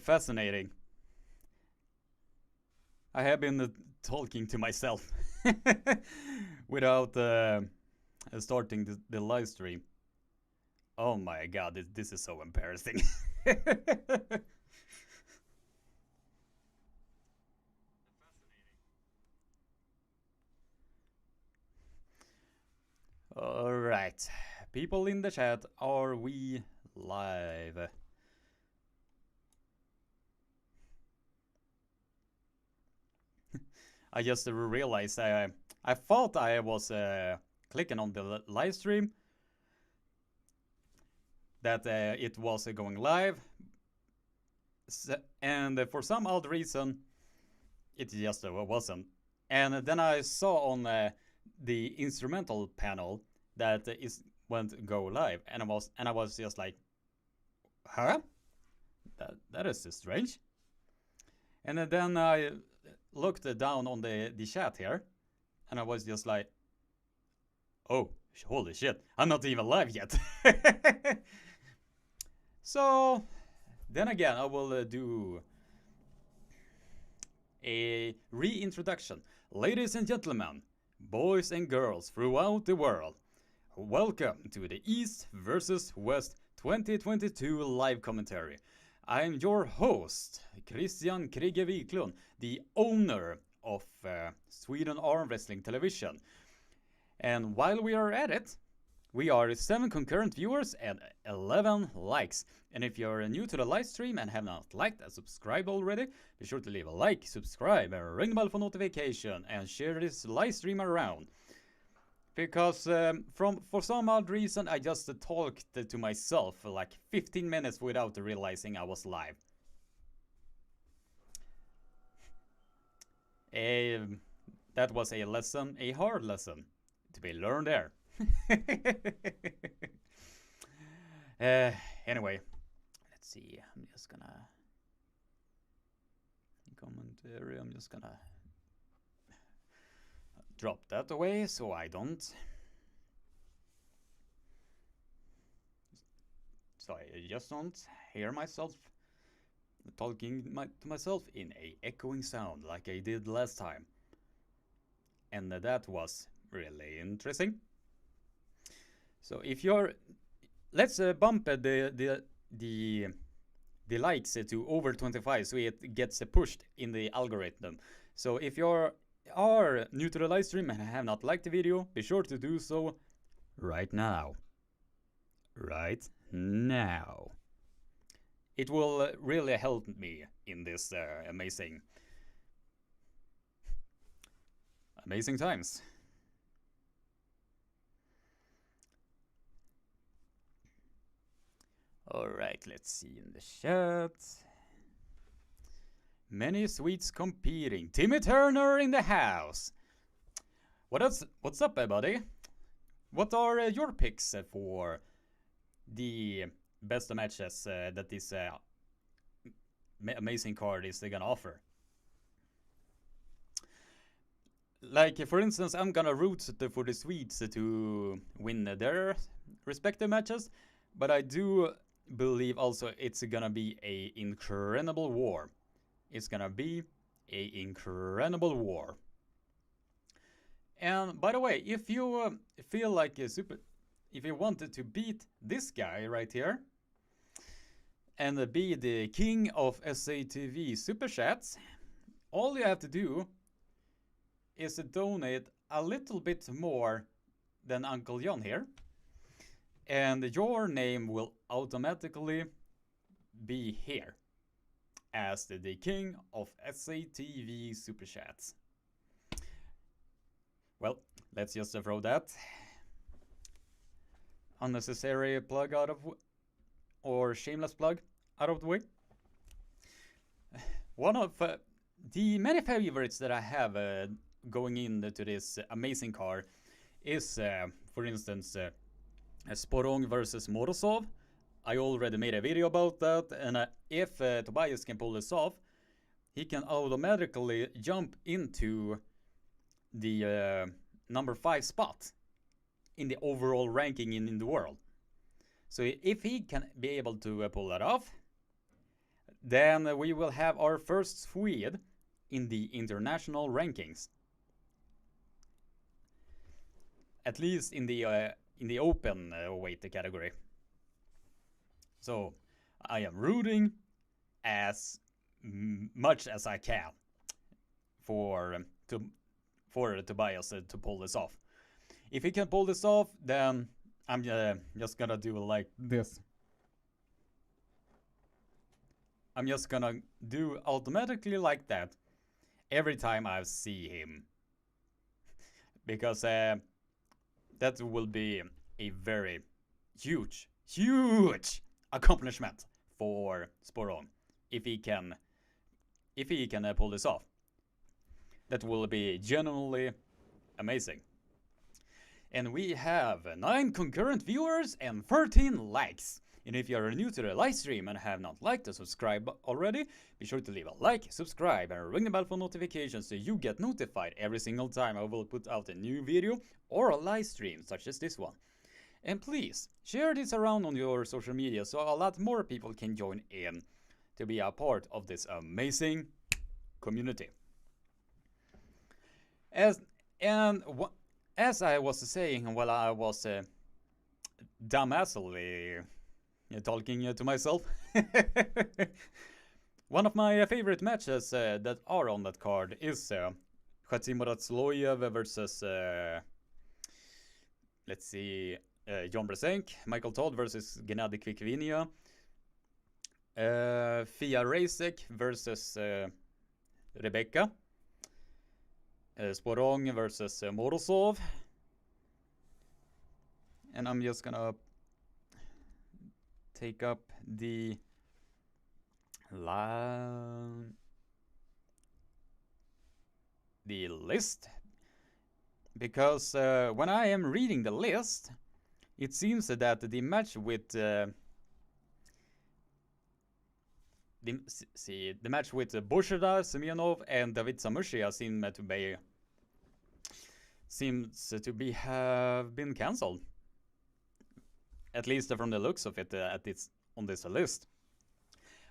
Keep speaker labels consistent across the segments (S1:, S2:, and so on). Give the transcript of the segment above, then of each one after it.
S1: Fascinating. I have been talking to myself without starting the live stream. Oh my god, this is so embarrassing. Alright. People in the chat, are we live? I just realized I thought I was clicking on the live stream, that it was going live, and for some odd reason it just wasn't. And then I saw on the instrumental panel that it went go live, and I was just like, huh? That is strange. And then I looked down on the chat here, and I was just like, oh, holy shit, I'm not even live yet. So, then again, I will do a reintroduction. Ladies and gentlemen, boys and girls throughout the world, welcome to the East vs. West 2022 live commentary. I'm your host, Christian Krigge Wiklund, the owner of Sweden Armwrestling Television. And while we are at it, we are 7 concurrent viewers and 11 likes. And if you're new to the live stream and have not liked and subscribed already, be sure to leave a like, subscribe, and ring the bell for notification, and share this live stream around. Because for some odd reason, I just talked to myself for like 15 minutes without realizing I was live. That was a lesson, a hard lesson to be learned there. Anyway, let's see. I'm just gonna commentary. I'm just gonna drop that away so I don't. So I just don't hear myself talking to myself in a echoing sound like I did last time. And that was really interesting. So if you're, let's bump the likes to over 25 so it gets pushed in the algorithm. So if you are new to the live stream and have not liked the video, be sure to do so right now. Right now. It will really help me in this amazing times. Alright, let's see in the chat. Many Swedes competing. Timmy Turner in the house. What's up, everybody? What are your picks for the best matches that this amazing card is gonna offer? Like, for instance, I'm gonna root for the Swedes to win their respective matches, but I do believe also it's gonna be a incredible war. It's gonna be a incredible war. And by the way, if you feel like if you wanted to beat this guy right here and be the king of SATV Super Chats, all you have to do is to donate a little bit more than Uncle John here, and your name will automatically be here as the king of SATV Super Chats. Well, let's just throw that unnecessary plug out of, or shameless plug out of the way. One of the many favorites that I have going into this amazing car is, for instance, Boron versus Morozov. I already made a video about that, and if Tobias can pull this off, he can automatically jump into the number 5 spot in the overall ranking in the world. So if he can be able to pull that off, then we will have our first Swede in the international rankings. At least in the open weight category. So I am rooting as much as I can for Tobias to pull this off. If he can pull this off, then I'm just gonna do like this. I'm just gonna do automatically like that every time I see him. Because that will be a very huge accomplishment for Boron if he can pull this off. That will be genuinely amazing. And we have 9 concurrent viewers and 13 likes. And if you are new to the live stream and have not liked or subscribed already, be sure to leave a like, subscribe, and ring the bell for notifications so you get notified every single time I will put out a new video or a live stream such as this one. And please, share this around on your social media so a lot more people can join in to be a part of this amazing community. As I was saying while I was dumbassly talking to myself, one of my favorite matches that are on that card is Khatsimuratsloyev versus let's see, John Reisek, Michael Todd versus Gennady Kvikvinia, Fia Reisek versus Rebecca, Sporong versus Morozov, and I'm just gonna take up the list, because when I am reading the list, it seems that the match with the match with Bushida, Seminoff, and David Samushia seems to have been cancelled. At least from the looks of it on this list.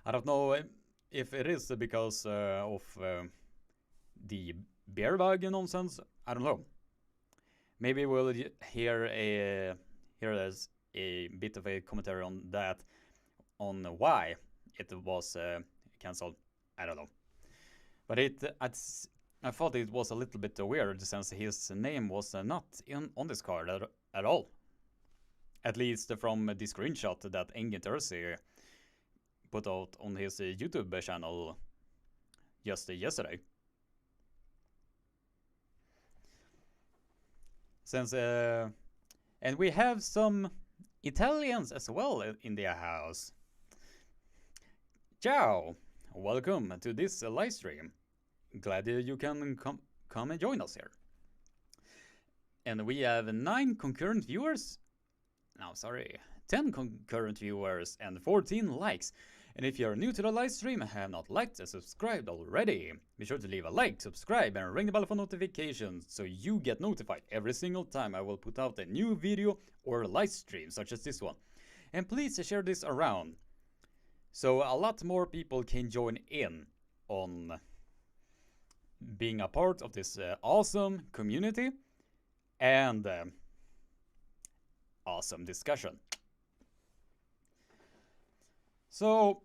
S1: I don't know if it is because of the bear bug nonsense. I don't know. Maybe we'll hear as a bit of a commentary on that, on why it was cancelled. I don't know. But I thought it was a little bit weird since his name was not on this card at all. At least from the screenshot that Engin Terzi put out on his YouTube channel just yesterday. Since and we have some Italians as well in the house. Ciao, welcome to this live stream. Glad you can come and join us here. And we have 9 concurrent viewers. No, sorry, 10 concurrent viewers and 14 likes. And if you're new to the live stream and have not liked and subscribed already, be sure to leave a like, subscribe, and ring the bell for notifications so you get notified every single time I will put out a new video or live stream such as this one. And please share this around so a lot more people can join in on being a part of this awesome community and awesome discussion. So,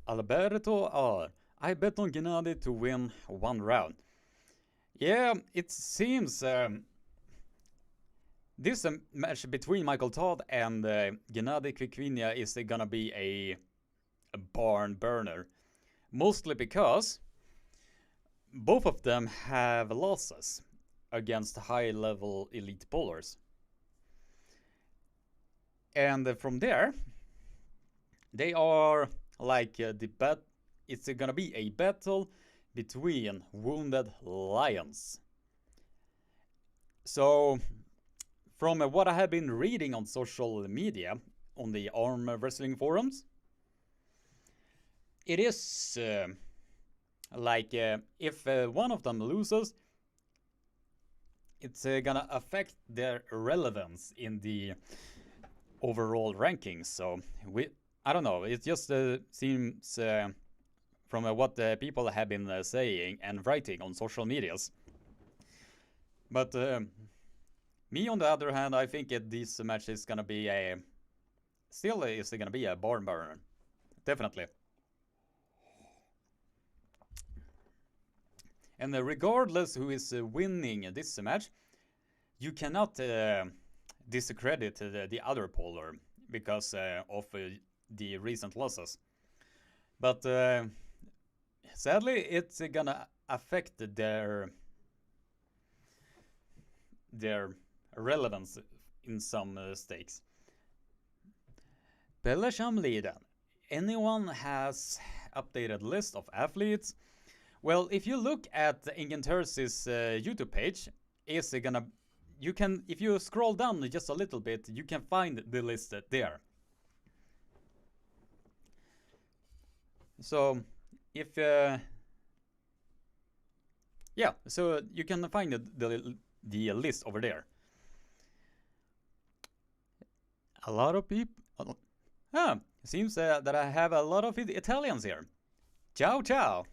S1: Alberto R. I bet on Gennady to win 1 round. Yeah, it seems this match between Michael Todd and Gennady Kvikvinia is gonna be a barn burner. Mostly because both of them have losses against high-level elite bowlers. And from there, they are like it's gonna be a battle between wounded lions. So, from what I have been reading on social media, on the Armwrestling forums, it is like if one of them loses, it's gonna affect their relevance in the overall rankings. So I don't know. It just seems from what people have been saying and writing on social medias. But me, on the other hand, I think this match is gonna be is gonna be a barn burner, definitely. And regardless who is winning this match, you cannot discredit the other polar because of the recent losses. But sadly, it's gonna affect their relevance in some stakes. Pelle Shamliden. Anyone has updated list of athletes? Well, if you look at Ingen Terzi's YouTube page, is gonna you can if you scroll down just a little bit, you can find the list there. So if yeah, so you can find the list over there. A lot of people. Seems that I have a lot of Italians here. Ciao, ciao.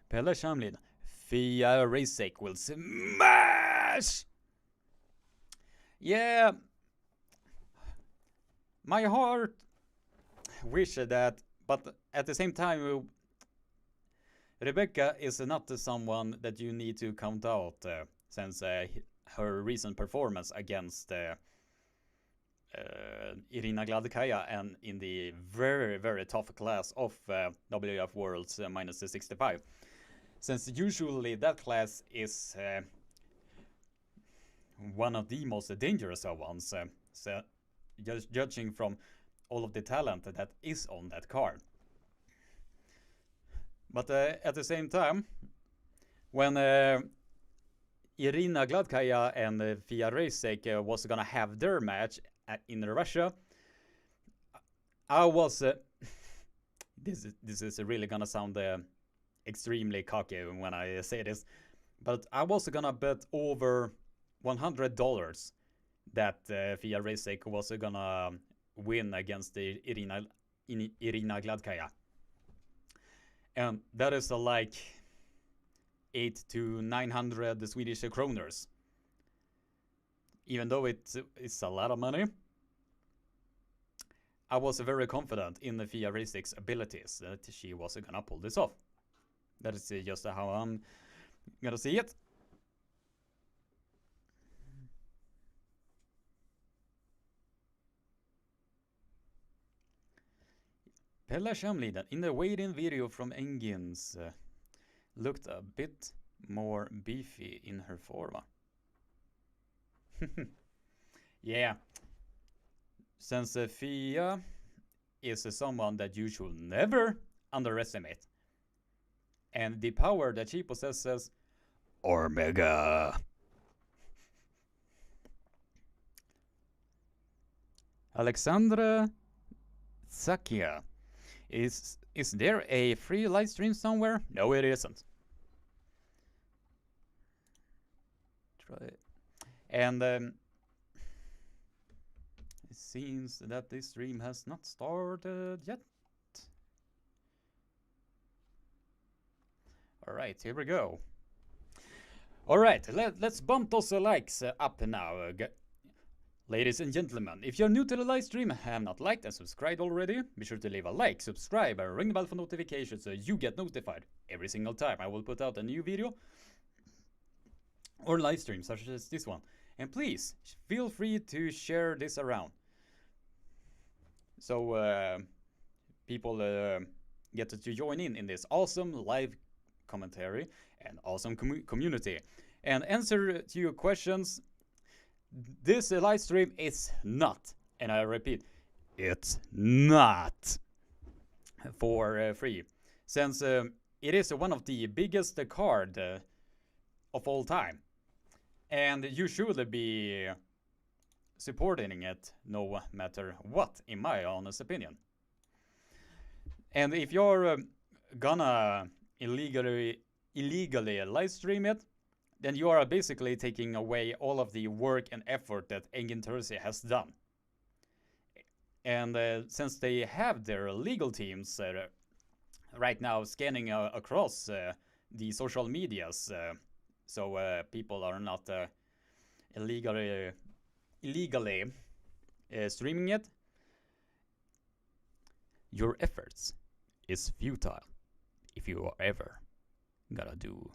S1: Pelle Shamlin. Fia Reisek will smash! Yeah. My heart wishes that, but at the same time, Rebecca is not someone that you need to count out since her recent performance against Irina Gladkaya and in the very, very tough class of WF Worlds minus 65. Since usually that class is one of the most dangerous ones, so just judging from all of the talent that is on that card. But at the same time, when Irina Gladkaya and Fia Reisek was gonna have their match in Russia, I was this is really gonna sound extremely cocky when I say this, but I was gonna bet over $100 that Fia Reisek was gonna win against the Irina Gladkaya, and that is like 800 to 900 Swedish kroners. Even though it's a lot of money, I was very confident in the Fia Reisek's abilities that she was gonna pull this off. That is just how I'm gonna see it. Pelle Shamliden in the weigh-in video from Engins looked a bit more beefy in her forma. Yeah, since Fia is someone that you should never underestimate, and the power that she possesses, Omega. Alexandra Zakia. Is there a free live stream somewhere? No, it isn't. Try it. And it seems that this stream has not started yet. Alright, here we go. Alright, let's bump those likes up now. Ladies and gentlemen, if you're new to the live stream and have not liked and subscribed already, be sure to leave a like, subscribe, and ring the bell for notifications so you get notified every single time I will put out a new video or live stream such as this one. And please, feel free to share this around so people get to join in this awesome live commentary and awesome community. And answer to your questions, this live stream is not, and I repeat, it's not for free, since it is one of the biggest card of all time, and you should be supporting it no matter what, in my honest opinion. And if you're gonna illegally live stream it, then you are basically taking away all of the work and effort that Engin Terzi has done. And since they have their legal teams right now scanning across the social medias, so people are not illegally streaming it, your efforts is futile if you are ever gonna do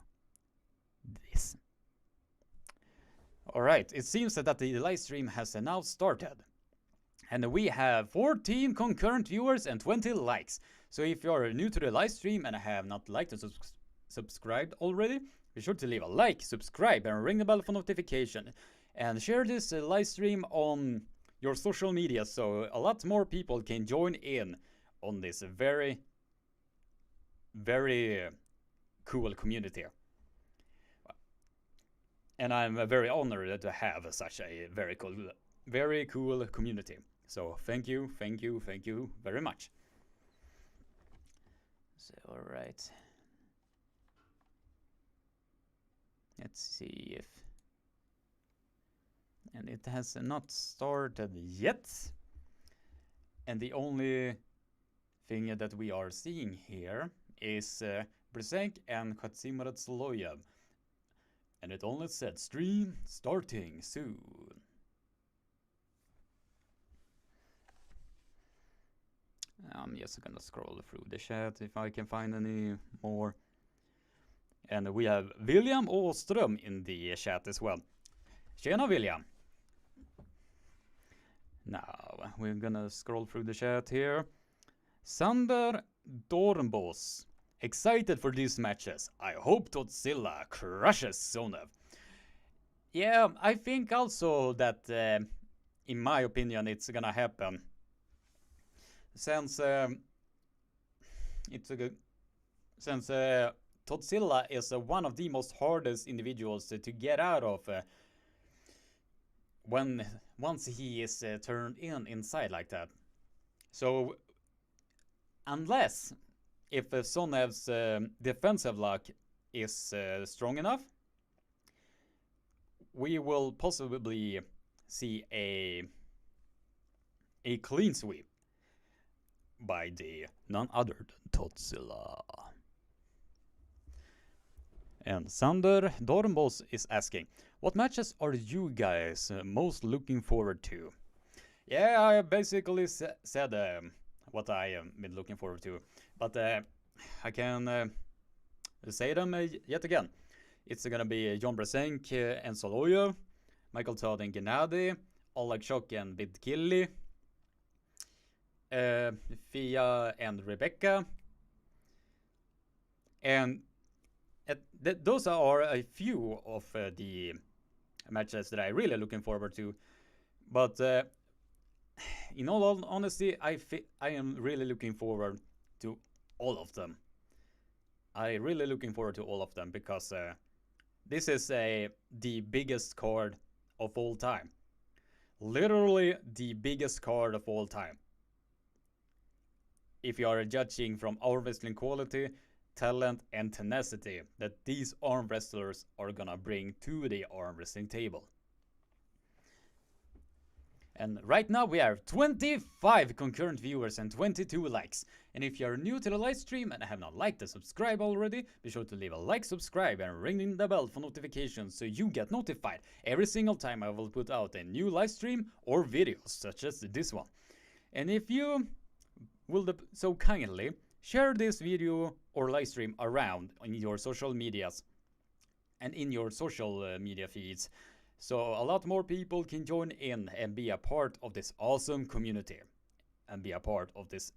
S1: this. Alright, it seems that the live stream has now started. And we have 14 concurrent viewers and 20 likes. So if you're new to the live stream and have not liked and subscribed already, be sure to leave a like, subscribe, and ring the bell for notification. And share this live stream on your social media so a lot more people can join in on this very, very cool community. And I'm very honored to have such a very cool community. So thank you very much. So alright. Let's see if... And it has not started yet. And the only thing that we are seeing here is Reisek and Katsimarat. And it only said stream starting soon. I'm just gonna scroll through the chat if I can find any more. And we have William Åström in the chat as well. Tjena William! Now, we're gonna scroll through the chat here. Sander Dornbos. Excited for these matches. I hope Godzilla crushes Sonev. Yeah, I think also that, in my opinion, it's gonna happen. Since Godzilla is one of the most hardest individuals to get out of once he is turned inside like that. So unless if Sonev's defensive luck is strong enough, we will possibly see a clean sweep by the none other than Godzilla. And Sander Dornbos is asking, what matches are you guys most looking forward to? Yeah, I basically said what I am been looking forward to, but I can say them yet again. It's gonna be John Bresenk and Soloyo, Michael Todd and Gennady, Oleg Shok and Bidkilli, Fia and Rebecca, and those are a few of the matches that I really looking forward to. But in all honesty, I am really looking forward to all of them. I really looking forward to all of them because this is the biggest card of all time. Literally the biggest card of all time. If you are judging from arm wrestling quality, talent, and tenacity that these arm wrestlers are gonna bring to the arm wrestling table. And right now we have 25 concurrent viewers and 22 likes. And if you are new to the live stream and have not liked and subscribed already, be sure to leave a like, subscribe, and ring the bell for notifications so you get notified every single time I will put out a new live stream or videos such as this one. And if you will so kindly share this video or live stream around in your social medias and in your social media feeds, so a lot more people can join in and be a part of this awesome community and be a part of this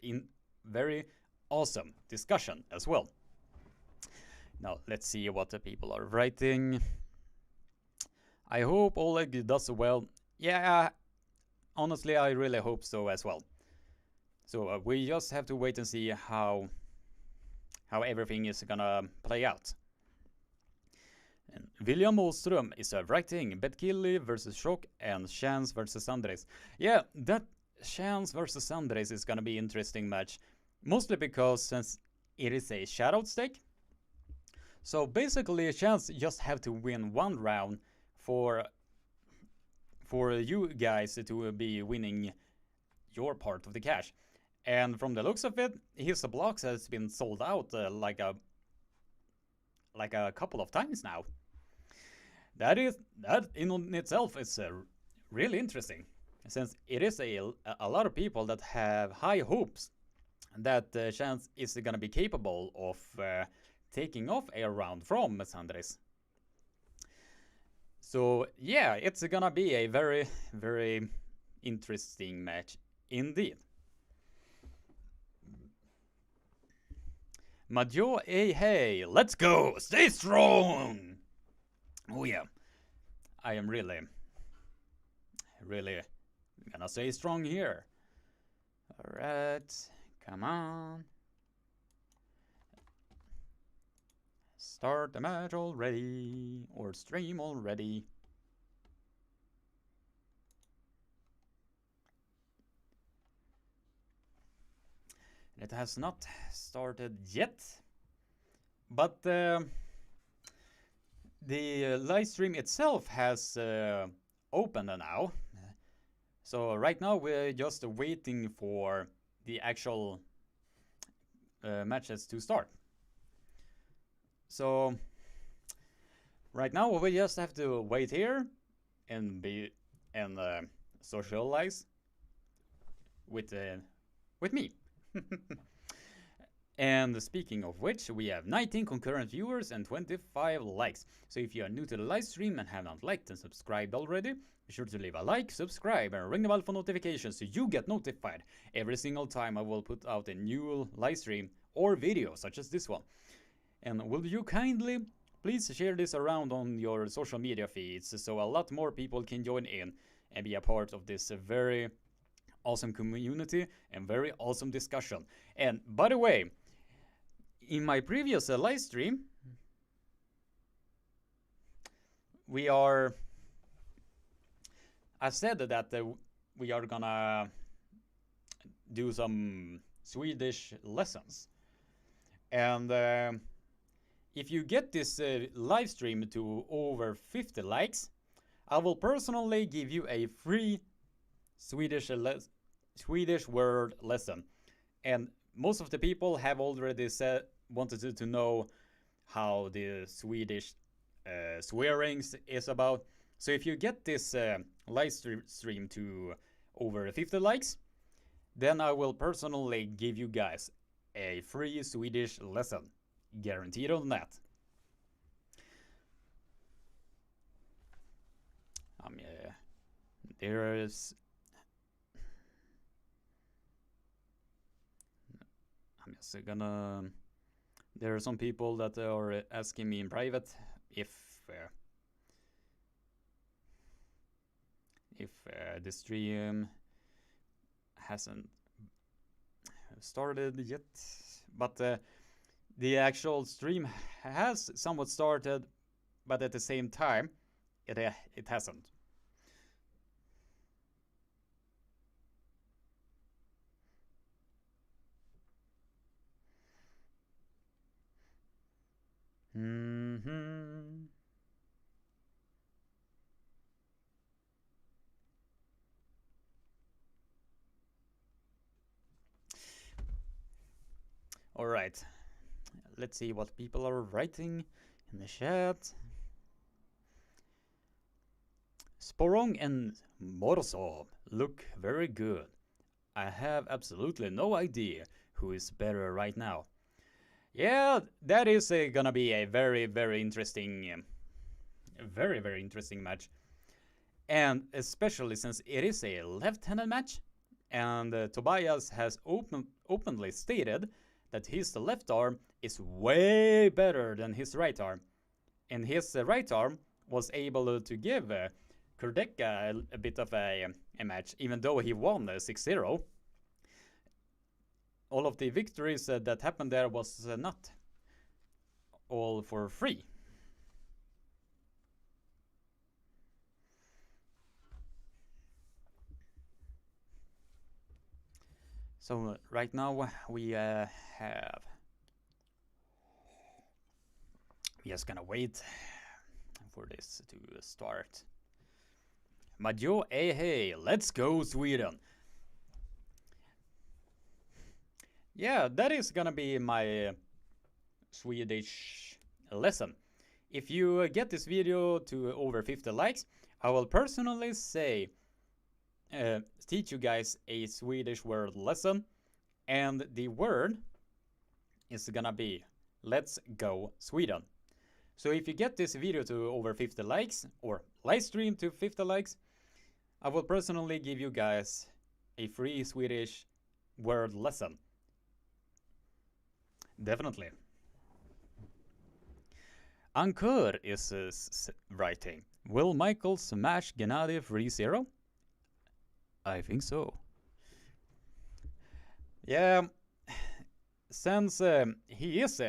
S1: very awesome discussion as well. Now let's see what the people are writing. I hope Oleg does well. Yeah, honestly, I really hope so as well. So we just have to wait and see how everything is gonna play out. And William Åström is writing Bedkilli versus Shock and Chance versus Andres. Yeah, that Chance versus Andres is gonna be an interesting match. Mostly because since it is a shoutout stake. So basically Chance just have to win one round for you guys to be winning your part of the cash. And from the looks of it, his blocks has been sold out like a couple of times now. That in itself is really interesting, since it is a lot of people that have high hopes that Chance is going to be capable of taking off a round from Sandres. So yeah, it's gonna be a very, very interesting match indeed. Majo, hey, let's go! Stay strong! Oh yeah, I am really gonna stay strong here. Alright, come on. Start the match already, or stream already. It has not started yet, but the live stream itself has opened now. So right now we're just waiting for the actual matches to start. So right now we just have to wait here and socialize with me. And speaking of which, we have 19 concurrent viewers and 25 likes. So if you are new to the live stream and have not liked and subscribed already, be sure to leave a like, subscribe, and ring the bell for notifications so you get notified every single time I will put out a new live stream or video such as this one. And will you kindly please share this around on your social media feeds so a lot more people can join in and be a part of this very awesome community and very awesome discussion. And by the way, in my previous live stream, I said that we are gonna do some Swedish lessons. And if you get this live stream to over 50 likes, I will personally give you a free Swedish word lesson. And most of the people have already wanted to know how the Swedish swearings is about. So if you get this live stream to over 50 likes, then I will personally give you guys a free Swedish lesson. Guaranteed on that. There is... I'm just gonna... There are some people that are asking me in private if the stream hasn't started yet, but the actual stream has somewhat started, but at the same time it hasn't. All right, let's see what people are writing in the chat. Sporong and Morsov look very good. I have absolutely no idea who is better right now. Yeah, that is gonna be a very, very interesting, very interesting match. And especially since it is a left-handed match, and Tobias has openly stated that his left arm is way better than his right arm. And his right arm was able to give Kurdeka a bit of a match, even though he won 6-0. All of the victories that happened there was not all for free. So right now we have... We're just gonna wait for this to start. Majo, hey, let's go Sweden. yeah, that is gonna be my Swedish lesson. If you get this video to over 50 likes, I will personally say, teach you guys a Swedish word lesson, and the word is gonna be "Let's go Sweden." So if you get this video to over 50 likes, or live stream to 50 likes, I will personally give you guys a free Swedish word lesson. Definitely. Ankur is writing, will Michael smash Gennady 3-0? I think so. Yeah, since he is,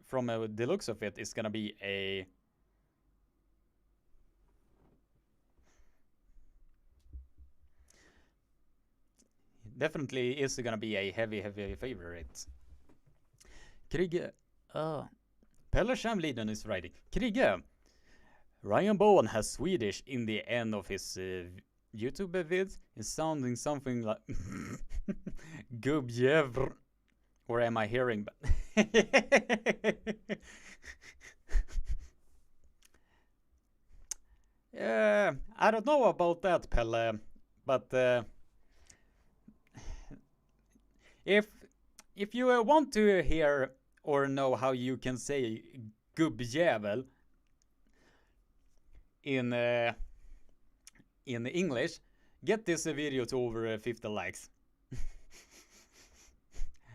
S1: from the looks of it, is gonna be a... Definitely is gonna be a heavy favorite. Krige... Pelle Shamliden is writing, Krige, Ryan Bowen has Swedish in the end of his YouTube vids. Is sounding something like Gubbjävr. Or am I hearing I don't know about that, Pelle, but if you want to hear or know how you can say gubbjävel in English, get this video to over 50 likes.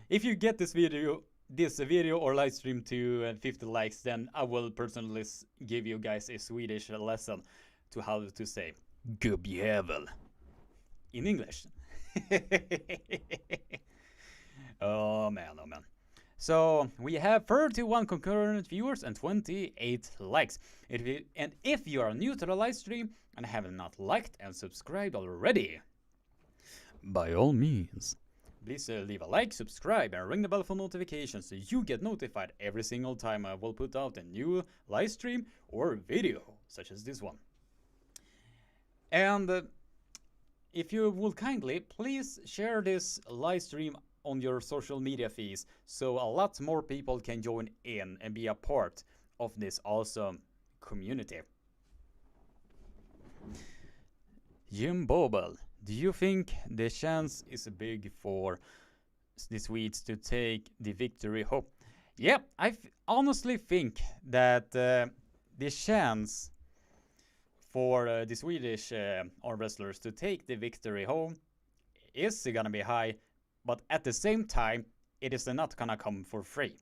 S1: If you get this video or live stream to 50 likes, then I will personally give you guys a Swedish lesson to how to say gubbjävel in English. Oh man. So we have 31 concurrent viewers and 28 likes. And if you are new to the live stream and have not liked and subscribed already, by all means, please leave a like, subscribe, and ring the bell for notifications so you get notified every single time I will put out a new live stream or video, such as this one. And if you will kindly, please share this live stream on your social media feeds so a lot more people can join in and be a part of this awesome community. Jim Bobel, do you think the chance is big for the Swedes to take the victory home? Yeah, I honestly think that the chance for the Swedish arm wrestlers to take the victory home is gonna be high, but at the same time, it is not gonna come for free.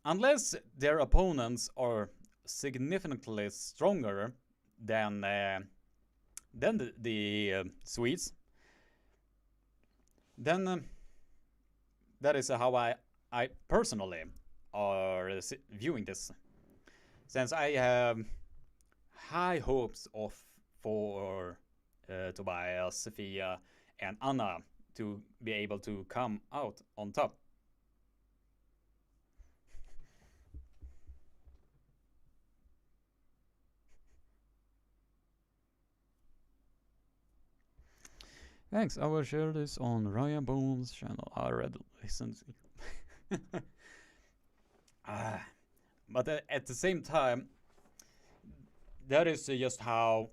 S1: Unless their opponents are significantly stronger than the Swedes, then that is how I personally are viewing this. Since I have high hopes for Tobias, Sofia, and Anna to be able to come out on top. Thanks, I will share this on Ryan Bones' channel. I already listened. But at the same time, that is just how,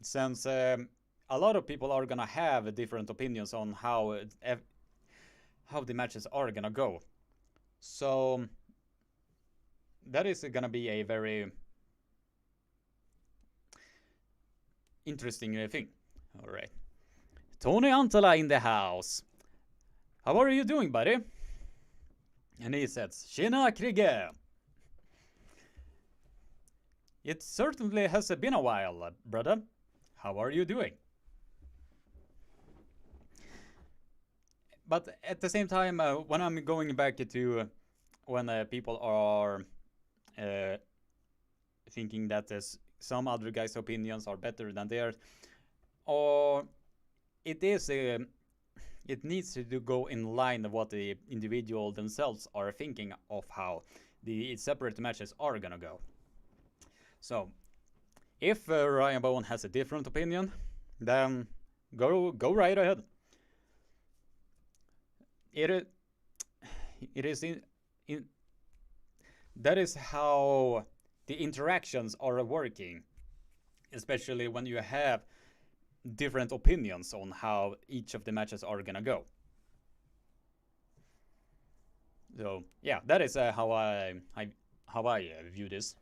S1: since a lot of people are gonna have different opinions on how the matches are gonna go. So that is gonna be a very interesting thing. All right. Tony Antala in the house. How are you doing, buddy? And he says, Tjena Krigge. It certainly has been a while, brother. How are you doing? But at the same time, when I'm going back to when people are thinking that some other guys' opinions are better than theirs, or it needs to go in line with what the individual themselves are thinking of how the separate matches are gonna go. So, if Ryan Bowen has a different opinion, then go right ahead. it is in that is how the interactions are working, especially when you have different opinions on how each of the matches are gonna go. So yeah, that is how I view this.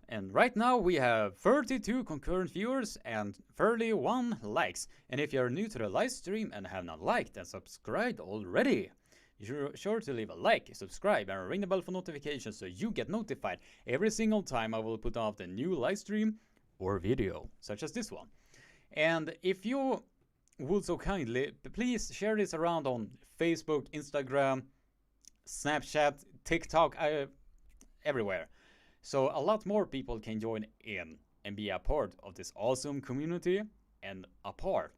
S1: And right now we have 32 concurrent viewers and 31 likes. And if you're new to the live stream and have not liked and subscribed already, you're sure to leave a like, subscribe, and ring the bell for notifications so you get notified every single time I will put out a new live stream or video, such as this one. And if you would so kindly, please share this around on Facebook, Instagram, Snapchat, TikTok, everywhere. So a lot more people can join in and be a part of this awesome community and a part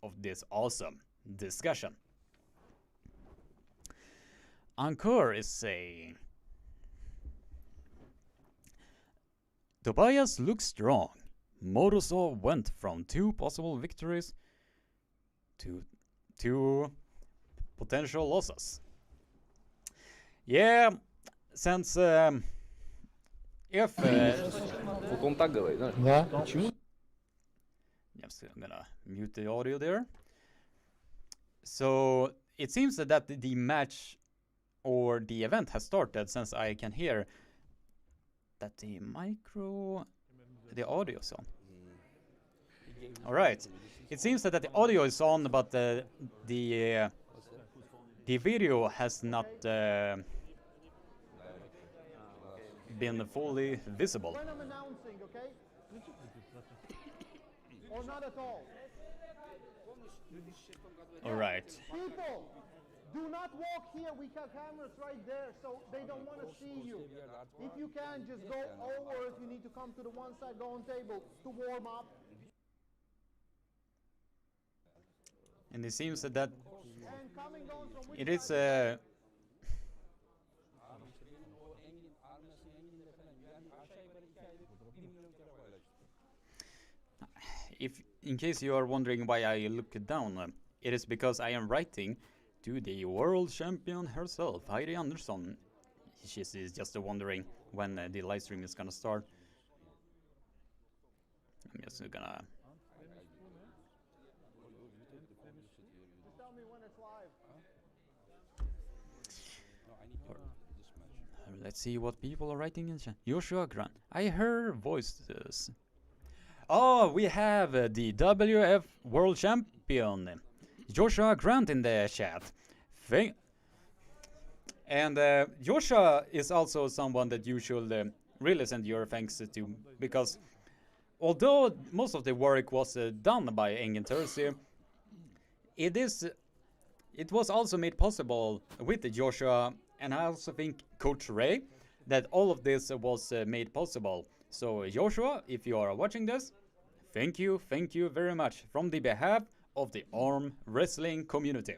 S1: of this awesome discussion. Encore is saying, Tobias looks strong. Moroso went from 2 possible victories to 2 potential losses. Yeah, since if yes, I'm gonna mute the audio there. So it seems that the match or the event has started, since I can hear that the audio is on. All right, it seems that the audio is on, but the video has not been fully visible.
S2: When I'm announcing, okay? Or not at all.
S1: All right.
S2: People, do not walk here. We have cameras right there, so they don't want to see you. If you can, just go over. If you need to come to the one side, go on table to warm up.
S1: And it seems that
S2: And coming on from which
S1: it is if in case you are wondering why I look down, it is because I am writing to the world champion herself, Heidi Andersson. She is just wondering when the live stream is gonna start. I'm just gonna.
S2: Just tell me when it's live.
S1: Let's see what people are writing in chat. Joshua Grant. I heard voices. Oh, we have the WF World Champion, Joshua Grant, in the chat. And Joshua is also someone that you should really send your thanks to, because although most of the work was done by Engin Terzi, it was also made possible with Joshua, and I also think Coach Ray, that all of this was made possible. So Joshua, if you are watching this, thank you very much from the behalf of the arm wrestling community.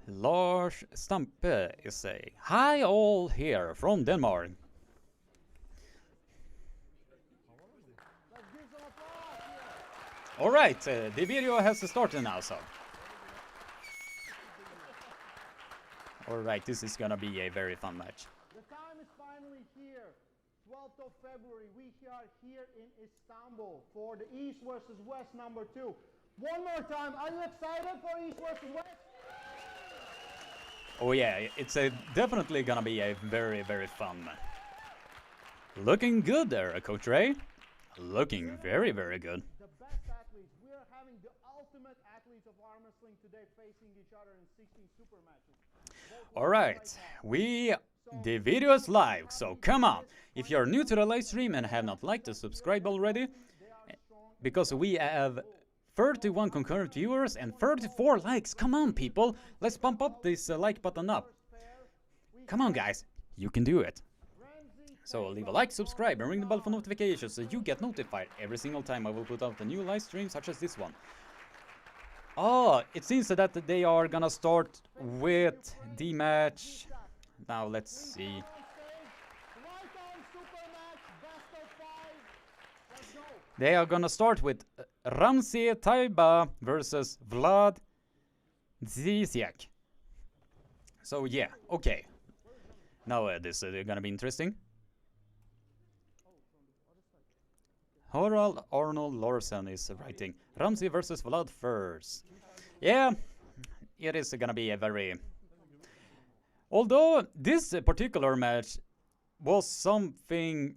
S1: Lars Stampe is saying, hi all here from Denmark. All right, the video has started now, so. All right, this is gonna be a very fun match.
S2: The time is finally here. 12th of February, we are here in Istanbul for the East versus West number 2. One more time, are you excited for East versus West?
S1: Oh yeah, it's definitely gonna be a very, very fun match. Looking good there, Coach Ray. Looking very, very good.
S2: The best athletes. We are having the ultimate athletes of arm wrestling today facing each other in 16 super matches.
S1: All right, the video is live, so come on. If you're new to the live stream and have not liked or subscribed already, because we have 31 concurrent viewers and 34 likes. Come on, people. Let's bump up this like button up. Come on, guys. You can do it. So leave a like, subscribe, and ring the bell for notifications so you get notified every single time I will put out a new live stream such as this one. Oh, it seems that they are gonna start with the match. Now let's see. They are gonna start with Ramsey Taiba versus Vlad Ziziak. So yeah, okay. Now this is gonna be interesting. Harald Arnold Larsen is writing Ramsey versus Vlad first. Yeah, it is gonna be a very... Although this particular match was something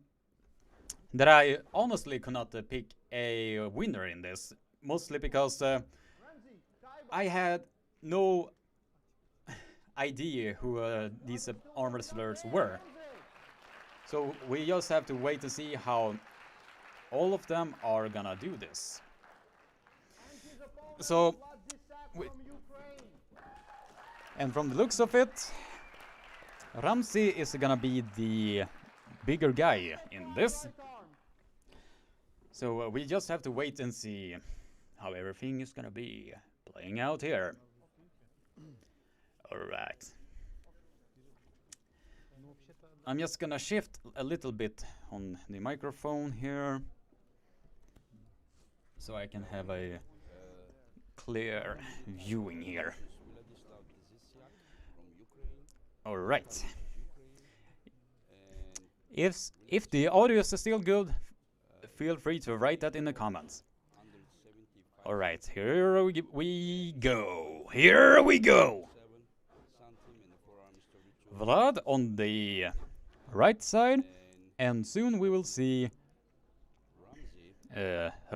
S1: that I honestly could not pick a winner in this. Mostly because I had no idea who these arm wrestlers were. So we just have to wait to see how all of them are gonna do this. So, and from the looks of it, Ramsey is gonna be the bigger guy in this. So we just have to wait and see how everything is gonna be playing out here. Alright. I'm just gonna shift a little bit on the microphone here, so I can have a clear viewing here. Alright. If the audio is still good, feel free to write that in the comments. Alright, here we go. Here we go. Vlad on the right side, and soon we will see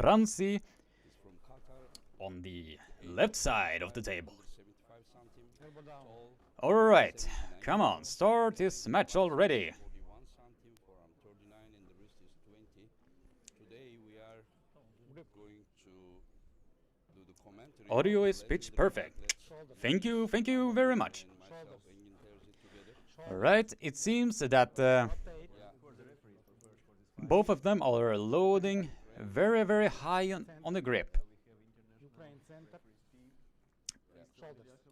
S1: Ramsey on the left side of the table. Alright, come on, start this match already. Audio is pitch perfect. Thank you very much. Alright, it seems that both of them are loading very high on the grip.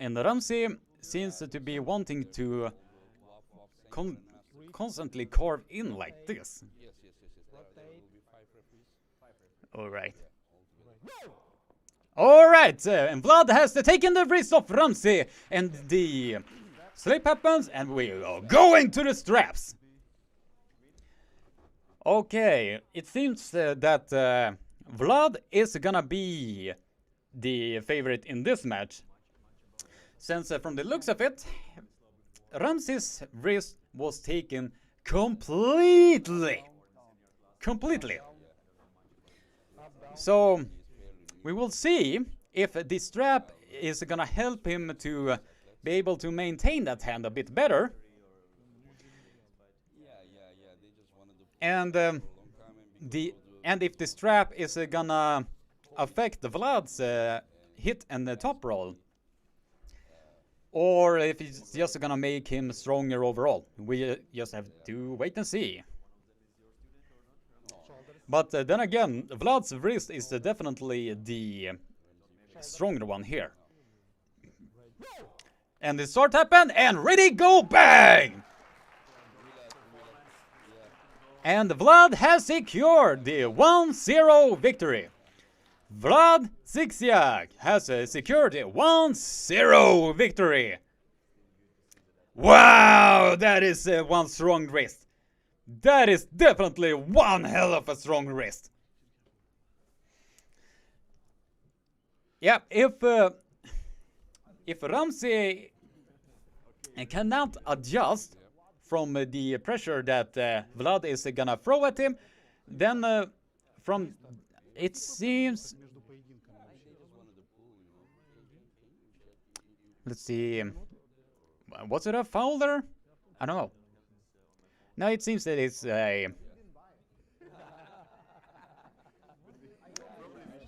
S1: And Ramsey seems to be wanting to constantly carve in like this. Alright. Alright, and Vlad has taken the wrist of Ramsey, and the slip happens, and we are going to the straps. Okay, it seems that Vlad is gonna be the favorite in this match, since from the looks of it, Ramsey's wrist was taken completely. So we will see if the strap is gonna help him to be able to maintain that hand a bit better. And if the strap is gonna affect Vlad's hit and the top roll, or if it's just gonna make him stronger overall. We just have to wait and see. But then again, Vlad's wrist is definitely the stronger one here. And the start happened, and ready, go, bang! And Vlad has secured the 1-0 victory. Vlad Ziziak has secured a 1-0 victory. Wow, that is one strong wrist. That is definitely one hell of a strong wrist. Yeah, if Ramsey cannot adjust from the pressure that Vlad is gonna throw at him, then from it seems... Let's see. Was it a foul there? I don't know. No, it seems that it's a...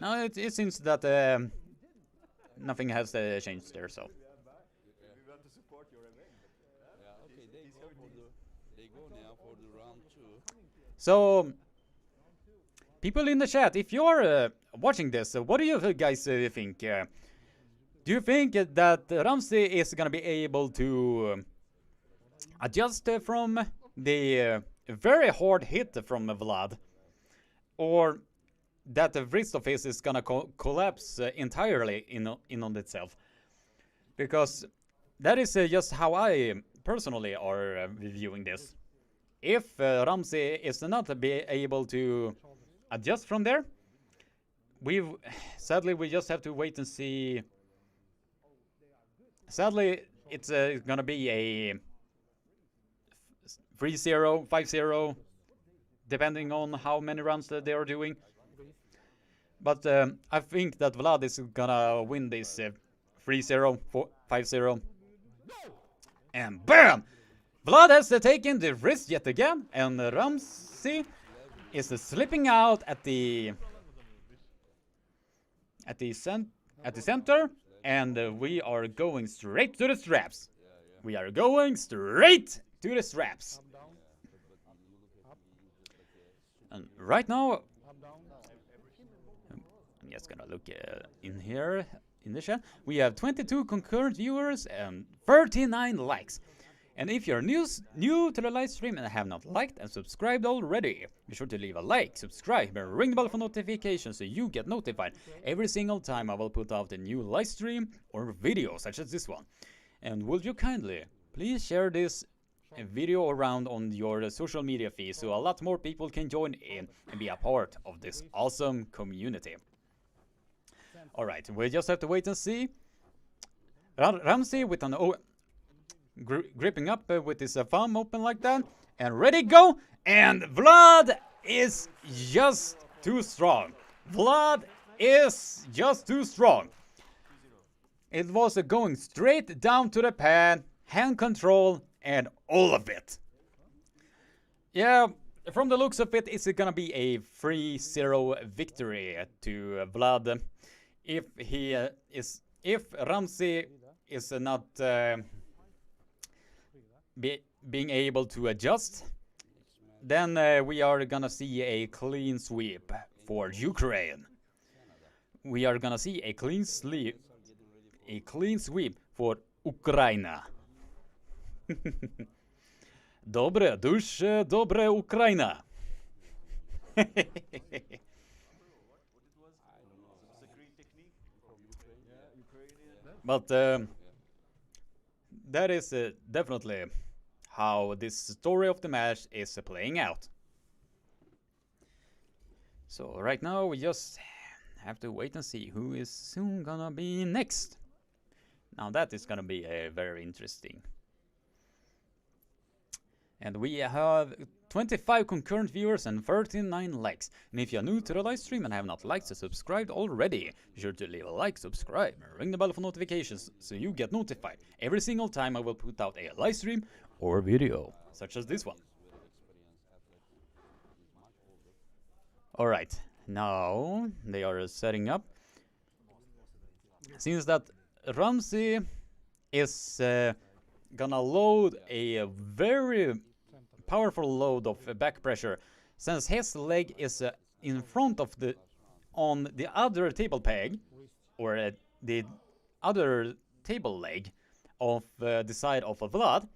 S1: No, it seems that nothing has changed there, so... So, people in the chat, if you're watching this, what do you guys think? Do you think that Ramsey is gonna be able to adjust from the very hard hit from Vlad? Or that the wrist of his is gonna collapse entirely in on itself, because that is just how I personally are viewing this. If Ramsey is not be able to adjust from there, sadly we just have to wait and see. Sadly, it's gonna be a 3-0, 5-0, depending on how many rounds that they are doing. But I think that Vlad is gonna win this 3-0, 5-0. And BAM! Vlad has taken the wrist yet again, and Ramsey is slipping out at the center, and we are going straight to the straps. We are going straight to the straps. And right now, I'm just gonna look in here in the chat. We have 22 concurrent viewers and 39 likes. And if you're new to the live stream and have not liked and subscribed already, be sure to leave a like, subscribe, and ring the bell for notifications so you get notified every single time I will put out a new live stream or video such as this one. And would you kindly please share this video around on your social media feed so a lot more people can join in and be a part of this awesome community. Alright, we just have to wait and see. Ramsey with an gripping up with his thumb open like that, and ready, go, and Vlad is just too strong. Vlad is just too strong. It was going straight down to the pad, hand control, and all of it. Yeah, from the looks of it, it's gonna be a 3-0 victory to Vlad. If Ramsey is not being able to adjust, then we are gonna see a clean sweep for Ukraine. We are gonna see a clean sweep for Ukraina. Dobre, duše, dobre, Ukraina. But that is definitely how this story of the match is playing out. So right now we just have to wait and see who is soon gonna be next. Now that is gonna be very interesting. And we have 25 concurrent viewers and 39 likes. And if you're new to the live stream and have not liked or subscribed already, be sure to leave a like, subscribe, and ring the bell for notifications so you get notified every single time I will put out a live stream or video, such as this one. Alright, now they are setting up. Since that Ramsey is gonna load a very powerful load of back pressure, since his leg is in front of on the other table peg, or the other table leg of the side of Vlad.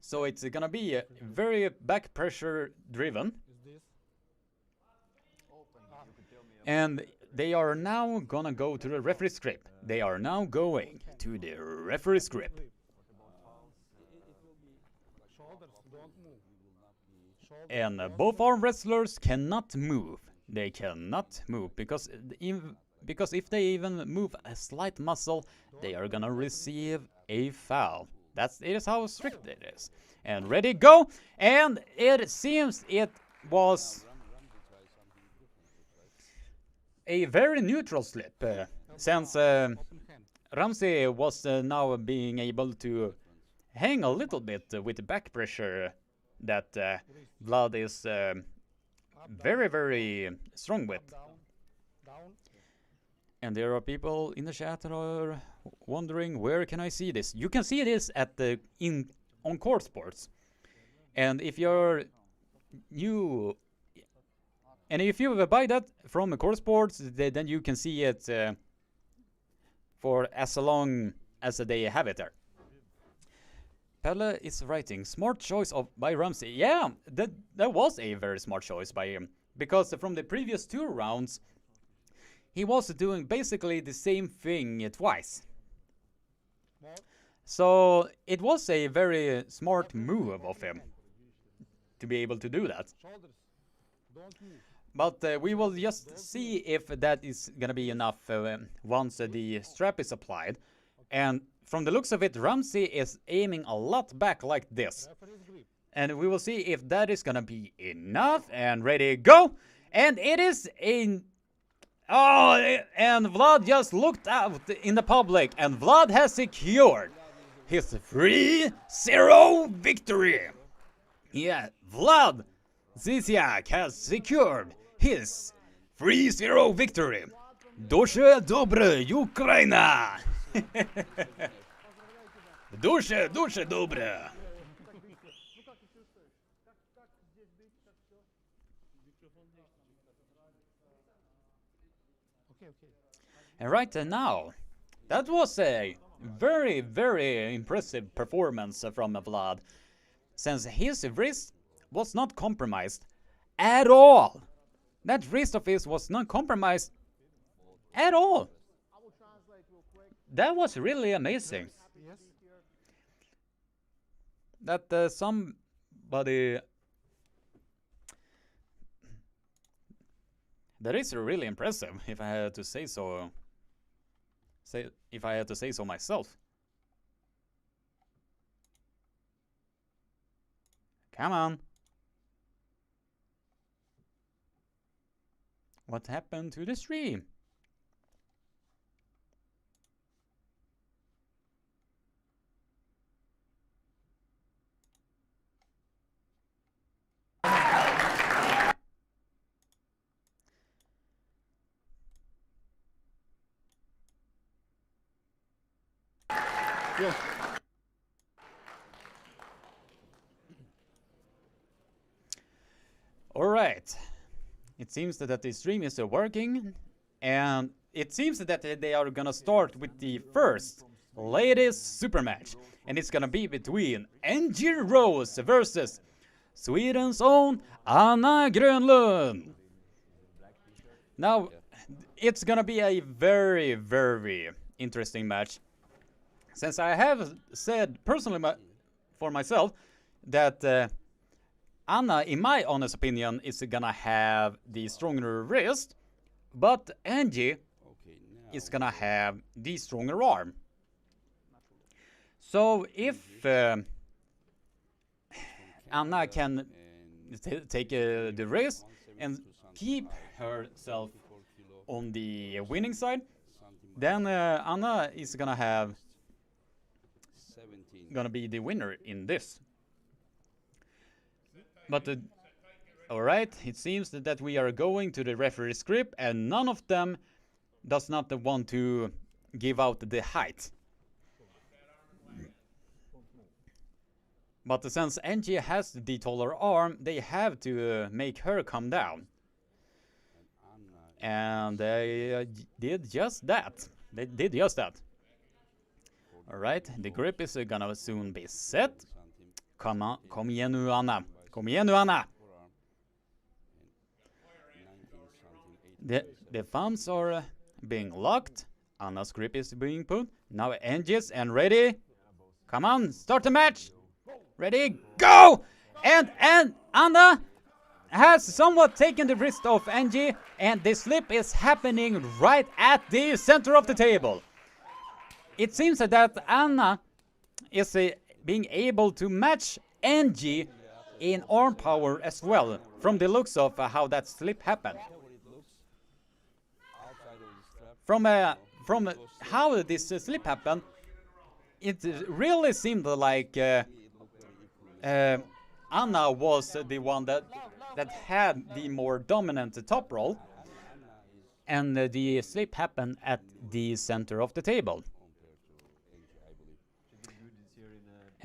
S1: So it's gonna be very back pressure driven. And they are now gonna go to the referee's grip. They are now going to the referee's grip. And both arm wrestlers cannot move. They cannot move because if they even move a slight muscle, they are gonna receive a foul. It is how strict it is. And ready, go! And it seems it was a very neutral slip, since Ramsey was now being able to hang a little bit with the back pressure that Vlad is very, very strong with. And there are people in the chat that are wondering, where can I see this? You can see this at on Court Sports. And if you're new, and if you buy that from Court Sports, then you can see it for as long as they have it there. Pelle is writing, smart choice by Ramsey. Yeah, that was a very smart choice by because from the previous 2 rounds, he was doing basically the same thing twice. So it was a very smart move of him to be able to do that. But we will just see if that is gonna be enough once the strap is applied. And from the looks of it, Ramsey is aiming a lot back like this. And we will see if that is gonna be enough. And ready, go! And it is a... Oh, and Vlad just looked out in the public, and Vlad has secured his 3-0 victory. Yeah, Vlad Ziziak has secured his 3-0 victory. Duše dobre, Ukraina! Duše dobre. And right now, that was a very, very impressive performance from Vlad, since his wrist was not compromised at all. That wrist of his was not compromised at all. That was really amazing. That somebody... That is really impressive, if I had to say so. If I had to say so myself. Come on. What happened to the stream?
S2: Yeah.
S1: All right. It seems that the stream is working, and it seems that they are gonna start with the first ladies super match, and it's gonna be between Angie Rose versus Sweden's own Anna Grönlund. Now, it's gonna be a very, very interesting match, since I have said personally for myself that Anna, in my honest opinion, is gonna have the stronger wrist, but Angie is gonna have the stronger arm. So if Anna can take the wrist and keep herself on the winning side, then Anna is gonna be the winner in this. But alright, it seems that we are going to the referee script, and none of them does not want to give out the height. But since Angie has the taller arm, they have to make her come down. And they did just that. They did just that. Alright, the grip is gonna soon be set. Come on, kom igen nu Anna. Kom igen nu Anna! The thumbs are being locked. Anna's grip is being put. Now Angie's and ready. Come on, start the match! Ready, go! And Anna has somewhat taken the wrist of Angie, and the slip is happening right at the center of the table. It seems that Anna is being able to match Angie in arm power as well, from the looks of how that slip happened. From how this slip happened, it really seemed like Anna was the one that had the more dominant top roll, and the slip happened at the center of the table.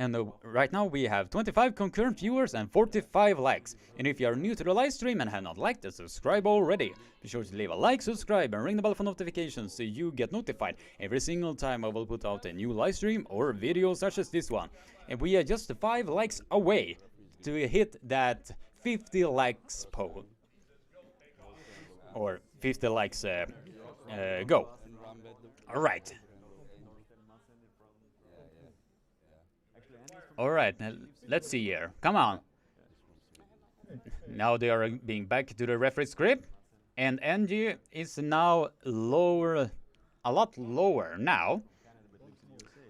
S1: And right now we have 25 concurrent viewers and 45 likes. And if you are new to the live stream and have not liked it, subscribe already. Be sure to leave a like, subscribe, and ring the bell for notifications so you get notified every single time I will put out a new live stream or video such as this one. And we are just 5 likes away to hit that 50 likes poll. or 50 likes go. All right. All right, let's see here. Come on. Now they are being back to the referee's grip, and Angie is now lower, a lot lower now.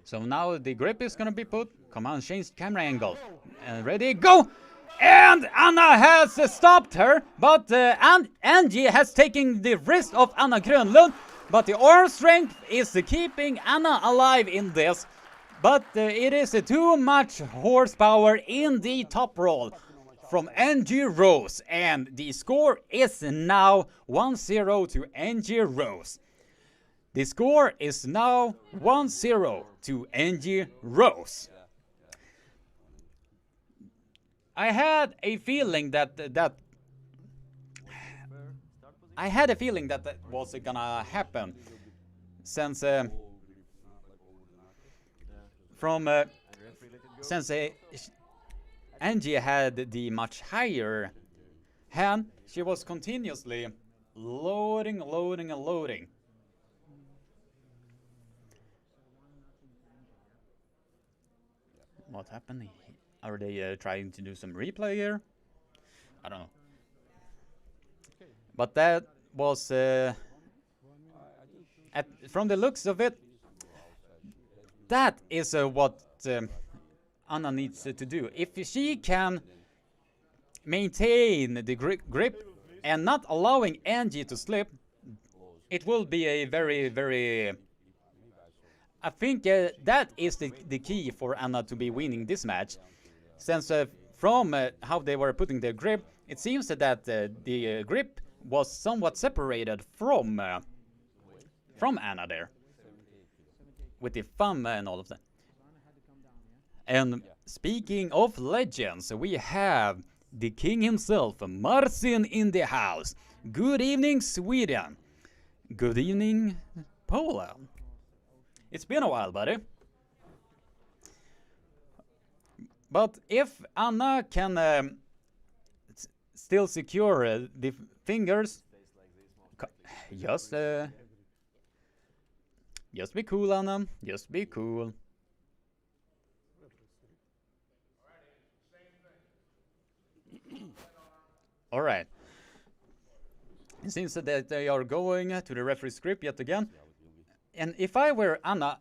S1: So now the grip is gonna be put. Come on, change camera angle. And ready, go! And Anna has stopped her, but Angie has taken the wrist of Anna Grönlund. But the arm strength is keeping Anna alive in this. But it is too much horsepower in the top roll from Angie Rose. And the score is now 1-0 to Angie Rose. The score is now 1-0 to Angie Rose. I had a feeling that was gonna happen, since Angie had the much higher hand. She was continuously loading. What happened? Are they trying to do some replay here? I don't know. But that was, from the looks of it, that is what Anna needs to do. If she can maintain the grip and not allowing Angie to slip, it will be a very... I think that is the key for Anna to be winning this match. Since from how they were putting their grip, it seems that the grip was somewhat separated from Anna there, with the thumb and all of that. And speaking of legends, we have the king himself, Marcin, in the house. Good evening, Sweden. Good evening, Poland. It's been a while, buddy. But if Anna can still secure the fingers, just be cool, Anna. Just be cool. All right. It seems that they are going to the referee's script yet again. And if I were Anna,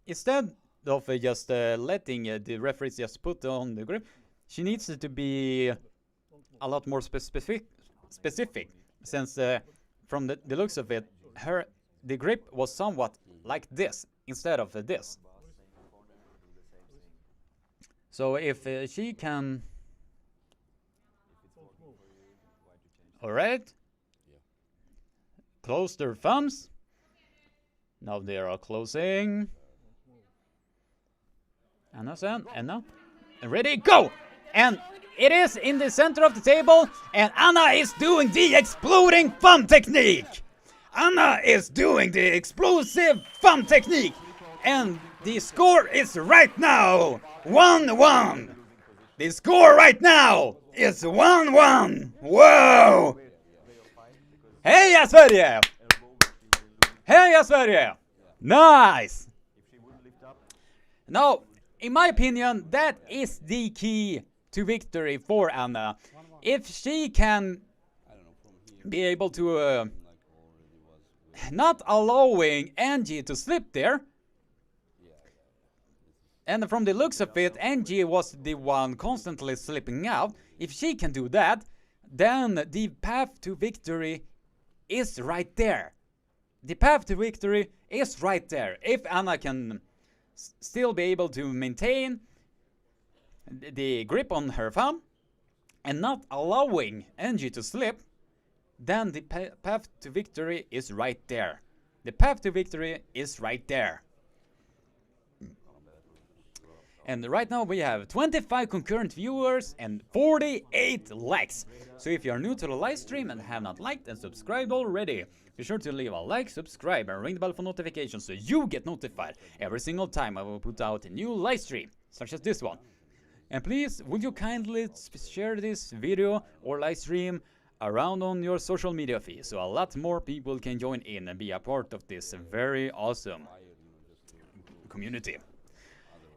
S1: instead of just letting the referees just put on the grip, she needs to be a lot more specific, since from the looks of it, the grip was somewhat like this instead of this. So if she can... Alright. Close their thumbs. Now they are closing. Anna. Ready, go! And it is in the center of the table, and Anna is doing the exploding thumb technique! Anna is doing the explosive thumb technique! And the score is right now 1-1! The score right now is 1-1! Whoa! Heja Sverige! Heja Sverige! Nice! Now, in my opinion, that is the key to victory for Anna. If she can be able to not allowing Angie to slip there, and from the looks of it, Angie was the one constantly slipping out. If she can do that, then the path to victory is right there. The path to victory is right there. If Anna can still be able to maintain the grip on her thumb and not allowing Angie to slip, then the path to victory is right there. The path to victory is right there. And right now we have 25 concurrent viewers and 48 likes. So if you are new to the live stream and have not liked and subscribed already, be sure to leave a like, subscribe, and ring the bell for notifications so you get notified every single time I will put out a new live stream, such as this one. And please, would you kindly share this video or live stream around on your social media feed so a lot more people can join in and be a part of this very awesome community.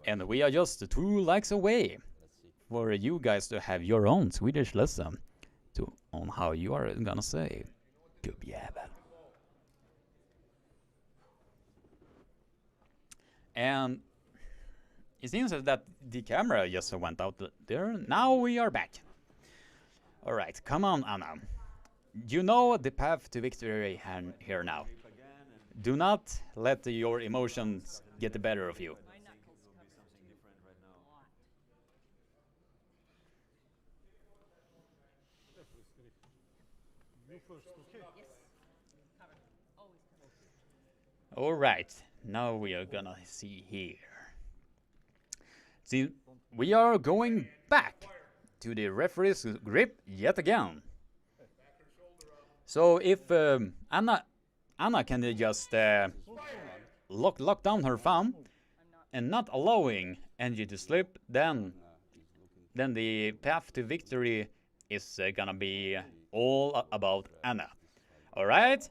S1: And we are just 2 likes away for you guys to have your own Swedish lesson on how you are gonna say gubbjävel. And it seems that the camera just went out there. Now we are back. All right, come on, Anna. You know the path to victory here now. Do not let your emotions get the better of you. All right, now we are gonna see here. See, we are going back to the referee's grip yet again. So if Anna can just lock down her thumb and not allowing Angie to slip, then the path to victory is gonna be all about Anna. All right,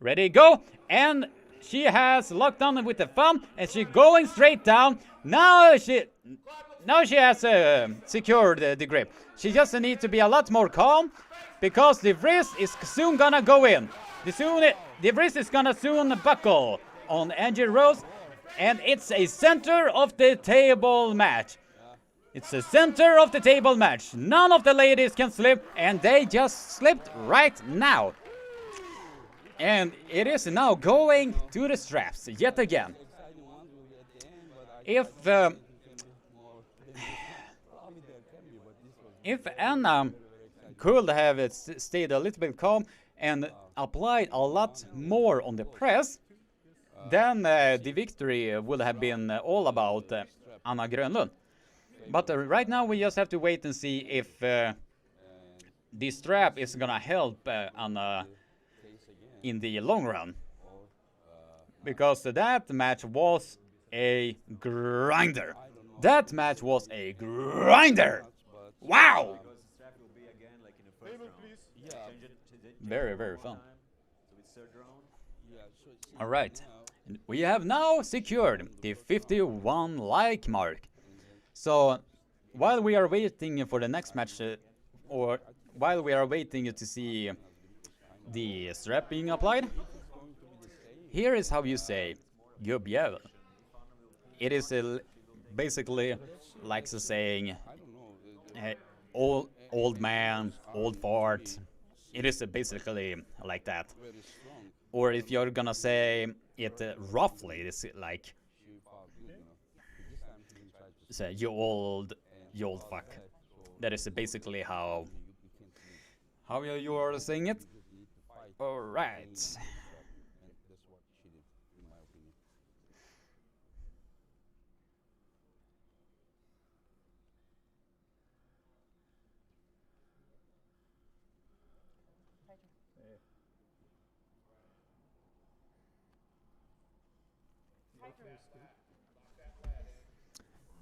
S1: ready, go! And she has locked on with the thumb, and she's going straight down. Now she has secured the grip. She just needs to be a lot more calm, because the wrist is soon gonna go in. The wrist is gonna soon buckle on Angie Rose, and it's a center of the table match. It's the center of the table match. None of the ladies can slip, and they just slipped right now. And it is now going to the straps yet again. If Anna could have stayed a little bit calm and applied a lot more on the press, then the victory would have been all about Anna Grönlund. But right now we just have to wait and see if the strap is gonna help Anna in the long run, because that match was a grinder. That match was a grinder. Wow! Very, very fun. All right, we have now secured the 51 like mark. So while we are waiting for the next match, or while we are waiting to see the strap being applied, here is how you say gubbjävel. It is basically like saying old man, old fart. It is basically like that. Or if you're gonna say it roughly, it's like say you old fuck. That is basically how you are saying it. All right.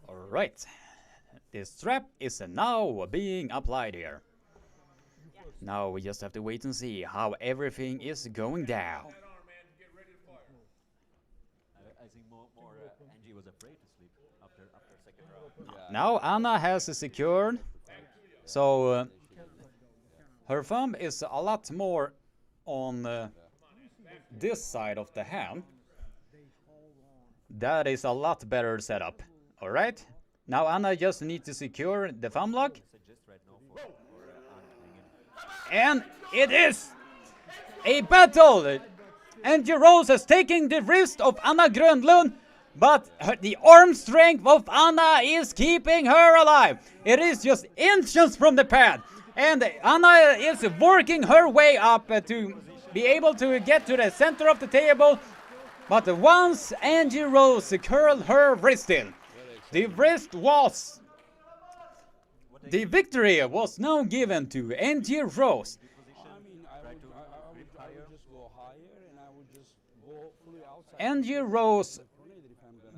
S1: All right. The strap is now being applied here. Now we just have to wait and see how everything is going down.
S3: I think more Angie was afraid to sleep after second round.
S1: Now Anna has secured, so her thumb is a lot more on this side of the hand. That is a lot better setup. All right. Now Anna just needs to secure the thumb lock. And it is a battle. Angie Rose is taking the wrist of Anna Grönlund, but the arm strength of Anna is keeping her alive. It is just inches from the pad, and Anna is working her way up to be able to get to the center of the table. But once Angie Rose curled her wrist in, the victory was now given to Angie Rose. Angie Rose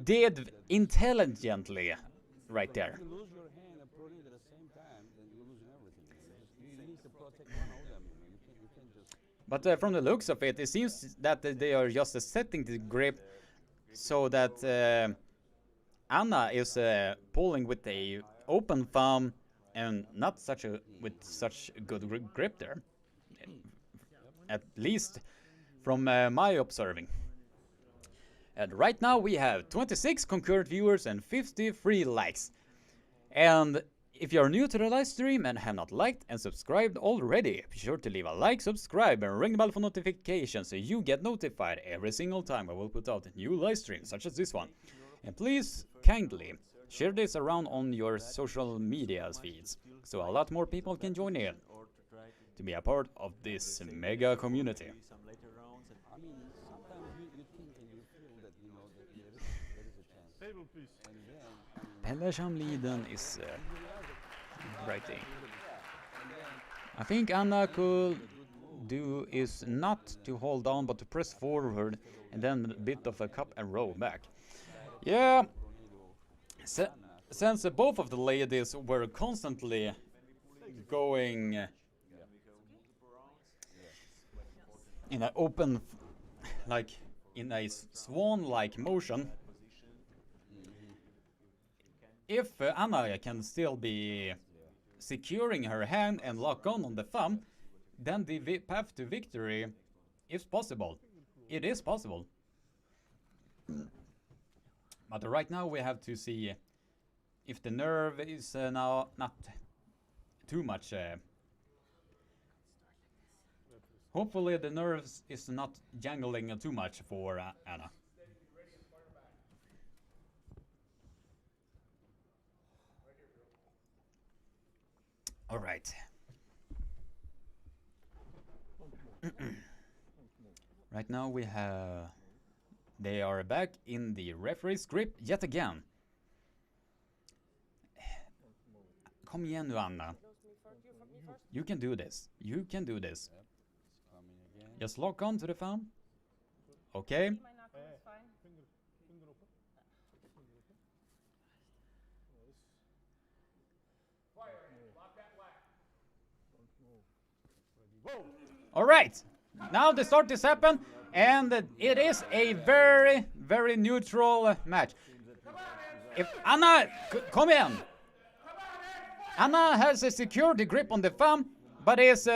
S1: did intelligently right there. But from the looks of it, it seems that they are just setting the grip so that Anna is pulling with a open thumb and not with such good grip there. At least from my observing. And right now we have 26 concurrent viewers and 53 likes. And if you are new to the live stream and have not liked and subscribed already, be sure to leave a like, subscribe, and ring the bell for notifications so you get notified every single time I will put out a new live stream, such as this one. And please, kindly, share this around on your social media feeds, so a lot more people can join in to be a part of this mega community.
S3: Some later rounds and
S4: I mean, sometimes you think and you feel that, you know, that there is a chance.
S2: Table, please.
S4: And then,
S1: Pelle Shamliden is writing. I think Anna could do is not to hold on but to press forward and then a bit of a cup and roll back. Yeah, since both of the ladies were constantly going in an open, like in a swan-like motion, if Anna can still be securing her hand and lock on the thumb, then the path to victory is possible. It is possible. But right now we have to see if the nerve is now not too much. Hopefully the nerves is not jangling too much for Anna. All right. Right now we have... They are back in the referee's grip yet again. Kom igen nu, Anna. You can do this. You can do this.
S4: coming again.
S1: Just lock on to the thumb. Okay. All right. Now the start is happened, and it is a very, very neutral match. If Anna, come in. Anna has a security grip on the thumb, but is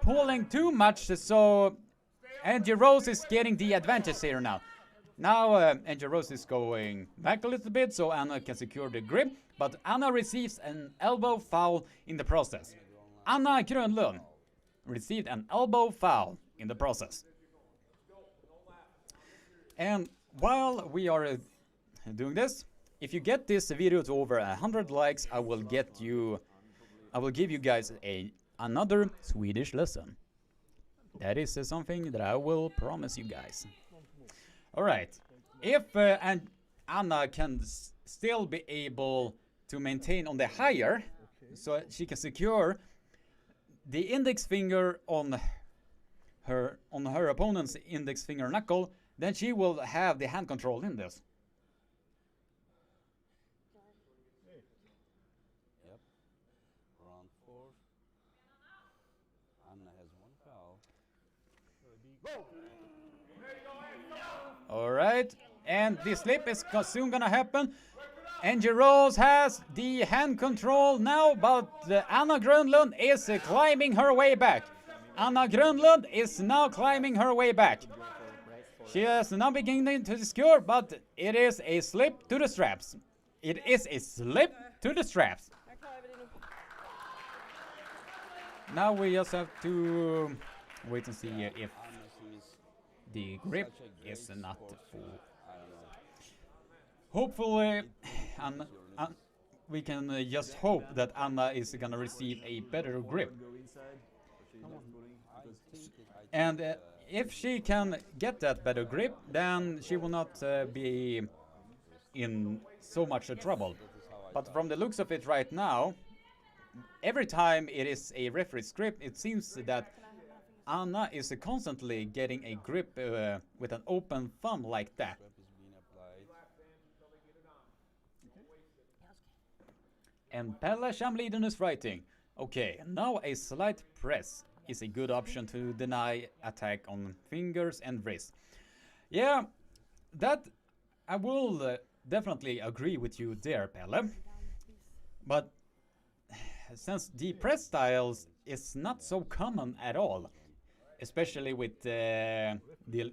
S1: pulling too much, so Angie Rose is getting the advantage here now. Now Angie Rose is going back a little bit so Anna can secure the grip, but Anna receives an elbow foul in the process. Anna Grönlund received an elbow foul in the process. And while we are doing this, if you get this video to over 100 likes, I will give you guys another Swedish lesson. That is something that I will promise you guys. All right. If Anna can still be able to maintain on the higher, so she can secure the index finger on her opponent's index finger knuckle, then she will have the hand control in this.
S4: Yep. Round 4. Anna has one foul.
S1: All right, and the slip is soon gonna happen. Angie Rose has the hand control now, but Anna Grönlund is climbing her way back. Anna Grönlund is now climbing her way back. She is now beginning to secure, but it is a slip to the straps. It is a slip to the straps. Now we just have to wait and see if the grip is not full. Hopefully, we can just hope that Anna is gonna receive a better grip. And if she can get that better grip, then she will not be in so much trouble. But from the looks of it right now, every time it is a referee's grip, it seems that Anna is constantly getting a grip with an open thumb like that. And Pelle Shamliden is writing. Okay, now a slight press is a good option to deny attack on fingers and wrist. Yeah, that I will definitely agree with you there, Pelle. But since the press styles is not so common at all, especially with the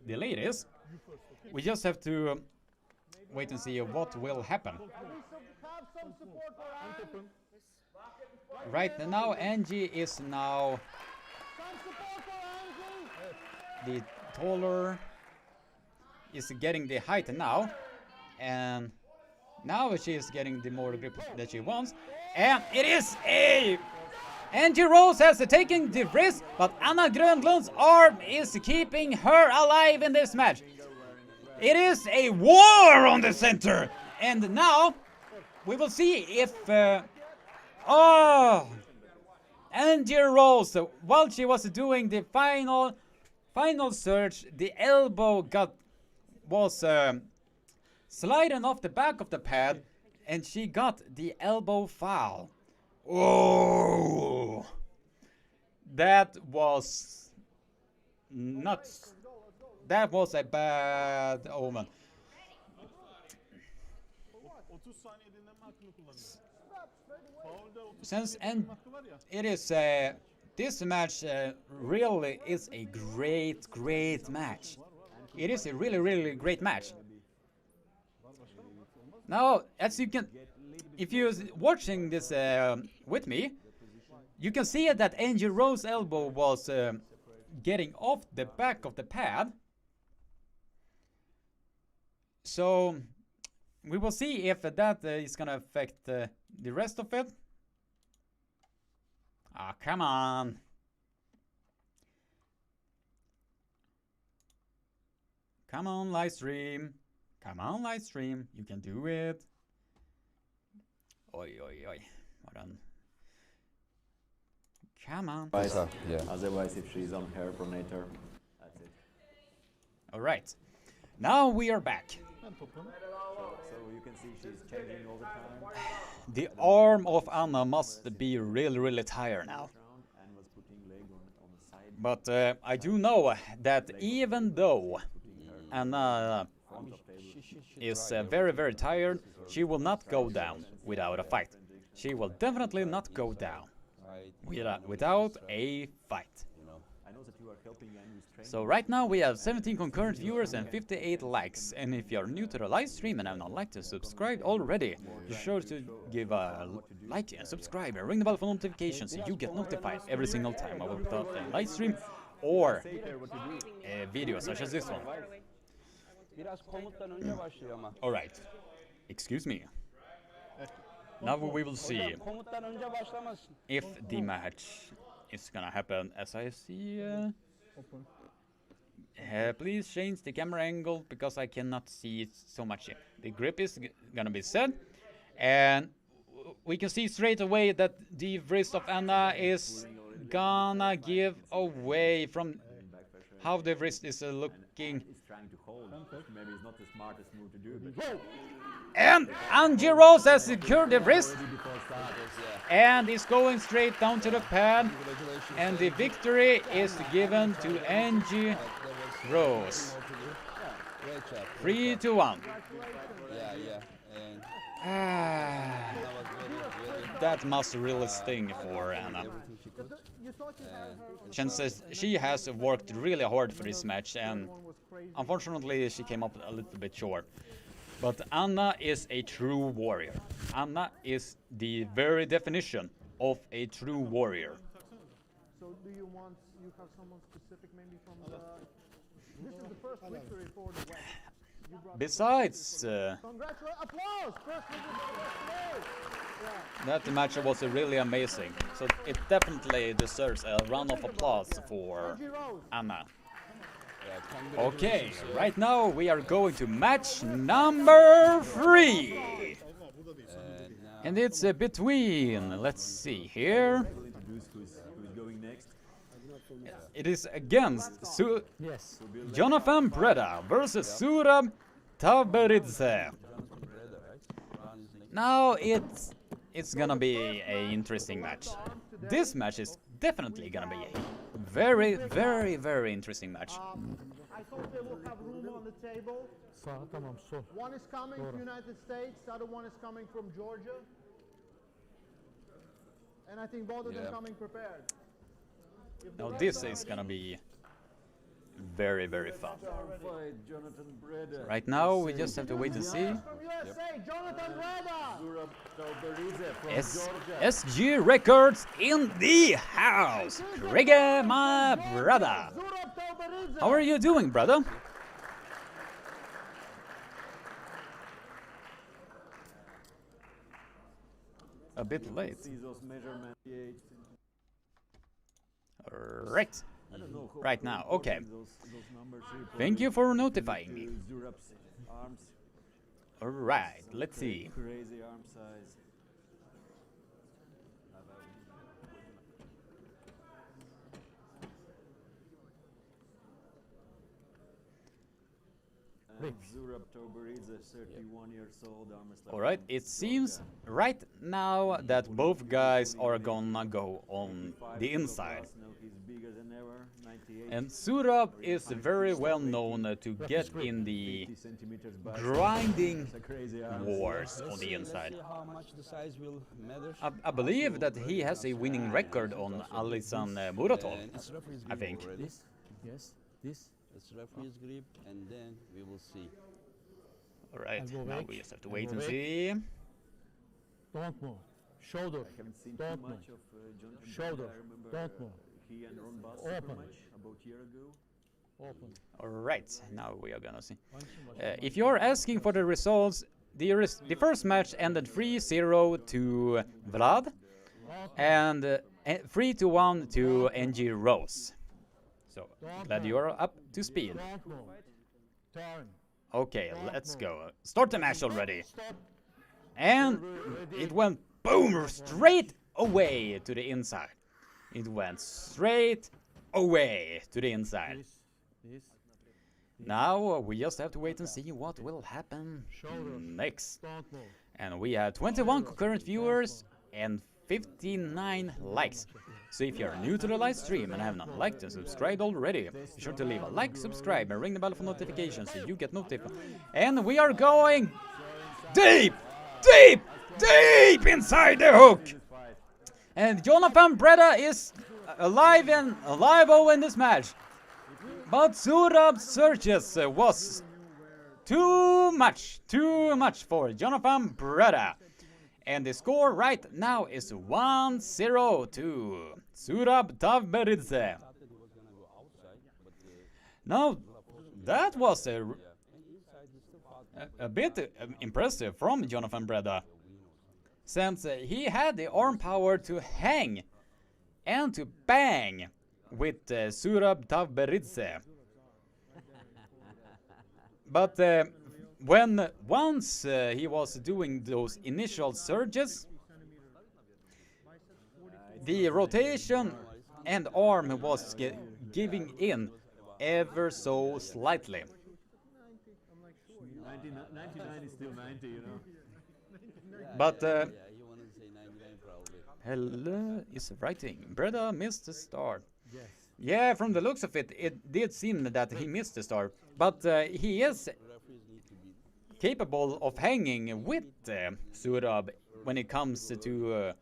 S1: ladies, we just have to wait and see what will happen.
S2: Have some support for Angie.
S1: Right now, Angie is now
S2: Some support for Angie.
S1: the taller, is getting the height now, and now she is getting the more grip that she wants, and it is a Angie Rose has taken the wrist, but Anna Grönlund's arm is keeping her alive in this match. It is a war on the center, and now we will see if Angie Rose, while she was doing the final surge, the elbow was sliding off the back of the pad, and she got the elbow foul. Oh, that was nuts. That was a bad omen. Since it is this match really is a great match. It is a really great match. Now, as you can, if you're watching this with me, you can see that Angie Rose's elbow was getting off the back of the pad. So we will see if that is gonna affect the rest of it. Ah, come on. Come on, live stream. Come on, live stream. You can do it. Oj. Vad den. Come on.
S4: Yeah.
S3: Otherwise, if she's on her pronator, that's it.
S1: All right. Now we are back.
S3: So you can see she's changing all the time.
S1: The arm of Anna must be really tired now.
S3: And was putting leg on the side.
S1: But I do know that even though Anna is very tired, she will not go down without a fight. She will definitely not go down without a fight.
S3: I know that you are helping Annie's training.
S1: So right now we have 17 concurrent viewers and 58 likes. And if you're new to the live stream and have not liked and subscribed already, be sure to give a like and subscribe and ring the bell for notifications so you get notified every single time I will put out a live stream or a video such as this one.
S4: Biraz komuttan önce başlıyor ama.
S1: Alright, excuse me. Now we will see
S4: Komuttan önce başlamasın.
S1: if the match is gonna happen as I see. Please change the camera angle because I cannot see it so much. The grip is gonna be set, and we can see straight away that the wrist of Anna is gonna give away from how the wrist is looking.
S3: He's trying to hold. Maybe it's not the smartest move to do, but
S1: And Angie Rose has secured the wrist and is going straight down to the pad, and the victory is given to Angie Rose.
S4: Great job.
S1: 3-1.
S4: Yeah. And
S1: Ah,
S4: that was very
S1: that must really sting for Anna.
S4: everything she could.
S2: You thought you had her.
S1: Chances she has worked really hard for this match, and unfortunately she came up a little bit short. But Anna is a true warrior. Anna is the very definition of a true warrior.
S2: So do you have someone specific maybe from the... This is the first victory for the West. You brought
S1: Besides,
S2: Congratulations! Applause! First victory for the West today!
S1: that match was really amazing. So it definitely deserves a round of applause for
S2: Angie Rose.
S1: Anna.
S4: Yeah,
S1: Okay,
S4: congratulations.
S1: right now we are going to match number 3. And it's between, let's see here.
S3: we'll introduce who's going next.
S1: It is against Jonathan Breda versus Surab Taberidze. Now it's gonna be an interesting match. This match is definitely gonna be a Very, very, very interesting match.
S2: I thought they will have room on the table. One is coming from United States, the other one is coming from Georgia. And I think both of them coming prepared. If the
S1: Now
S2: refs
S1: this
S2: are
S1: is
S2: ready-
S1: gonna be very, very fun.
S3: Fight Jonathan Breda.
S1: Right now we just have to wait and see.
S2: From USA, Jonathan Breda.
S3: Zurab Tauberidze from
S1: S
S3: Georgia.
S1: SG Records in the house. Krige, my brother.
S2: Zurab Tauberidze.
S1: How are you doing, brother? A bit late.
S3: See those measurements. Yeah,
S1: Right.
S3: I don't know how
S1: Right now, okay.
S3: those numbers
S1: Thank you for notifying me.
S3: Zurab's arms,
S1: Alright, let's see.
S3: crazy arm size. And Zurab Tauberidze, 31 years old, arm wrestler
S1: Alright,
S3: from
S1: it seems
S3: Georgia.
S1: right now that both guys are gonna go on
S3: 55
S1: the
S3: kilos
S1: inside.
S3: plus, now he's bigger than ever, 98.
S1: And Surab is very well known to get in the
S3: 50 centimeters back.
S1: grinding
S3: It's a crazy arm.
S1: wars on the
S4: Let's
S1: inside.
S4: see how much the size will matter.
S1: I believe that he has a winning record on Alisan Muratov,
S4: And it's referee's
S1: I
S4: grip
S1: think.
S4: already.
S3: This? Yes, this.
S4: It's referee's grip, and then we will see.
S1: Alright,
S2: go
S1: now
S2: back.
S1: we just have to wait
S2: go
S1: and
S2: back.
S1: see.
S2: Don't move. Shoulder.
S3: I haven't seen
S2: Don't
S3: too
S2: move.
S3: much of Jonathan
S2: Shoulder.
S3: Breda. I remember
S2: Don't move.
S3: he and Rombath
S2: Open.
S3: super match about a year ago.
S2: Open.
S1: Alright, now we are gonna see. If you're asking for the results, the first match ended 3-0 to Vlad and 3-1 to NG Rose. So, glad you are up to speed.
S2: Don't move. Turn.
S1: Okay, let's go. Start the match already.
S2: Stop.
S1: And it went boom straight away to the inside. It went straight away to the inside.
S2: This.
S1: Now we just have to wait and see what will happen next.
S2: Don't move.
S1: And we have 21 concurrent viewers and 59 likes. So if you're new to the live stream and have not liked and subscribed already, be sure to leave a like, subscribe, and ring the bell for notifications so you get notified. And we are going deep, deep, deep inside the hook. And Jonathan Breda is alive in this match. But Surab's searches was too much for Jonathan Breda. And the score right now is 1-0 to Surab Tavberidze. Now, that was a bit impressive from Jonathan Breda, since he had the arm power to hang and to bang with Surab Tavberidze. But once he was doing those initial surges, the rotation and arm was giving in ever so slightly.
S3: 99 is still 90, you know.
S1: But
S4: Yeah, you want to say 99 probably.
S1: Hello is writing. Breda missed the start.
S2: Yes.
S1: Yeah, from the looks of it, it did seem that he missed the start. But he is
S4: Referees need to be
S1: capable of hanging with Surab when it comes to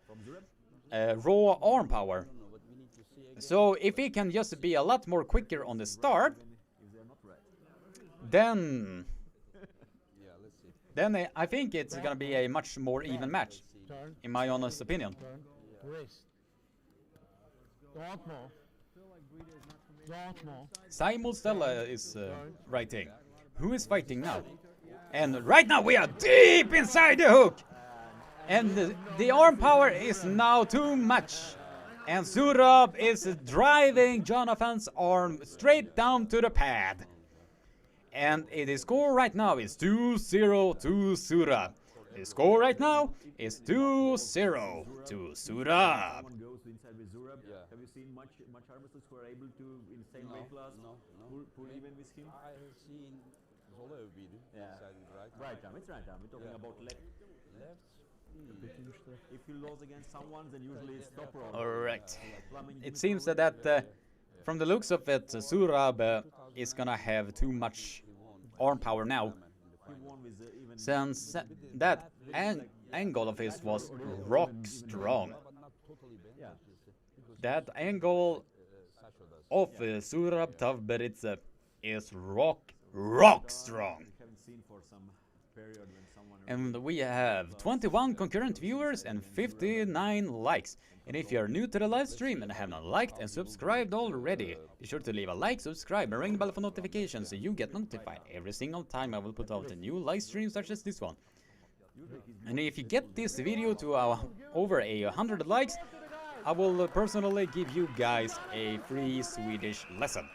S1: raw arm power.
S4: but we need to see again.
S1: So if he can just be a lot more quicker on the start, then
S4: Yeah, let's see.
S1: I think it's gonna be a much more even match,
S2: Turn.
S1: in my honest opinion.
S2: Turn. Wrist. Don't move. Don't move.
S1: Simon Stella is writing. Who is fighting now? And right now we are deep inside the hook. And the arm power is now too much. And Surab is driving Jonathan's arm straight down to the pad. And the score right now is 2-0 to Surab. The score right now is 2-0 to Surab.
S3: Someone goes inside with Zurab.
S4: Yeah.
S3: Have you seen much armwrestlers who are able to, in the same weight class,
S4: no.
S3: pull even with him?
S4: I have seen Zola beat
S3: Yeah.
S4: inside and right.
S3: Right arm, it's right arm. We're talking about left.
S4: Left.
S3: If you lose against someone, then usually it's top row.
S1: Alright.
S3: Plumbing
S1: It seems that From the looks of it, Surab is gonna have too much arm power now, since that angle of his was rock strong. That angle of Surab Tavberidze is rock strong. And we have 21 concurrent viewers and 59 likes. And if you are new to the live stream and have not liked and subscribed already, be sure to leave a like, subscribe, and ring the bell for notifications so you get notified every single time I will put out a new live stream such as this one. And if you get this video to over 100 likes, I will personally give you guys a free Swedish lesson.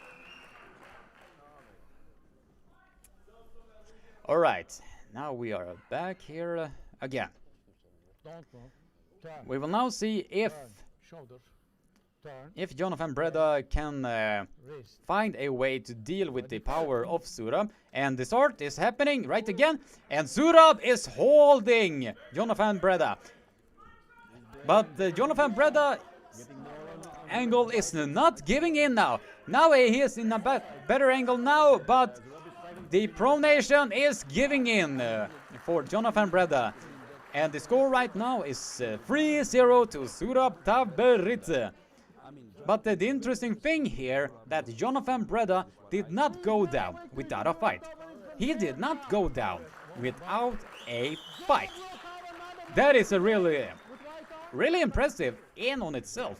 S1: Alright, now we are back here again. We will now see if Jonathan Breda can find a way to deal with the power of Surab. And the start is happening right again. And Surab is holding Jonathan Breda. But Jonathan Breda angle is not giving in now. Now he is in a better angle now, but the pronation is giving in for Jonathan Breda. And the score right now is 3-0 to Surab Tavberidze. But the interesting thing here that Jonathan Breda did not go down without a fight. He did not go down without a fight. That is a really impressive in on itself.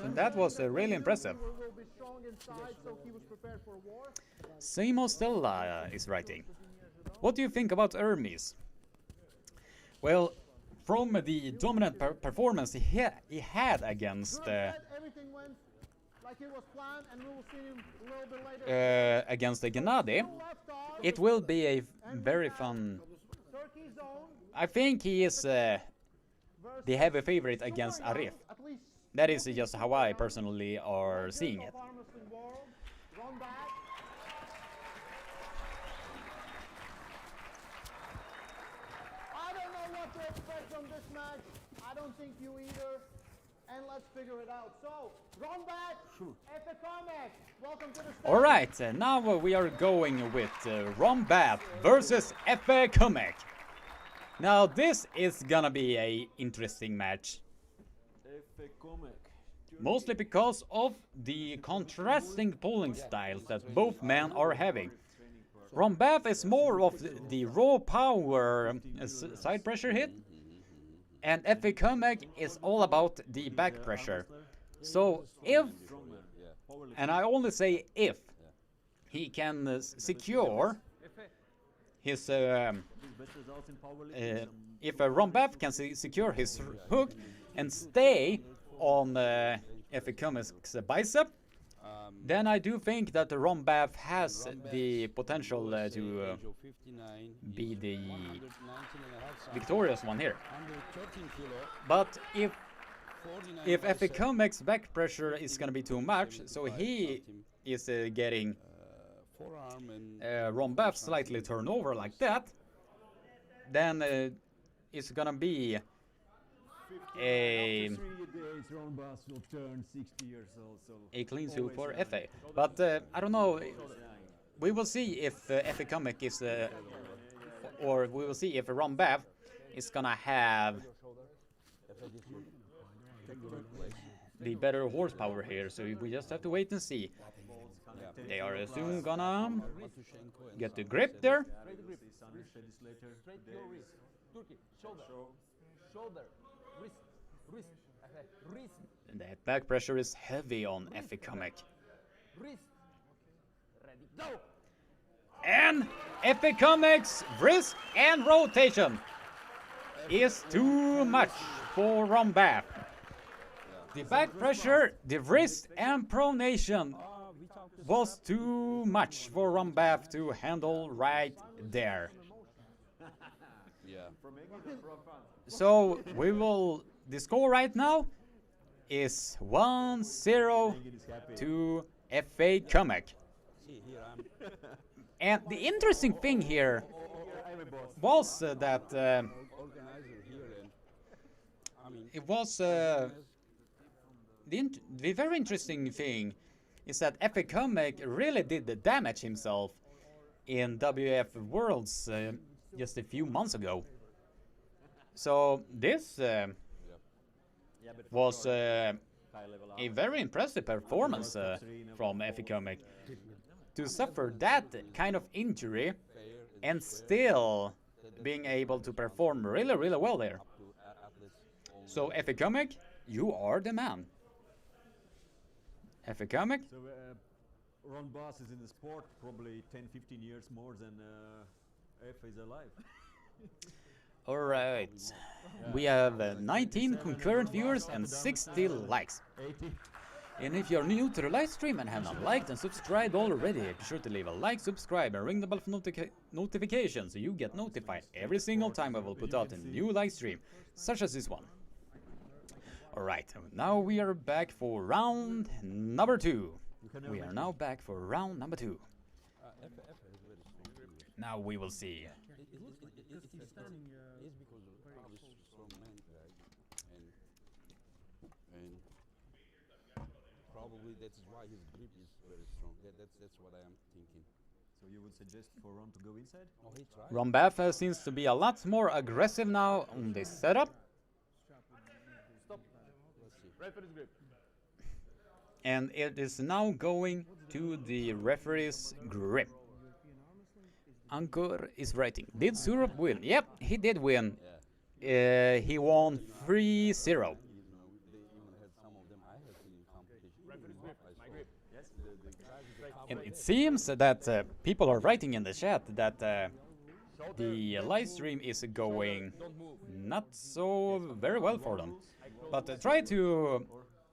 S1: And that was really impressive. Simo Stella is writing. What do you think about Hermes? Well, from the dominant performance he had against against the Gennady, it will be a very fun. I think he is the heavy favorite against Arif. That is just how I personally are seeing it.
S2: I don't know what to expect from this match. I don't think you either. And let's figure it out. So, Rombath, Koveskova, welcome to the stage.
S1: Alright, now we are going with Rombath versus Koveskova. Now this is gonna be a interesting match. Mostly because of the contrasting pulling styles that both men are having. Rombath is more of the raw power side pressure hit, and Koveskova is all about the back pressure. So if, and I only say if, he can secure his, if Rombath can secure his hook and stay on Koveskov's bicep, then I do think that Rombath has the potential to be the victorious one here. But if Koveskov's back pressure is gonna be too much, so he is getting Rombath slightly turn over like that, then it's gonna be a clean sweep for FA. But I don't know. We will see if Koveskova is, or we will see if Rombath is gonna have the better horsepower here. So we just have to wait and see. They are soon gonna get the grip there. And that back pressure is heavy on Koveskova. And Koveskov's wrist and rotation is too much for Rombath. The back pressure, the wrist and pronation was too much for Rombath to handle right there. So we will, the score right now is 1-0 to Koveskova. And the interesting thing here was that
S4: organizer here, and I mean,
S1: it was the very interesting thing is that Efe Comic really did the damage himself in WF Worlds just a few months ago. So this was a very impressive performance from Efe Comic to suffer that kind of injury and still being able to perform really, really well there. So Efe Comic, you are the man. Efe Comic.
S3: So Rombath is in the sport probably 10-15 years more than F is alive.
S1: Alright, we have 19 concurrent viewers and 60 likes.
S3: 80.
S1: And if you're new to the live stream and have not liked and subscribed already, be sure to leave a like, subscribe and ring the bell for notifications so you get notified every single time I will put out a new live stream, such as this one. Alright, now we are back for round number 2. We are now back for round number 2. Now we will see.
S4: It's because of this strong man, right? And probably that's why his grip is very strong. That's what I am thinking.
S3: So you would suggest for Ron to go inside?
S4: Oh, he tried.
S1: Rombath seems to be a lot more aggressive now on this setup.
S2: Stop. Referee's grip.
S1: And it is now going to the referee's grip. Ankur is writing. Did Surup win? Yep, he did win. He won 3-0.
S4: They even had some of them I have seen in competition.
S2: My grip.
S3: Yes.
S1: And it seems that people are writing in the chat that the live stream is going not so very well for them. But try to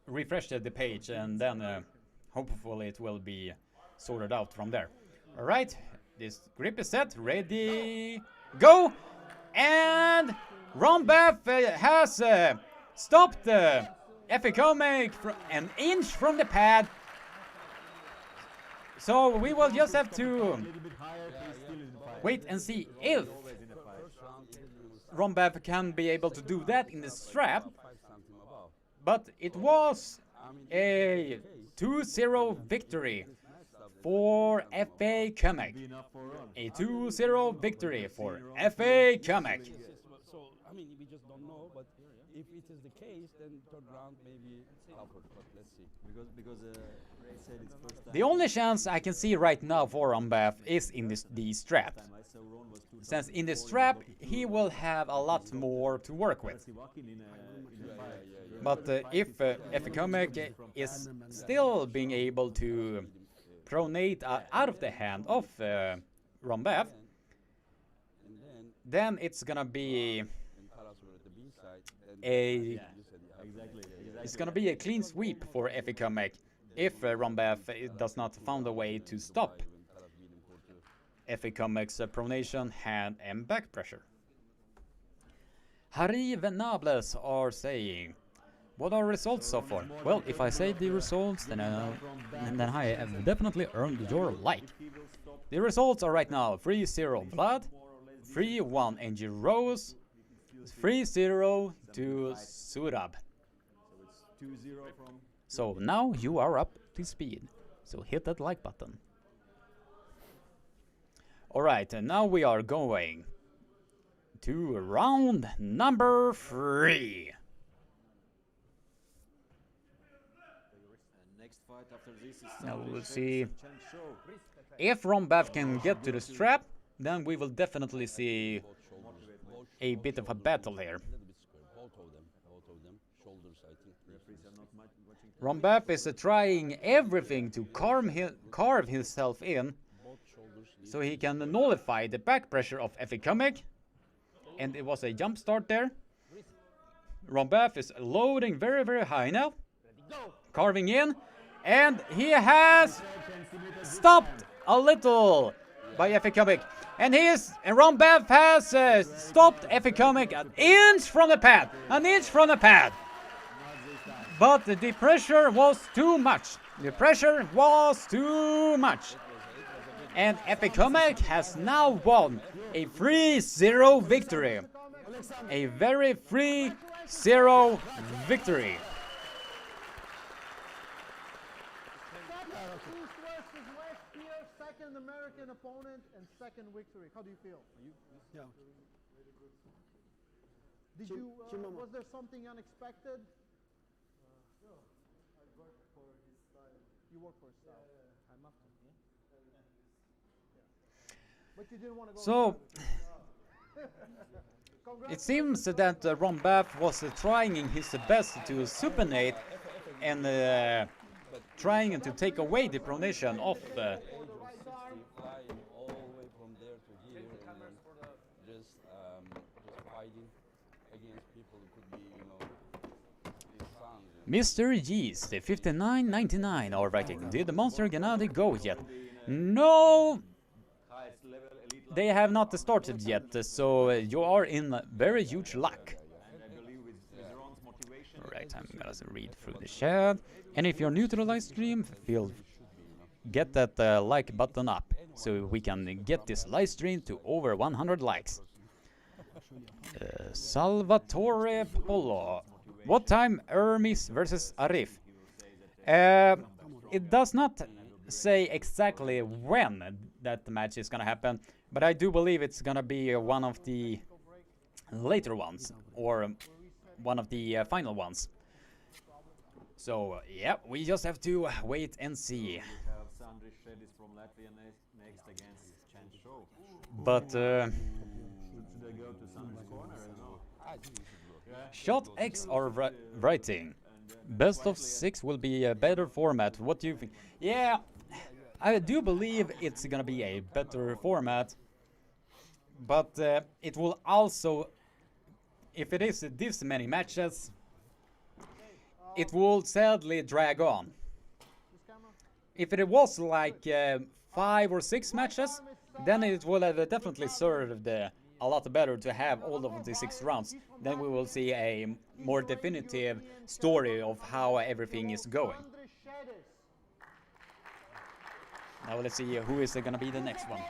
S1: refresh the page and then hopefully it will be sorted out from there. Alright, this grip is set, ready, go! And Rombath has stopped Efe Comic an inch from the pad. So we will just have to wait and see if Rombath can be able to do that in the strap. But it was a 2-0 victory for Efe Comic. A 2-0 victory for Efe Comic.
S4: So, I mean, we just don't know, but if it is the case, then third round maybe tougher, but let's see.
S3: Because Ray said it's first time.
S1: The only chance I can see right now for Rombath is in the strap. Since in the strap, he will have a lot more to work with. But if Efe Comic is still being able to pronate out of the hand of Rombath, then it's gonna be a clean sweep for Efe Comic if Rombath does not find a way to stop Efe Comic's pronation, hand and back pressure. Harry Venables are saying, what are results so far? Well, if I say the results, then I have definitely earned your like. The results are right now 3-0 Vlad, 3-1 NG Rose, 3-0 to Surab. So now you are up to speed. So hit that like button. Alright, and now we are going to round number 3.
S3: Next fight after this is
S1: Now we'll see if Rombath can get to the strap, then we will definitely see a bit of a battle here.
S4: Both of them, shoulders, I think.
S1: Rombath is trying everything to carve himself in so he can nullify the back pressure of Efe Comic. And it was a jump start there. Rombath is loading very, very high now. Carving in. And he has stopped a little by Efe Comic. And Rombath has stopped Efe Comic an inch from the pad. An inch from the pad. But the pressure was too much. The pressure was too much. And Epikomek has now won a 3-0 victory. A very 3-0 victory.
S2: East versus West here, second American opponent and second victory. How do you feel?
S5: Yeah.
S2: Did you? Was there something unexpected?
S5: I work for his style.
S2: You work for style. But you didn't want to go.
S1: So it seems that Rombath was trying his best to supinate and trying to take away the pronation of
S4: Flying all the way from there to here and then just fighting against people who could be, his sons.
S1: Mr. Yeast, 59.99 are writing. Did the Monster Gennady go yet? No, they have not started yet, so you are in very huge luck. Alright, I'm gonna read through the chat. And if you're new to the live stream, get that like button up so we can get this live stream to over 100 likes. Salvatore Polo. What time Hermes versus Arif? It does not say exactly when that match is gonna happen, but I do believe it's gonna be one of the later ones or one of the final ones. So yeah, we just have to wait and see. But Shot X are writing. Best of 6 will be a better format. What do you think? Yeah, I do believe it's gonna be a better format. But it will also, if it is this many matches, it will sadly drag on. If it was like 5 or 6 matches, then it will have definitely served a lot better to have all of the 6 rounds. Then we will see a more definitive story of how everything is going. Now let's see who is gonna be the next one.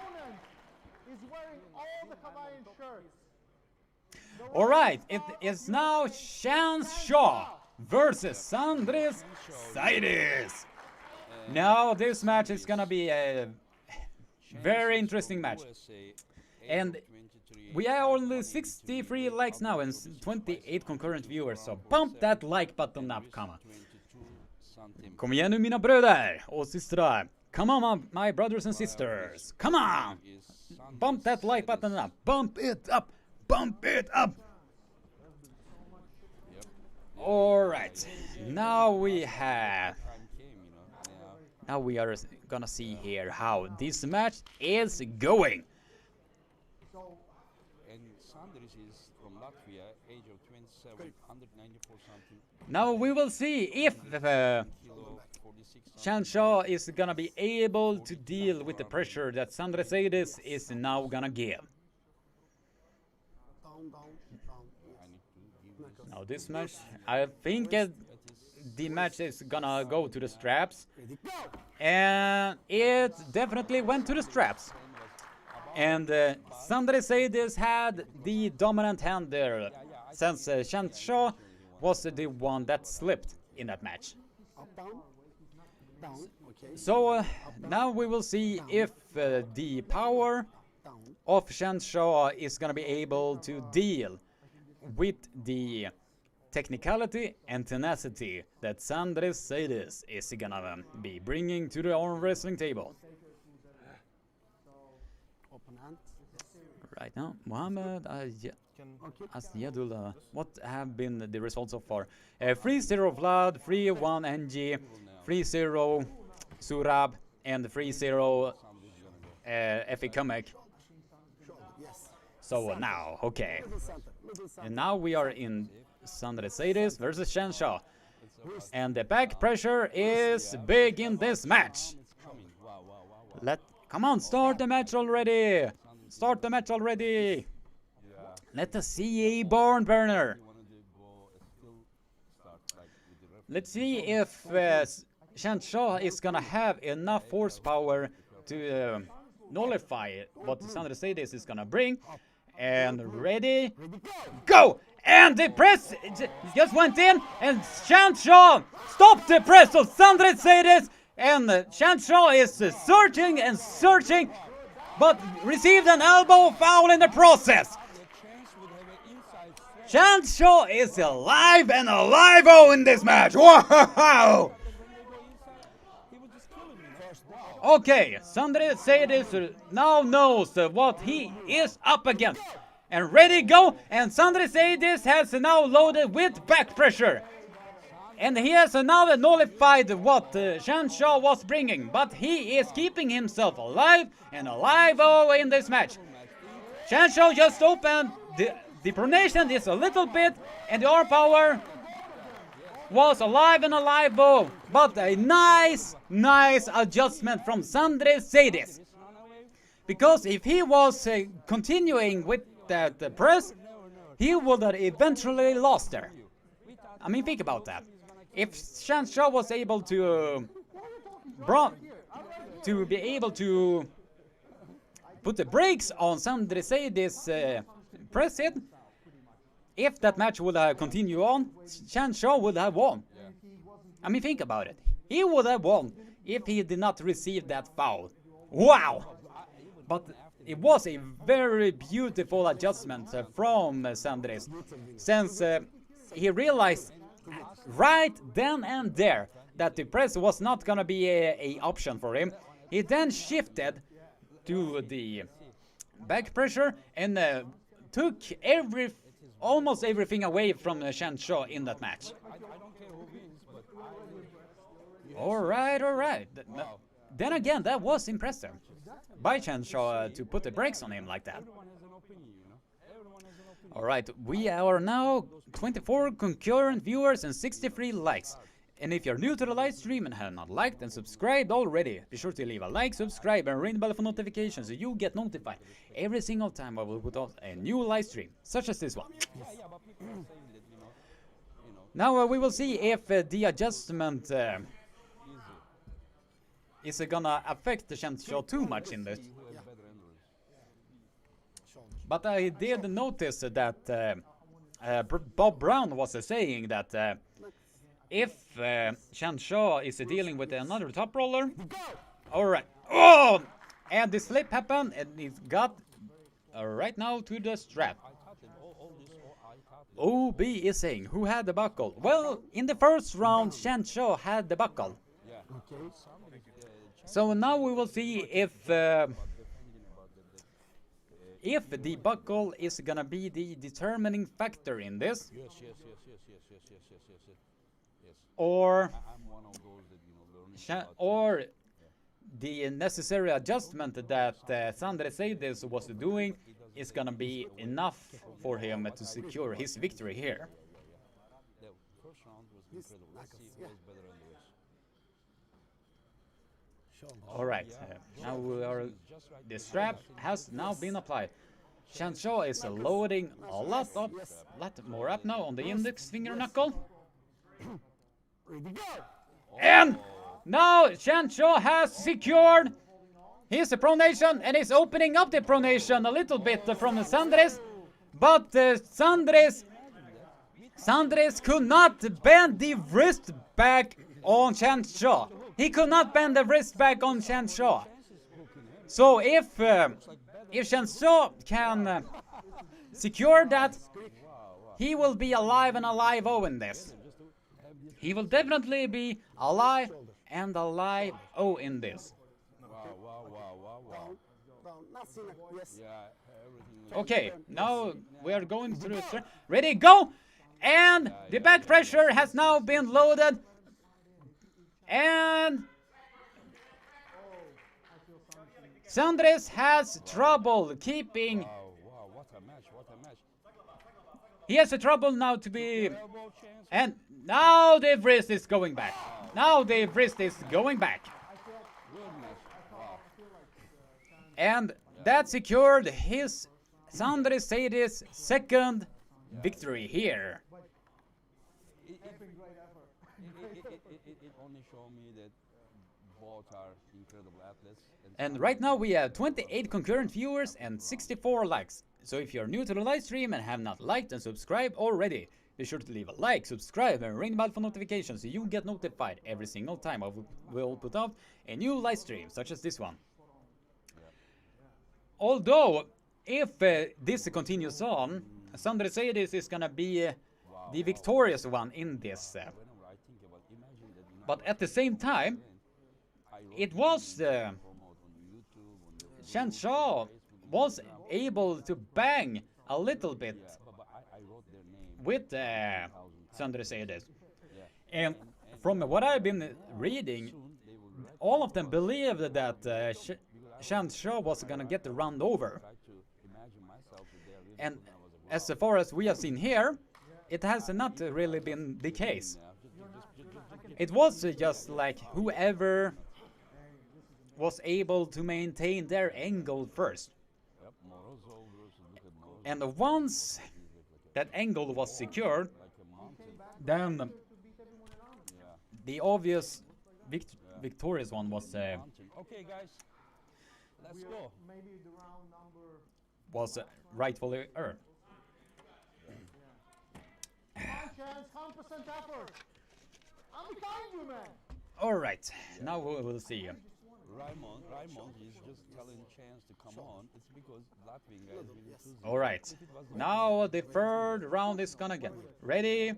S1: Alright, it is now Chance Shaw versus Sandris Saitis. Now this match is gonna be a very interesting match. And we are only 63 likes now and 28 concurrent viewers, so bump that like button up, come on. Kom igen nu mina bröder och systrar. Come on my brothers and sisters. Come on! Bump that like button up. Bump it up. Bump it up. Alright. Now we are gonna see here how this match is going.
S4: And Sandris is from Latvia, age of 27, 194 something.
S1: Now we will see if Shanshaw is gonna be able to deal with the pressure that Sandris Saitis is now gonna give. Now this match, I think the match is gonna go to the straps. And it definitely went to the straps. And Sandris Saitis had the dominant hand there, since Shanshaw was the one that slipped in that match. So now we will see if the power of Shanshaw is gonna be able to deal with the technicality and tenacity that Sandris Saitis is gonna be bringing to the arm wrestling table. Right now, Mohammed Asyadullah. What have been the results so far? 3-0 Vlad, 3-1 NG, 3-0 Surab, and 3-0 Epikomek. So now, okay. And now we are in Sandris Saitis versus Shanshaw. And the back pressure is big in this match. Come on, start the match already! Start the match already! Let us see a barn burner. Let's see if Shanshaw is gonna have enough horsepower to nullify what Sandra Sadis is gonna bring. And ready, go! And the press just went in, and Shanshaw stopped the press of Sandra Sadis. And Shanshaw is searching and searching, but received an elbow foul in the process. Shanshaw is alive and alive-o in this match. Wow! Okay, Sandra Sadis now knows what he is up against. And ready, go! And Sandra Sadis has now loaded with back pressure. And he has now nullified what Shanshaw was bringing. But he is keeping himself alive and alive-o in this match. Shanshaw just opened the pronation is a little bit, and the arm power was alive and alive-o. But a nice adjustment from Sandra Sadis. Because if he was continuing with that press, he would have eventually lost there. I mean, think about that. If Shanshaw was able to be able to put the brakes on Sandra Sadis' press hit, if that match would have continued on, Shanshaw would have won. I mean, think about it. He would have won if he did not receive that foul. Wow! But it was a very beautiful adjustment from Sandris, since he realized right then and there that the press was not going to be a option for him. He then shifted to the back pressure and took almost everything away from Shanshaw in that match. All right. Then again, that was impressive by Shanshaw to put the brakes on him like that. All right, we are now 24 concurrent viewers and 63 likes. And if you're new to the live stream and have not liked and subscribed already, be sure to leave a like, subscribe, and ring the bell for notifications so you get notified every single time I will put out a new live stream, such as this one. Now we will see if the adjustment is gonna affect the Shanshaw too much in this. But I did notice that Bob Brown was saying that if Shanshaw is dealing with another top roller, alright, oh! And this flip happened, and it got right now to the strap. OB is saying, who had the buckle? Well, in the first round, Shanshaw had the buckle. So now we will see if the buckle is gonna be the determining factor in this, or the necessary adjustment that Sandra Sadis was doing is gonna be enough for him to secure his victory here. All right, now the strap has now been applied. Shanshaw is loading a lot more up now on the index finger knuckle. And now Shanshaw has secured his pronation and is opening up the pronation a little bit from Sandris. But Sandris could not bend the wrist back on Shanshaw. He could not bend the wrist back on Shanshaw. So if Shanshaw can secure that, he will be alive and alive-o in this. He will definitely be alive and alive-o in this. Okay, now we are going through the ready, go! And the back pressure has now been loaded. And Sandris has trouble keeping. He has a trouble now to be. And now the wrist is going back. Now the wrist is going back. And that secured his Sandris Sadis' second victory here.
S4: It only showed me that both are incredible athletes.
S1: And right now we have 28 concurrent viewers and 64 likes. So if you're new to the live stream and have not liked and subscribed already, be sure to leave a like, subscribe, and ring the bell for notifications so you get notified every single time I will put out a new live stream, such as this one. Although, if this continues on, Sandra Seydes is gonna be the victorious one in this. But at the same time, it was Shan Shaw was able to bang a little bit with Sandra Seydes. And from what I've been reading, all of them believed that Shan Shaw was gonna get run over. And as far as we have seen here, it has not really been the case. It was just like whoever was able to maintain their angle first. And once that angle was secured, then the obvious victorious one was
S4: Okay, guys, let's go.
S2: Maybe the round number.
S1: Was rightfully earned.
S2: Chance, 100% effort. I'm behind you, man.
S1: All right, now we will see.
S4: Raymond is just telling Chance to come on. It's because Latvian guys will choose.
S1: All right, now the third round is gonna get ready.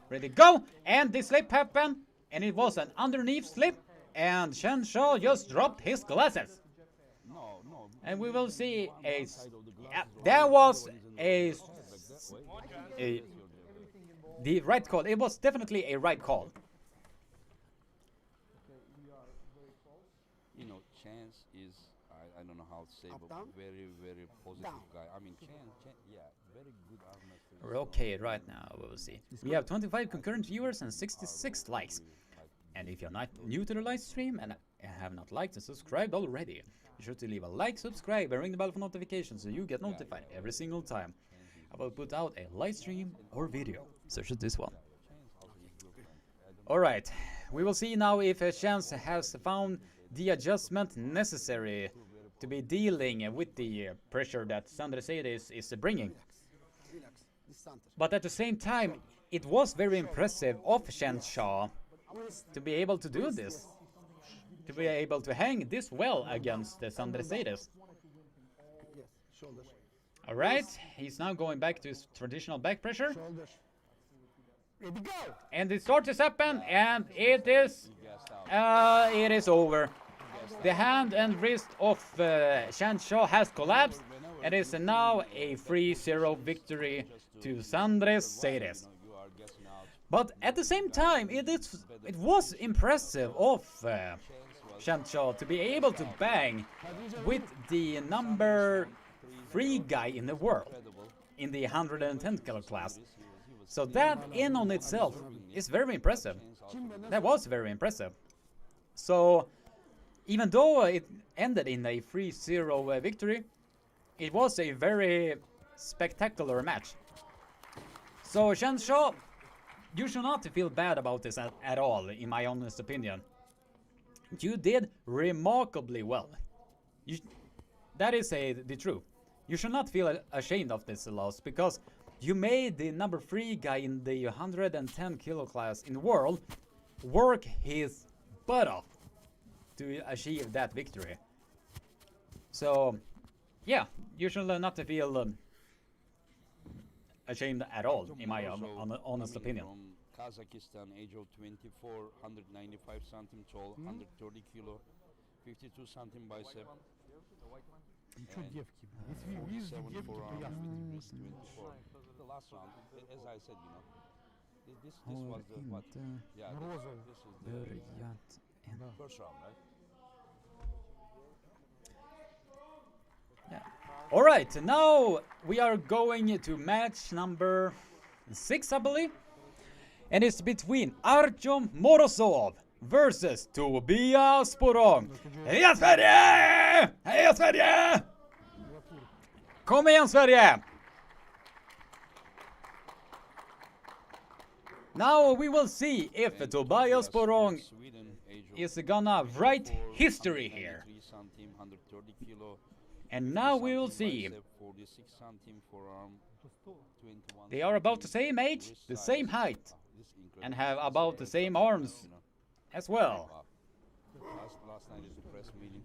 S1: Ready, go! And the slip happened, and it was an underneath slip, and Shan Shaw just dropped his glasses.
S4: No.
S1: And we will see there was the right call. It was definitely a right call.
S4: You know, Chance is, I don't know how to say, but very, very positive guy. I mean, Chance, yeah, very good arm wrestler.
S1: Okay, right now we will see. We have 25 concurrent viewers and 66 likes. And if you're not new to the live stream and have not liked and subscribed already, be sure to leave a like, subscribe, and ring the bell for notifications so you get notified every single time I will put out a live stream or video, such as this one. Alright, we will see now if Chance has found the adjustment necessary to be dealing with the pressure that Sandra Seydes is bringing. But at the same time, it was very impressive of Shan Shaw to be able to do this. To be able to hang this well against Sandra Seydes. Alright, he's now going back to his traditional back pressure. And it starts to happen, and it is over. The hand and wrist of Shan Shaw has collapsed, and it's now a 3-0 victory to Sandra Seydes. But at the same time, it was impressive of Shan Shaw to be able to bang with the number 3 guy in the world in the 110 kilo class. So that in on itself is very impressive. That was very impressive. So even though it ended in a 3-0 victory, it was a very spectacular match. So Shan Shaw, you should not feel bad about this at all, in my honest opinion. You did remarkably well. That is the truth. You should not feel ashamed of this loss, because you made the number 3 guy in the 110 kilo class in the world work his butt off to achieve that victory. So, yeah, you should not feel ashamed at all, in my honest opinion.
S4: From Kazakhstan, age of 24, 195 cm tall, 130 kilo, 52 cm bicep.
S2: Ничего девки. Если вы видите девки, то ясно.
S4: The last round, as I said, you know, this was the what? Yeah, this is the first round, right?
S1: Yeah. All right, now we are going to match number 6, I believe, and it's between Artyom Morozov versus Tobias Boron. Heja Sverige! Heja Sverige! Kom igen Sverige! Now we will see if Tobias Boron is gonna write history here. And now we will see. They are about the same age, the same height, and have about the same arms as well.
S4: Last night is the press meeting.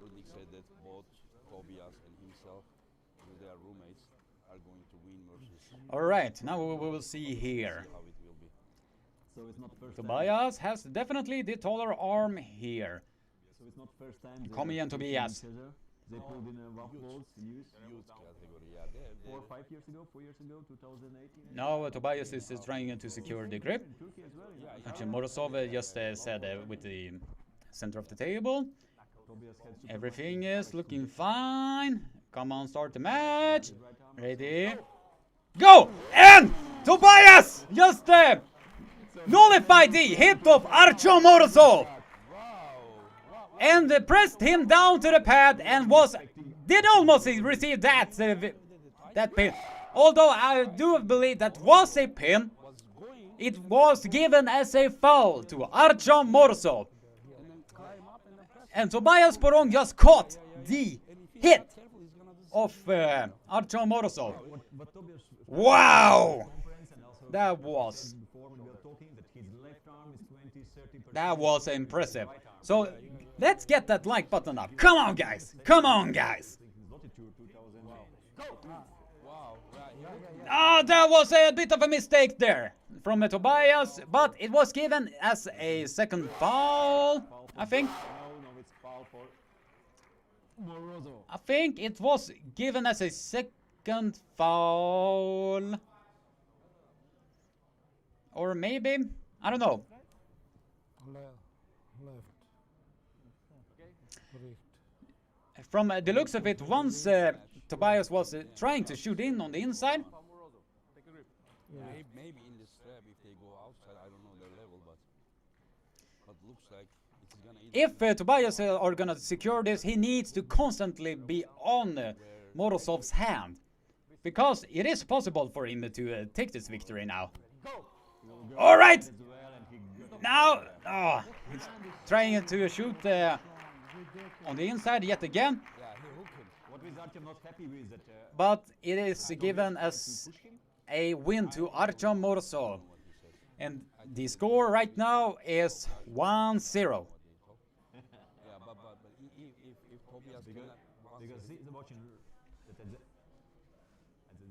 S4: Rudnik said that both Tobias and himself, because they are roommates, are going to win versus.
S1: Alright, now we will see here.
S4: How it will be.
S3: So it's not first time.
S1: Tobias has definitely the taller arm here.
S3: So it's not first time. they
S1: Come
S3: are
S1: igen,
S3: facing
S1: Tobias.
S3: each other. They pulled in a waffles news
S4: Youth category, yeah.
S3: 4 years ago, 4 years ago, 2018.
S1: Now Tobias is trying to secure the grip.
S3: In Turkey as well. Yeah.
S1: Actually, Morozov just said with the center of the table.
S3: Tobias had super
S1: Everything is looking fine. Come on, start the match. Ready? Go! And Tobias just nullified the hit of Artyom Morozov. And pressed him down to the pad and did almost receive that pin. Although I do believe that was a pin, it was given as a foul to Artyom Morozov. And Tobias Boron just caught the hit of Artyom Morozov.
S3: But Tobias
S1: Wow!
S3: conference and also
S1: That was
S3: before when we were talking that his left arm is 20-30%.
S1: That was impressive. So let's get that like button up. Come on, guys. Come on, guys. Ah, that was a bit of a mistake there from Tobias, but it was given as a second foul, I think.
S3: No, it's foul for Morozov.
S1: I think it was given as a second foul. Or maybe, I don't know.
S5: Left.
S1: From the looks of it, once Tobias was trying to shoot in on the inside,
S4: Maybe in the strap if they go outside, I don't know their level, but looks like it's gonna.
S1: if Tobias are gonna secure this, he needs to constantly be on Morozov's hand, because it is possible for him to take this victory now. All right, now he's trying to shoot on the inside yet again,
S4: Yeah, he hooked him.
S3: What is Artyom not happy with that?
S1: but it is given as a win to Artyom Morozov. And the score right now is 1-0.
S4: Yeah, but if Tobias cannot,
S3: Because he's watching that at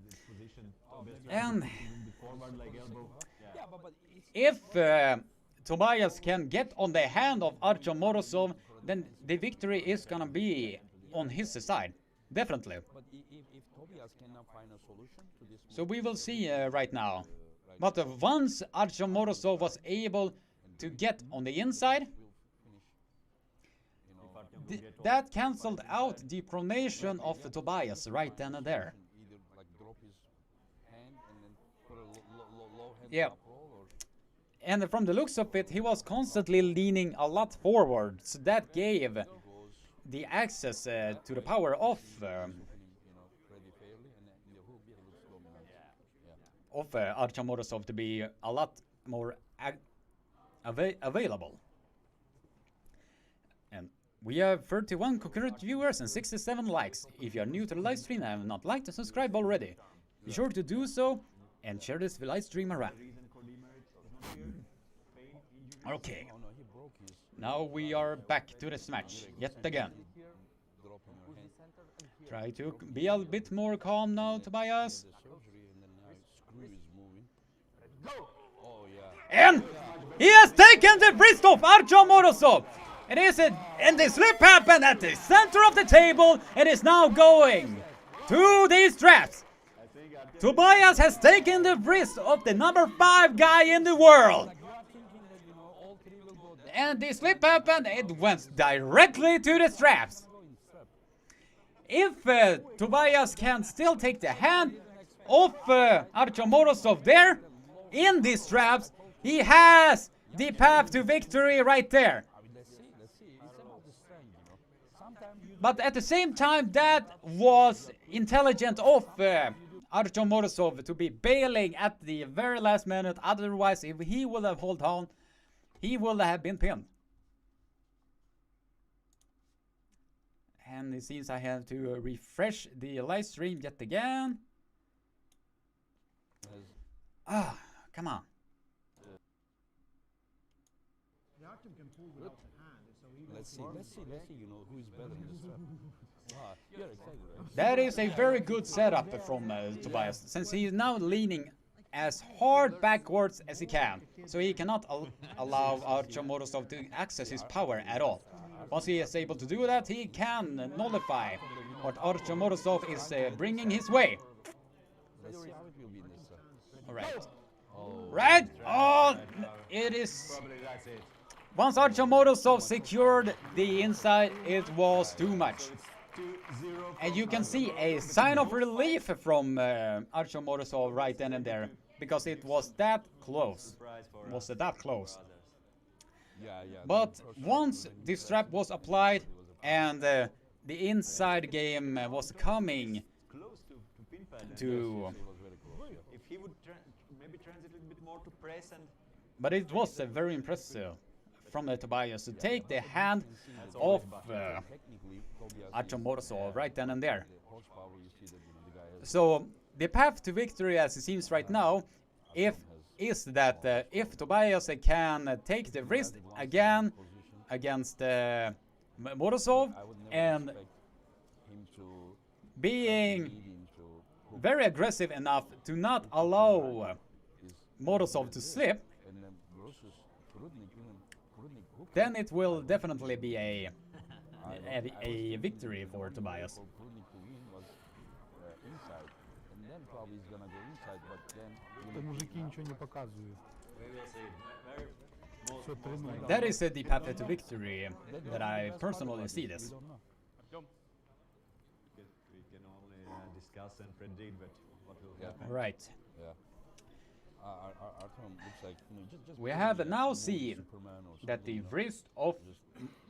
S3: this position. Tobias
S1: And
S3: the forward like elbow.
S4: yeah, but it's,
S1: if Tobias can get on the hand of Artyom Morozov, then the victory is gonna be on his side, definitely.
S4: but if Tobias cannot find a solution to this,
S1: So we will see right now. But once Artyom Morozov was able to get on the inside, that cancelled out the pronation of Tobias right then and there.
S4: either like drop his hand and then put a low hand
S1: Yeah.
S4: up roll, or
S1: And from the looks of it, he was constantly leaning a lot forward. So that gave the access to the power of
S4: pretty fairly, and then the hook looks dominant.
S1: of Artyom Morozov to be a lot more available. And we have 31 concurrent viewers and 67 likes. If you are new to the live stream and have not liked and subscribed already, be sure to do so and share this live stream around. Okay,
S4: Oh no, he broke his
S1: now we are back to this match yet again.
S4: drop in your hand.
S1: Try to be a bit more calm now, Tobias.
S4: The surgery, and then now his screw is moving. Oh yeah.
S1: And he has taken the wrist of Artyom Morozov. And the slip happened at the center of the table and is now going to these straps. Tobias has taken the wrist of the number 5 guy in the world. And the slip happened, it went directly to the straps. If Tobias can still take the hand of Artyom Morozov there, in these straps, he has the path to victory right there.
S4: Let's see. It's about the strength, Sometimes you
S1: But at the same time, that was intelligent of Artyom Morozov to be bailing at the very last minute. Otherwise, if he would have held on, he will have been pinned. And it seems I have to refresh the live stream yet again. Ah, come on.
S2: The Artem can pull without the hand, so he
S4: Let's see, you know, who is better in this trap. You're excited, right?
S1: That is a very good setup from Tobias, since he is now leaning as hard backwards as he can, so he cannot allow Artyom Morozov to access his power at all. Once he is able to do that, he can nullify what Artyom Morozov is bringing his way.
S4: Let's see how it will be in this trap.
S1: Alright. Right? Oh, it is... Once Artyom Morozov secured the inside, it was too much. And you can see a sign of relief from Artyom Morozov right then and there, because it was that close. Was that close?
S4: Yeah.
S1: But once this trap was applied and the inside game was coming to...
S3: If he would maybe transit a little bit more to press and...
S1: But it was very impressive from Tobias to take the hand of Artyom Morozov right then and there. So the path to victory, as it seems right now, is that if Tobias can take the wrist again against Morozov and being very aggressive enough to not allow Morozov to slip, then it will definitely be a victory for Tobias. That is the path to victory that I personally see this.
S3: We can only discuss and predict what will happen.
S1: Right.
S4: Yeah. Artyom looks like, you know, just
S1: We have now seen that the wrist of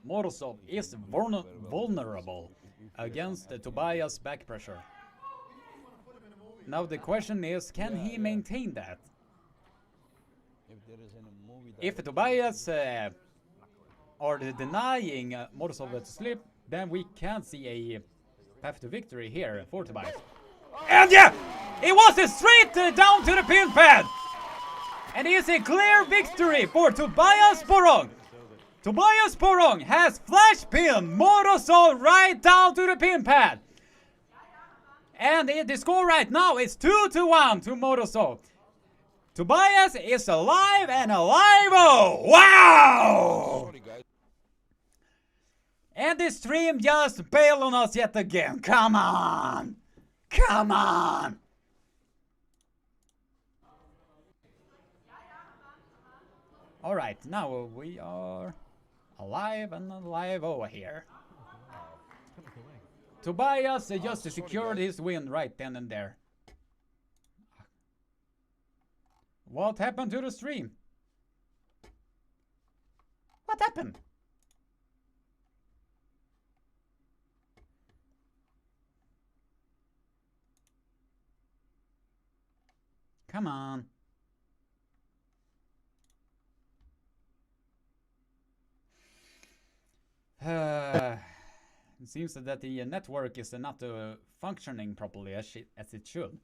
S1: Morozov is vulnerable against Tobias' back pressure. Now the question is, can he maintain that? If Tobias are denying Morozov to slip, then we can see a path to victory here for Tobias. And yeah! It was a straight down to the pin pad! And it is a clear victory for Tobias Boron! Tobias Boron has flash pinned Morozov right down to the pin pad! And the score right now is 2-1 to Morozov. Tobias is alive and alive-o! Wow! And the stream just bailed on us yet again. Come on! Come on! Alright, now we are alive and alive over here. Tobias just secured his win right then and there. What happened to the stream? What happened? Come on. It seems that the network is not functioning properly as it should.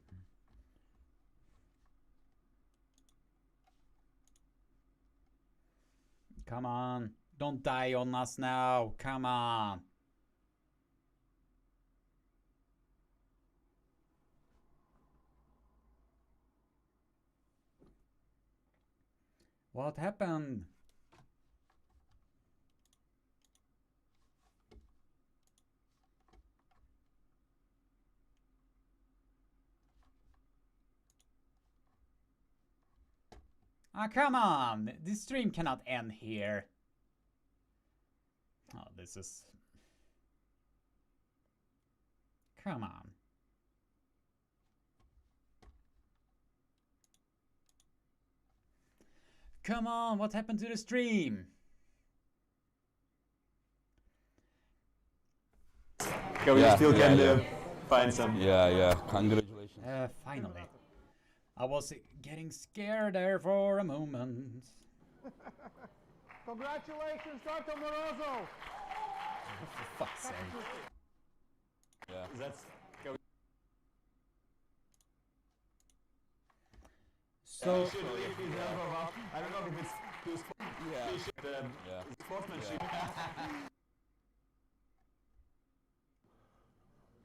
S1: Come on. Don't die on us now. Come on. What happened? Ah, come on! This stream cannot end here. Oh, this is... Come on. Come on, what happened to the stream?
S3: Okay, we still can find some.
S4: Yeah. Congratulations.
S1: Finally. I was getting scared there for a moment.
S2: Congratulations, Dr. Morozo.
S1: For fuck's sake.
S4: Yeah.
S3: That's
S1: So,
S3: I don't know if it's too
S4: Yeah.
S3: sportsmanship.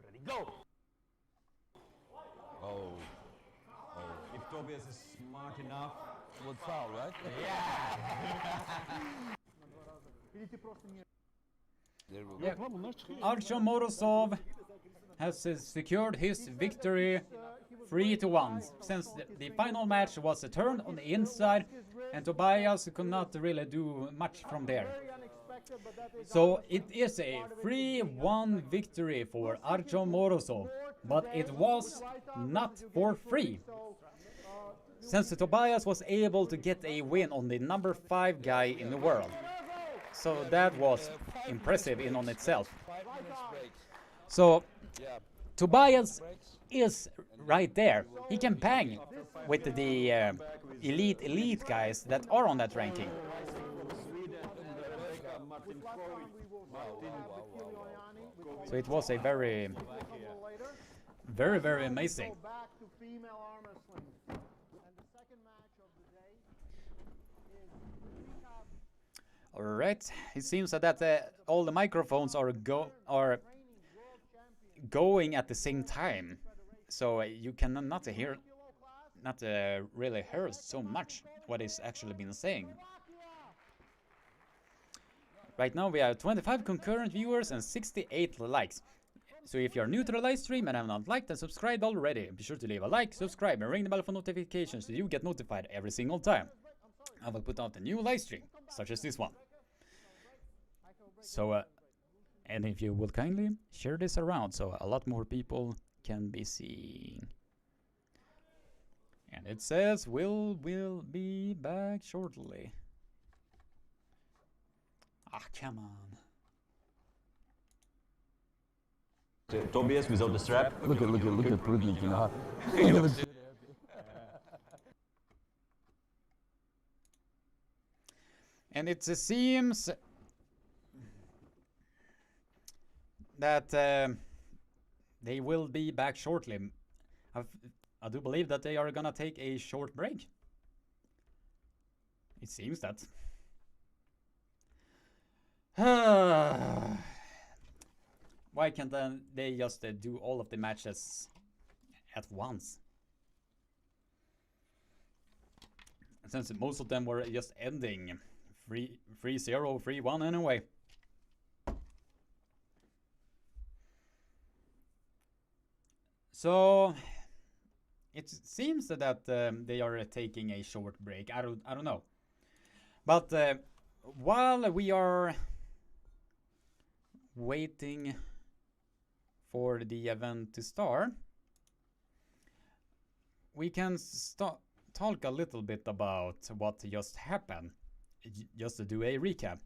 S3: Ready, go!
S4: Oh.
S3: If Tobias is smart enough.
S4: Would foul, right? There we go.
S1: yeah. Artyom Morozov has secured his victory 3-1. Since the final match was a turn on the inside, and Tobias could not really do much from there. So it is a 3-1 victory for Artyom Morozov, but it was not for free. Since Tobias was able to get a win on the number 5 guy in the world. So that was impressive in on itself.
S4: 5 minutes break.
S1: So
S4: Yeah.
S1: Tobias is right there. He can bang with the elite guys that are on that ranking. So it was a very amazing.
S2: Back to female arm wrestling. And the second match of the day is we have
S1: All right. It seems that all the microphones are going at the same time, so you cannot hear, really hear so much what is actually being saying. Right now we have 25 concurrent viewers and 68 likes. So if you're new to the live stream and have not liked and subscribed already, be sure to leave a like, subscribe, and ring the bell for notifications so you get notified every single time I will put out a new live stream, such as this one. So, and if you would kindly share this around so a lot more people can be seeing. And it says we'll be back shortly. Ah, come on.
S3: Tobias without the strap.
S6: Look at Prudnik, you know.
S1: And it seems that they will be back shortly. I do believe that they are gonna take a short break. It seems that. Why can't they just do all of the matches at once? Since most of them were just ending 3-0, 3-1 anyway. So it seems that they are taking a short break. I don't know. But while we are waiting for the event to start, we can talk a little bit about what just happened, just to do a recap.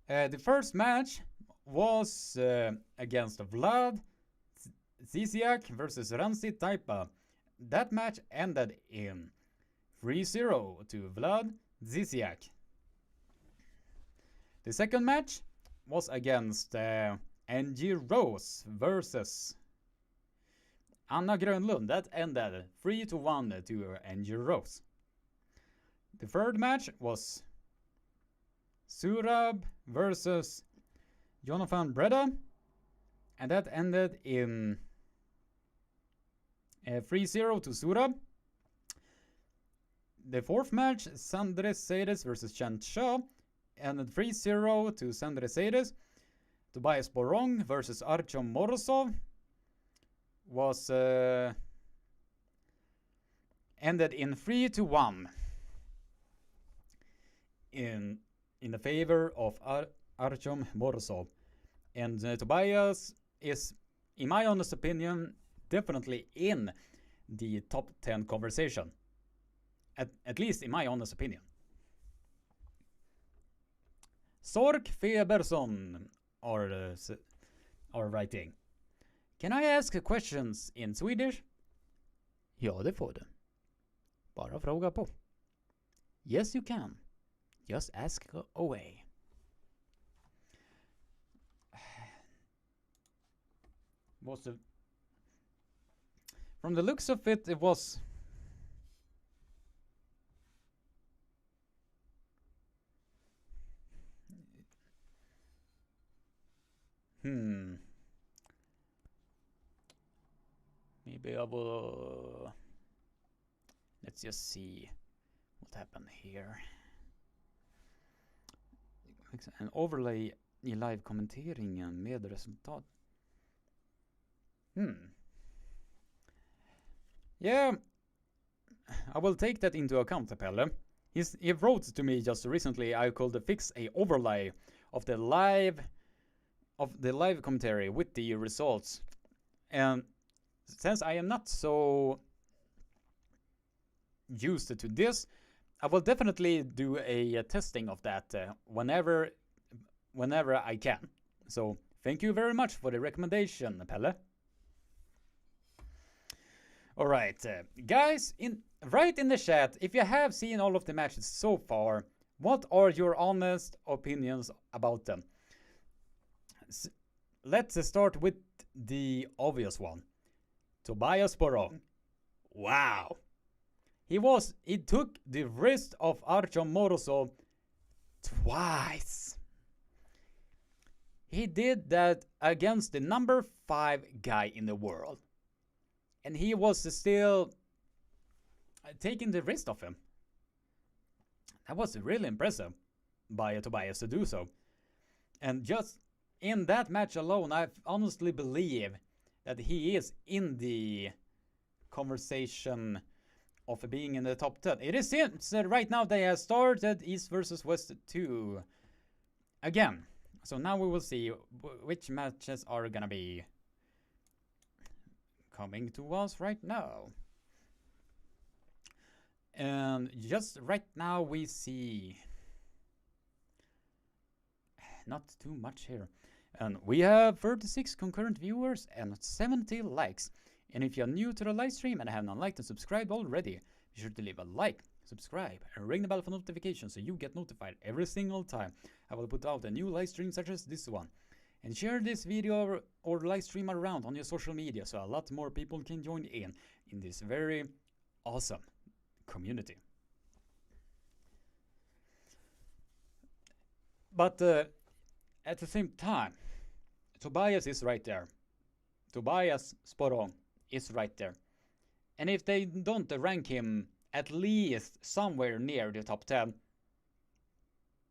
S1: The first match was against Vlad, Ziziak versus Ramsey, Taiba. That match ended in 3-0 to Vlad, Ziziak. The second match was against NG Rose versus Anna Grönlund. That ended 3-1 to NG Rose. The third match was Surab versus Jonathan Breda, and that ended in 3-0 to Surab. The fourth match, Sandre Seydes versus Chant Shah, ended 3-0 to Sandre Seydes. Tobias Boron versus Artyom Morozov was ended in 3-1 in the favor of Artyom Morozov. And Tobias is, in my honest opinion, definitely in the top 10 conversation. At least in my honest opinion. Sork Feberson are writing. Can I ask questions in Swedish? Ja, det får du. Bara fråga på. Yes, you can. Just ask away. Was the From the looks of it, it was Maybe I will. Let's just see what happened here. En overlay i live-kommenteringen med resultat. Yeah, I will take that into account, Pelle. He wrote to me just recently I could fix a overlay of the live commentary with the results. And since I am not so used to this, I will definitely do a testing of that whenever I can. So thank you very much for the recommendation, Pelle. Alright, guys, write in the chat if you have seen all of the matches so far. What are your honest opinions about them? Let's start with the obvious one. Tobias Boron. Wow. He took the wrist of Artyom Morozov twice. He did that against the number 5 guy in the world. And he was still taking the wrist off him. That was really impressive by Tobias to do so. And just in that match alone, I honestly believe that he is in the conversation of being in the top 10. It is seems that right now they have started East versus West 2 again. So now we will see which matches are gonna be coming to us right now. And just right now we see not too much here. And we have 36 concurrent viewers and 70 likes. And if you're new to the live stream and have not liked and subscribed already, be sure to leave a like, subscribe, and ring the bell for notifications so you get notified every single time I will put out a new live stream such as this one. And share this video or live stream around on your social media so a lot more people can join in this very awesome community. But at the same time, Tobias is right there. Tobias Boron is right there. And if they don't rank him at least somewhere near the top 10,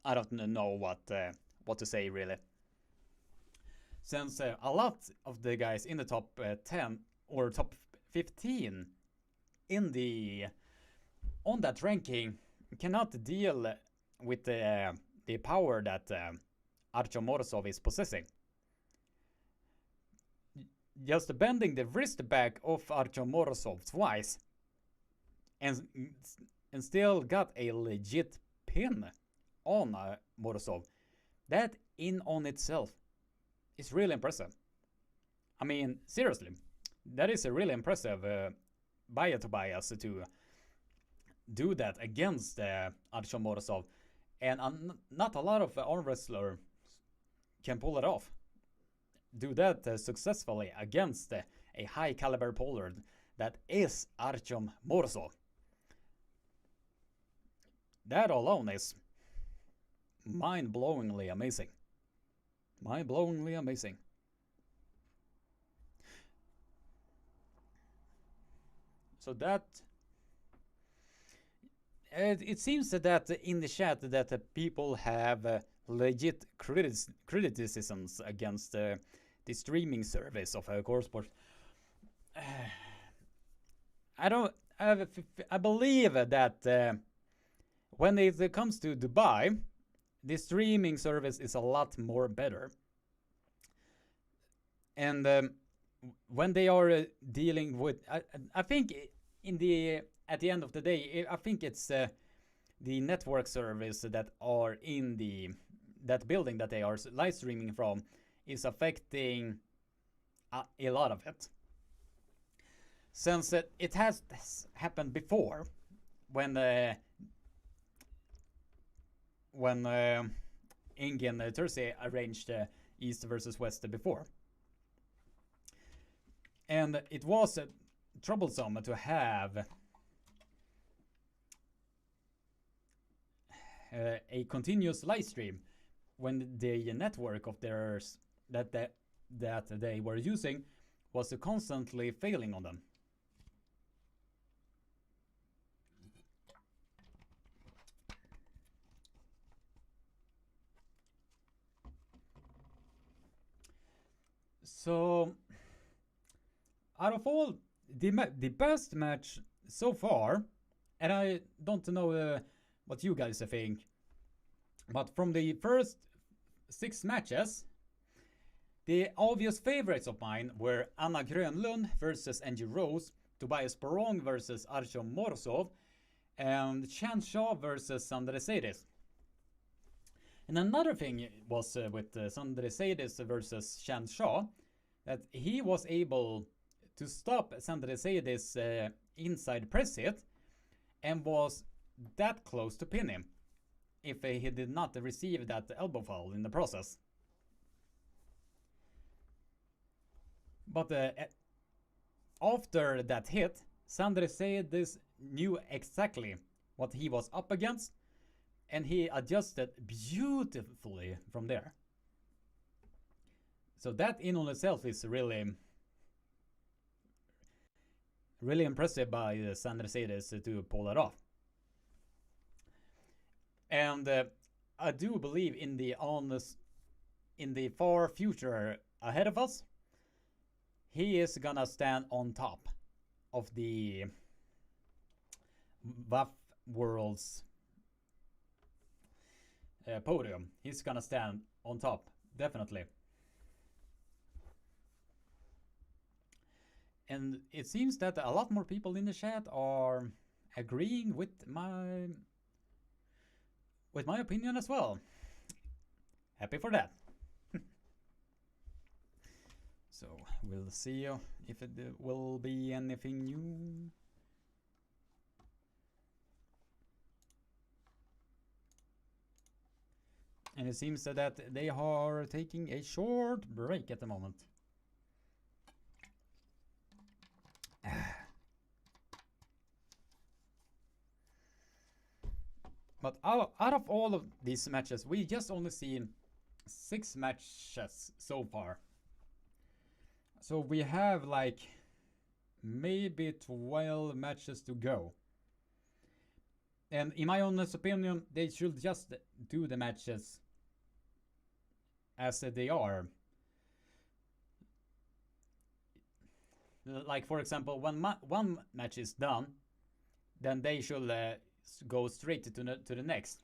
S1: I don't know what to say really. Since a lot of the guys in the top 10 or top 15 on that ranking cannot deal with the power that Artyom Morozov is possessing. Just bending the wrist back of Artyom Morozov twice and still got a legit pin on Morozov. That in on itself is really impressive. I mean, seriously, that is a really impressive by Tobias to do that against Artyom Morozov. And not a lot of arm wrestlers can pull it off. Do that successfully against a high caliber puller that is Artyom Morozov. That alone is mind-blowingly amazing. Mind-blowingly amazing. So that it seems that in the chat that people have legit criticisms against the streaming service of CoreSports. I believe that when it comes to Dubai, the streaming service is a lot more better. And when they are dealing with, I think at the end of the day, I think it's the network service that are in that building that they are live streaming from is affecting a lot of it. Since it has happened before when when Ingen Thursday arranged East versus West before. And it was troublesome to have a continuous live stream when the network of theirs that they were using was constantly failing on them. So, out of all the best match so far, and I don't know what you guys think, but from the first 6 matches, the obvious favorites of mine were Anna Grönlund versus Angie Rose, Tobias Boron versus Artyom Morsov, and Chan Shaw versus Sandresidis. And another thing was with Sandresidis versus Chan Shaw, that he was able to stop Sandresidis' inside press hit and was that close to pin him if he did not receive that elbow foul in the process. But after that hit, Sandresidis knew exactly what he was up against, and he adjusted beautifully from there. So that in on itself is really impressive by Sandresidis to pull that off. And I do believe in the far future ahead of us, he is gonna stand on top of the WAF World's podium. He's gonna stand on top, definitely. And it seems that a lot more people in the chat are agreeing with my opinion as well. Happy for that. So we'll see if it will be anything new. And it seems that they are taking a short break at the moment. But out of all of these matches, we just only seen 6 matches so far. So we have like maybe 12 matches to go. And in my honest opinion, they should just do the matches as they are. Like for example, when one match is done, then they should go straight to the next.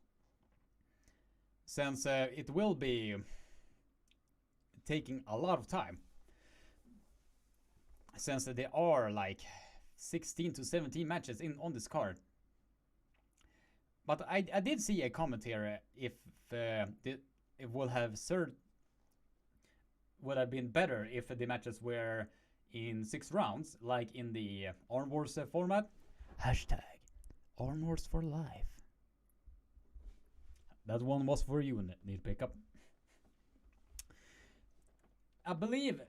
S1: Since it will be taking a lot of time. Since there are like 16 to 17 matches on this card. But I did see a comment here if it would have been better if the matches were in 6 rounds, like in the Arm Wars format. Hashtag Arm Wars for life. That one was for you, Need Pickup. I believe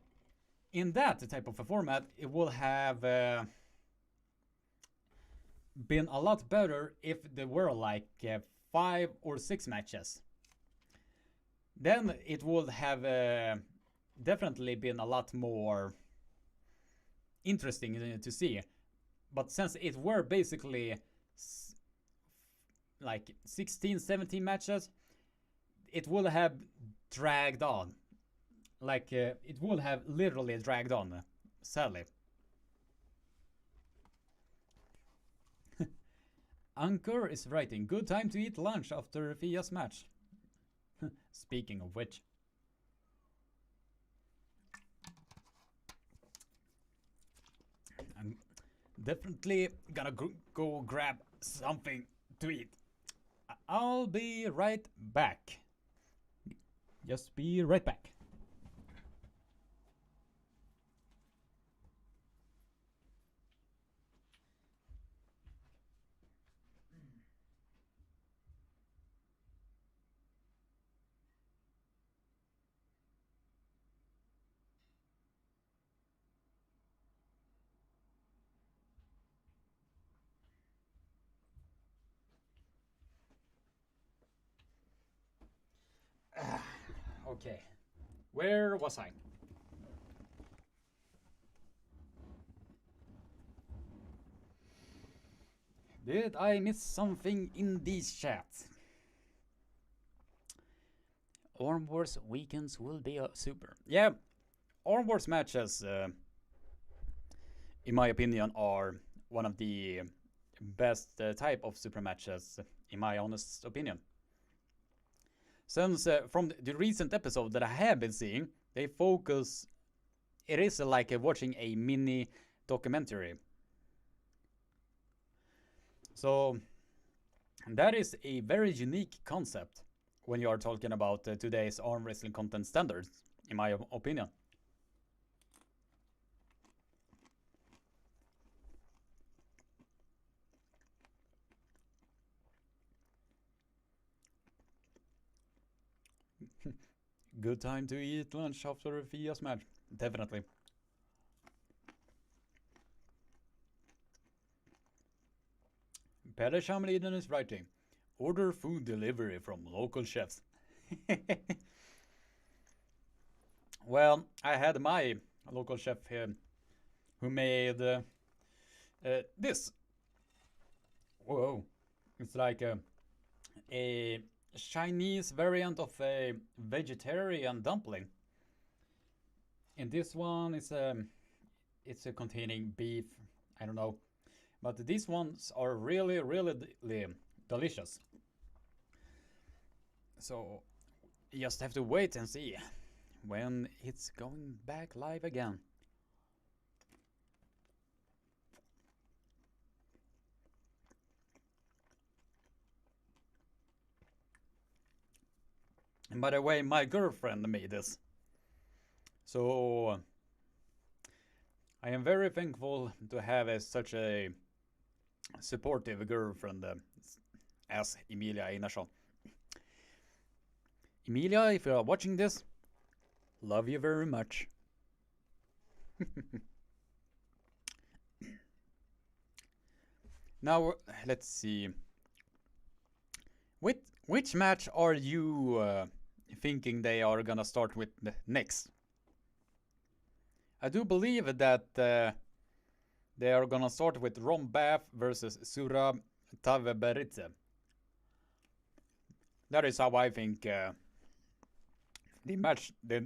S1: in that type of a format, it will have been a lot better if there were like 5 or 6 matches. Then it would have definitely been a lot more interesting to see. But since it were basically like 16, 17 matches, it would have dragged on. Like it would have literally dragged on, sadly. Ankur is writing, good time to eat lunch after Fia's match. Speaking of which. I'm definitely gonna go grab something to eat. I'll be right back. Just be right back. Okay. Where was I? Did I miss something in these chats? Arm Wars weekends will be super. Yeah, Arm Wars matches, in my opinion, are one of the best type of super matches, in my honest opinion. Since from the recent episode that I have been seeing, they focus. It is like watching a mini documentary. So that is a very unique concept when you are talking about today's arm wrestling content standards, in my opinion. Good time to eat lunch after a Fias match. Definitely. Pelle Shamliden is writing. Order food delivery from local chefs. Well, I had my local chef here who made this. Whoa. It's like a Chinese variant of a vegetarian dumpling. And this one is it's containing beef. I don't know. But these ones are really, really delicious. So you just have to wait and see when it's going back live again. And by the way, my girlfriend made this. So I am very thankful to have such a supportive girlfriend as Emilia Einarsson. Emilia, if you are watching this, love you very much. Now, let's see. Which match are you thinking they are gonna start with next? I do believe that they are gonna start with Rombath versus Surab Taveberitze. That is how I think the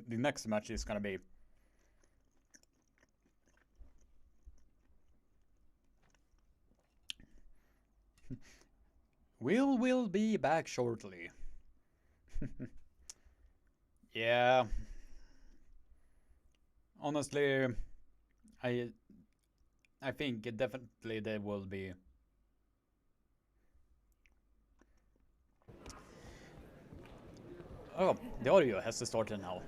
S1: next match is gonna be. We'll be back shortly. Yeah. Honestly, I think definitely they will be. Oh, the audio has to start now.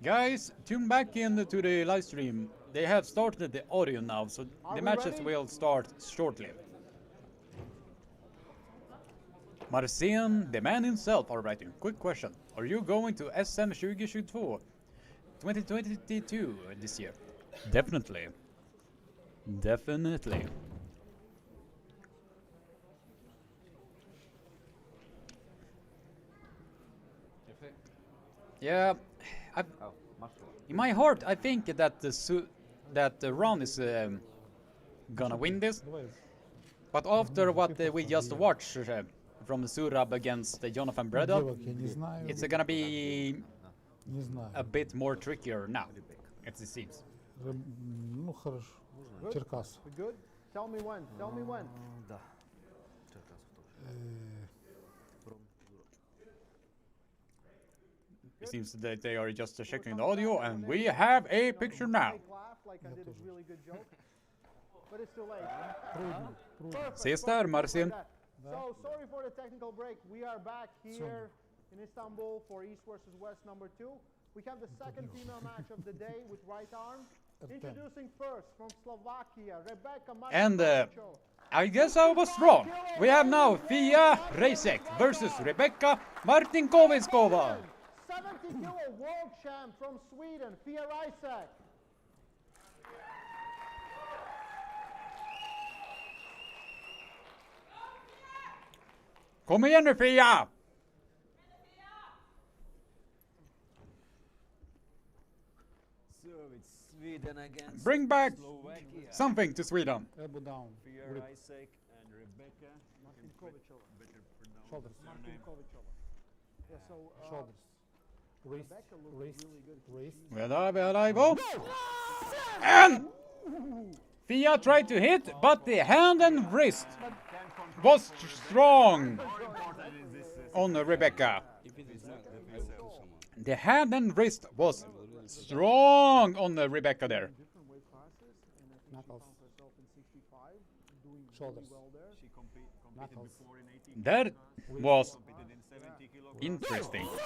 S1: Guys, tune back in to the live stream. They have started the audio now, so the matches will start shortly. Marcin, the man himself, are writing. Quick question. Are you going to SM 2022 this year? Definitely. Definitely. Yeah, in my heart, I think that the Ron is gonna win this. But after what we just watched from the Surab against Jonathan Breda, it's gonna be a bit more trickier now, it seems.
S2: Ну хорошо. Черкас. Good. Tell me when. Tell me when.
S5: Да.
S1: It seems that they are just checking the audio, and we have a picture now. Ses där, Marcin.
S2: So sorry for the technical break. We are back here in Istanbul for East versus West number 2. We have the second female match of the day with right arm. Introducing first from Slovakia, Rebecca.
S1: And I guess I was wrong. We have now Fia Reisek versus Rebecca Martin Koveskova.
S2: 70-kilo world champ from Sweden, Fia Reisek.
S1: Kom igen nu Fia!
S3: So it's Sweden against
S1: Bring back
S3: Slovakia.
S1: something to Sweden.
S5: Elbow down.
S3: Pia
S5: Grip.
S3: Reisek and Rebecca.
S2: Martin Koveskova.
S3: Better pronounce
S5: Shoulders.
S3: the
S2: Martin
S3: surname.
S2: Koveskova. Yeah, so
S5: Shoulders. Wrist.
S2: Rebecca looks
S5: Wrist.
S2: really good.
S5: Wrist.
S1: Vedaivo. And Fia tried to hit, but the hand and wrist was strong on Rebecca.
S4: If it is not, I will kill someone.
S1: The hand and wrist was strong on Rebecca there.
S2: Different weight classes, and I think she
S5: Knuckles.
S2: found herself in 65, doing
S5: Shoulders.
S2: really well there.
S3: She competed
S5: Knuckles.
S3: before in 80.
S1: That was
S3: Competed in 70 kilograms.
S1: interesting.
S2: Those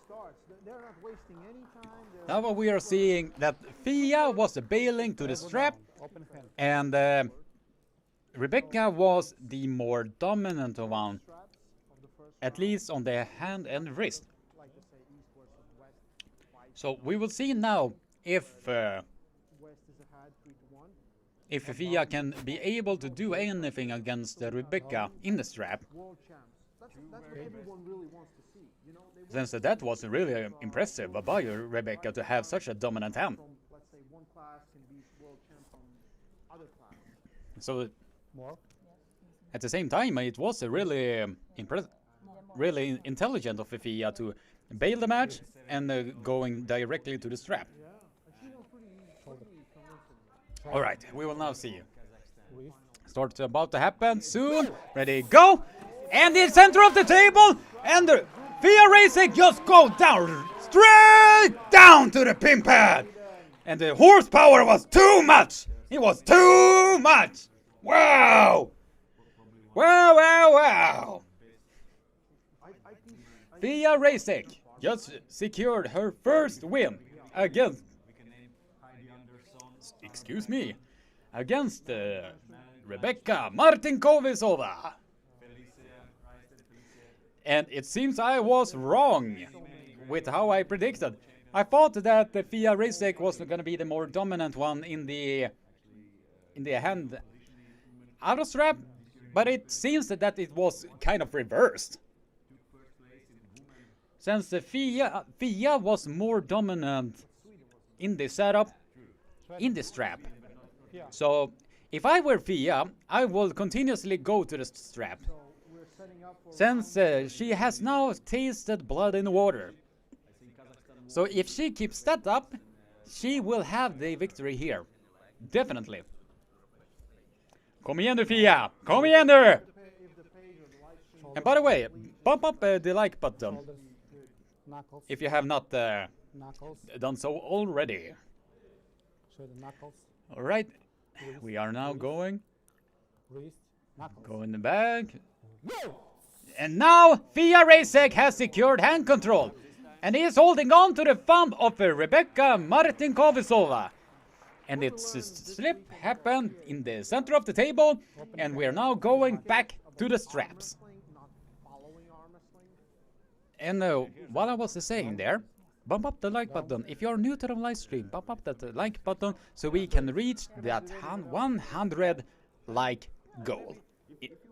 S2: starts, they're not wasting any time.
S1: Now what we are seeing that Fia was bailing to the strap,
S5: Open hand.
S1: and Rebecca was the more dominant one,
S2: straps of the first
S1: at least on the hand and wrist.
S2: like to say East versus West. Fight.
S1: So we will see now if
S2: West is ahead 3-1.
S1: Fia can be able to do anything against Rebecca in the strap,
S2: World champs. That's what everyone really wants to see. You know, they want
S1: since that was really impressive by Rebecca to have such a dominant hand.
S2: from, let's say, one class can be world champ from other class.
S1: So
S5: More.
S1: at the same time, it was a really really intelligent of Fia to bail the match and going directly to the strap.
S2: Yeah, and she was pretty convincing.
S1: All right, we will now see.
S5: Wrist.
S1: Starts about to happen soon. Ready, go! And in center of the table, and Fia Reisek just go down, straight down to the pin pad. And the horsepower was too much. It was too much. Wow! Wow, wow, wow! Fia Reisek just secured her first win against, excuse me, against Rebecca Martin Koveskova. And it seems I was wrong with how I predicted. I thought that the Fia Reisek was going to be the more dominant one in the hand out of strap, but it seems that it was kind of reversed. Since the Fia was more dominant in the setup, in the strap. So if I were Fia, I will continuously go to the strap.
S2: So we're setting up for
S1: Since she has now tasted blood in water. So if she keeps that up, she will have the victory here. Definitely. Kom igen nu Fia! Kom igen nu!
S2: if the page or the live stream
S1: And by the way, bump up the like button
S5: Shoulders. Knuckles.
S1: if you have not
S5: Knuckles.
S1: done so already.
S5: Show the knuckles.
S1: Alright, we are now going
S5: Wrist. Knuckles.
S1: in the back. And now Fia Reisek has secured hand control. And he is holding on to the thumb of Rebecca Martin Koveskova. And its slip happened in the center of the table. And we are now going back to the straps.
S2: wrestling, not following arm wrestling.
S1: And what I was saying there, bump up the like button. If you're new to the live stream, bump up that like button so we can reach that 100 like goal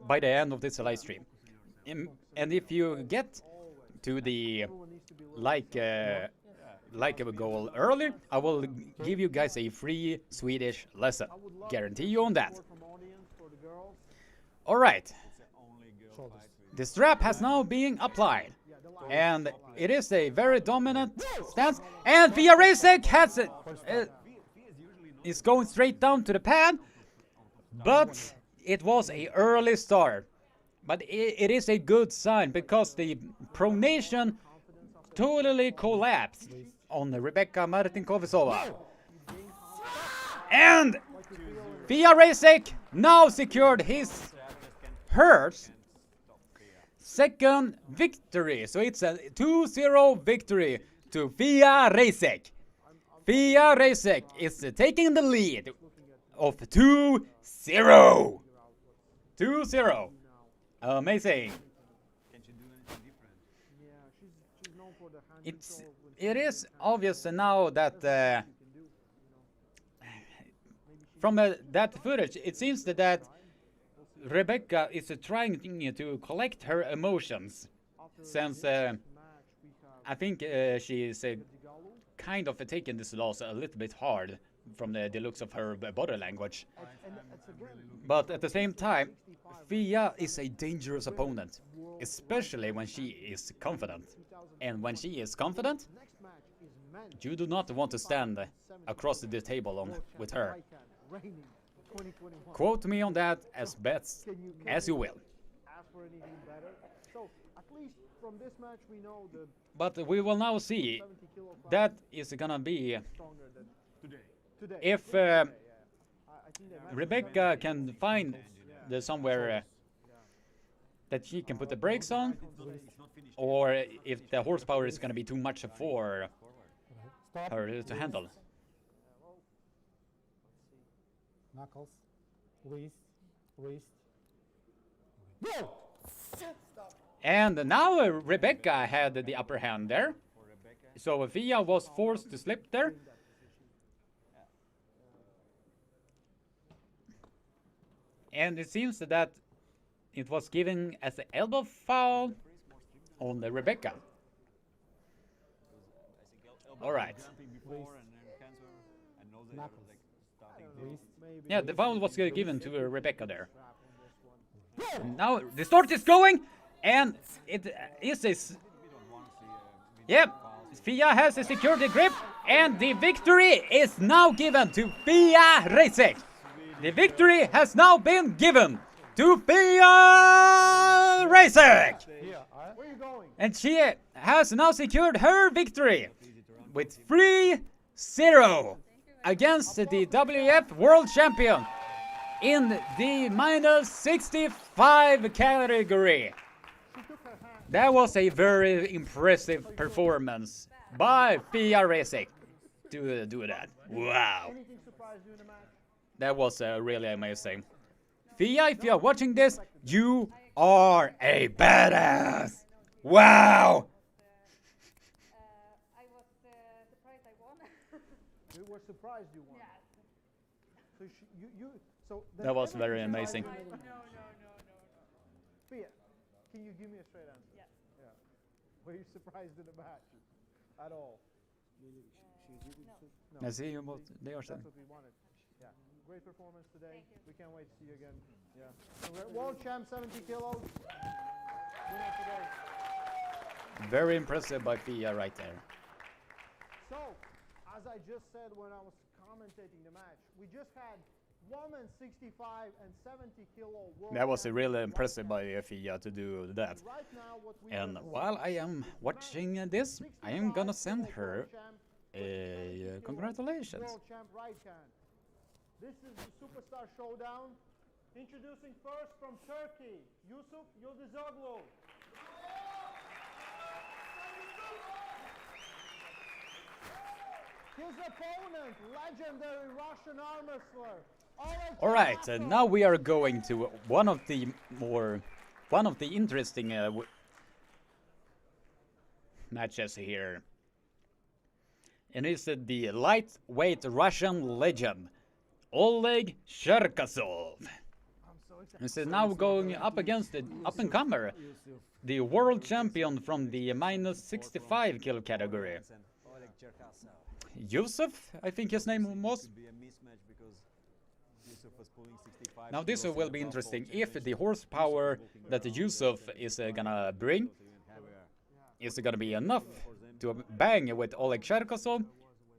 S1: by the end of this live stream. And if you get to the like goal earlier, I will give you guys a free Swedish lesson. Guarantee you on that.
S2: From audience for the girls.
S1: All right.
S5: Shoulders.
S1: The strap has now been applied. And it is a very dominant stance. And Fia Reisek has is going straight down to the pad. But it was a early start. But it is a good sign because the pronation totally collapsed on Rebecca Martin Koveskova. And Fia Reisek now secured her second victory. So it's a 2-0 victory to Fia Reisek. Fia Reisek is taking the lead of 2-0. 2-0. Amazing.
S2: Yeah, she's known for the hand
S1: It is obvious now that from that footage, it seems that Rebecca is trying to collect her emotions, since I think she is kind of taking this loss a little bit hard from the looks of her body language. But at the same time, Fia is a dangerous opponent, especially when she is confident. And when she is confident, you do not want to stand across the table with her. Quote me on that as best as you will. But we will now see that is gonna be if Rebecca can find somewhere that she can put the brakes on, or if the horsepower is gonna be too much for her to handle.
S5: Knuckles, wrist. Go!
S1: And now Rebecca had the upper hand there. So Fia was forced to slip there. And it seems that it was given as an elbow foul on the Rebecca. All right. Yeah, the foul was given to Rebecca there. Now the start is going, and it is a... Yep, Fia has a security grip, and the victory is now given to Fia Reisek. The victory has now been given to Fia Reisek. And she has now secured her victory with 3-0 against the WF World Champion in the -65 category. That was a very impressive performance by Fia Reisek to do that. Wow. That was really amazing. Fia, if you're watching this, you are a badass. Wow.
S7: I was surprised I won.
S2: You were surprised you won.
S7: Yeah.
S2: So
S1: That was very amazing.
S7: No.
S2: Fia, can you give me a straight answer?
S7: Yes.
S2: Yeah. Were you surprised in the match at all? No.
S1: Let's see what they are saying.
S2: That's what we wanted. Yeah. Great performance today. We can't wait to see you again. Yeah. World champ 70 kilos. Winner today.
S1: Very impressive by Fia right there.
S2: So, as I just said when I was commentating the match, we just had women 65 and 70 kilo world
S1: That was
S2: champ
S1: really impressive by Fia to do that.
S2: Right now, what we
S1: And
S2: are
S1: while I am watching this, I am gonna send her a congratulations.
S2: World champ right hand. This is the Superstar Showdown. Introducing first from Turkey, Yusuf Yıldızoglu. His opponent, legendary Russian arm wrestler.
S1: All right, now we are going to one of the interesting matches here, and it's the lightweight Russian legend Oleg Cherkasov. Is now going up against the up-and-comer, the world champion from the -65 kilo category. Yusuf, I think his name was. Now this will be interesting if the horsepower that Yusuf is gonna bring is gonna be enough to bang with Oleg Cherkasov,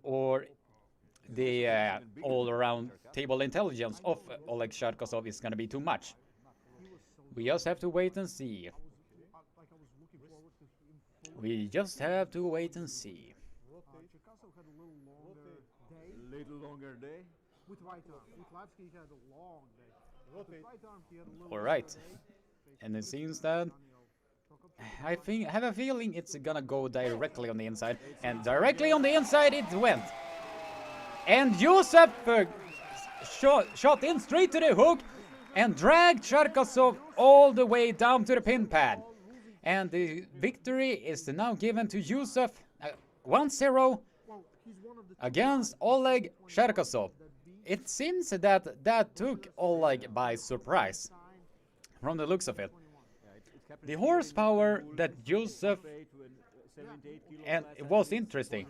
S1: or the all-around table intelligence of Oleg Cherkasov is gonna be too much. We just have to wait and see. We just have to wait and see.
S3: Little longer day.
S2: With right arm. With left he had a long day. With right arm he had a little
S1: All right, and it seems that I have a feeling it's gonna go directly on the inside, and directly on the inside it went. And Yusuf shot in straight to the hook and dragged Cherkasov all the way down to the pin pad. And the victory is now given to Yusuf, 1-0 against Oleg Cherkasov. It seems that took Oleg by surprise. from the looks of it. The horsepower that Joseph, and it was interesting.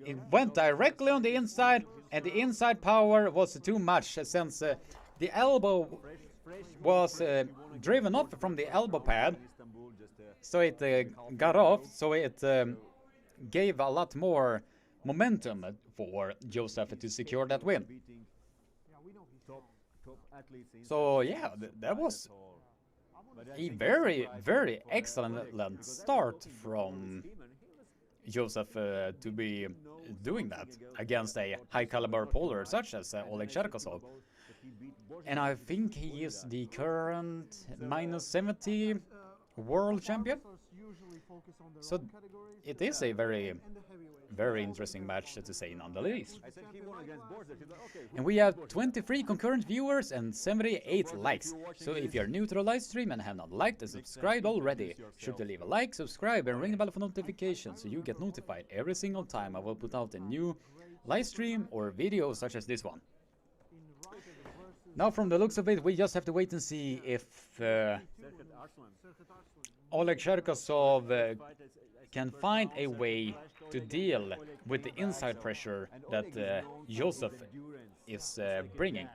S1: It went directly on the inside, and the inside power was too much since the elbow was driven off from the elbow pad, so it got off, so it gave a lot more momentum for Joseph to secure that win. So yeah, that was a very, very excellent start from Joseph to be doing that against a high caliber polar such as Oleg Cherkasov. And I think he is the current minus 70 world champion. So it is a very, very interesting match to say none the least. And we have 23 concurrent viewers and 78 likes. So if you're new to the live stream and have not liked and subscribed already, sure to leave a like, subscribe and ring the bell for notifications so you get notified every single time I will put out a new live stream or video such as this one. Now from the looks of it, we just have to wait and see if Oleg Cherkasov can find a way to deal with the inside pressure that Joseph is bringing.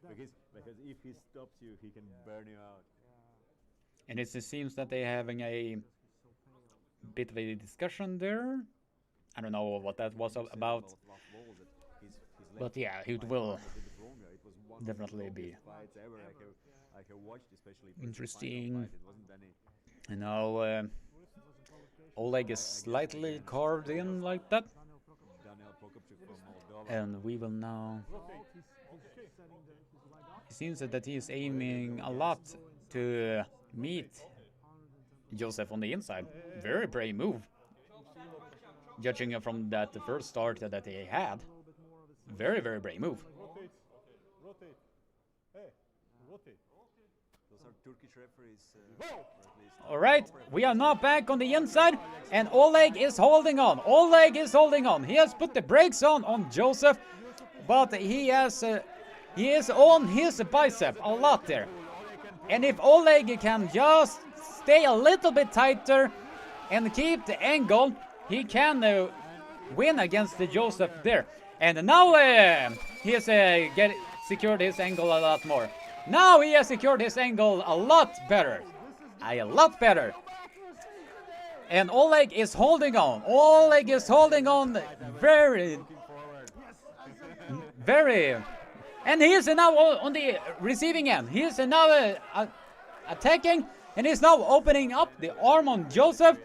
S3: Because if he stops you, he can burn you out.
S1: And it seems that they're having a bit of a discussion there. I don't know what that was about. But yeah, it will definitely be interesting. And now Oleg is slightly carved in like that. And we will now... It seems that he is aiming a lot to meet Joseph on the inside. Very brave move. Judging from that first start that he had. Very, very brave move.
S2: Rotate. Hey, rotate.
S3: Those are Turkish referees.
S1: Alright, we are now back on the inside, and Oleg is holding on. Oleg is holding on. He has put the brakes on Joseph, but he is on his bicep a lot there. And if Oleg can just stay a little bit tighter and keep the angle, he can win against the Joseph there. And now he has secured his angle a lot more. Now he has secured his angle a lot better. A lot better. And Oleg is holding on. Oleg is holding on very... And he is now on the receiving end. He is now attacking, and he's now opening up the arm on Joseph.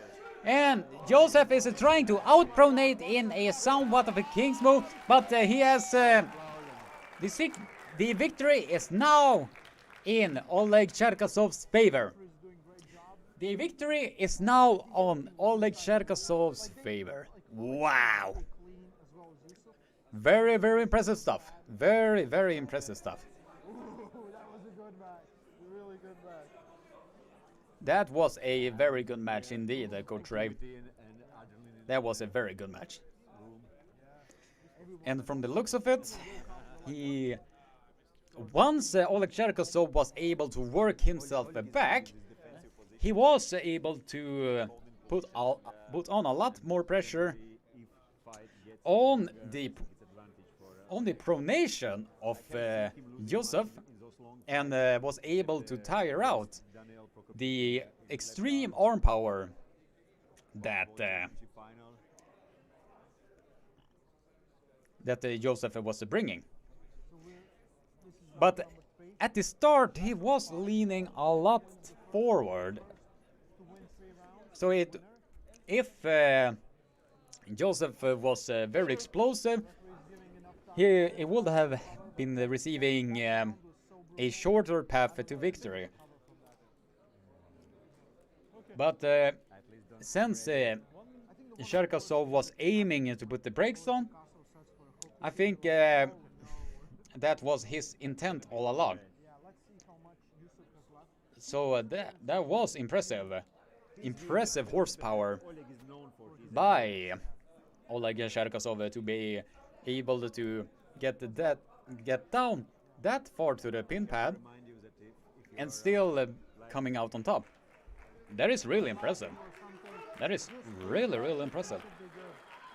S1: And Joseph is trying to outpronate in a somewhat of a king's move, but he has the victory is now in Oleg Cherkasov's favor. The victory is now on Oleg Cherkasov's favor. Wow. Very, very impressive stuff. Very, very impressive stuff.
S2: That was a good match. Really good match.
S1: That was a very good match indeed, Coach Ray. That was a very good match. And from the looks of it, once Oleg Cherkasov was able to work himself back, he was able to put on a lot more pressure on the pronation of Joseph, and was able to tire out the extreme arm power that Joseph was bringing. But at the start he was leaning a lot forward. So if Joseph was very explosive, he would have been receiving a shorter path to victory. But since Cherkasov was aiming to put the brakes on, I think that was his intent all along. So that was impressive. Impressive horsepower by Oleg Cherkasov to be able to get down that far to the pin pad
S3: Remind you that if you
S1: and
S3: are,
S1: still coming out on top. That is really impressive. That is really, really impressive.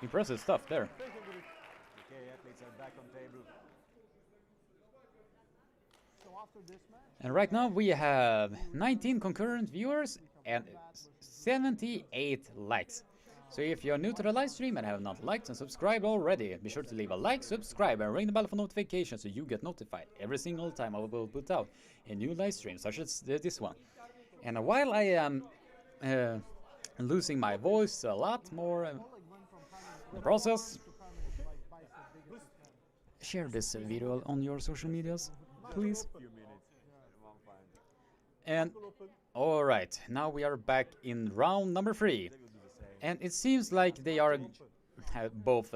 S1: Impressive stuff there.
S3: okay, athletes are back on table.
S2: So after this match,
S1: And right now we have 19 concurrent viewers and 78 likes. So if you're new to the live stream and have not liked and subscribed already, be sure to leave a like, subscribe, and ring the bell for notifications so you get notified every single time I will put out a new live stream, such as this one. And while I am losing my voice a lot more in the process, share this video on your social medias, please. And alright, now we are back in round number 3. And it seems like they are both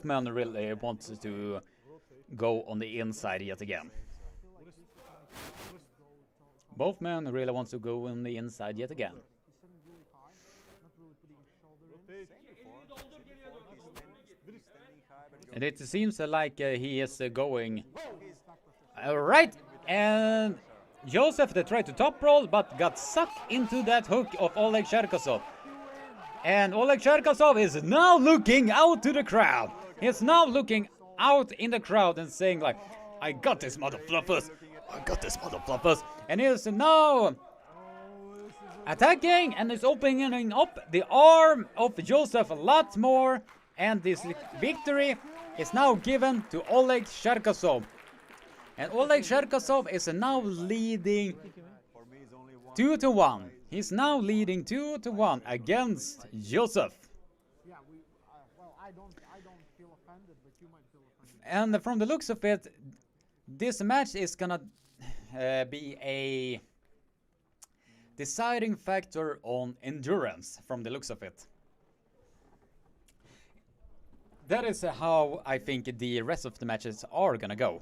S1: men really want to go on the inside yet again. Both men really want to go on the inside yet again. And it seems like he is going right, and Joseph tried to top roll but got sucked into that hook of Oleg Cherkasov. And Oleg Cherkasov is now looking out to the crowd. He's now looking out in the crowd and saying like, I got this mother fluffers. I got this mother fluffers. And he is now attacking and is opening up the arm of Joseph a lot more. And this victory is now given to Oleg Cherkasov. And Oleg Cherkasov is now leading 2-1. He's now leading 2-1 against Joseph.
S2: yeah, well, I don't feel offended, but you might feel offended.
S1: And from the looks of it, this match is gonna be a deciding factor on endurance, from the looks of it. That is how I think the rest of the matches are gonna go.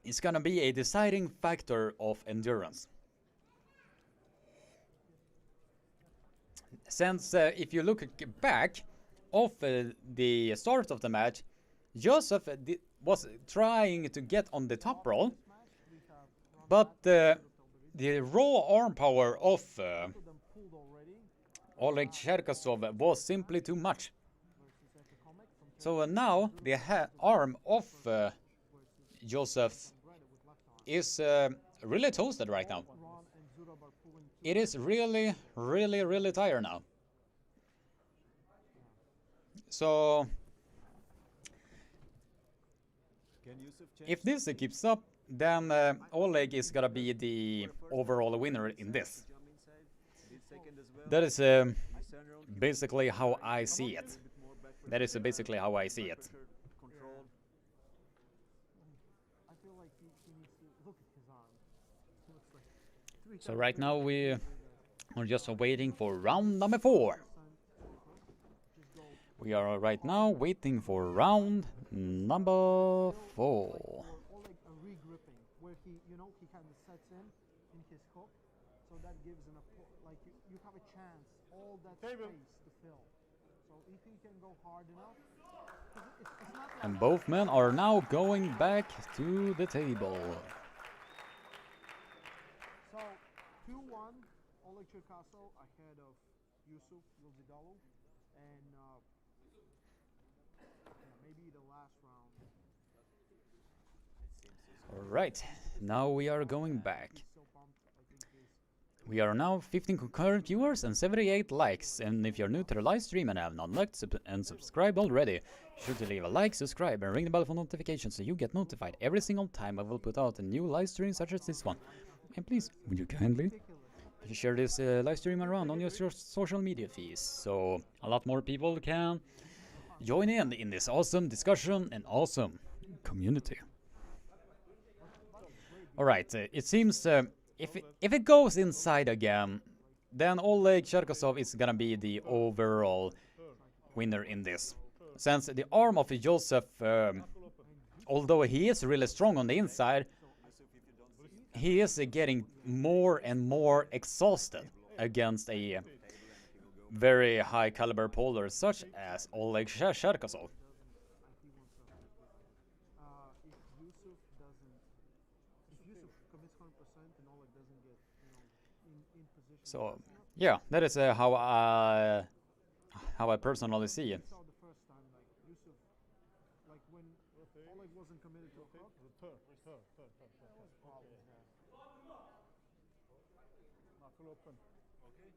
S1: It's gonna be a deciding factor of endurance. Since if you look back of the start of the match, Joseph was trying to get on the top roll, but the raw arm power of Oleg Cherkasov was simply too much. So now the arm of Joseph is really toasted right now. It is really, really, really tired now. So if this keeps up, then Oleg is gonna be the overall winner in this. That is basically how I see it. That is basically how I see it. So right now we are just waiting for round number 4. We are right now waiting for round number 4.
S2: Oleg re-gripping, where he kind of sets in his hook, so that gives like you have a chance all that space to fill. So if he can go hard enough, it's not like
S1: And both men are now going back to the table.
S2: so 2-1, Oleg Cherkasov ahead of Yusuf Yildizalu, and maybe the last round.
S1: Alright, now we are going back. We are now 15 concurrent viewers and 78 likes, and if you're new to the live stream and have not liked and subscribed already, be sure to leave a like, subscribe, and ring the bell for notifications so you get notified every single time I will put out a new live stream such as this one. And please, would you kindly share this live stream around on your social media feeds so a lot more people can join in this awesome discussion and awesome community. Alright, it seems if it goes inside again, then Oleg Cherkasov is gonna be the overall winner in this. Since the arm of Joseph, although he is really strong on the inside, he is getting more and more exhausted against a very high caliber polar such as Oleg Cherkasov. So yeah, that is how I personally see it.
S2: Saw the first time, like Yusuf, like when Oleg wasn't committed to a hook. Knuckle open.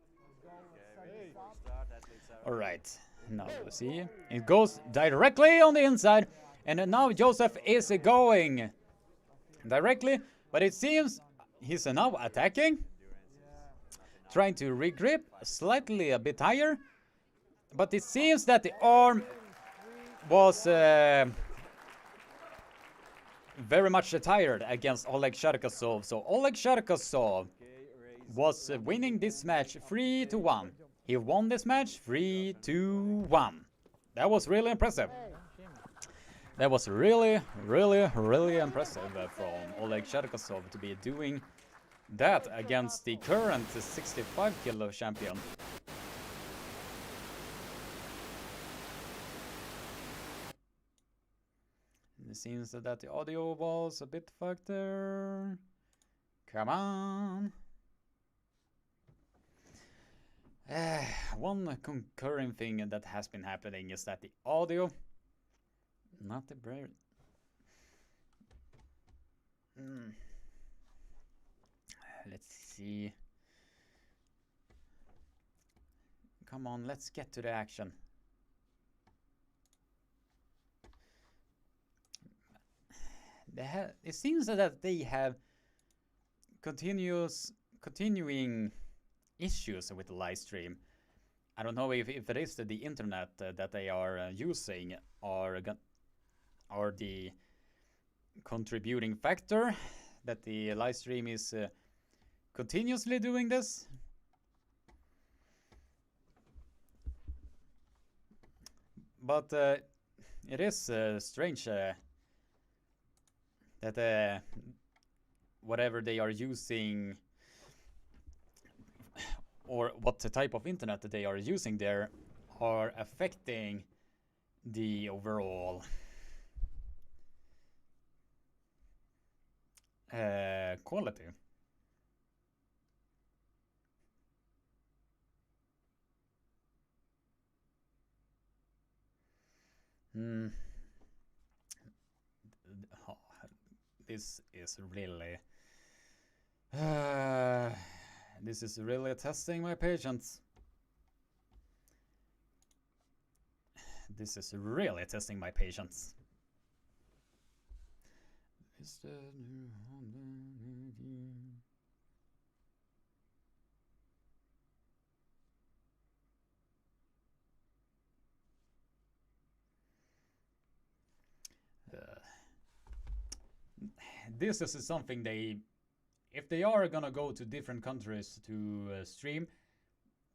S2: Let's go. Let's set this up.
S1: All right, now we see it goes directly on the inside, and now Joseph is going directly, but it seems he's now attacking, trying to regrip slightly a bit higher, but it seems that the arm was very much tired against Oleg Cherkasov. So Oleg Cherkasov was winning this match 3-1. He won this match 3-1. That was really impressive. That was really, really, really impressive from Oleg Cherkasov to be doing that against the current 65 kilo champion. It seems that the audio was a bit fucked there. Come on. One concurring thing that has been happening is that the audio, not the brain. Let's see. Come on, let's get to the action. It seems that they have continuing issues with the live stream. I don't know if it is the internet that they are using or the contributing factor that the live stream is continuously doing this. But it is strange that whatever they are using, or what type of internet that they are using there, are affecting the overall quality. This is really testing my patience. This is really testing my patience. This is something if they are gonna go to different countries to stream,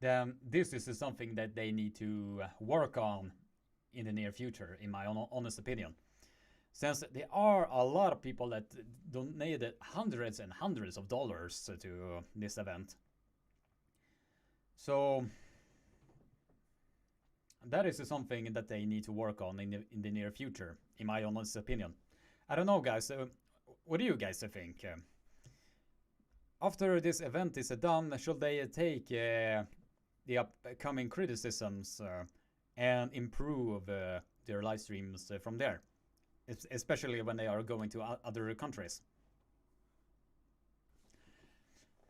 S1: then this is something that they need to work on in the near future, in my honest opinion. Since there are a lot of people that donated hundreds and hundreds of dollars to this event. So that is something that they need to work on in the near future, in my honest opinion. I don't know, guys. What do you guys think? After this event is done, should they take the upcoming criticisms and improve their live streams from there? Especially when they are going to other countries.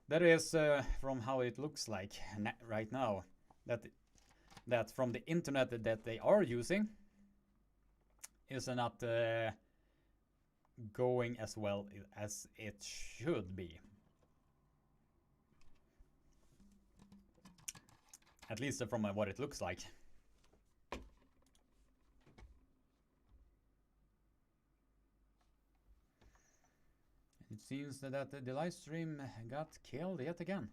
S1: That is from how it looks like right now. That from the internet that they are using is not going as well as it should be. At least from what it looks like. It seems that the live stream got killed yet again.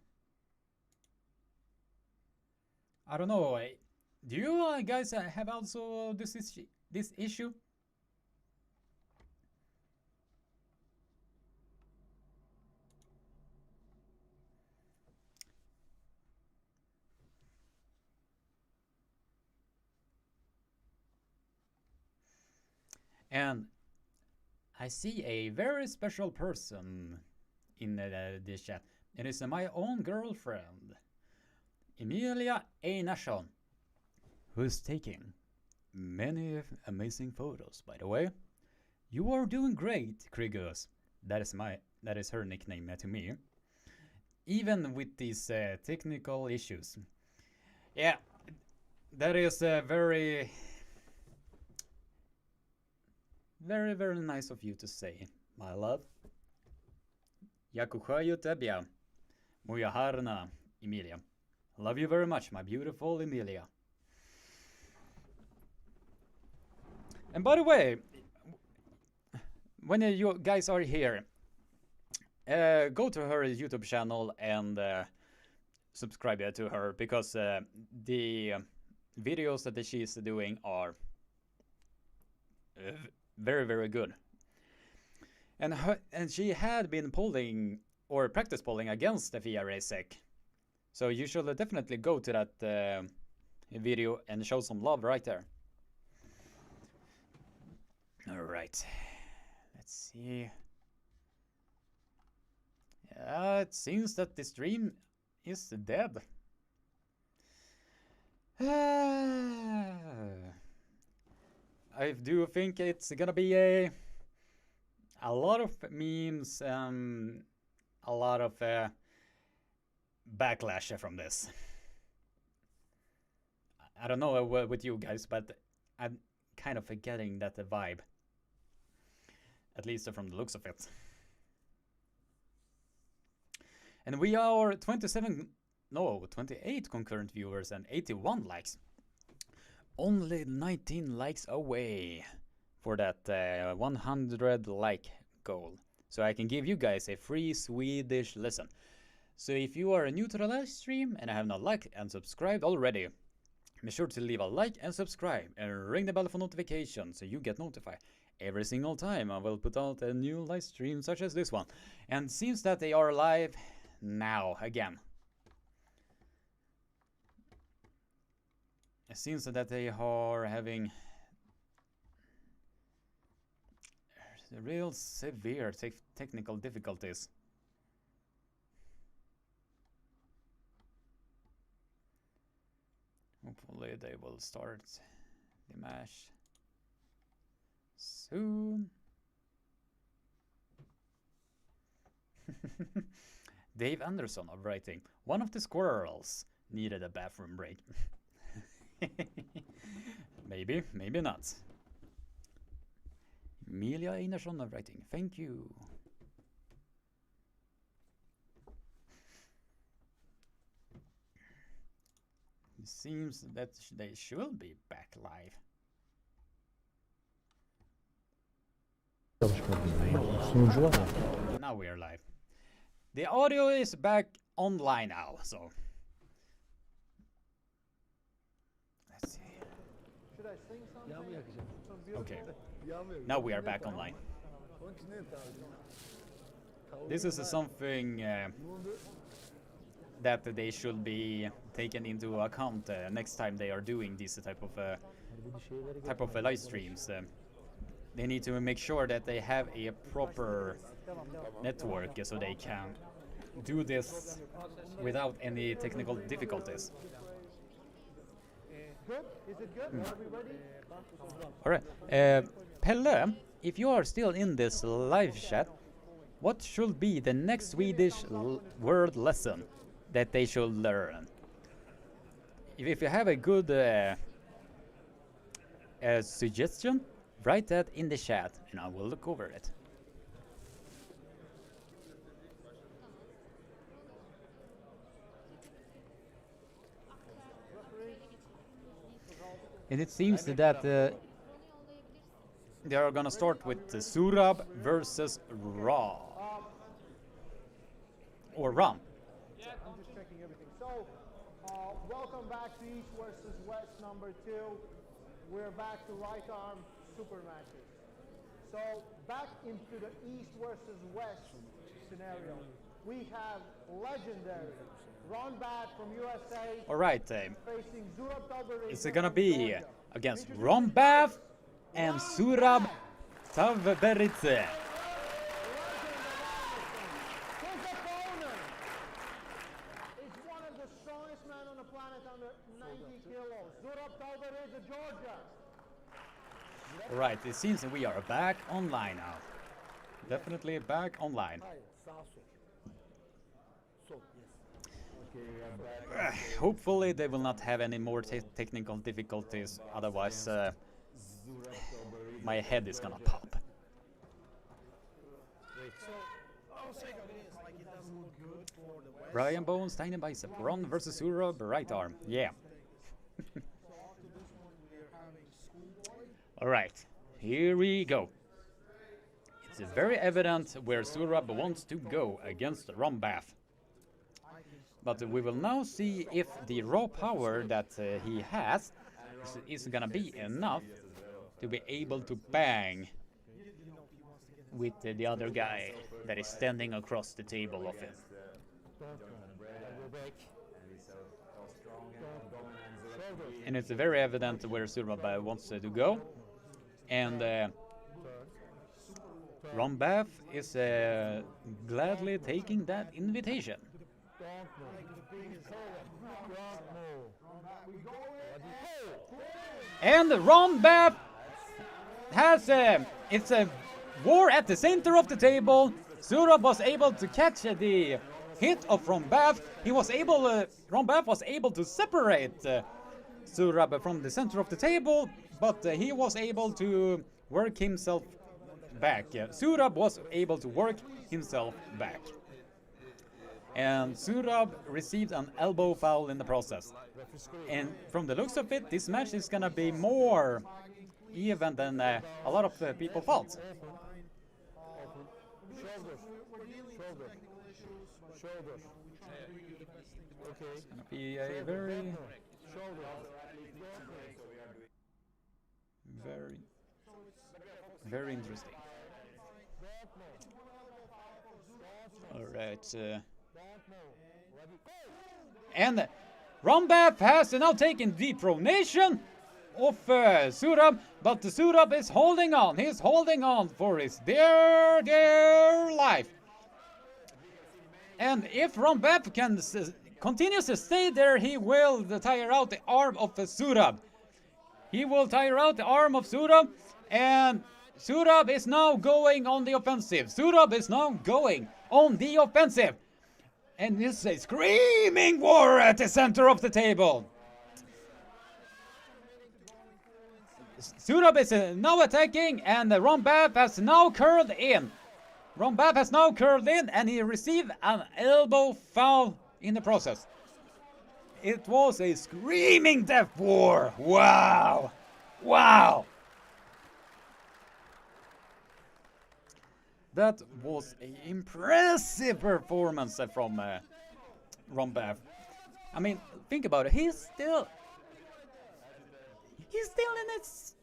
S1: I don't know. Do you guys have also this issue? And I see a very special person in this chat. It is my own girlfriend. Emilia Einarsson, who's taking many amazing photos, by the way. You are doing great, Krigos. That is her nickname to me. Even with these technical issues. Yeah, that is very, very, very nice of you to say, my love. Yakuchayu tebia, moja harna Emilia. Love you very much, my beautiful Emilia. And by the way, when you guys are here, go to her YouTube channel and subscribe to her, because the videos that she's doing are very, very good. And she had been polling or practice polling against Fia Reisek. So you should definitely go to that video and show some love right there. All right. Let's see. Yeah, it seems that the stream is dead. I do think it's gonna be a lot of memes, a lot of backlash from this. I don't know with you guys, but I'm kind of getting that vibe. At least from the looks of it. And we are 28 concurrent viewers and 81 likes. Only 19 likes away for that 100 like goal. So I can give you guys a free Swedish lesson. So if you are new to the live stream and have not liked and subscribed already, be sure to leave a like and subscribe and ring the bell for notifications so you get notified every single time I will put out a new live stream such as this one. And it seems that they are live now again. It seems that they are having real severe technical difficulties. Hopefully they will start the match soon. Dave Anderson of writing, one of the squirrels needed a bathroom break. Maybe, maybe not. Emilia Einarsson of writing, thank you. It seems that they should be back live. Now we are live. The audio is back online now, so let's see.
S2: Should I sing something?
S1: Okay. Now we are back online. This is something that they should be taken into account next time they are doing this type of live streams. They need to make sure that they have a proper network so they can do this without any technical difficulties.
S2: Good? Is it good? Are we ready?
S1: All right. Pelle, if you are still in this live chat, what should be the next Swedish word lesson that they should learn? If you have a good suggestion, write that in the chat and I will look over it. And it seems that they are gonna start with Surab versus Ra. Or Ram.
S2: Yeah, I'm just checking everything. So, welcome back to East versus West number 2. We're back to right arm super matches. So, back into the East versus West scenario. We have legendary Rombath from USA.
S1: All right,
S2: facing Surab Tavberiz.
S1: it's gonna be against Rombath and Surab Tavberiz.
S2: His opponent is one of the strongest men on the planet.
S1: Right, it seems that we are back online now. Definitely back online. Hopefully they will not have any more technical difficulties, otherwise my head is gonna pop. Brian Bones, tiny bicep. Ron versus Surab, right arm. Yeah. Alright, here we go. It's very evident where Surab wants to go against Rombath. But we will now see if the raw power that he has is gonna be enough to be able to bang with the other guy that is standing across the table of him. And it's very evident where Surab wants to go. And Rombath is gladly taking that invitation. And Rombath has it's a war at the center of the table. Surab was able to catch the hit of Rombath. Rombath was able to separate Surab from the center of the table, but he was able to work himself back. Surab was able to work himself back. And Surab received an elbow foul in the process. And from the looks of it, this match is gonna be more even than a lot of people thought. It's gonna be a very interesting. Alright. And Rombath has now taken the pronation of Surab, but Surab is holding on. He's holding on for his dear life. And if Rombath can continues to stay there, he will tire out the arm of Surab. He will tire out the arm of Surab, and Surab is now going on the offensive. Surab is now going on the offensive. And this is a screaming war at the center of the table. Surab is now attacking, and Rombath has now curled in. Rombath has now curled in, and he received an elbow foul in the process. It was a screaming death war. Wow. Wow. That was an impressive performance from Rombath. I mean, think about it. He's still in his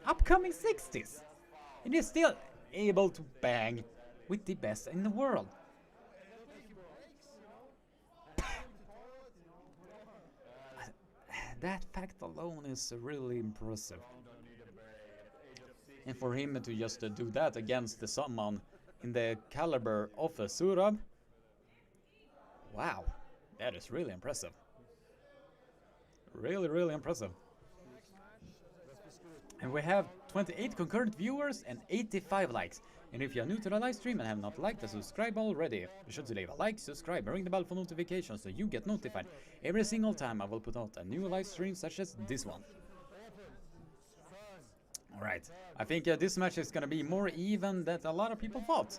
S1: upcoming 60s. And he's still able to bang with the best in the world. That fact alone is really impressive. And for him to just do that against someone in the caliber of Surab, wow, that is really impressive. Really, really impressive. And we have 28 concurrent viewers and 85 likes. And if you are new to the live stream and have not liked or subscribed already, be sure to leave a like, subscribe, and ring the bell for notifications so you get notified every single time I will put out a new live stream such as this one. Alright, I think this match is gonna be more even than a lot of people thought.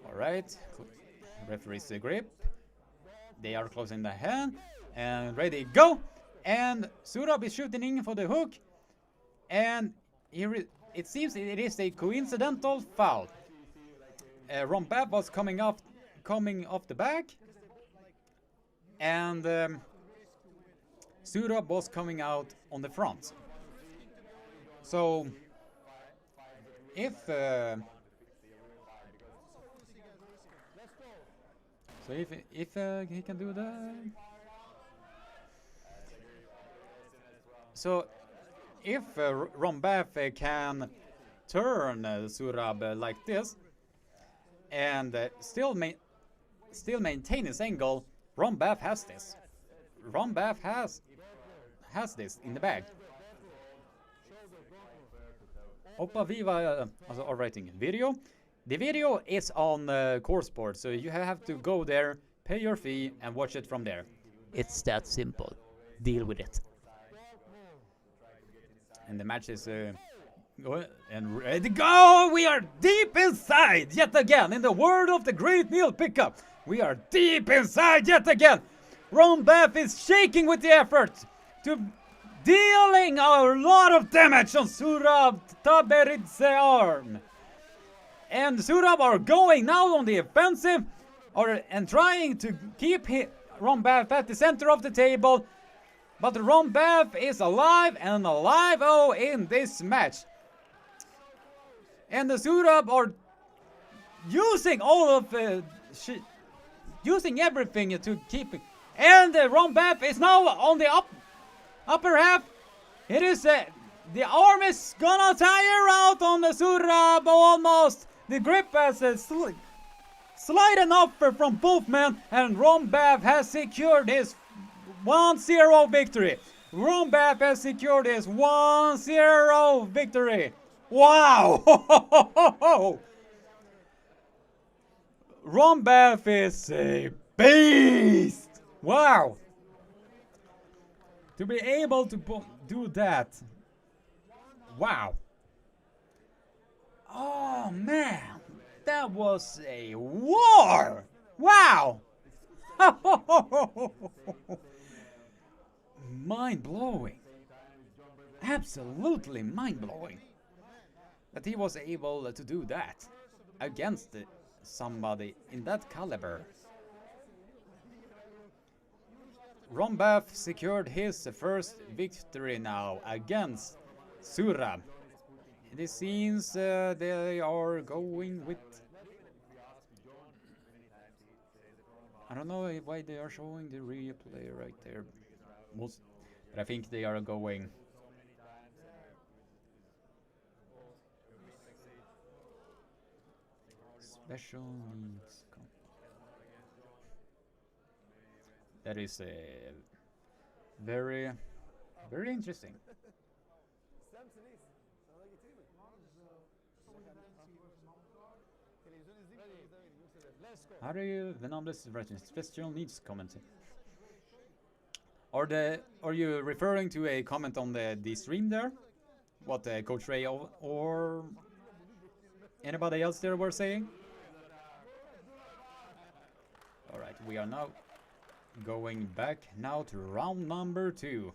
S1: Alright, referee's grip. They are closing the hand and ready, go! And Surab is shooting in for the hook. And here it seems it is a coincidental foul. Rombath was coming off the back, and Surab was coming out on the front. So if he can do that, so if Rombath can turn Surab like this and still maintain his angle, Rombath has this. Rombath has this in the bag. Oppa Viva are writing video. The video is on Core Sports, so you have to go there, pay your fee, and watch it from there. It's that simple. Deal with it. And the match is and ready to go. We are deep inside yet again. In the word of the great Neil Pickup, we are deep inside yet again. Rombath is shaking with the effort to dealing a lot of damage on Surab Taberid's arm. And Surab are going now on the offensive and trying to keep Rombath at the center of the table. But Rombath is alive and alive in this match. And the Surab are using all of using everything to keep it. And Rombath is now on the upper half. It is the arm is gonna tire out on the Surab almost. The grip has slight enough from both men, and Rombath has secured his 1-0 victory. Rombath has secured his 1-0 victory. Wow! Rombath is a beast! Wow! To be able to do that. Wow. Oh man, that was a war! Wow! Mind-blowing. Absolutely mind-blowing. That he was able to do that against somebody in that caliber. Rombath secured his first victory now against Surab. It seems they are going with... I don't know why they are showing the replay right there. But I think they are going... Special needs. That is very, very interesting. How do you the numbers writing special needs comment? Are you referring to a comment on the stream there? What Coach Ray or anybody else there were saying? All right, we are now going back now to round number 2.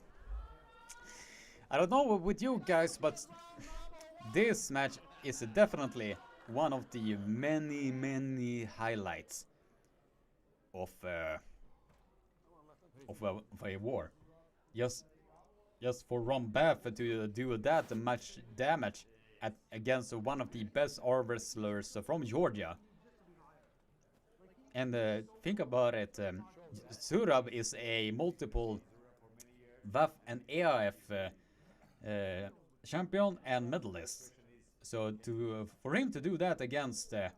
S1: I don't know with you guys, but this match is definitely one of the many highlights of a war. Just for Rombath to do that much damage against one of the best arm wrestlers from Georgia. And think about it, Surab is a multiple WAF and EAF champion and medalist. So for him to do that against the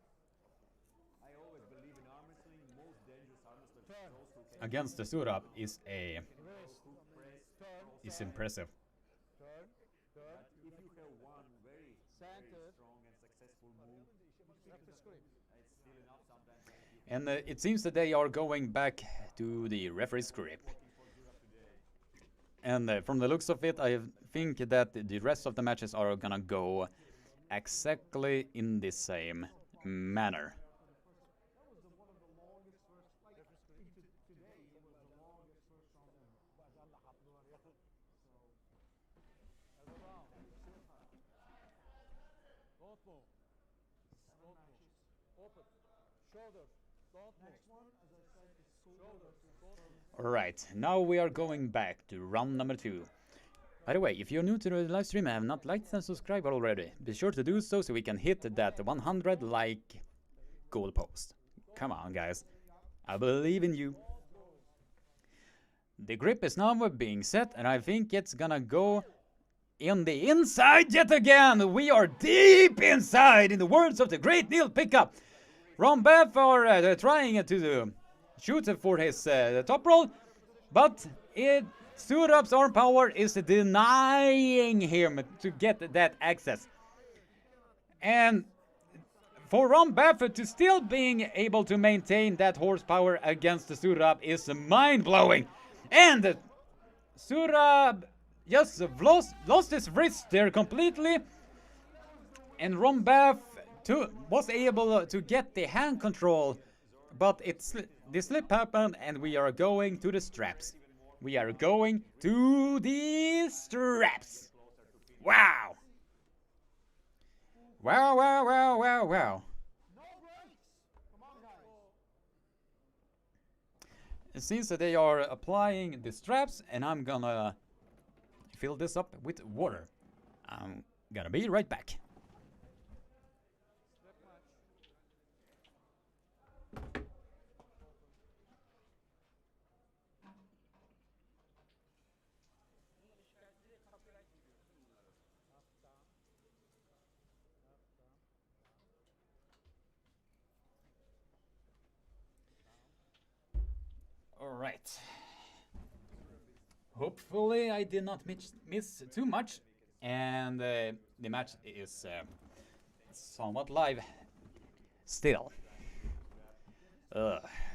S1: Surab is impressive. And it seems that they are going back to the referee's grip. And from the looks of it, I think that the rest of the matches are gonna go exactly in the same manner. Alright, now we are going back to round number 2. By the way, if you're new to the live stream and have not liked and subscribed already, be sure to do so we can hit that 100 like goal post. Come on guys, I believe in you. The grip is now being set and I think it's gonna go in the inside yet again. We are deep inside, in the words of the great Neil Pickup. Rombath are trying to shoot for his top roll, but Surab's arm power is denying him to get that access. And for Rombath to still being able to maintain that horsepower against Surab is mind-blowing. And Surab just lost his wrist there completely. And Rombath was able to get the hand control. But the slip happened and we are going to the straps. We are going to the straps. Wow. Wow, wow, wow, wow, wow. It seems that they are applying the straps, and I'm gonna fill this up with water. I'm gonna be right back. Alright. Hopefully I did not miss too much. And the match is somewhat live still.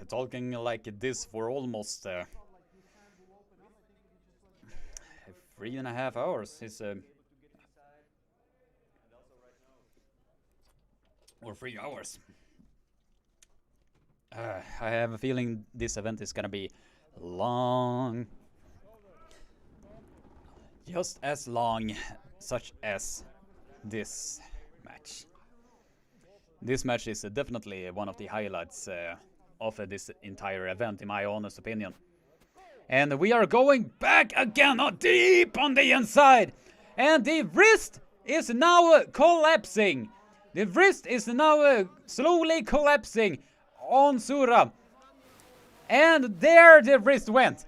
S1: Talking like this for almost 3.5 hours is or 3 hours. I have a feeling this event is gonna be long. Just as long such as this match. This match is definitely one of the highlights of this entire event, in my honest opinion. And we are going back again, deep on the inside. And the wrist is now collapsing. The wrist is now slowly collapsing on Surab. And there the wrist went.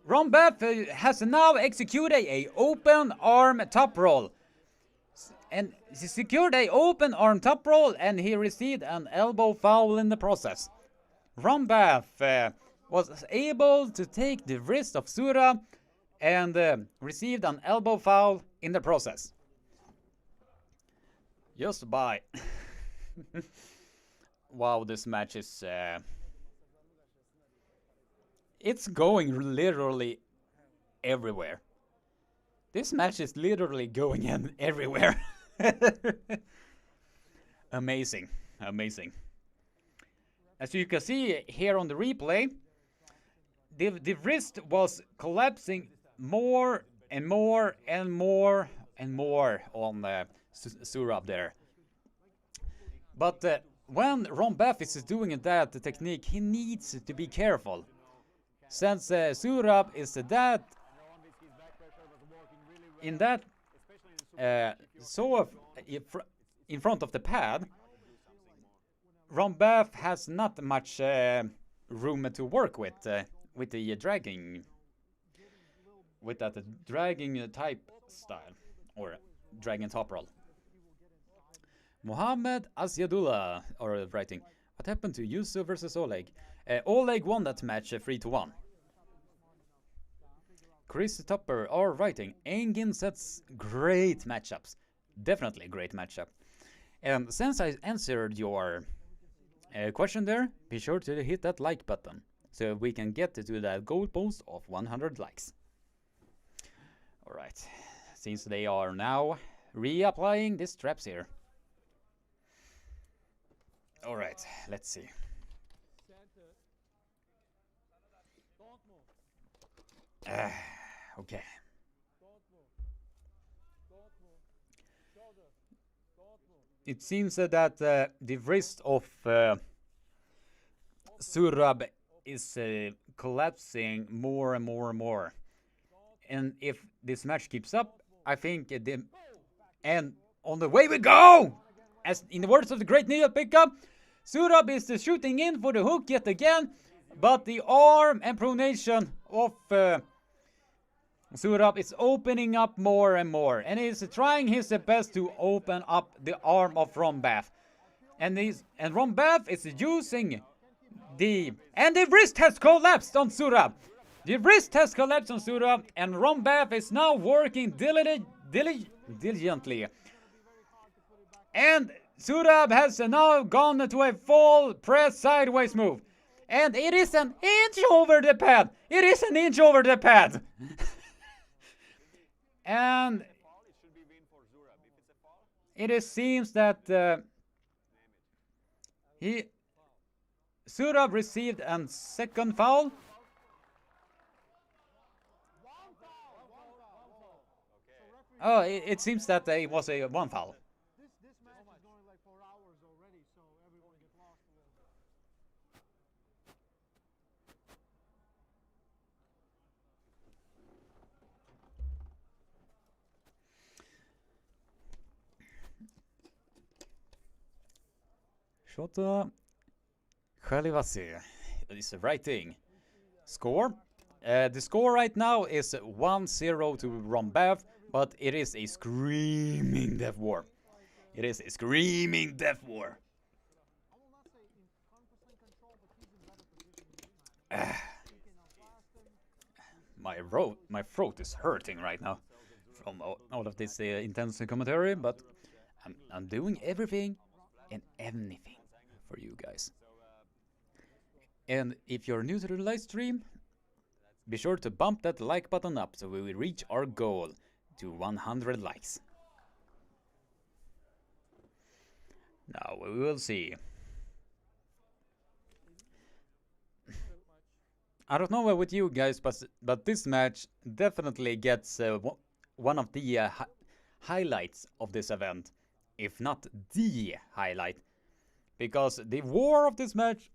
S1: Rombath has now executed a open arm top roll. And he secured a open arm top roll and he received an elbow foul in the process. Rombath was able to take the wrist of Surab and received an elbow foul in the process. Just by... Wow, this match is... it's going literally everywhere. This match is literally going in everywhere. Amazing, amazing. As you can see here on the replay, the wrist was collapsing more and more and more and more on Surab there. But when Rombath is doing that technique, he needs to be careful. Since Surab is that in that in front of the pad, Rombath has not much room to work with the dragging, with that dragging type style or dragging top roll. Mohammed Asyadullah are writing, what happened to Yusuf versus Oleg? Oleg won that match 3-1. Chris Tupper are writing, Engin sets great matchups. Definitely great matchup. And since I answered your question there, be sure to hit that like button so we can get to that goal post of 100 likes. Alright, since they are now reapplying the straps here. Alright, let's see. Okay. It seems that the wrist of Surab is collapsing more and more and more. And if this match keeps up, I think and on the way we go! As in the words of the great Neil Pickup, Surab is shooting in for the hook yet again, but the arm and pronation of Surab is opening up more and more, and he's trying his best to open up the arm of Rombath. And Rombath is using the wrist has collapsed on Surab. The wrist has collapsed on Surab, and Rombath is now working diligently. And Surab has now gone to a full press sideways move. And it is an inch over the pad. It is an inch over the pad. And it seems that Surab received a second foul. Oh, it seems that it was a one foul.
S2: This match is going like 4 hours already, so everyone get lost a little bit.
S1: Shota Khalivasi is writing. Score. The score right now is 1-0 to Rombath, but it is a screaming death war. It is a screaming death war.
S2: I will not say in 100% control, but he's in better position.
S1: My throat is hurting right now from all of this intense commentary, but I'm doing everything and anything for you guys. And if you're new to the live stream, be sure to bump that like button up so we will reach our goal to 100 likes. Now we will see. I don't know with you guys, but this match definitely gets one of the highlights of this event, if not the highlight, because the war of this match,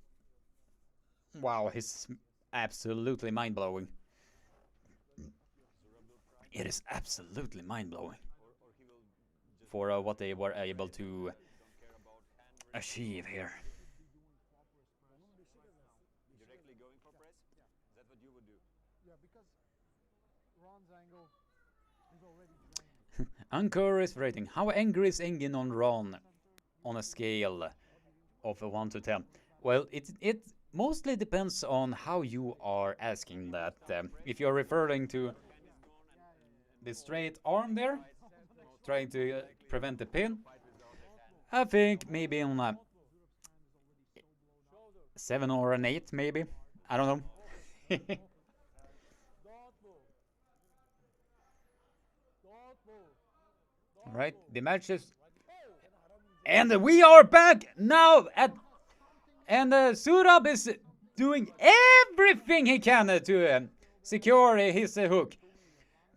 S1: wow, is absolutely mind-blowing. It is absolutely mind-blowing for what they were able to achieve here.
S3: Directly going for press? Is that what you would do?
S2: Yeah, because Ron's angle is already drained.
S1: Anchor is rating. How angry is Engin on Ron on a scale of 1 to 10? Well, it mostly depends on how you are asking that. If you're referring to the straight arm there, trying to prevent the pin, I think maybe on a 7 or an 8, maybe. I don't know. Right, the matches. And we are back now and Surab is doing everything he can to secure his hook.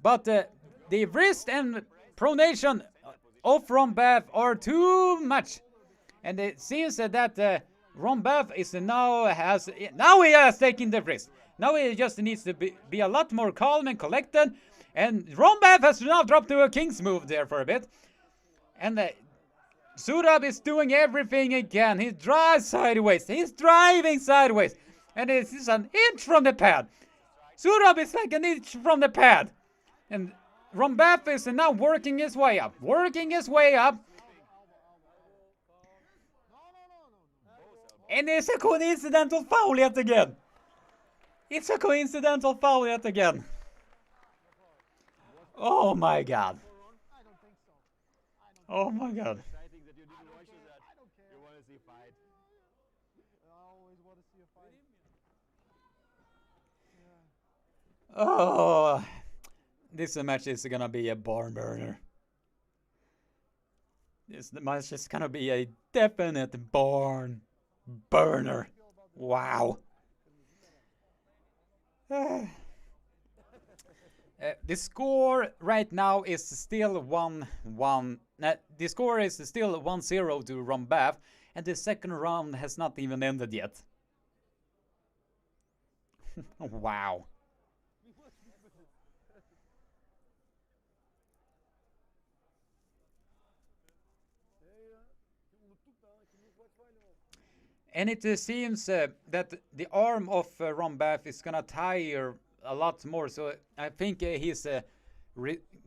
S1: But the wrist and pronation of Rombath are too much. And it seems that Rombath is now he has taken the wrist. Now he just needs to be a lot more calm and collected. And Rombath has now dropped to a king's move there for a bit. And Surab is doing everything he can. He drives sideways. He's driving sideways. And it is an inch from the pad. Surab is like an inch from the pad. And Rombath is now working his way up. Working his way up. And it's a coincidental foul yet again. It's a coincidental foul yet again. Oh my god. Oh my god.
S3: Exciting that you didn't watch that.
S2: I don't care.
S3: You want to see a fight.
S2: I always want to see a fight.
S1: Oh, this match is gonna be a barn burner. This match is gonna be a definite barn burner. Wow. The score right now is still 1-1. The score is still 1-0 to Rombath, and the second round has not even ended yet. Wow. And it seems that the arm of Rombath is gonna tire a lot more, so I think he's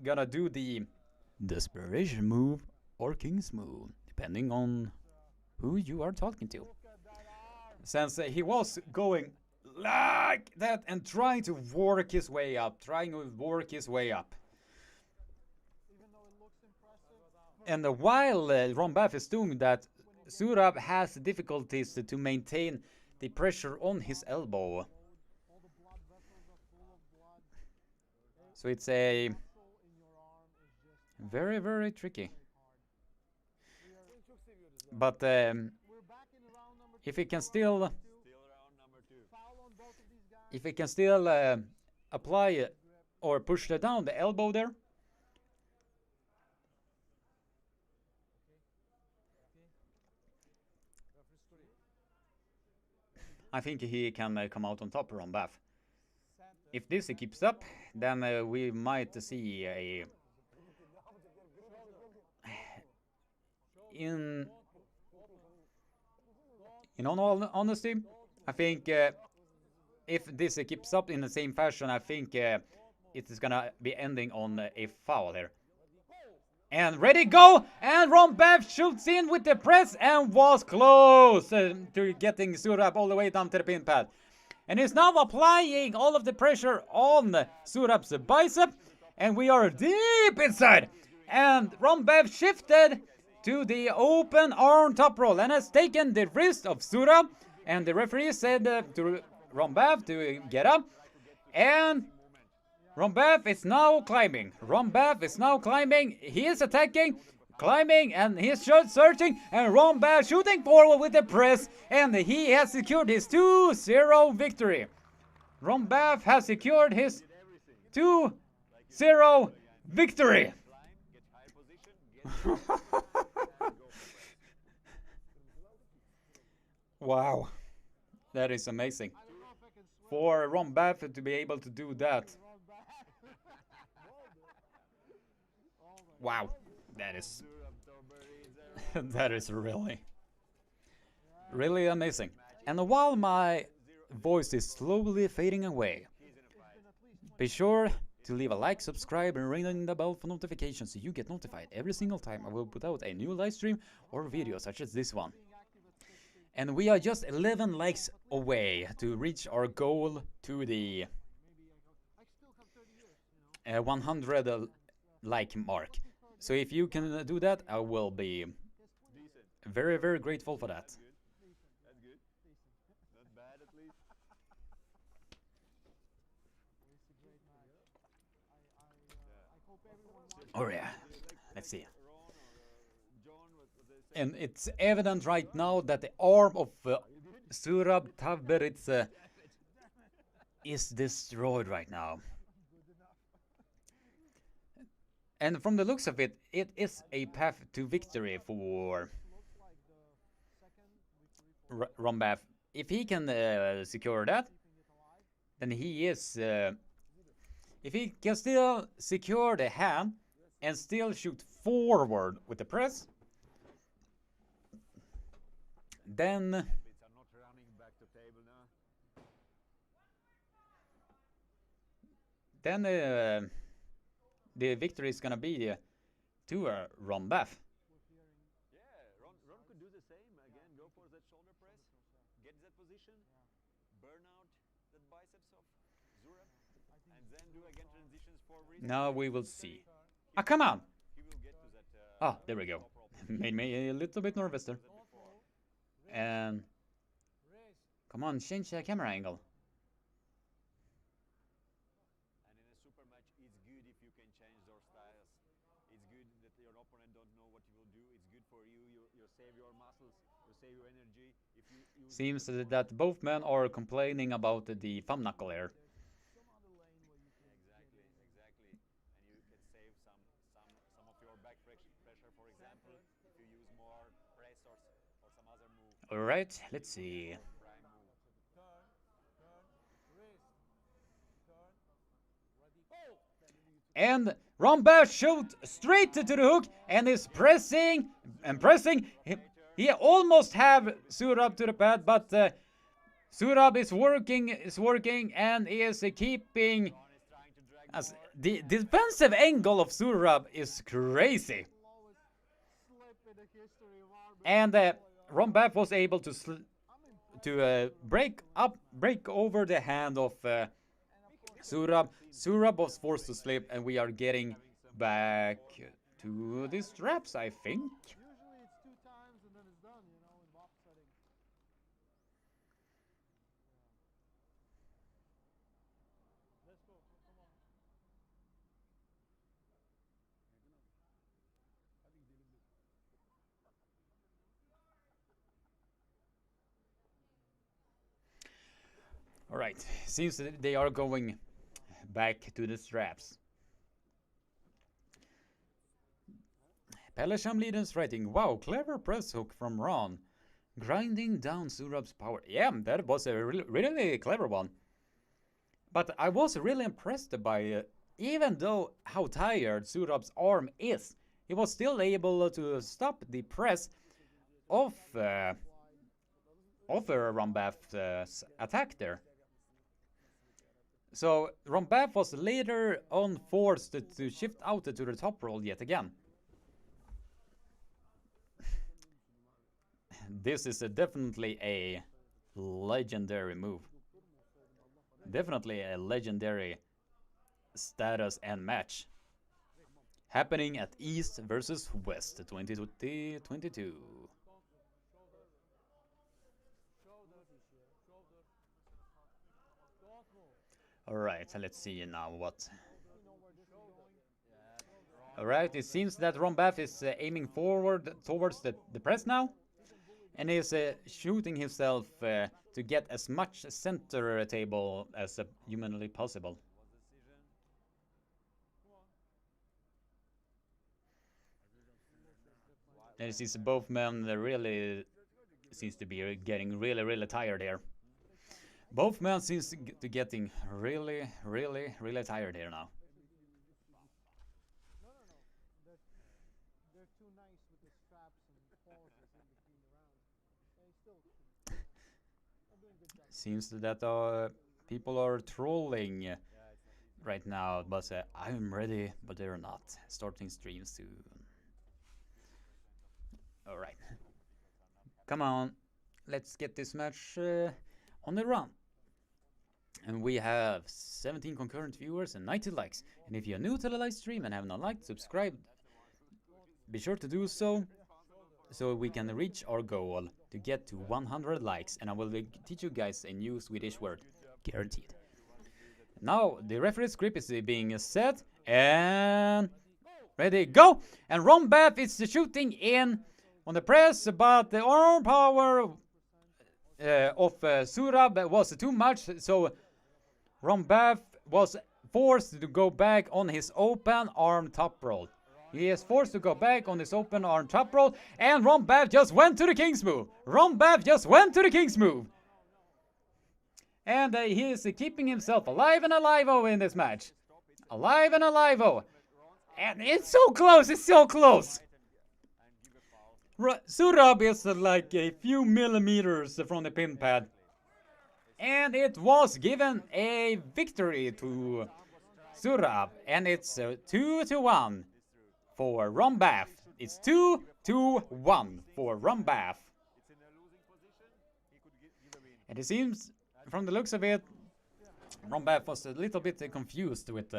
S1: gonna do the desperation move or king's move, depending on who you are talking to. Since he was going like that and trying to work his way up. And while Rombath is doing that, Surab has difficulties to maintain the pressure on his elbow. So it's a very, very tricky. But if he can still apply or push down the elbow there, I think he can come out on top, Rombath. If this keeps up, then we might see a... In all honesty, I think if this keeps up in the same fashion, I think it is gonna be ending on a foul here. And ready, go! And Rombath shoots in with the press and was close to getting Surab all the way down to the pin pad. And he's now applying all of the pressure on Surab's bicep. And we are deep inside. And Rombath shifted to the open arm top roll and has taken the wrist of Surab. And the referee said to Rombath to get up. And Rombath is now climbing. He is attacking, climbing, and he's searching. And Rombath shooting forward with the press. And he has secured his 2-0 victory. Rombath has secured his 2-0 victory. Wow, that is amazing. For Rombath to be able to do that. Wow, that is that is really amazing. And while my voice is slowly fading away, be sure to leave a like, subscribe, and ring the bell for notifications so you get notified every single time I will put out a new live stream or video such as this one. And we are just 11 likes away to reach our goal to the 100 like mark. So if you can do that, I will be very, very grateful for that. Oh yeah, let's see. And it's evident right now that the arm of Surab Tavberitz is destroyed right now. And from the looks of it, it is a path to victory for Rombath. If he can secure that, then he is... if he can still secure the hand and still shoot forward with the press, then the victory is gonna be to Rombath.
S3: Yeah, Ron could do the same again. Go for that shoulder press, get that position, burn out the biceps of Surab, and then do again transitions for wrist.
S1: Now we will see. Ah, come on!
S3: He will get to that.
S1: There we go. Made me a little bit nervous there. And come on, change the camera angle.
S3: And in a super match, it's good if you can change those styles. It's good that your opponent don't know what you will do. It's good for you. You save your muscles. You save your energy. If you
S1: seems that both men are complaining about the thumb knuckle here.
S3: Exactly. And you can save some of your back pressure, for example, if you use more press or some other move.
S1: Alright, let's see. And Rombath shot straight to the hook and is pressing and pressing. He almost have Surab to the pad, but Surab is working and is keeping. As the defensive angle of Surab is crazy. And Rombath was able to to break over the hand of Zurab. Zurab was forced to slip, and we are getting back to the straps, I think.
S2: Usually it's 2 times and then it's done, you know, in box setting. Let's go. Come on.
S1: All right, seems that they are going back to the straps. Pelesham leaders writing, wow, clever press hook from Ron. Grinding down Zurab's power. Yeah, that was a really clever one. But I was really impressed by, even though how tired Zurab's arm is, he was still able to stop the press of Rombath's attack there. So Rombath was later on forced to shift out to the top roll yet again. This is definitely a legendary move. Definitely a legendary status and match. Happening at East versus West 2022. Alright, let's see now what. Alright, it seems that Rombath is aiming forward towards the press now. And is shooting himself to get as much center table as humanly possible. And it seems both men really seems to be getting really tired here. Both men seems to getting really tired here now.
S2: They're too nice with the straps and pauses in between the rounds. They still are doing good job.
S1: Seems that people are trolling right now, but I'm ready, but they're not. Starting stream soon. Alright. Come on. Let's get this match on the run. And we have 17 concurrent viewers and 90 likes. And if you're new to the live stream and have not liked, subscribe, be sure to do so we can reach our goal to get to 100 likes. And I will teach you guys a new Swedish word, guaranteed. Now the referee script is being set and ready, go! And Rombath is shooting in on the press, but the arm power of Zurab was too much, so Rombath was forced to go back on his open arm top roll. He is forced to go back on his open arm top roll, and Rombath just went to the King's move. Rombath just went to the King's move. And he is keeping himself alive and alive-o in this match. Alive and alive-o. And it's so close, it's so close. Zurab is like a few millimeters from the pin pad. And it was given a victory to Zurab. And it's 2-1 for Rombath. It's 2-1 for Rombath. And it seems, from the looks of it, Rombath was a little bit confused with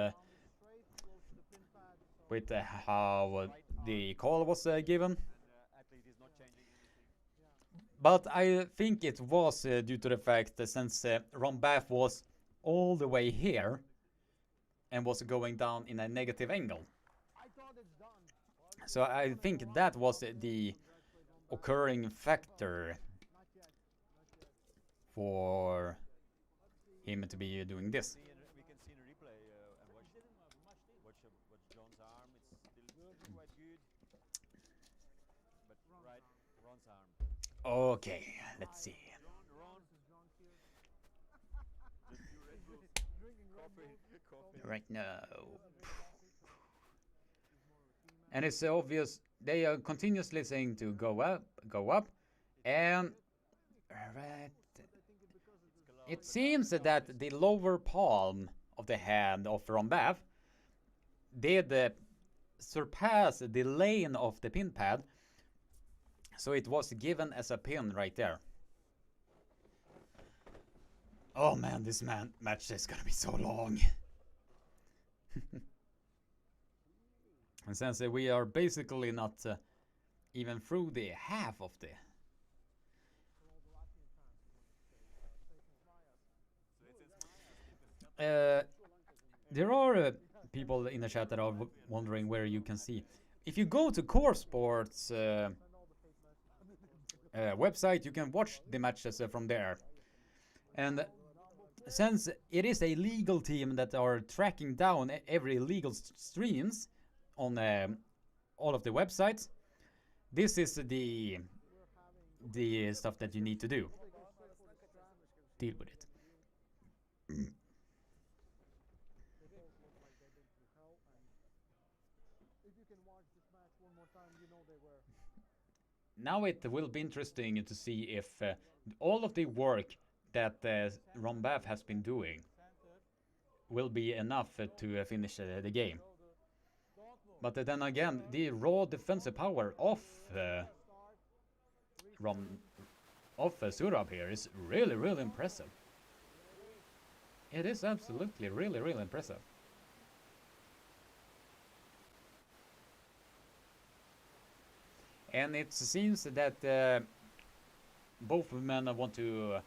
S1: how the call was given. But I think it was due to the fact that since Rombath was all the way here and was going down in a negative angle. So I think that was the occurring factor for him to be doing this.
S3: We can see in a replay and watch John's arm. It's still quite good. But right, Ron's arm.
S1: Okay, let's see. Right now. And it's obvious they are continuously saying to go up, and right. It seems that the lower palm of the hand of Rombath did surpass the lane of the pin pad, so it was given as a pin right there. Oh man, this match is gonna be so long. And since we are basically not even through the half of the... there are people in the chat that are wondering where you can see. If you go to Core Sports website, you can watch the matches from there. And since it is a legal team that are tracking down every illegal streams on all of the websites, this is the stuff that you need to do. Deal with it. Now it will be interesting to see if all of the work that Rombath has been doing will be enough to finish the game. But then again, the raw defensive power of Zurab here is really, really impressive. It is absolutely really, really impressive. And it seems that both men want to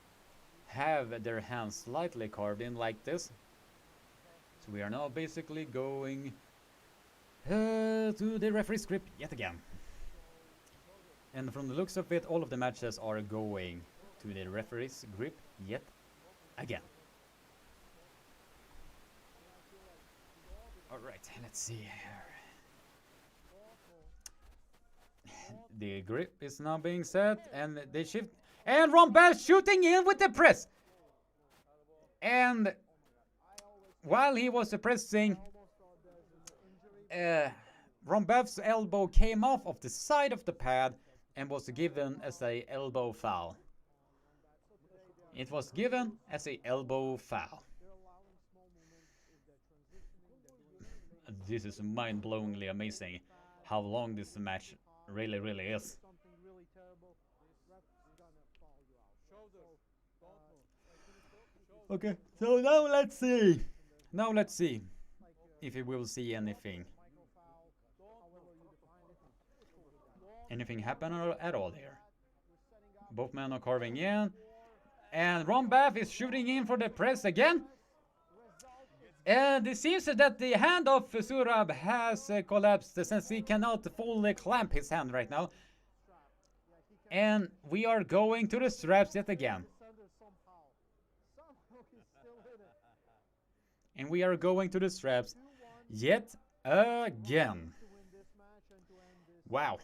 S1: have their hands slightly carved in like this. So we are now basically going to the referee script yet again. And from the looks of it, all of the matches are going to the referee's grip yet again. Alright, let's see here. The grip is now being set, and they shift. And Rombath shooting in with the press! And while he was pressing, Rombath's elbow came off of the side of the pad and was given as a elbow foul. It was given as a elbow foul. This is mind-blowingly amazing how long this match really, really is. Okay, so now let's see. Now let's see if we will see anything. Anything happen at all here. Both men are carving in. And Rombath is shooting in for the press again. And it seems that the hand of Zurab has collapsed since he cannot fully clamp his hand right now. And we are going to the straps yet again. And we are going to the straps yet again. Wow.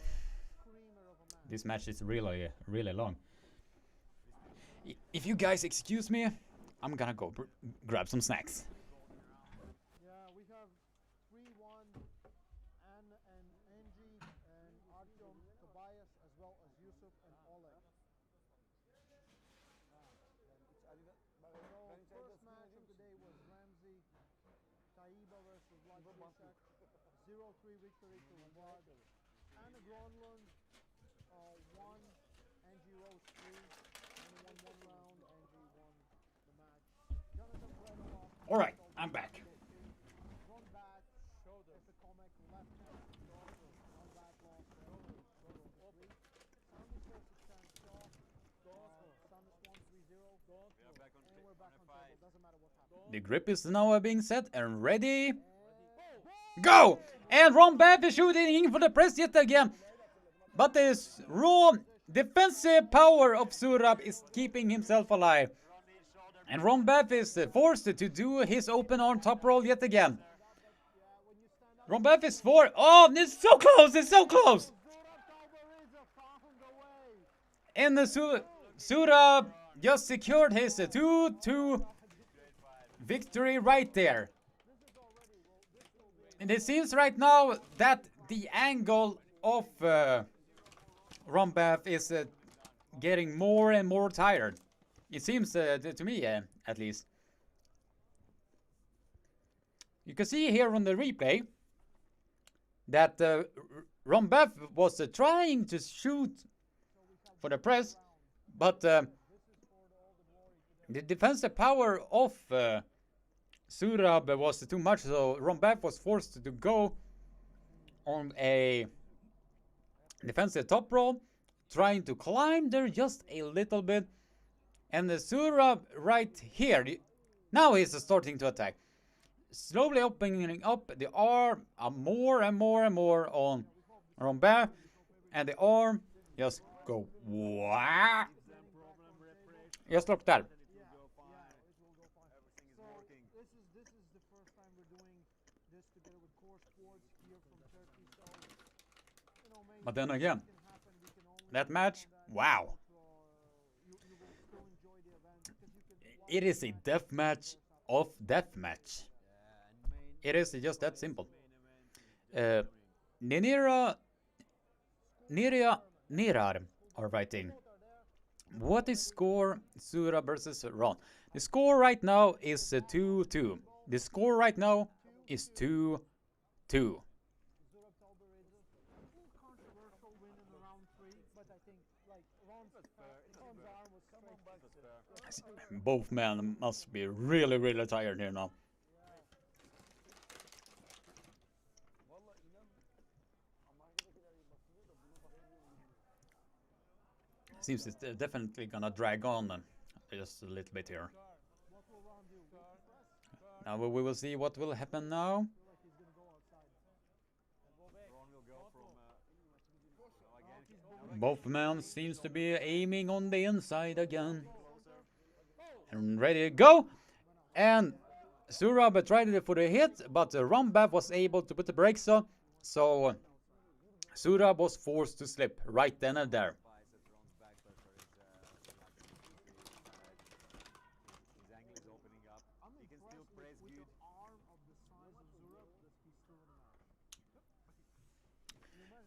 S1: This match is really, really long. If you guys excuse me, I'm gonna go grab some snacks.
S2: Yeah, we have 3-1, Anne and Angie and Artyom, Tobias, as well as Yusuf and Oleg. So, first match of the day was Ramsey, Taiba versus Vlad, 0-3 victory to Vlad. Anna Gronlund 1, Angie Rose 3, and won 1 round. Angie won the match. Jonathan Bredolov.
S1: All right, I'm back.
S2: Rombath, Koveskova, left hand. Rombath lost 3. Samus versus Sam Shaw. Samus won 3-0. And we're back on table. Doesn't matter what happens.
S1: The grip is now being set and ready. Go! And Rombath is shooting in for the press yet again. But this raw defensive power of Zurab is keeping himself alive. And Rombath is forced to do his open arm top roll yet again. Rombath is oh, it's so close, it's so close! And Zurab just secured his 2-2 victory right there. And it seems right now that the angle of Rombath is getting more and more tired. It seems to me, at least. You can see here on the replay that Rombath was trying to shoot for the press, but the defensive power of Surab was too much, so Rombath was forced to go on a defensive top roll, trying to climb there just a little bit. And the Surab right here, now he's starting to attack. Slowly opening up the arm more and more and more on Rombath. And the arm just go wah. Just look there.
S2: This is the first time we're doing this together with Core Sports here from Turkey. So, you know, maybe
S1: But then again,
S2: can happen. We can only
S1: that match, wow.
S2: you will still enjoy the event because you can
S1: It is a death match of death match. It is just that simple. Nirar are writing. What is score Sura versus Ron? The score right now is 2-2. The score right now is 2-2.
S2: controversial win in the round 3, but I think like Ron's arm was straight.
S1: Both men must be really, really tired here now. Seems it's definitely gonna drag on just a little bit here. Now we will see what will happen now. Both men seems to be aiming on the inside again. And ready to go. And Surab tried it for the hit, but Rombath was able to put the brakes on. So Surab was forced to slip right then and there.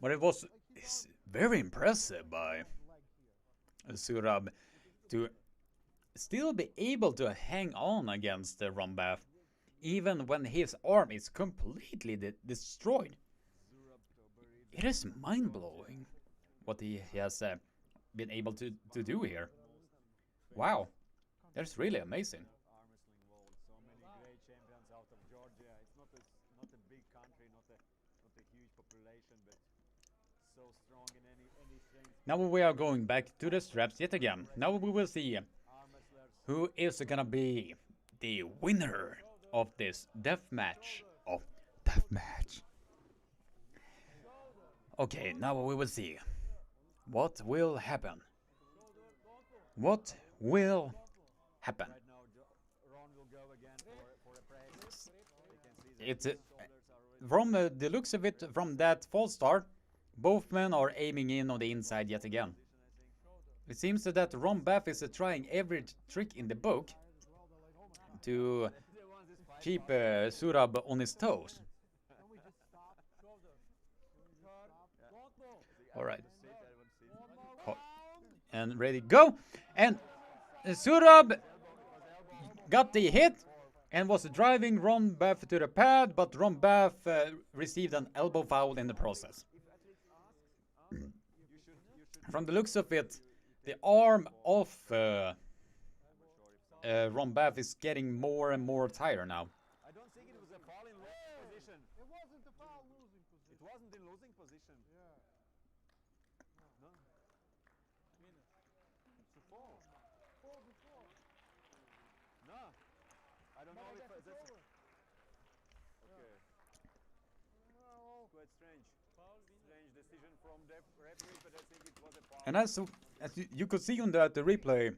S1: But it was very impressive by Surab to still be able to hang on against Rombath, even when his arm is completely destroyed. It is mind-blowing what he has been able to do here. Wow, that's really amazing. Now we are going back to the straps yet again. Now we will see who is gonna be the winner of this death match. Okay, now we will see what will happen. What will happen? It's from the looks of it, from that false start, both men are aiming in on the inside yet again. It seems that Rombath is trying every trick in the book to keep Surab on his toes. Alright. And ready, go! And Surab got the hit and was driving Rombath to the pad, but Rombath received an elbow foul in the process. From the looks of it, the arm of Rombath is getting more and more tired now.
S3: I don't think it was a foul in losing position.
S2: It wasn't a foul losing position.
S3: It wasn't in losing position.
S2: Yeah.
S3: No. It's a foul.
S2: Foul before.
S3: No. I don't know if that's
S2: over.
S3: okay.
S2: Well,
S3: Quite strange. Strange decision from the referee, but I think it was a foul.
S1: And as you could see on the replay,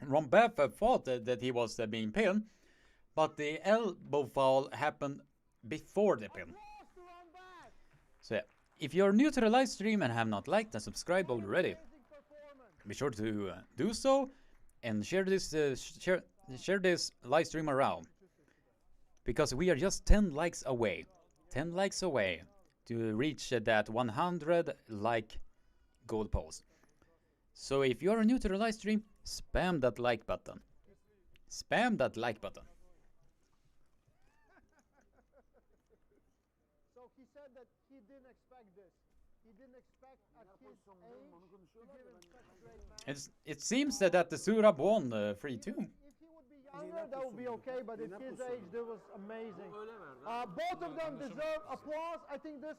S1: Rombath thought that he was being pinned, but the elbow foul happened before the pin. So yeah, if you're new to the live stream and have not liked and subscribed already, be sure to do so and share this share this live stream around, because we are just 10 likes away to reach that 100 like goal post. So if you're new to the live stream, spam that like button. Spam that like button.
S2: so he said that he didn't expect this. he didn't expect at his age to give him such a great match.
S1: It seems that the Surab won 3-2.
S2: If he would be younger, that would be okay, but at his age, that was amazing. Both of them deserve applause. I think this,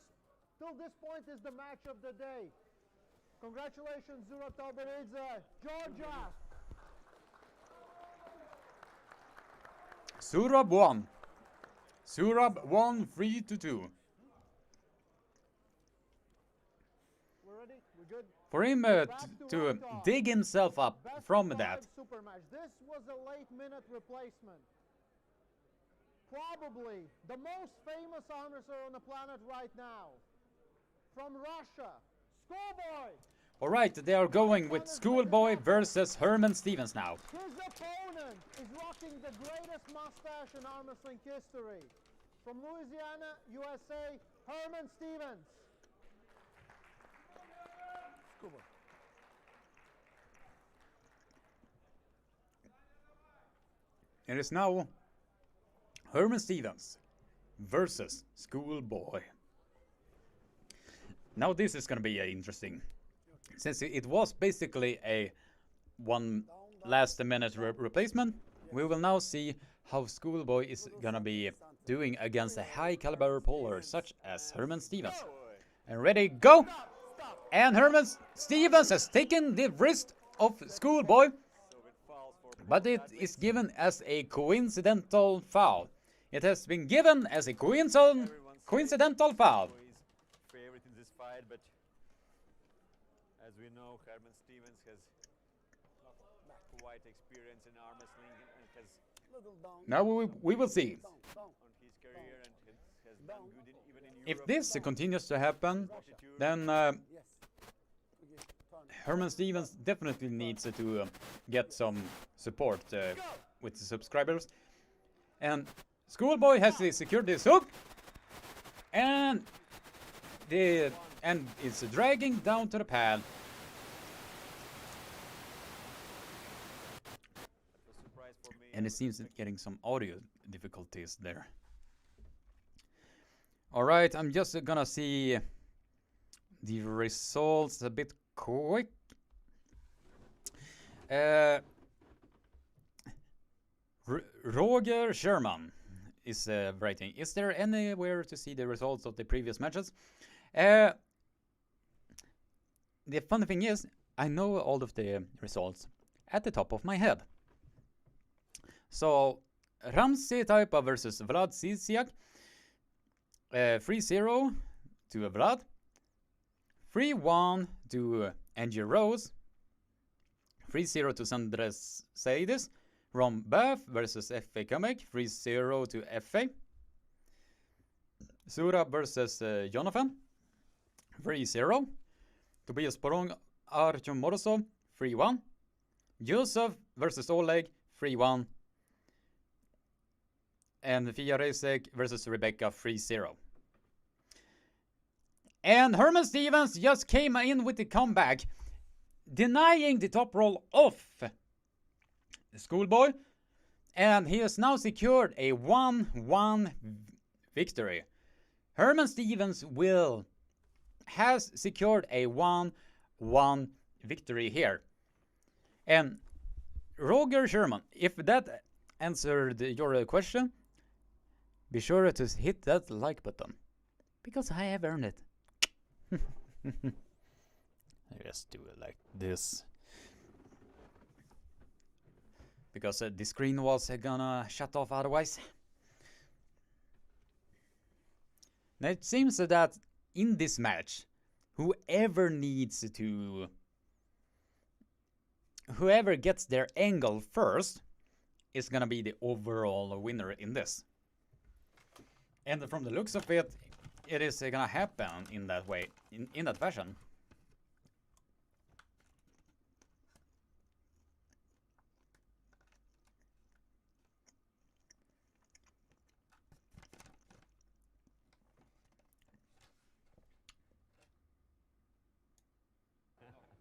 S2: till this point, is the match of the day. Congratulations, Zurab Tabaridze, Georgia.
S1: Surab won. Surab won 3-2.
S2: We're ready? We're good?
S1: For him to dig himself up
S2: Best
S1: from
S2: of
S1: that.
S2: 5 super match. This was a late-minute replacement. Probably the most famous arm wrestler on the planet right now. From Russia, Schoolboy.
S1: Alright, they are going with Schoolboy versus Herman Stephens now.
S2: His opponent is rocking the greatest mustache in arm wrestling history. From Louisiana, USA, Herman Stephens.
S1: It is now Herman Stephens versus Schoolboy. Now this is gonna be interesting, since it was basically a one last minute replacement. We will now see how Schoolboy is gonna be doing against a high caliber puller such as Herman Stephens. And ready, go! And Herman Stephens has taken the wrist of Schoolboy, but it is given as a coincidental foul. It has been given as a coincidental foul.
S3: Favorite in this fight, but as we know, Herman Stephens has quite experience in arm wrestling and has
S1: Now we will see.
S3: on his career and has done good even in
S1: If
S3: Europe.
S1: this continues to happen, then Herman Stephens definitely needs to get some support with the subscribers. And Schoolboy has secured this hook, and it's dragging down to the pad. And it seems it's getting some audio difficulties there. Alright, I'm just gonna see the results a bit quick. Roger Sherman is writing, is there anywhere to see the results of the previous matches? The funny thing is, I know all of the results at the top of my head. So, Ramsey Taiba versus Vlad Ziziak. 3-0 to Vlad. 3-1 to Angie Rose. 3-0 to Sandres Saides. Rombath versus F.A. Kamek. 3-0 to F.A. Surab versus Jonathan. 3-0. Tobias Boron, Artyom Morozov. 3-1. Joseph versus Oleg. 3-1. And Fia Reisek versus Rebecca 3-0. And Herman Stephens just came in with the comeback, denying the top roll off Schoolboy. And he has now secured a 1-1 victory. Herman Stephens has secured a 1-1 victory here. And Roger Sherman, if that answered your question, be sure to hit that like button, because I have earned it. Just do it like this, because the screen was gonna shut off otherwise. Now it seems that in this match, whoever gets their angle first is gonna be the overall winner in this. And from the looks of it, it is gonna happen in that way, in that fashion.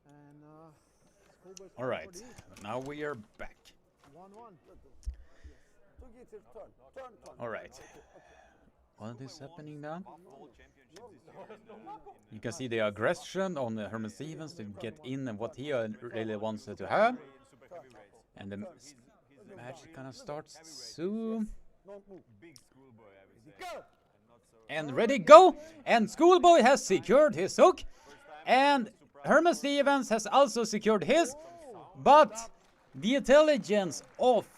S2: And Schoolboy's
S1: All right,
S2: for the
S1: now we are back.
S2: 1-1.
S1: All right, what is happening now? You can see the aggression on Herman Stephens to get in and what he really wants to have. And the match kind of starts soon. And ready, go! And Schoolboy has secured his hook. And Herman Stephens has also secured his. But the intelligence of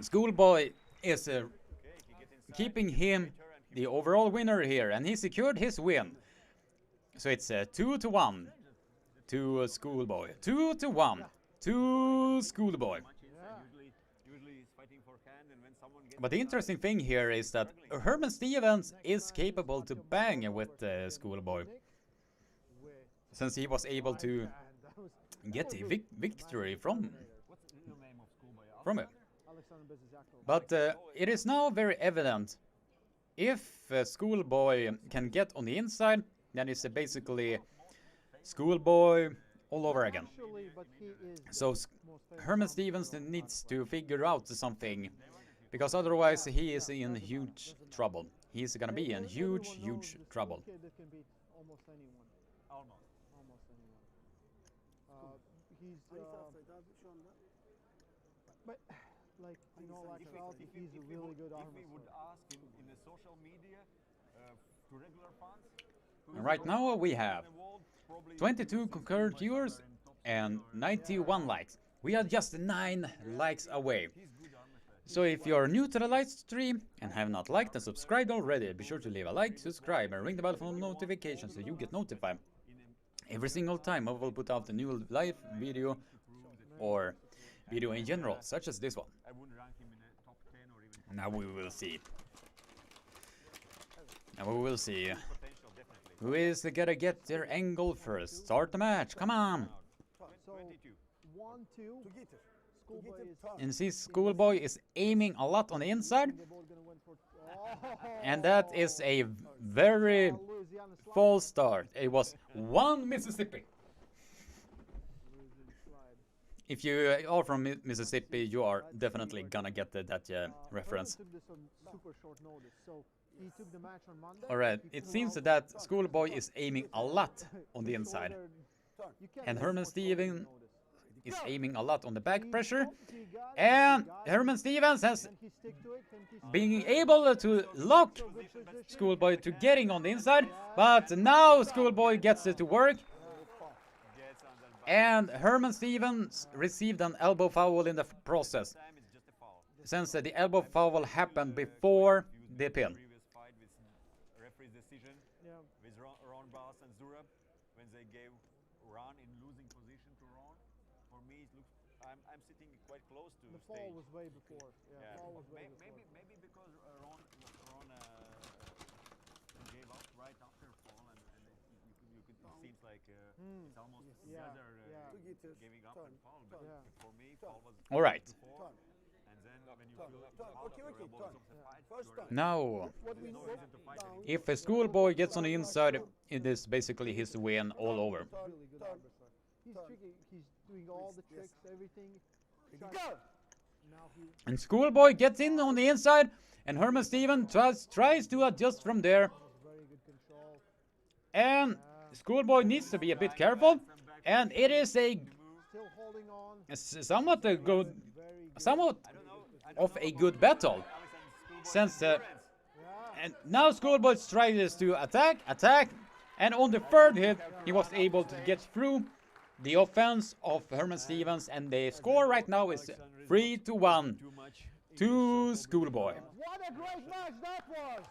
S1: Schoolboy is keeping him the overall winner here. And he secured his win. So it's 2-1 to Schoolboy. 2-1 to Schoolboy. But the interesting thing here is that Herman Stephens is capable to bang with Schoolboy, since he was able to get a victory from him. But it is now very evident, if Schoolboy can get on the inside, then it's basically Schoolboy all over again. So Herman Stephens needs to figure out something, because otherwise he is in huge trouble. He's gonna be in huge trouble.
S2: But like, you know, like he's a really good arm. If we would ask in the social media to regular fans.
S1: And right now we have 22 concurrent viewers and 91 likes. We are just 9 likes away. So if you're new to the live stream and have not liked and subscribed already, be sure to leave a like, subscribe, and ring the bell for notifications so you get notified every single time I will put out a new live video or video in general, such as this one. Now we will see. Now we will see who is gonna get their angle first. Start the match, come on!
S2: So 1-2.
S1: And see, Schoolboy is aiming a lot on the inside. And that is a very false start. It was 1 Mississippi. If you are from Mississippi, you are definitely gonna get that reference. Alright, it seems that Schoolboy is aiming a lot on the inside. And Herman Stephens is aiming a lot on the back pressure. And Herman Stephens has been able to lock Schoolboy to getting on the inside. But now Schoolboy gets it to work. And Herman Stephens received an elbow foul in the process, since the elbow foul happened before the pin.
S3: Referee's decision with Rombath and Zurab when they gave Ron in losing position to Ron. For me, it looks I'm sitting quite close to
S2: the
S3: stage.
S2: fall was way before. Yeah, fall was way before.
S3: Maybe because Ron gave up right after fall, and you could it seems like it's almost together giving up and fall. But for me, fall was
S1: All right.
S3: before, and then when you feel out of your elbows of the fight,
S1: Now, if a Schoolboy gets on the inside, it is basically his win all over.
S2: Really good arm wrestler. He's tricky. He's doing all the tricks, everything. Now he
S1: And Schoolboy gets in on the inside, and Herman Stephens tries to adjust from there.
S2: very good control.
S1: And Schoolboy needs to be a bit careful. And it is a
S2: Still holding on.
S1: somewhat a good, somewhat of a good battle, since and now Schoolboy tries to attack, and on the third hit he was able to get through the offense of Herman Stephens, and the score right now is 3-1 to Schoolboy.
S2: What a great match that was!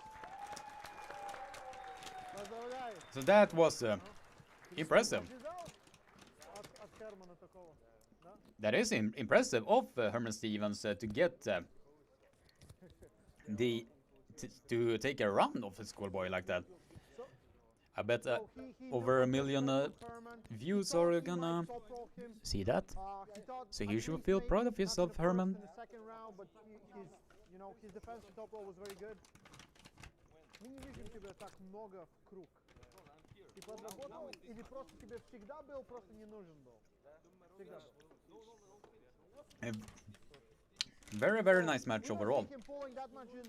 S1: So that was impressive. That is impressive of Herman Stephens to get to take a run of a Schoolboy like that. I bet over 1 million views are gonna see that. So you should feel proud of yourself, Herman.
S2: In the second round, but his defense in top row was very good. Мы не видим тебя так много в круг. Ты подработал или просто тебе всегда был, просто не нужен был? Всегда.
S1: Very, very nice match
S2: we
S1: overall.
S2: don't see him pulling that much in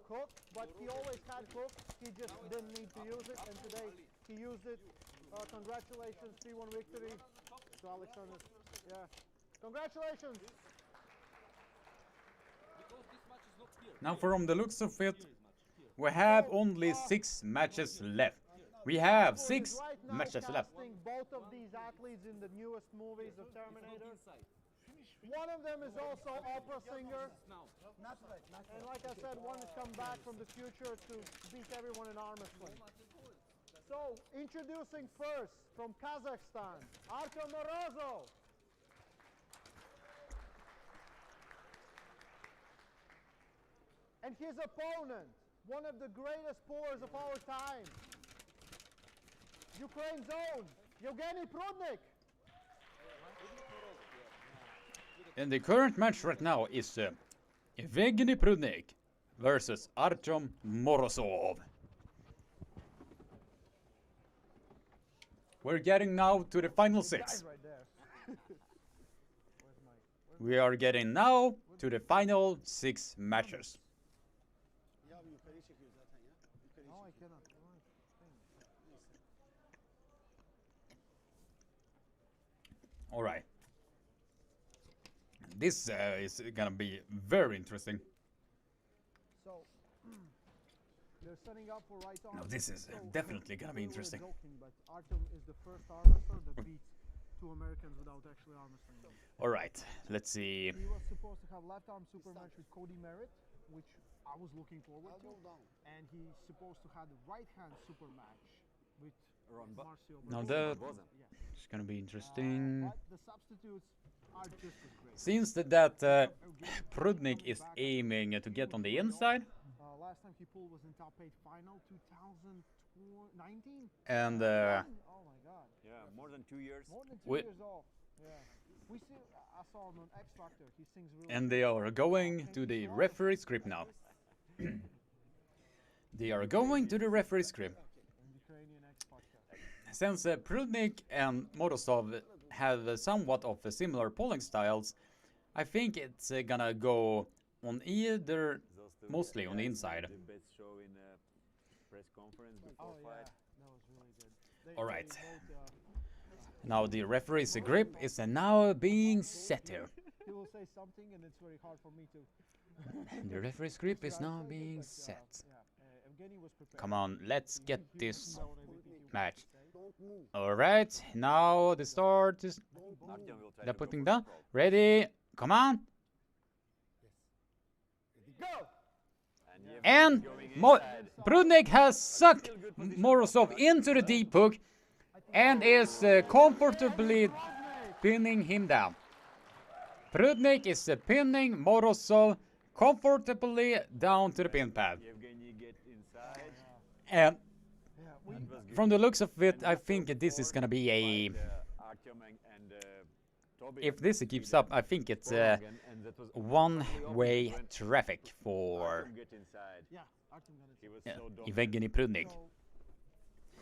S2: hook, but he always had hook. He just didn't need to use it, and today he used it. Congratulations, 3-1 victory to Alexander. Yeah, congratulations.
S1: Now from the looks of it, we have only 6 matches left. We have 6
S2: Right now
S1: matches left.
S2: casting both of these athletes in the newest movies of Terminator. One of them is also opera singer. And like I said, one has come back from the future to beat everyone in Armwrestling. So, introducing first from Kazakhstan, Artem Morozov. And his opponent, one of the greatest pullers of our time, Ukraine's own, Evgeny Prudnik.
S1: And the current match right now is Evgeny Prudnik versus Artem Morozov. We're getting now to the final 6.
S2: Right there.
S1: We are getting now to the final 6 matches.
S2: No, I cannot.
S1: All right. This is gonna be very interesting.
S2: So, they're setting up for right arm.
S1: No, this is definitely gonna be
S2: we were
S1: interesting.
S2: Joking, but Artem is the first armwrestler that beats 2 Americans without actually armwrestling them.
S1: All right, let's see.
S2: He was supposed to have left arm super match with Cody Merritt, which I was looking forward to. And he's supposed to have the right hand super match with Marcio.
S1: Now it's gonna be interesting.
S2: But the substitutes are just as great.
S1: Seems that Prudnik is aiming to get on the inside,
S2: Last time he pulled was in top 8 final 2019.
S1: and
S2: Oh my god.
S3: Yeah, more than 2 years.
S2: More than 2
S1: We-
S2: years off. Yeah. We see I saw him on X Factor. He sings really
S1: and they are going to the referee script now. They are going to the referee script.
S2: Ukrainian X Factor.
S1: Since Prudnik and Morozov have somewhat of similar polling styles, I think it's gonna go on either, mostly on the inside.
S3: The best show in press conference before
S2: Oh yeah,
S3: fight.
S2: that was really good.
S1: All right.
S2: Both,
S1: Now the referee's grip is now being set here.
S2: he will say something and it's very hard for me to.
S1: The referee's grip is now being set.
S2: Yeah, Evgeny was prepared.
S1: Come on, let's get this
S2: Down everything he
S1: match.
S2: wanted to say.
S1: All right, now the start is.
S3: Artyom will try
S1: They're
S3: to go
S1: putting
S3: for
S1: down.
S3: the throw.
S1: Ready? Come on!
S2: Go!
S1: And Prudnik has sucked Morozov into the deep hook and is comfortably pinning him down. Prudnik is pinning Morozov comfortably down to the pin pad.
S3: Evgeny get inside.
S1: And
S2: Yeah, we,
S3: That was good.
S1: from the looks of it, I think this is gonna be a.
S3: Artyom and Toby
S1: If this keeps up, I think it's
S3: Boron again, and that was
S1: one-way
S3: when
S1: traffic for
S3: Artyom get inside.
S2: yeah, Artem got it.
S3: He was
S1: yeah,
S3: so dominant.
S1: Evgeny Prudnik.
S2: So,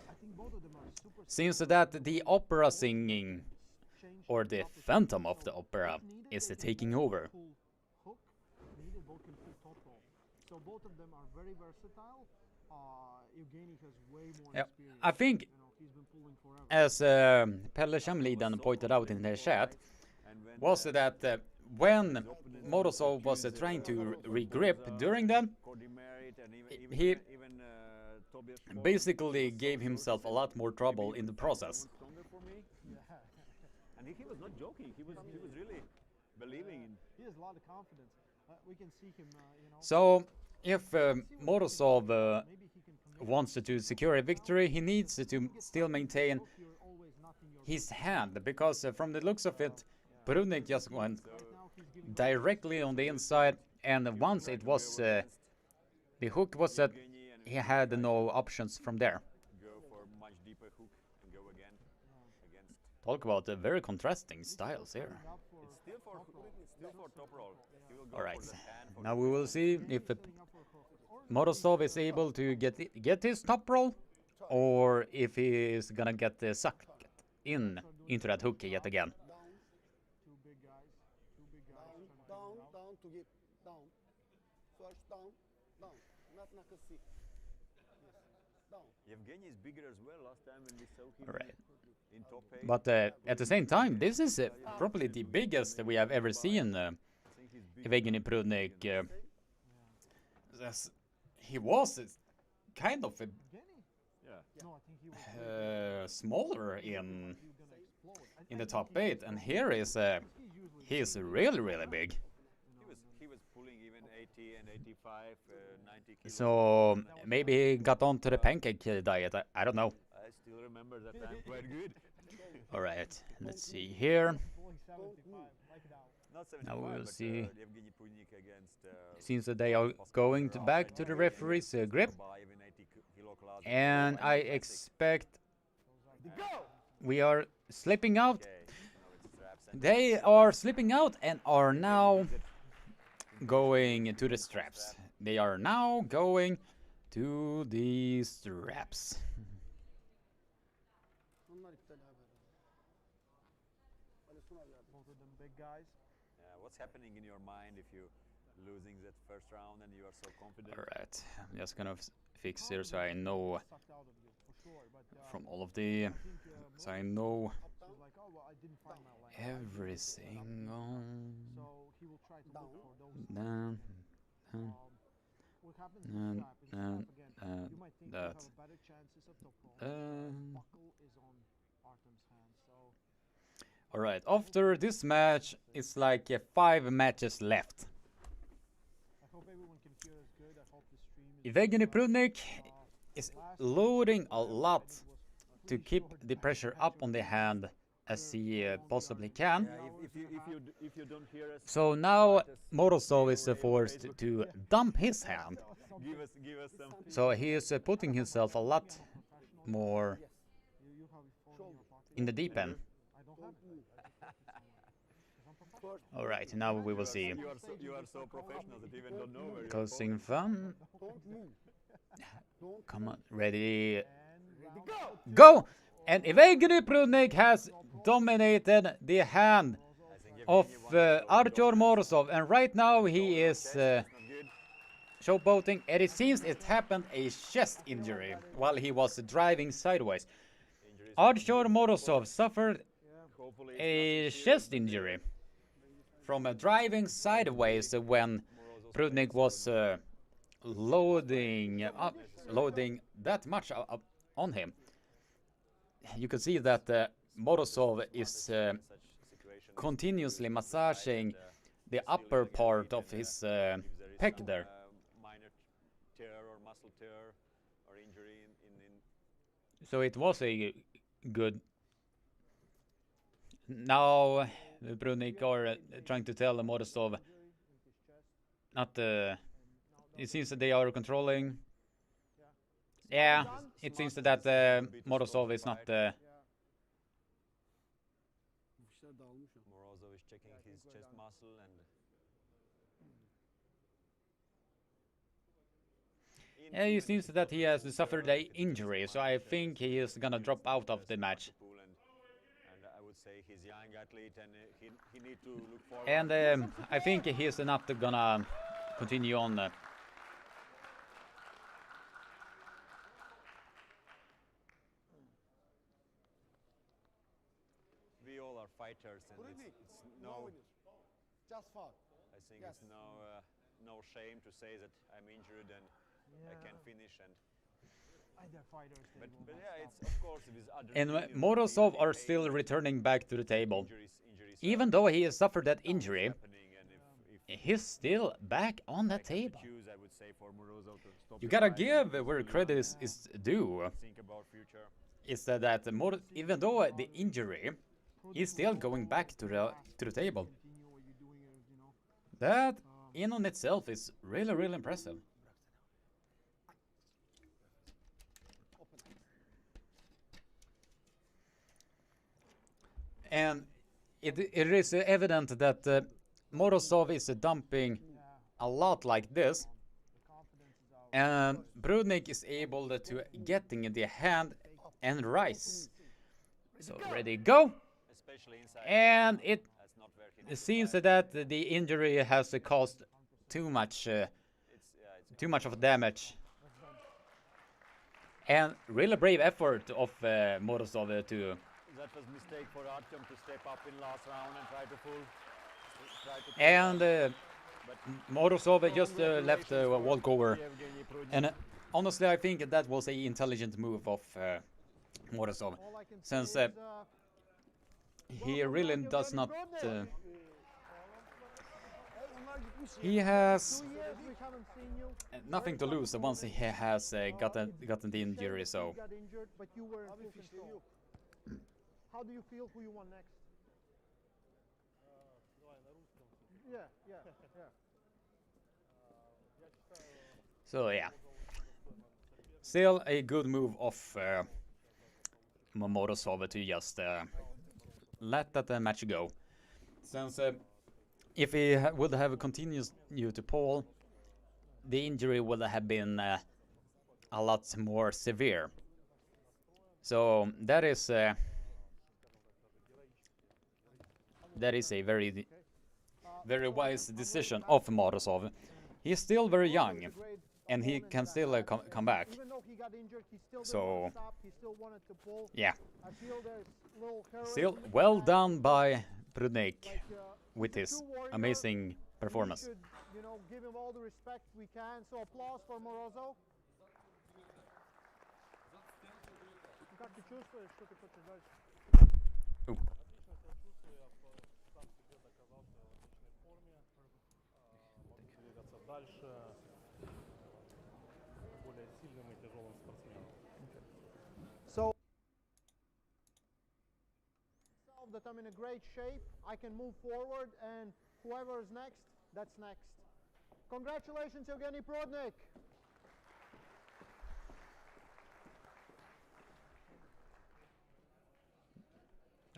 S2: I think both of them are super.
S1: Seems that the opera singing,
S2: changed
S1: or the
S2: opposite.
S1: phantom of the
S2: So,
S1: opera,
S2: if needed,
S1: is
S2: they can
S1: taking
S2: both
S1: over.
S2: pull hook, needed, both can pull top roll. So both of them are very versatile. Evgeny has way more
S1: Yeah,
S2: experience.
S1: I think,
S2: You know, he's been pulling forever.
S1: as Pelle Shamlidan pointed out in the chat,
S3: And when
S1: was that when Morozov was trying to regrip during that,
S3: Cody Merritt and even
S1: he
S3: even Tobias Boron
S1: basically gave himself a lot more trouble in the process.
S3: was stronger for me. And he was not joking. He was really believing in.
S2: He has a lot of confidence. We can see him, you know.
S1: So, if Morozov
S2: maybe he can commit.
S1: wants to secure a victory, he needs to still maintain
S2: Hook, you're always knocking your
S1: his hand, because from the looks of it, Prudnik just went
S2: now he's giving
S1: directly on the inside, and once it was the hook was set,
S3: Evgeny and
S1: he had no options from there.
S3: go for much deeper hook and go again against.
S1: Talk about very contrasting styles here.
S2: up for
S3: Still for top roll. He will go
S1: All right,
S3: for the hand for
S1: now we will see if
S2: setting up for a hook. Or
S1: Morozov is able to get his top roll, or if he is gonna get sucked into that hook yet again.
S2: two big guys trying to
S8: down
S2: figure out.
S8: to get
S3: Yevgeny is bigger as well. Last time when we saw him
S1: Right.
S3: in top 8.
S1: But at the same time, this is probably the biggest we have ever seen
S3: I think he's bigger.
S1: Evgeny Prudnik. He was kind of smaller in the top 8, and here is he is really big.
S3: He was pulling even 80 and 85, 90 kilos.
S1: So maybe he got onto the pancake diet. I don't know.
S3: I still remember that time quite good.
S1: All right, let's see here.
S3: Not 75,
S1: Now we'll
S3: but,
S1: see.
S3: Yevgeny Prudnik against
S1: Seems that they are going back to the referee's grip,
S3: Tobias in 80 kilo class.
S1: and I expect we are slipping out.
S3: Okay, now it's straps and
S1: They are slipping out and are now going to the straps. They are now going to the straps.
S2: Both of them big guys.
S3: what's happening in your mind if you losing that first round and you are so confident?
S1: All right, I'm just gonna fix here so I know
S2: Sucked out of you, for sure. But
S1: from all of the,
S2: I think,
S1: so I know
S2: he's like, oh, well, I didn't find my lane.
S1: every single.
S2: So he will try to look for those.
S1: Down,
S2: What happens in
S1: and,
S2: strap? In strap again, you might think you
S1: that.
S2: have a better chances of top roll. Buckle is on Artem's hand, so
S1: All right, after this match, it's like 5 matches left.
S2: I hope everyone can hear us good. I hope the stream is
S1: Evgeny Prudnik is loading a lot to keep the pressure up on the hand as he possibly can.
S3: If you don't hear us,
S1: So now Morozov is forced to dump his hand.
S3: give us some.
S1: So he is putting himself a lot more
S2: you have it falling in your pocket.
S1: in the deep end.
S2: I don't have it.
S1: All right, now we will see.
S3: You are so professional that even don't know where you're
S1: Causing fun. Come on, ready, go! And Evgeny Prudnik has dominated the hand of Artyom Morozov, and right now he is showboating, and it seems it happened a chest injury while he was driving sideways. Artyom Morozov suffered a chest injury from driving sideways when Prudnik was loading that much up on him. You can see that Morozov is continuously massaging the upper part of his pec there.
S3: Minor tear or muscle tear or injury in
S1: So it was a good. Now Prudnik are trying to tell Morozov not. It seems that they are controlling. Yeah, it seems that Morozov is not.
S3: Morozov is checking his chest muscle and
S1: Yeah, it seems that he has suffered an injury, so I think he is gonna drop out of the match.
S3: and I would say he's young athlete and he need to look forward.
S1: And I think he is not gonna continue on.
S3: We all are fighters and it's no.
S2: Just fought.
S3: I think it's no shame to say that I'm injured and I can finish and.
S2: They're fighters.
S3: But yeah, it's of course with
S1: And
S3: adrenaline,
S1: Morozov are
S3: pain,
S1: still returning back to the table.
S3: injuries
S1: Even though he has suffered that injury,
S3: happening and if
S1: he's still back on that table.
S3: choose, I would say for Morozov to stop.
S1: You
S3: the
S1: gotta
S3: fight
S1: give
S3: and
S1: where credit is due.
S3: think about future.
S1: Is that even though the injury, he's still going back to the table. That in on itself is really impressive. And it is evident that Morozov is dumping a lot like this, and Prudnik is able to getting the hand and rise. So ready, go!
S3: Especially inside.
S1: And it
S3: That's not where he
S1: seems that the injury has caused too much of damage. And really brave effort of Morozov to...
S3: That was mistake for Artyom to step up in last round and try to pull.
S1: And Morozov just left a walkover. And honestly, I think that was an intelligent move of Morozov. Since he really does not... he has nothing to lose once he has gotten the injury, so...
S2: How do you feel who you want next? Yeah.
S1: So yeah, still a good move of Morozov to just let that match go. Since if he would have continued to pull, the injury would have been a lot more severe. So that is a very wise decision of Morozov. He's still very young, and he can still come back. So, yeah. Still well done by Prudnik with his amazing performance.
S2: We should, give him all the respect we can. So applause for Morozov.
S1: Ooh.
S2: So that I'm in a great shape, I can move forward, and whoever is next, that's next. Congratulations, Evgeny Prudnik.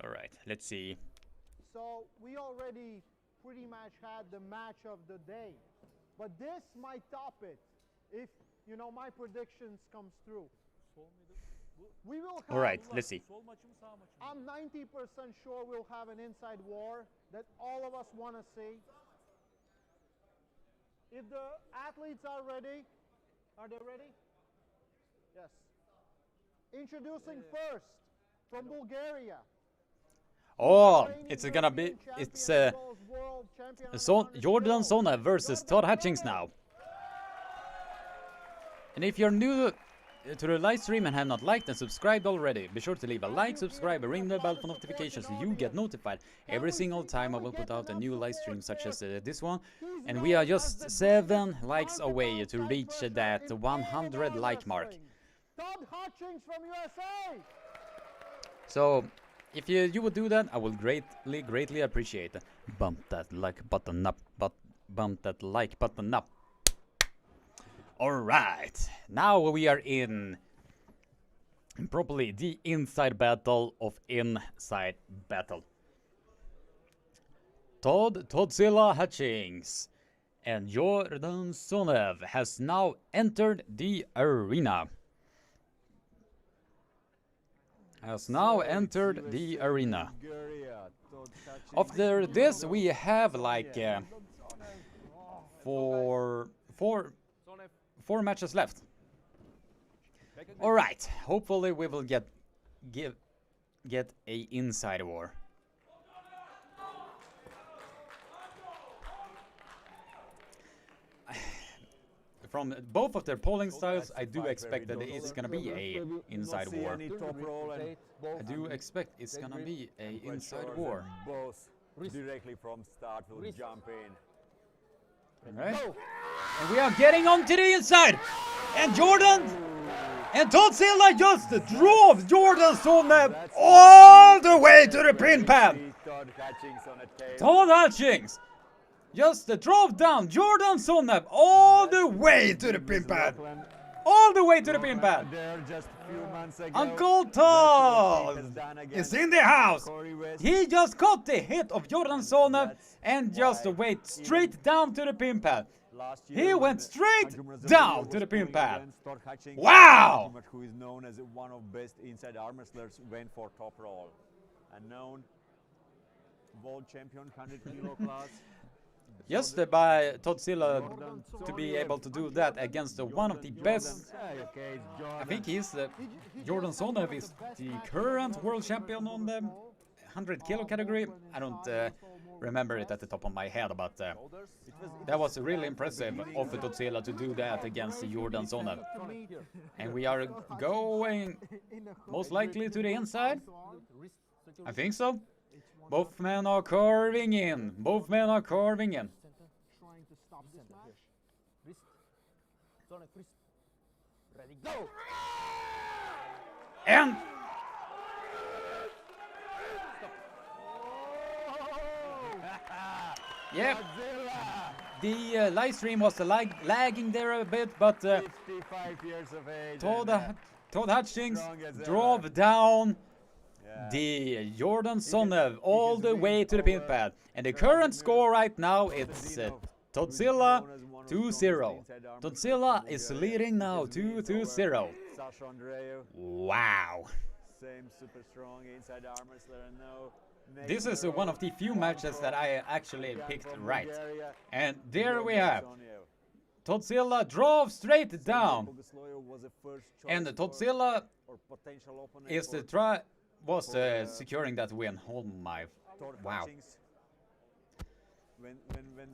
S1: All right, let's see.
S2: So we already pretty much had the match of the day, but this might top it if my predictions comes through. We will have,
S1: All right, let's see.
S2: I'm 90% sure we'll have an inside war that all of us want to see. If the athletes are ready, are they ready? Yes. Introducing first from Bulgaria.
S1: Oh, it's gonna be, it's Jordan Sonev versus Todd Hutchings now. And if you're new to the live stream and have not liked and subscribed already, be sure to leave a like, subscribe, and ring the bell for notifications so you get notified every single time I will put out a new live stream such as this one. And we are just 7 likes away to reach that 100 like mark.
S2: Todd Hutchings from USA.
S1: So if you would do that, I will greatly appreciate it. Bump that like button up, bump that like button up. Alright, now we are in probably the inside battle of inside battle. Todzilla Hutchings and Jordan Sonev has now entered the arena. After this, we have like four matches left. All right, hopefully we will get a inside war. From both of their polling styles, I do expect that it's gonna be a inside war. I do expect it's gonna be a inside war.
S3: Both directly from start will jump in.
S1: Alright. And we are getting on to the inside. And Jordan and Todzilla just drove Jordan Sonev all the way to the pin pad. Todd Hutchings just drove down Jordan Sonev all the way to the pin pad. All the way to the pin pad. Uncle Todd is in the house. He just caught the hit of Jordan Sonev and just went straight down to the pin pad. He went straight down to the pin pad. Wow!
S3: Who is known as one of best inside arm wrestlers, went for top roll. A known world champion 100 kilo class.
S1: just by Todzilla to be able to do that against one of the best. I think he's Jordan Sonev is the current world champion on the 100 kilo category. I don't remember it at the top of my head, but that was really impressive of Todzilla to do that against Jordan Sonev. And we are going most likely to the inside. I think so. Both men are curving in. Both men are curving in.
S2: Trying to stop this match.
S5: Ready, go!
S1: And yeah, the live stream was lagging there a bit, but
S3: 55 years of age.
S1: Todd Hutchings drove down the Jordan Sonev all the way to the pin pad. And the current score right now, it's Todzilla 2-0. Todzilla is leading now 2-0. Wow.
S3: Same super strong inside arm wrestler, and no.
S1: This is one of the few matches that I actually picked right. And there we have. Todzilla drove straight down. And Todzilla is the securing that win. Oh my, wow.
S3: When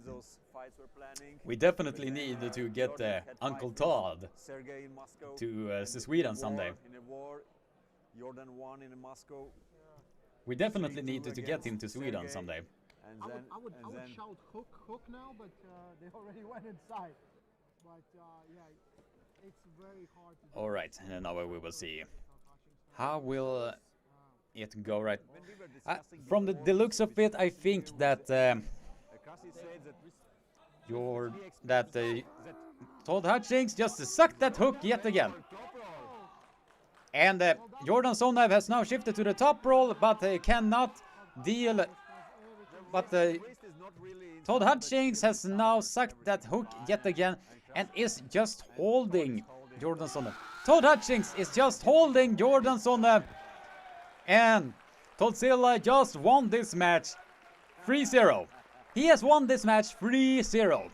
S3: those fights were planning,
S1: We definitely need to get Uncle Todd to Sweden someday.
S3: in a war, Jordan won in Moscow.
S1: We definitely need to get him to Sweden someday.
S3: And
S2: I
S3: then,
S2: would shout hook now, but they already went inside. But yeah, it's very hard to do.
S1: All right, and now we will see. How will it go right? From the looks of it, I think that Todd Hutchings just sucked that hook yet again. And Jordan Sonev has now shifted to the top roll, but cannot deal. But Todd Hutchings has now sucked that hook yet again and is just holding Jordan Sonev. Todd Hutchings is just holding Jordan Sonev. And Todzilla just won this match 3-0. He has won this match 3-0.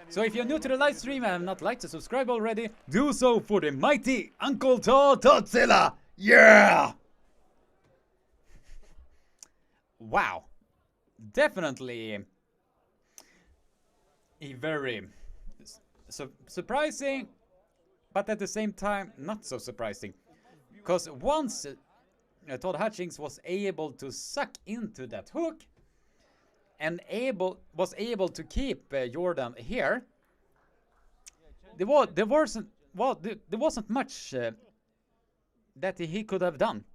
S1: So if you're new to the live stream and have not liked to subscribe already, do so for the mighty Uncle Todd Todzilla! Yeah! Wow. Definitely a very surprising, but at the same time not so surprising. Because once Todd Hutchings was able to suck into that hook, and was able to keep Jordan here, there wasn't much that he could have done.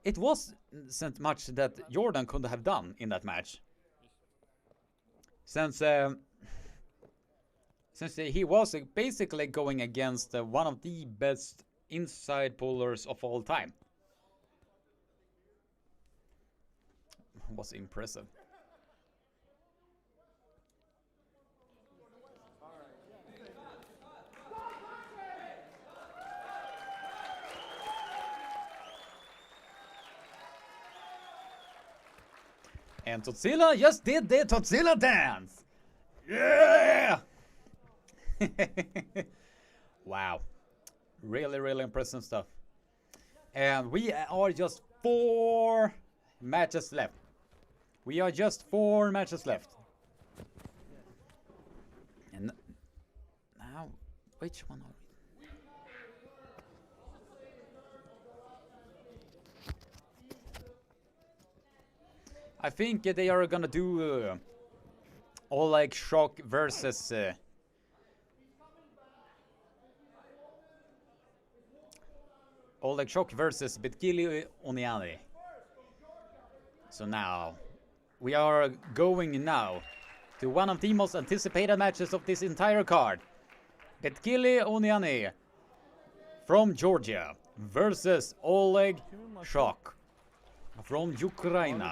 S1: It wasn't much that Jordan could have done in that match, since he was basically going against one of the best inside pullers of all time. Was impressive. And Todzilla just did the Todzilla dance. Yeah! Wow. Really, really impressive stuff. And we are just 4 matches left. We are just 4 matches left. And now, which one are we? I think they are gonna do Oleg Shock versus Oleg Shock versus Betkili Oniani. So now we are going now to one of the most anticipated matches of this entire card. Betkili Oniani from Georgia versus Oleg Shock from Ukraine.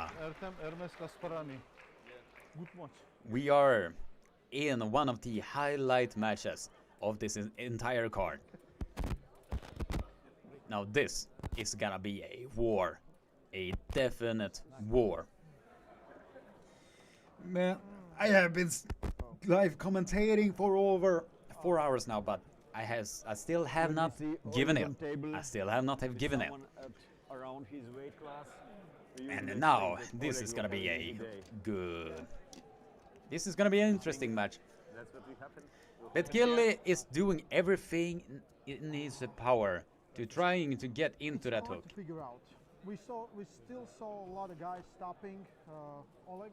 S1: We are in one of the highlight matches of this entire card. Now this is gonna be a war. A definite war. Men I have been live commentating for over 4 hours now, but I still have not given it. I still have not have given it.
S3: Around his weight class.
S1: And now this is gonna be a good. This is gonna be an interesting match.
S3: That's what we happen.
S1: Betgilli is doing everything in his power to trying to get into that
S2: Hard
S1: hook.
S2: to figure out. We still saw a lot of guys stopping Oleg.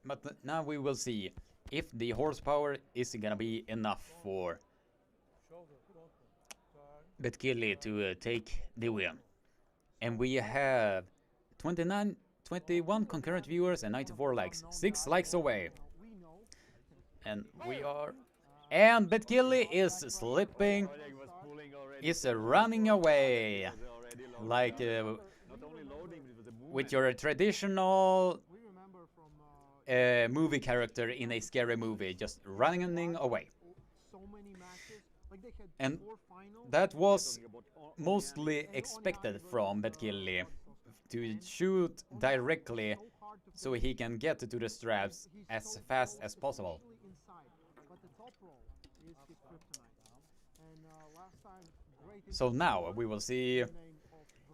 S1: But now we will see if the horsepower is gonna be enough for Betgilli to take the win. And we have 21 concurrent viewers and 94 likes. 6 likes away. And we are... And Betgilli is slipping. Is running away. Like with your traditional movie character in a scary movie. Just running away. And that was mostly expected from Betgilli, to shoot directly so he can get to the straps as fast as possible. So now we will see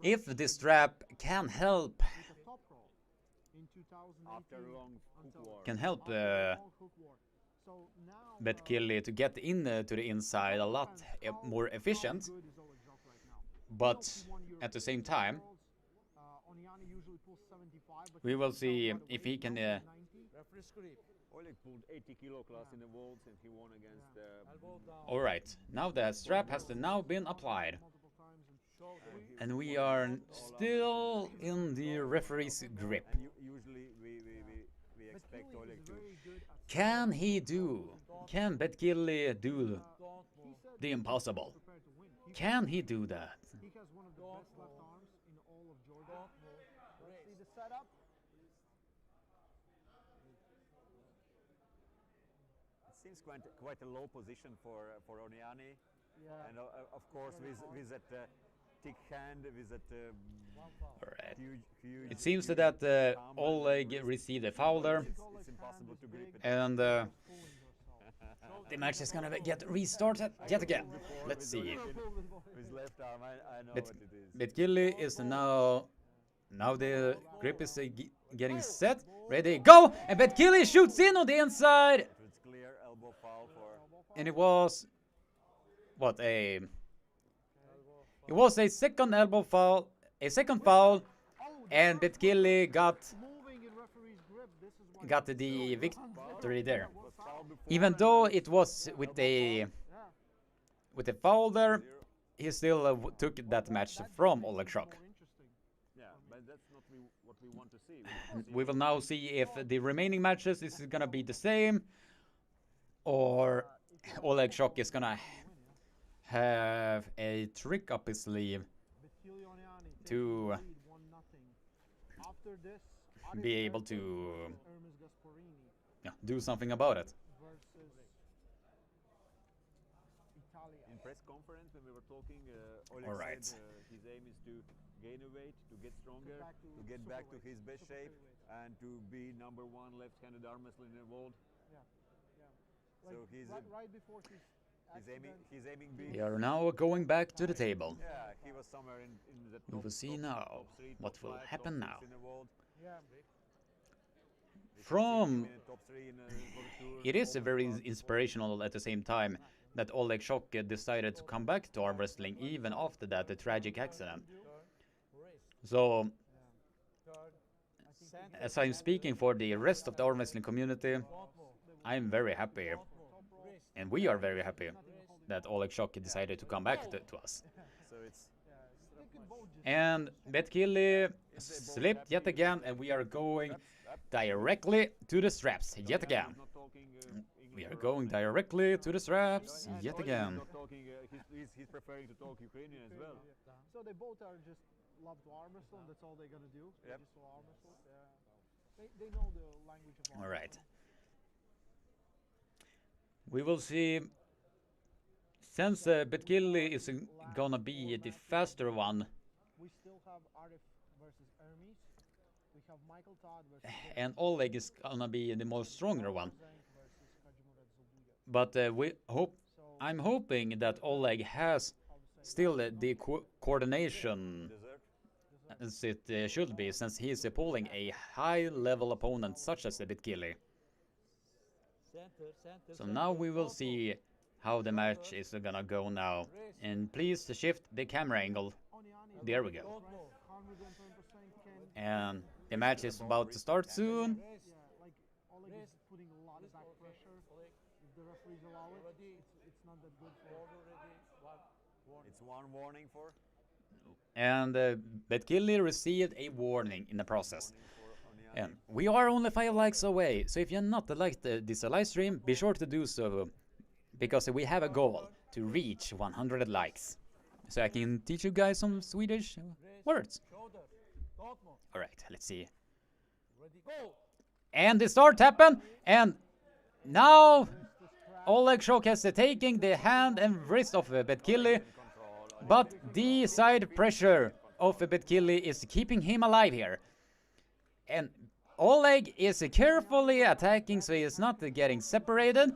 S1: if the strap can help Betgilli to get in to the inside a lot more efficient. But at the same time, we will see if he can...
S3: Oleg pulled 80 kilo class in the vaults and he won against...
S1: Alright, now the strap has now been applied. And we are still in the referee's grip.
S3: And usually we expect Oleg to...
S1: Can Betgilli do the impossible? Can he do that?
S2: He has one of the best left arms in all of Georgia. Let's see the setup.
S3: It seems quite a low position for Oniani.
S2: Yeah.
S3: And of course with that thick hand, with that
S1: Alright.
S3: huge...
S1: It seems that Oleg received a foul there.
S3: It's impossible to grip it.
S1: And the match is gonna get restarted yet again. Let's see.
S3: With left arm, I know what it is.
S1: Betgilli is now the grip is getting set, ready, go! And Betgilli shoots in on the inside!
S3: It's clear elbow foul for...
S1: And it was... What, it was a second elbow foul, and Betgilli got the victory there. Even though it was with a foul there, he still took that match from Oleg Shock.
S3: Yeah, but that's not what we want to see.
S1: We will now see if the remaining matches is gonna be the same, or Oleg Shock is gonna have a trick up his sleeve to be able to do something about it.
S3: In press conference when we were talking, Oleg said his aim is to gain a weight, to get stronger, to get back to his best shape, and to be #1 left-handed arm wrestler in the world. So he's
S2: right before
S3: he's aiming big.
S1: We are now going back to the table.
S3: Yeah, he was somewhere in the top,
S1: We will see now
S3: top three,
S1: what
S3: top
S1: will
S3: five,
S1: happen
S3: top
S1: now.
S3: 6 in the world.
S1: From
S3: Top 3 in World Tour.
S1: it is very inspirational at the same time that Oleg Shock decided to come back to arm wrestling even after that tragic accident. So, as I'm speaking for the rest of the arm wrestling community, I'm very happy, and we are very happy that Oleg Shock decided to come back to us.
S3: So it's
S1: And Betgilli slipped yet again, and we are going directly to the straps yet again.
S3: not talking
S1: We are going directly to the straps yet again.
S3: not talking, he's preferring to talk Ukrainian as well.
S2: So they both are just love to arm wrestle, and that's all they're gonna do. They
S3: Yep.
S2: just will arm wrestle. They know the language of arm
S1: All right.
S2: wrestling.
S1: We will see. Since Betgilli is gonna be the faster one,
S2: We still have Arif versus Hermes. We have Michael Todd versus
S1: and Oleg is gonna be the more stronger one.
S2: Zank versus Kajimura Zulbuga.
S1: But I'm hoping that Oleg has still the coordination as it should be, since he is pulling a high-level opponent such as the Bitkili. So now we will see how the match is gonna go now. And please shift the camera angle. There we go. And the match is about to start soon.
S2: Yeah, like Oleg is putting a lot of back pressure. If the referees allow it, it's not that good for
S3: It's one warning for
S1: And Bitkili received a warning in the process. And we are only 5 likes away, so if you're not liked this live stream, be sure to do so, because we have a goal to reach 100 likes. So I can teach you guys some Swedish words. Alright, let's see. And the start happened, and now Oleg Shok has taking the hand and wrist of Bitkili, but the side pressure of Bitkili is keeping him alive here. And Oleg is carefully attacking, so he is not getting separated.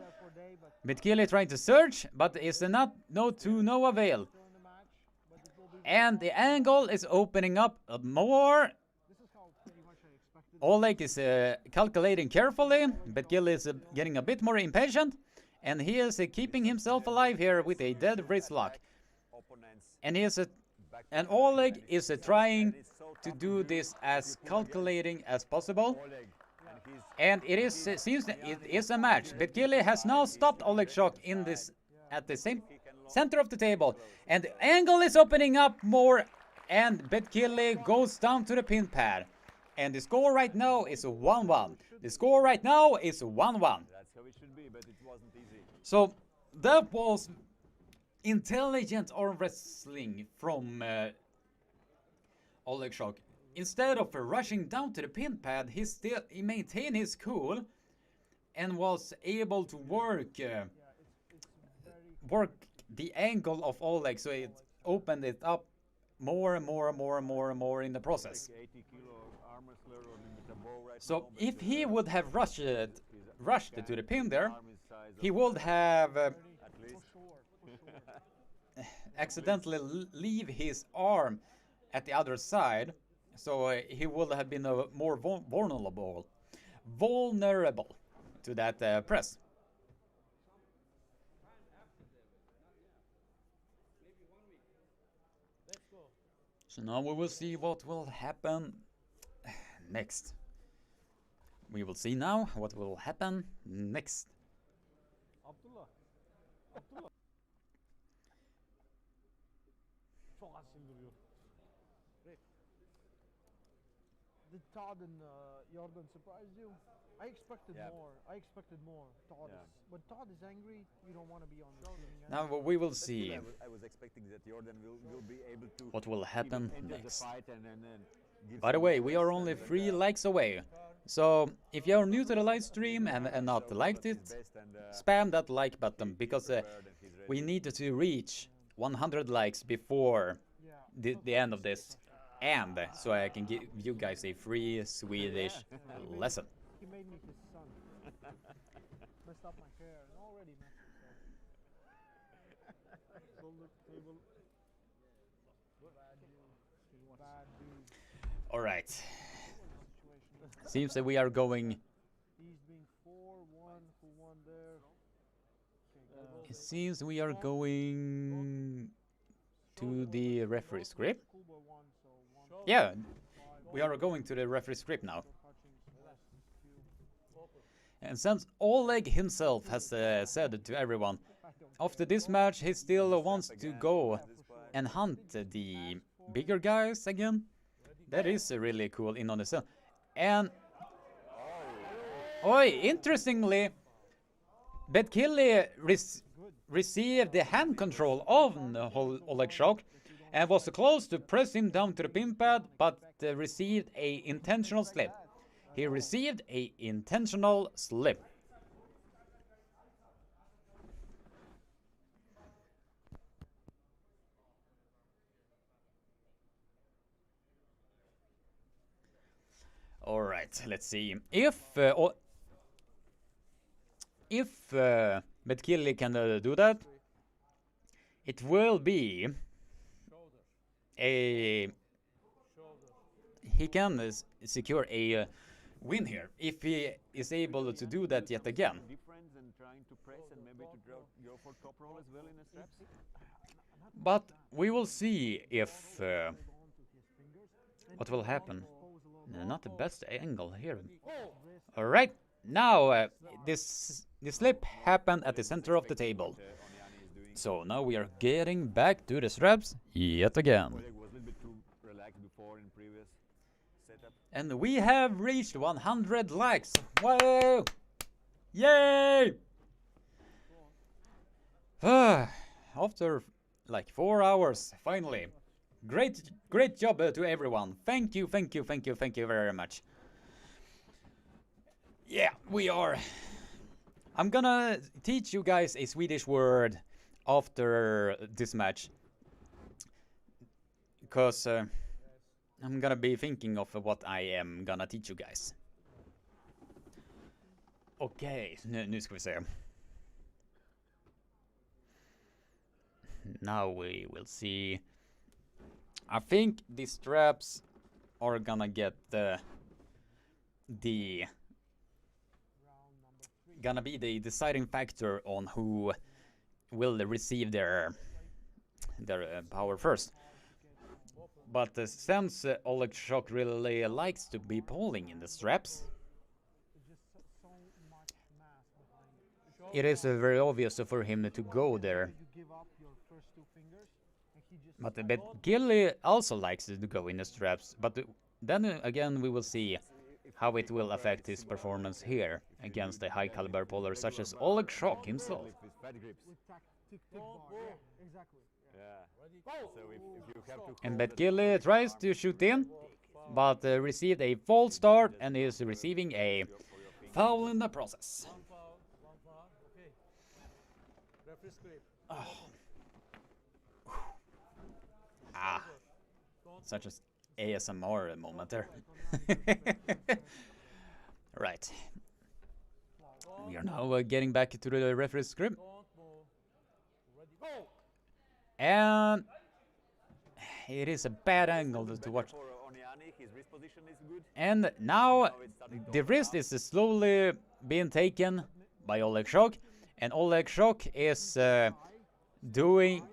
S1: Bitkili trying to search, but is not to no avail. And the angle is opening up more. Oleg is calculating carefully. Bitkili is getting a bit more impatient, and he is keeping himself alive here with a dead wrist lock. And and Oleg is trying to do this as calculating as possible. And it seems that it is a match. Bitkili has now stopped Oleg Shok in this at the same center of the table, and the angle is opening up more, and Bitkili goes down to the pin pad. And the score right now is 1-1. The score right now is 1-1.
S3: That's how it should be, but it wasn't easy.
S1: So that was intelligent arm wrestling from Oleg Shok. Instead of rushing down to the pin pad, he maintained his cool and was able to work the angle of Oleg, so it opened it up more and more in the process. So if he would have rushed to the pin there, he would have accidentally leave his arm at the other side, so he would have been more vulnerable to that press. So now we will see what will happen next. We will see now what will happen next.
S2: Did Todd and Jordan surprise you? I expected more. I expected more. When Todd is angry, you don't want to be on the screen.
S1: Now we will see
S3: I was expecting that Jordan will be able to
S1: what will happen
S3: enter the
S1: next.
S3: fight and give
S1: By the
S3: some
S1: way,
S3: more
S1: we are
S3: rest
S1: only
S3: and
S1: 3 likes away. So if you are new to the live stream and not liked it, spam that like button, because we need to reach 100 likes before the end of this. And so I can give you guys a free Swedish lesson.
S2: He made me his son. Messed up my hair and already messed it up. Bad dude.
S1: Alright. Seems that we are going...
S2: He's being 4-1. Who won there?
S1: It seems we are going to the referee script.
S2: Schoolboy won, so 1.
S1: Yeah, we are going to the referee script now. And since Oleg himself has said to everyone, after this match he still wants to go and hunt the bigger guys again. That is really cool in on the scene. And interestingly, Bitkili received the hand control of Oleg Shok and was close to press him down to the pin pad, but received a intentional slip. He received a intentional slip. All right, let's see. If Betkili can do that, it will be a... He can secure a win here if he is able to do that yet again.
S3: Difference and trying to press and maybe to go for top roll as well in the straps.
S1: But we will see if what will happen. Not the best angle here. All right, now this slip happened at the center of the table. So now we are getting back to the straps yet again.
S3: Oleg was a little bit too relaxed before in previous setup.
S1: And we have reached 100 likes. Whoa! Yay! After like 4 hours, finally. Great job to everyone. Thank you very much. Yeah, we are. I'm gonna teach you guys a Swedish word after this match. Because I'm gonna be thinking of what I am gonna teach you guys. Okej, nu ska vi se. Now we will see. I think the straps are gonna get gonna be the deciding factor on who will receive their power first. But since Oleg Shok really likes to be pulling in the straps, it is very obvious for him to go there. But Gilly also likes to go in the straps, but then again we will see how it will affect his performance here against a high caliber puller such as Oleg Shok himself. And Gilly tries to shoot in, but received a false start and is receiving a foul in the process. Oh. Such as ASMR moment there. Right. We are now getting back to the referee's script. And it is a bad angle to watch. And now the wrist is slowly being taken by Oleg Shok. And Oleg Shok is doing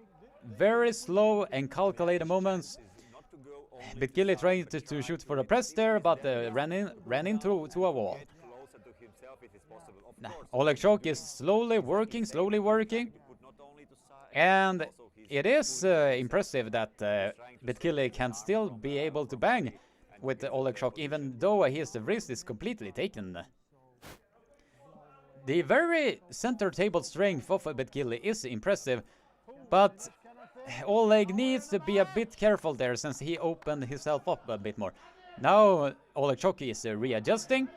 S1: very slow and calculated movements. Betkili trying to shoot for the press there, but ran into a wall. Oleg Shok is slowly working, and it is impressive that Betkili can still be able to bang with Oleg Shok, even though his wrist is completely taken. The very center table strength of Betkili is impressive, but Oleg needs to be a bit careful there since he opened himself up a bit more. Now Oleg Shok is readjusting.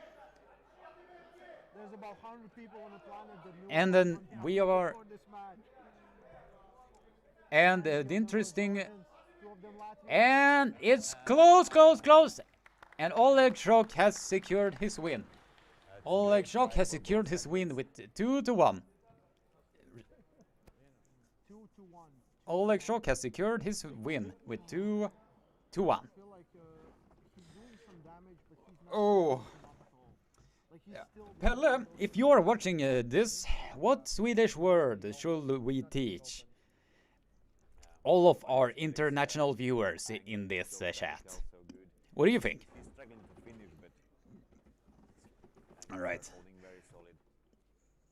S1: And then we are... And the interesting... And it's close! And Oleg Shok has secured his win. Oleg Shok has secured his win with 2-1. Oleg Shok has secured his win with 2-1. Oh. Yeah. Pelle, if you are watching this, what Swedish word should we teach all of our international viewers in this chat? What do you think? All right.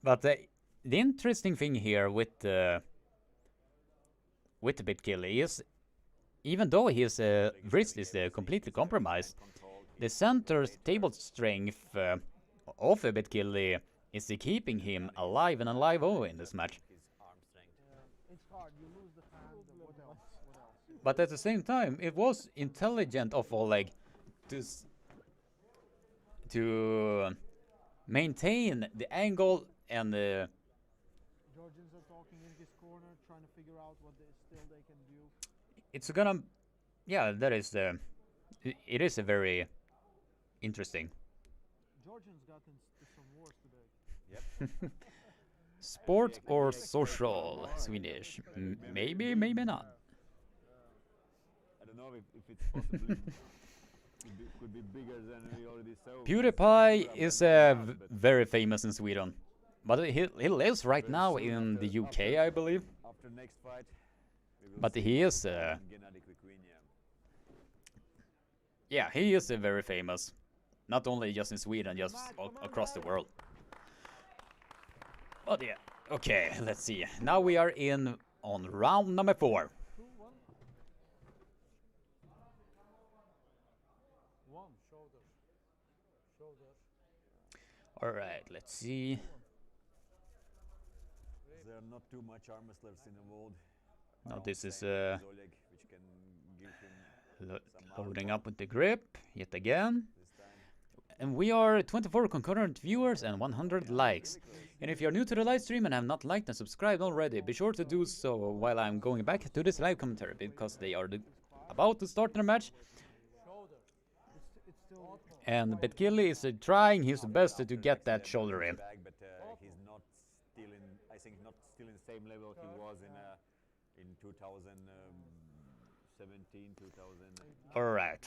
S1: But the interesting thing here with Betkili is, even though his wrist is completely compromised, the center table strength of Betkili is keeping him alive and alive in this match. But at the same time, it was intelligent of Oleg to maintain the angle and the...
S2: Georgians are talking in his corner, trying to figure out what they can do.
S1: It's gonna... Yeah, that is the... It is a very Interesting.
S2: Georgians got into some wars today.
S3: Yep.
S1: Sport or social? Swedish. Maybe, maybe not.
S3: I don't know if it's possibly could be bigger than we already saw.
S1: PewDiePie is very famous in Sweden, but he lives right now in the UK, I believe.
S3: After next fight, we will
S1: But
S3: see
S1: he is,
S3: Gennady Kukuinia.
S1: yeah, he is very famous, not only just in Sweden, just across the world. But yeah, okay, let's see. Now we are in on round number 4.
S2: 1 shoulders. Shoulders.
S1: All right, let's see.
S3: There are not too much arm wrestlers in the world.
S1: Now this is
S3: Oleg, which can give him some
S1: loading up with the grip yet again.
S3: this time.
S1: And we are 24 concurrent viewers and 100 likes. And if you're new to the live stream and have not liked and subscribed already, be sure to do so while I'm going back to this live commentary, because they are about to start their match. And Betkilli is trying his best to get that shoulder in.
S3: Back, but he's not still in. I think not still in the same level he was in 2017, 2000.
S1: All right.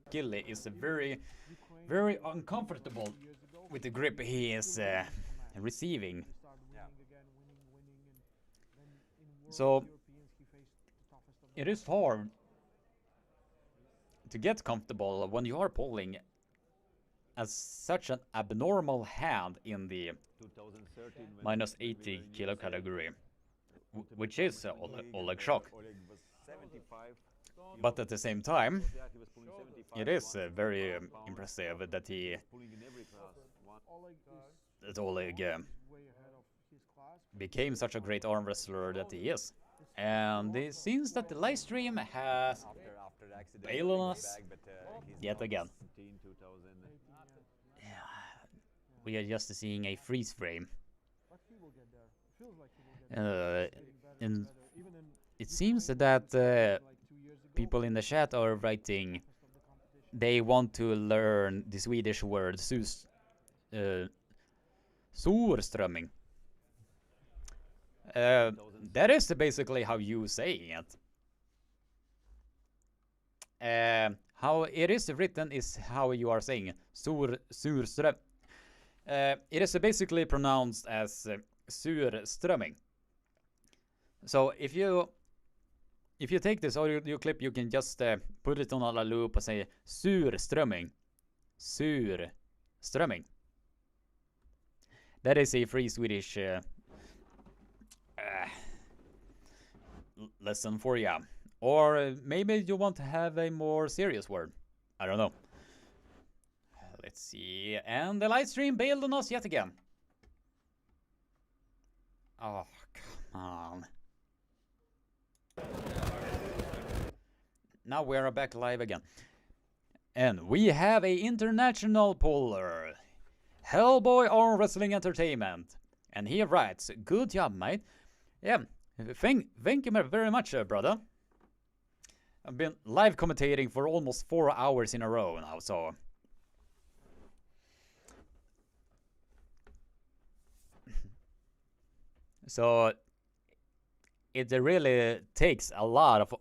S1: Betkilli is very uncomfortable with the grip he is receiving. So it is hard to get comfortable when you are pulling as such an abnormal hand in the
S3: 2013 when
S1: minus
S3: we
S1: 80
S3: were in
S1: kilo
S3: USA,
S1: category, which is Oleg Shock.
S3: Oleg was 75.
S1: But at the same time,
S3: Yeah, he was pulling 75.
S1: it is very
S3: 100 pounds.
S1: impressive that he
S3: Pulling in every class.
S1: that Oleg became such a great arm wrestler that he is. And it seems that the live stream has
S3: After the accident,
S1: bailed on
S3: he
S1: us
S3: came back, but, he's
S1: yet
S3: now
S1: again.
S3: 17, 2000.
S1: We are just seeing a freeze frame.
S2: But he will get there. Feels like he will get there. Getting better
S1: And
S2: and better. Even in
S1: it seems that
S2: like 2 years ago,
S1: people in the chat are writing
S2: of the competition.
S1: they want to learn the Swedish word surströmming. That is basically how you say it. How it is written is how you are saying surström. It is basically pronounced as surströmming. So if you take this audio clip, you can just put it on a loop and say surströmming. Surströmming. That is a free Swedish lesson for you. Or maybe you want to have a more serious word. I don't know. Let's see. And the live stream bailed on us yet again. Oh, come on. Now we are back live again. And we have a international puller. Hellboy Arm Wrestling Entertainment. And he writes, good job, mate. Yeah, thank you very much, brother. I've been live commentating for almost 4 hours in a row now, so... So it really takes a lot of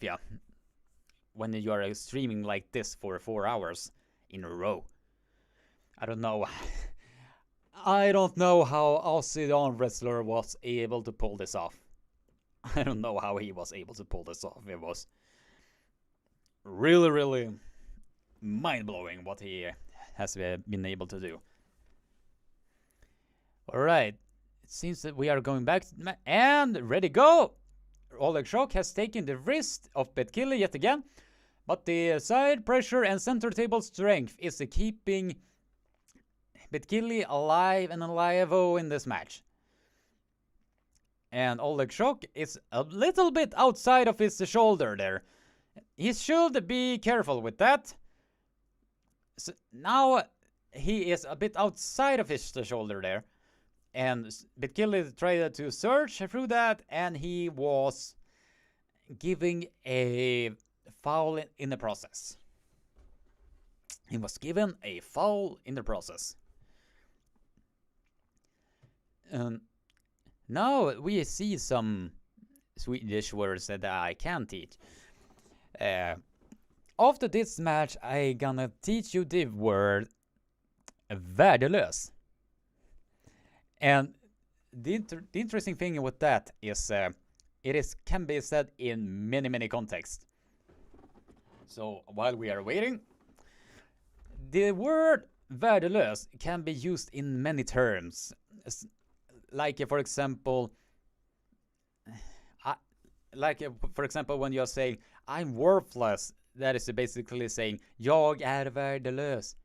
S1: you when you are streaming like this for 4 hours in a row. I don't know. I don't know how Aussie arm wrestler was able to pull this off. I don't know how he was able to pull this off. It was really mind-blowing what he has been able to do. Alright. It seems that we are going back and ready go! Oleg Shock has taken the wrist of Betkilli yet again, but the side pressure and center table strength is keeping Betkilli alive and alive in this match. And Oleg Shock is a little bit outside of his shoulder there. He should be careful with that. So now he is a bit outside of his shoulder there. And Betkilli tried to search through that, and he was giving a foul in the process. he was given a foul in the process. Now we see some Swedish words that I can teach. After this match, I gonna teach you the word värdelös. And the interesting thing with that is can be said in many contexts. So while we are waiting, the word värdelös can be used in many terms. Like for example, when you're saying I'm worthless, that is basically saying jag är värdelös.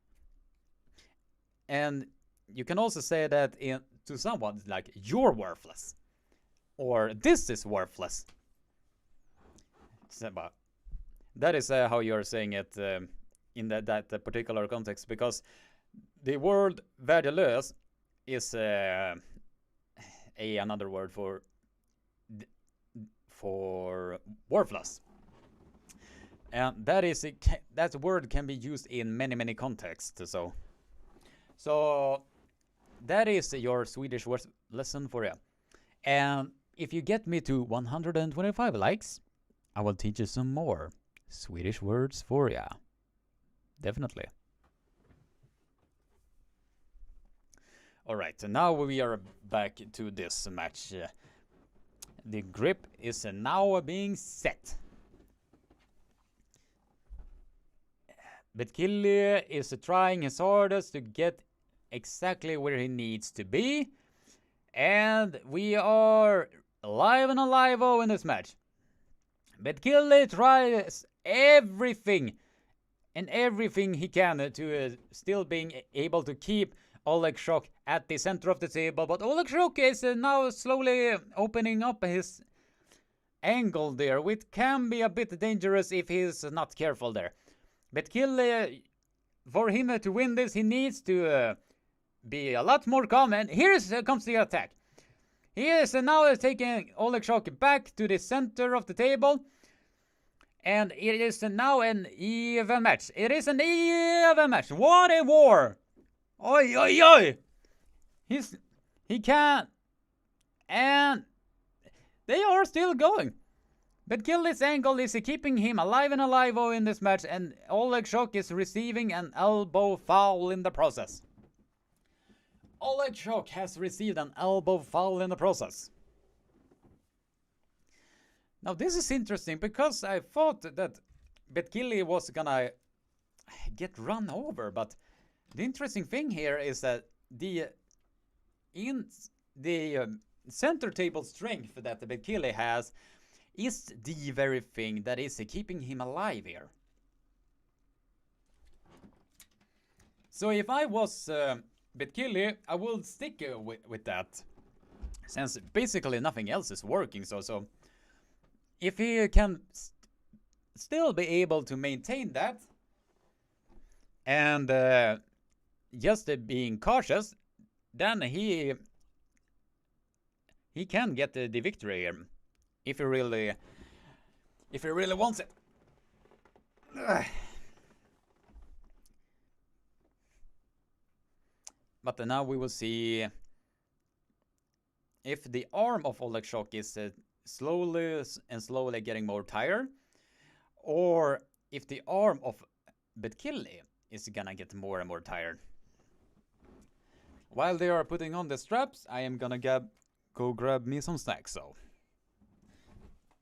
S1: And you can also say that to someone like you're worthless or this is worthless. That is how you're saying it in that particular context, because the word värdelös is another word for worthless, and that word can be used in many contexts. So that is your Swedish word lesson for you. And if you get me to 125 likes, I will teach you some more Swedish words for you. Definitely. Alright, so now we are back to this match. The grip is now being set. But Killy is trying his hardest to get exactly where he needs to be. And we are alive and alive in this match. But Killy tries everything he can to still being able to keep Oleg Shok at the center of the table. But Oleg Shok is now slowly opening up his angle there, which can be a bit dangerous if he's not careful there. But Killy, for him to win this, he needs to be a lot more calm. And here comes the attack. He is now taking Oleg Shok back to the center of the table. And it is now an even match. It is an even match. What a war! Oi, oi, oi! He can't. And they are still going. But Killy's angle is keeping him alive and alive in this match. And Oleg Shok is receiving an elbow foul in the process. Oleg Shok has received an elbow foul in the process. Now this is interesting because I thought that Betkilly was gonna get run over, but the interesting thing here is that the center table strength that Betkilly has is the very thing that is keeping him alive here. So if I was Betkilly, I would stick with that, since basically nothing else is working. So if he can still be able to maintain that and just being cautious, then he can get the victory here if he really wants it. But now we will see if the arm of Oleg Shok is slowly getting more tired, or if the arm of Betkilly is gonna get more and more tired. While they are putting on the straps, I am gonna go grab me some snacks, so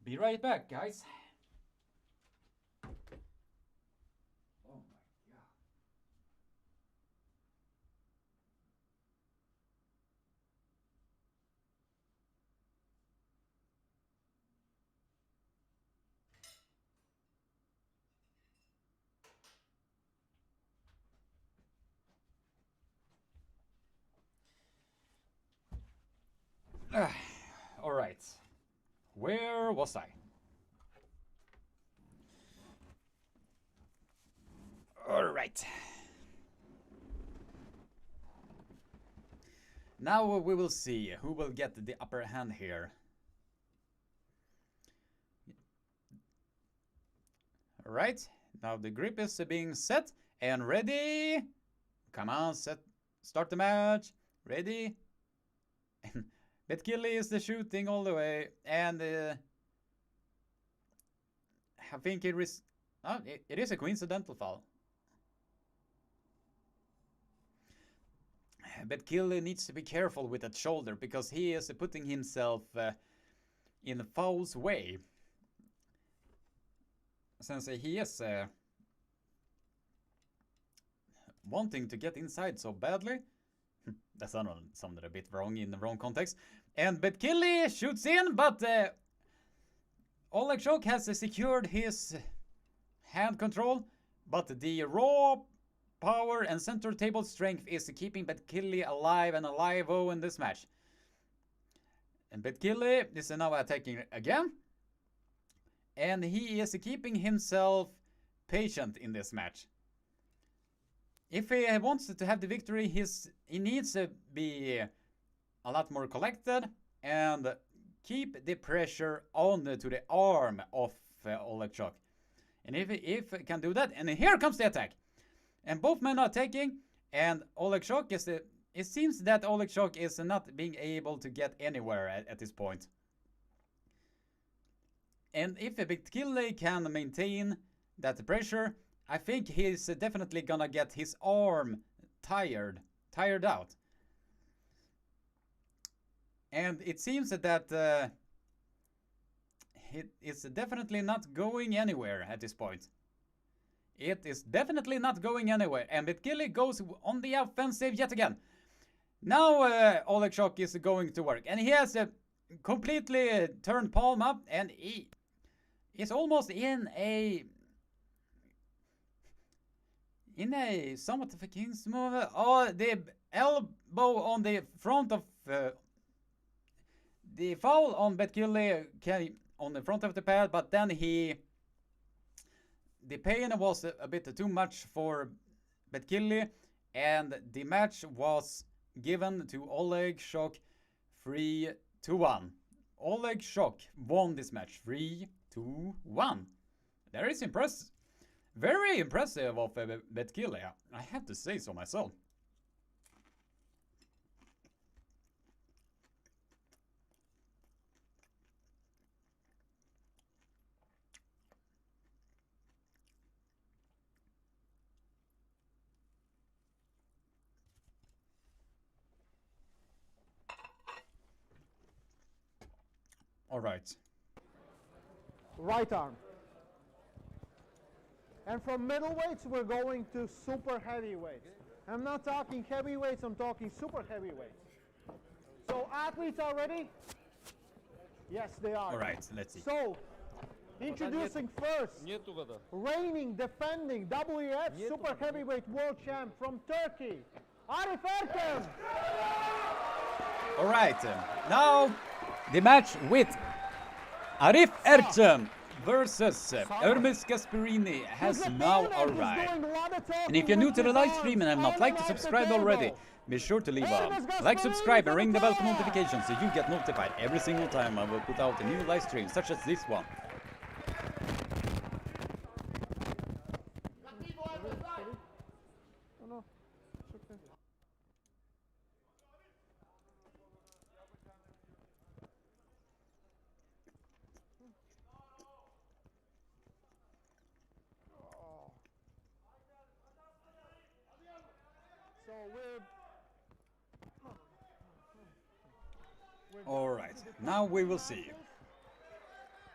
S1: be right back, guys. All right, where was I? All right. Now we will see who will get the upper hand here. All right, now the grip is being set, And ready? Come on, start the match. Ready? Betkilly is the shooting all the way, and I think it is a coincidental foul. Betkilly needs to be careful with that shoulder because he is putting himself in the foul's way. Since he is wanting to get inside so badly. That sounded a bit wrong in the wrong context. And Betkilly shoots in, but Oleg has secured his hand control, but the raw power and center table strength is keeping Betkilly alive and alive-o in this match. And Betkilly is now attacking again. And he is keeping himself patient in this match. If he wants to have the victory, he needs to be a lot more collected and keep the pressure on to the arm of Oleg. And if he can do that, and here comes the attack. And both men are taking, and Oleg is it seems that Oleg is not being able to get anywhere at this point. And if Betkilly can maintain that pressure, I think he's definitely gonna get his arm tired out. And it seems that it's definitely not going anywhere at this point. It is definitely not going anywhere. And Betkilly goes on the offensive yet again. Now Oleg is going to work. And he has completely turned palm up. And he is almost in a somewhat of a king's move. Oh, the elbow on the front of the foul on Betkilly on the front of the pad, but then the pain was a bit too much for Betkilly, and the match was given to Oleg 3-1. Oleg won this match 3-1. That is impressive. Very impressive of Betkilly, I have to say so myself. All right.
S2: Right arm. And from middleweights, we're going to super heavyweights. I'm not talking heavyweights, I'm talking super heavyweights. So athletes are ready? Yes, they are.
S1: All right, let's see.
S2: So, introducing first, reigning, defending WF super heavyweight world champ from Turkey, Arif Ertem.
S1: All right, now the match with Arif Ertem versus Herman Gasparini has now arrived. And if you're new to the live stream and have not liked to subscribe already, be sure to leave a like, subscribe and ring the bell for notifications so you get notified every single time I will put out a new live stream such as this one. Alright, now we will see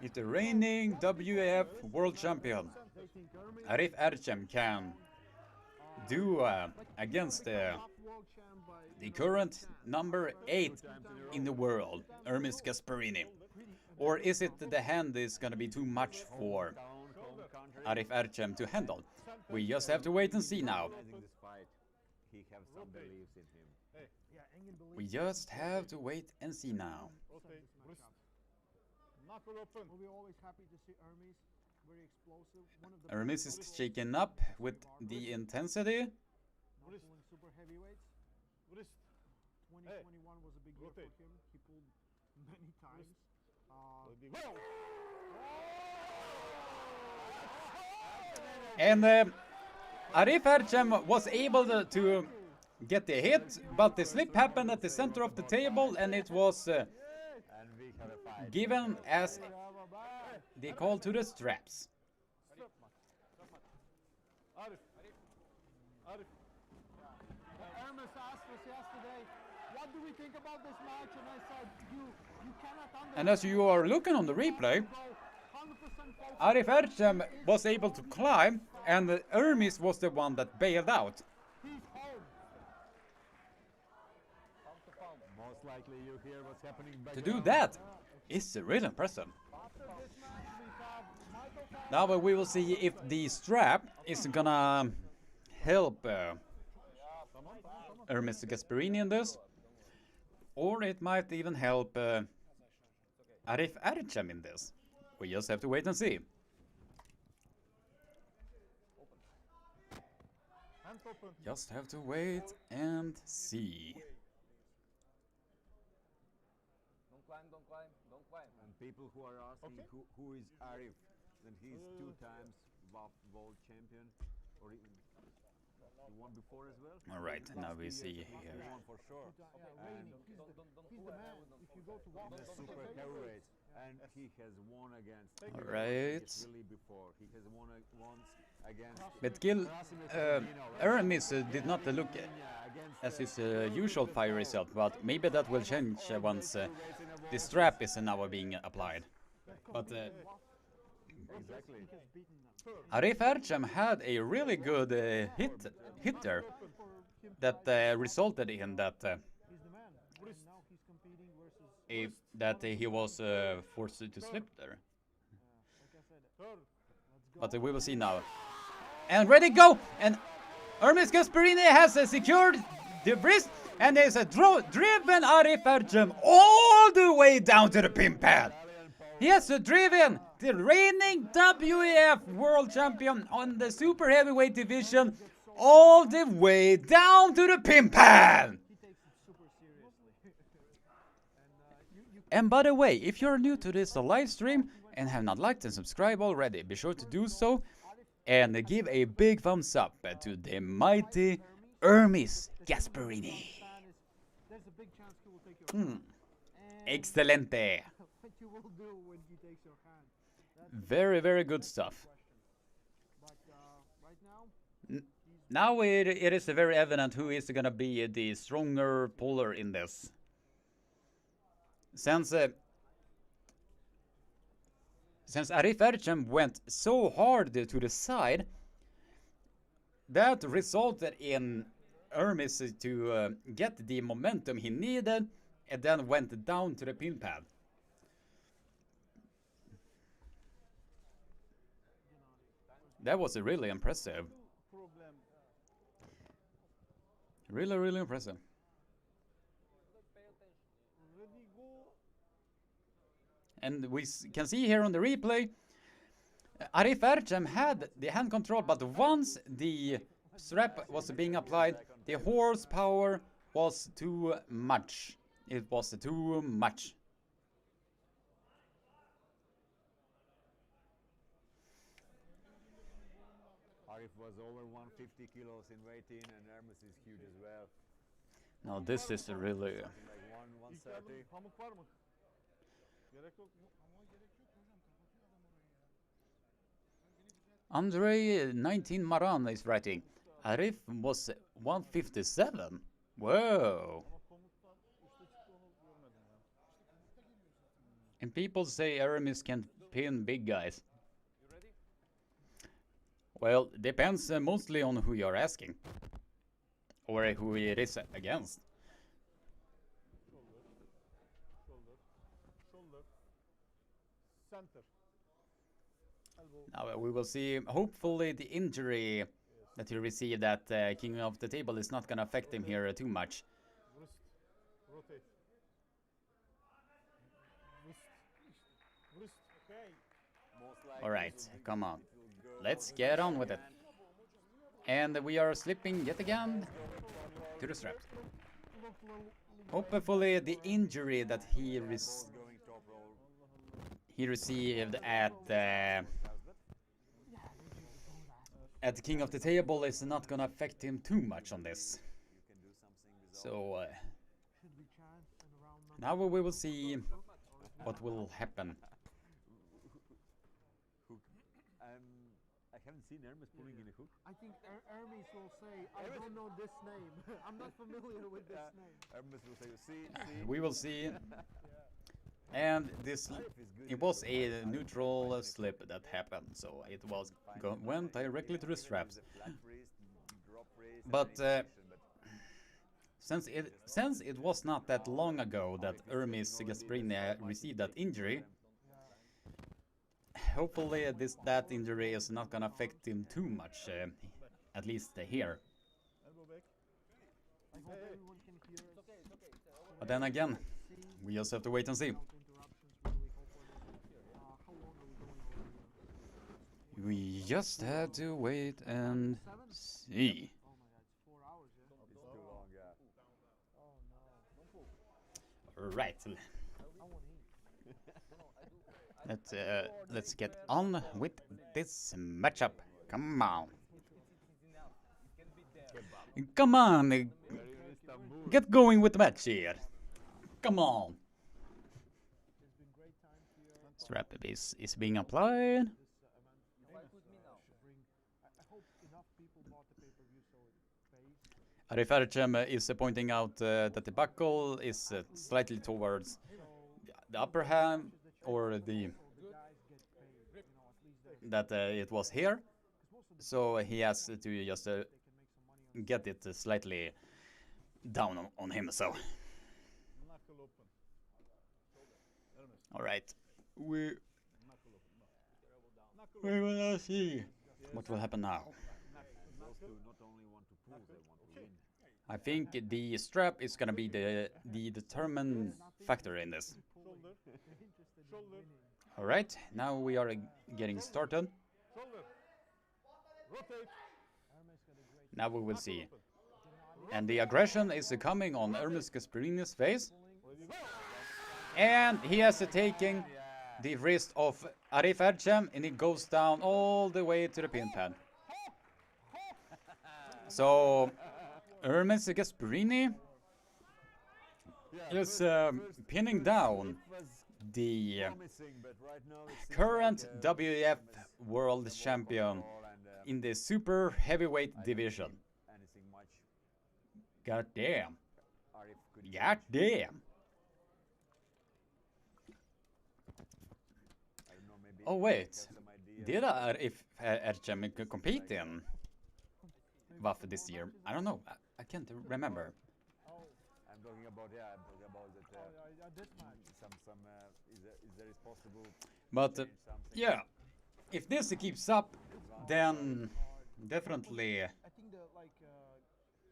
S1: if the reigning WAF World Champion Arif Ertem can do against the current number 8 in the world, Herman Gasparini. Or is it the hand is gonna be too much for Arif Ertem to handle? We just have to wait and see now. We just have to wait and see now. Hermes is shaken up with the intensity.
S2: 2021 was a big year for him. He pulled many times.
S1: And Arif Ercem was able to get the hit, but the slip happened at the center of the table, and it was given as the call to the straps.
S2: Hermes asked us yesterday, what do we think about this match? And I said, you cannot
S1: And as you are looking on the replay,
S2: 100% focus.
S1: Arif Ercem was able to climb, and Hermes was the one that bailed out.
S2: He's home.
S3: Most likely you hear what's happening back
S1: To do that is really impressive.
S2: After this match, we have Michael
S1: Now we will see if the strap is gonna help Hermes Gasparini in this, or it might even help Arif Ercem in this. We just have to wait and see.
S2: hands open.
S1: Just have to wait and see.
S5: Don't climb, don't climb, don't climb.
S3: And people who are asking who is Arif, then he's 2 times world champion, or even he won before as well.
S1: All right, now we see
S3: He
S1: here.
S3: won for sure. And
S2: He's the man. If you go to walk,
S3: the super heavyweight, and he has won against.
S1: All right.
S3: It's really before he has won once against.
S1: But Gil, Hermes did not look as his usual fiery self, but maybe that will change once the strap is now being applied. But
S3: Exactly.
S1: Arif Ercem had a really good hitter that resulted in that
S2: he's the man. And now he's competing versus.
S1: that he was forced to slip there.
S2: Like I said,
S1: But we will see now. And ready, go! And Hermes Gasparini has secured the wrist and is driven Arif Ercem all the way down to the pin pad. He has driven the reigning WEF World Champion on the super heavyweight division all the way down to the pin pad.
S2: he takes it super seriously.
S1: And by the way, if you're new to this live stream and have not liked and subscribed already, be sure to do so and give a big thumbs up to the mighty Hermes Gasparini.
S2: There's a big chance he will take your hand.
S1: Excelente.
S2: What you will do when he takes your hand. That's
S1: Very, very good stuff.
S2: but right now,
S1: Now it is very evident who is going to be the stronger puller in this. Since Arif Ercem went so hard to the side, that resulted in Hermes to get the momentum he needed and then went down to the pin pad. That was really impressive.
S2: problem.
S1: Really, really impressive.
S2: Ready, go.
S1: And we can see here on the replay, Arif Ercem had the hand control, but once the strap was being applied, the horsepower was too much. It was too much.
S3: Arif was over 150 kilos in weight and Hermes is huge as well.
S1: Now this is really...
S3: Something like 130.
S2: Pamuk var mı? Gerek yok mu?
S1: Andre 19 Maran is writing, Arif was 157. Whoa. And people say Aramis can pin big guys. Well, depends mostly on who you're asking. Or who it is against.
S2: Shoulder. Center. Elbow.
S1: Now we will see, hopefully the injury that he received at King of the Table is not going to affect him here too much.
S2: Wrist. Rotate. Wrist. Okay.
S3: Most likely
S1: Alright, come on. Let's get on with it. And we are slipping yet again to the strap. Hopefully the injury that he
S3: going top roll.
S1: received at at the king of the table is not gonna affect him too much on this. So now we will see what will happen.
S3: Hook. I haven't seen Hermes pulling in a hook.
S2: I think Hermes will say, I don't know this name. I'm not familiar with this name.
S3: Hermes will say, see.
S1: We will see. And this, it was a neutral slip that happened, so it was went directly to the straps. But since it was not that long ago that Hermes Gasparini received that injury, hopefully that injury is not gonna affect him too much, at least here. But then again, we just have to wait and see. We just have to wait and see. Right. Let's get on with this matchup. Come on. Come on. Get going with the match here. Come on. Strap is being applied. Arif Erchem is pointing out that the buckle is slightly towards the upper hand, or that it was here, so he has to just get it slightly down on him. So, all right, we will see what will happen now. I think the strap is gonna be the determined factor in this. All right, now we are getting started. Now we will see. And the aggression is coming on Hermes Gasparini's face. And he has taken the wrist of Arif Erchem, and it goes down all the way to the pin pad. So Hermes Gasparini is pinning down the current WEF World Champion in the super heavyweight division. God damn. God damn. Oh wait, did Arif Erchem compete in WAF this year? I don't know. I can't remember.
S3: I'm talking about that. Is there possible?
S1: But yeah, if this keeps up, then definitely.
S2: I think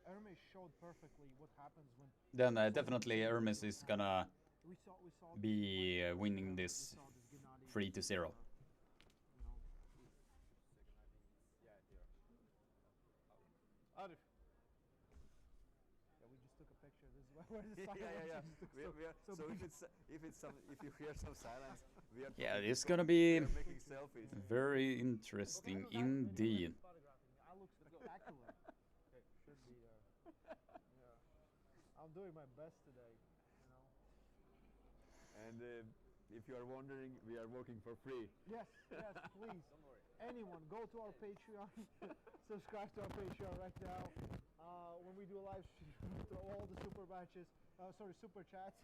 S2: Hermes showed perfectly what happens when.
S1: Then definitely Hermes is gonna be winning this 3-0.
S3: So if you hear some silence, we are
S1: it's gonna be
S3: making selfies.
S1: very interesting indeed.
S2: I look spectacular. Should be there. I'm doing my best today, you know.
S3: And if you are wondering, we are working for free.
S2: Yes, please. Anyone, go to our Patreon, subscribe to our Patreon right now. When we do a live stream, throw all the super matches, super chats.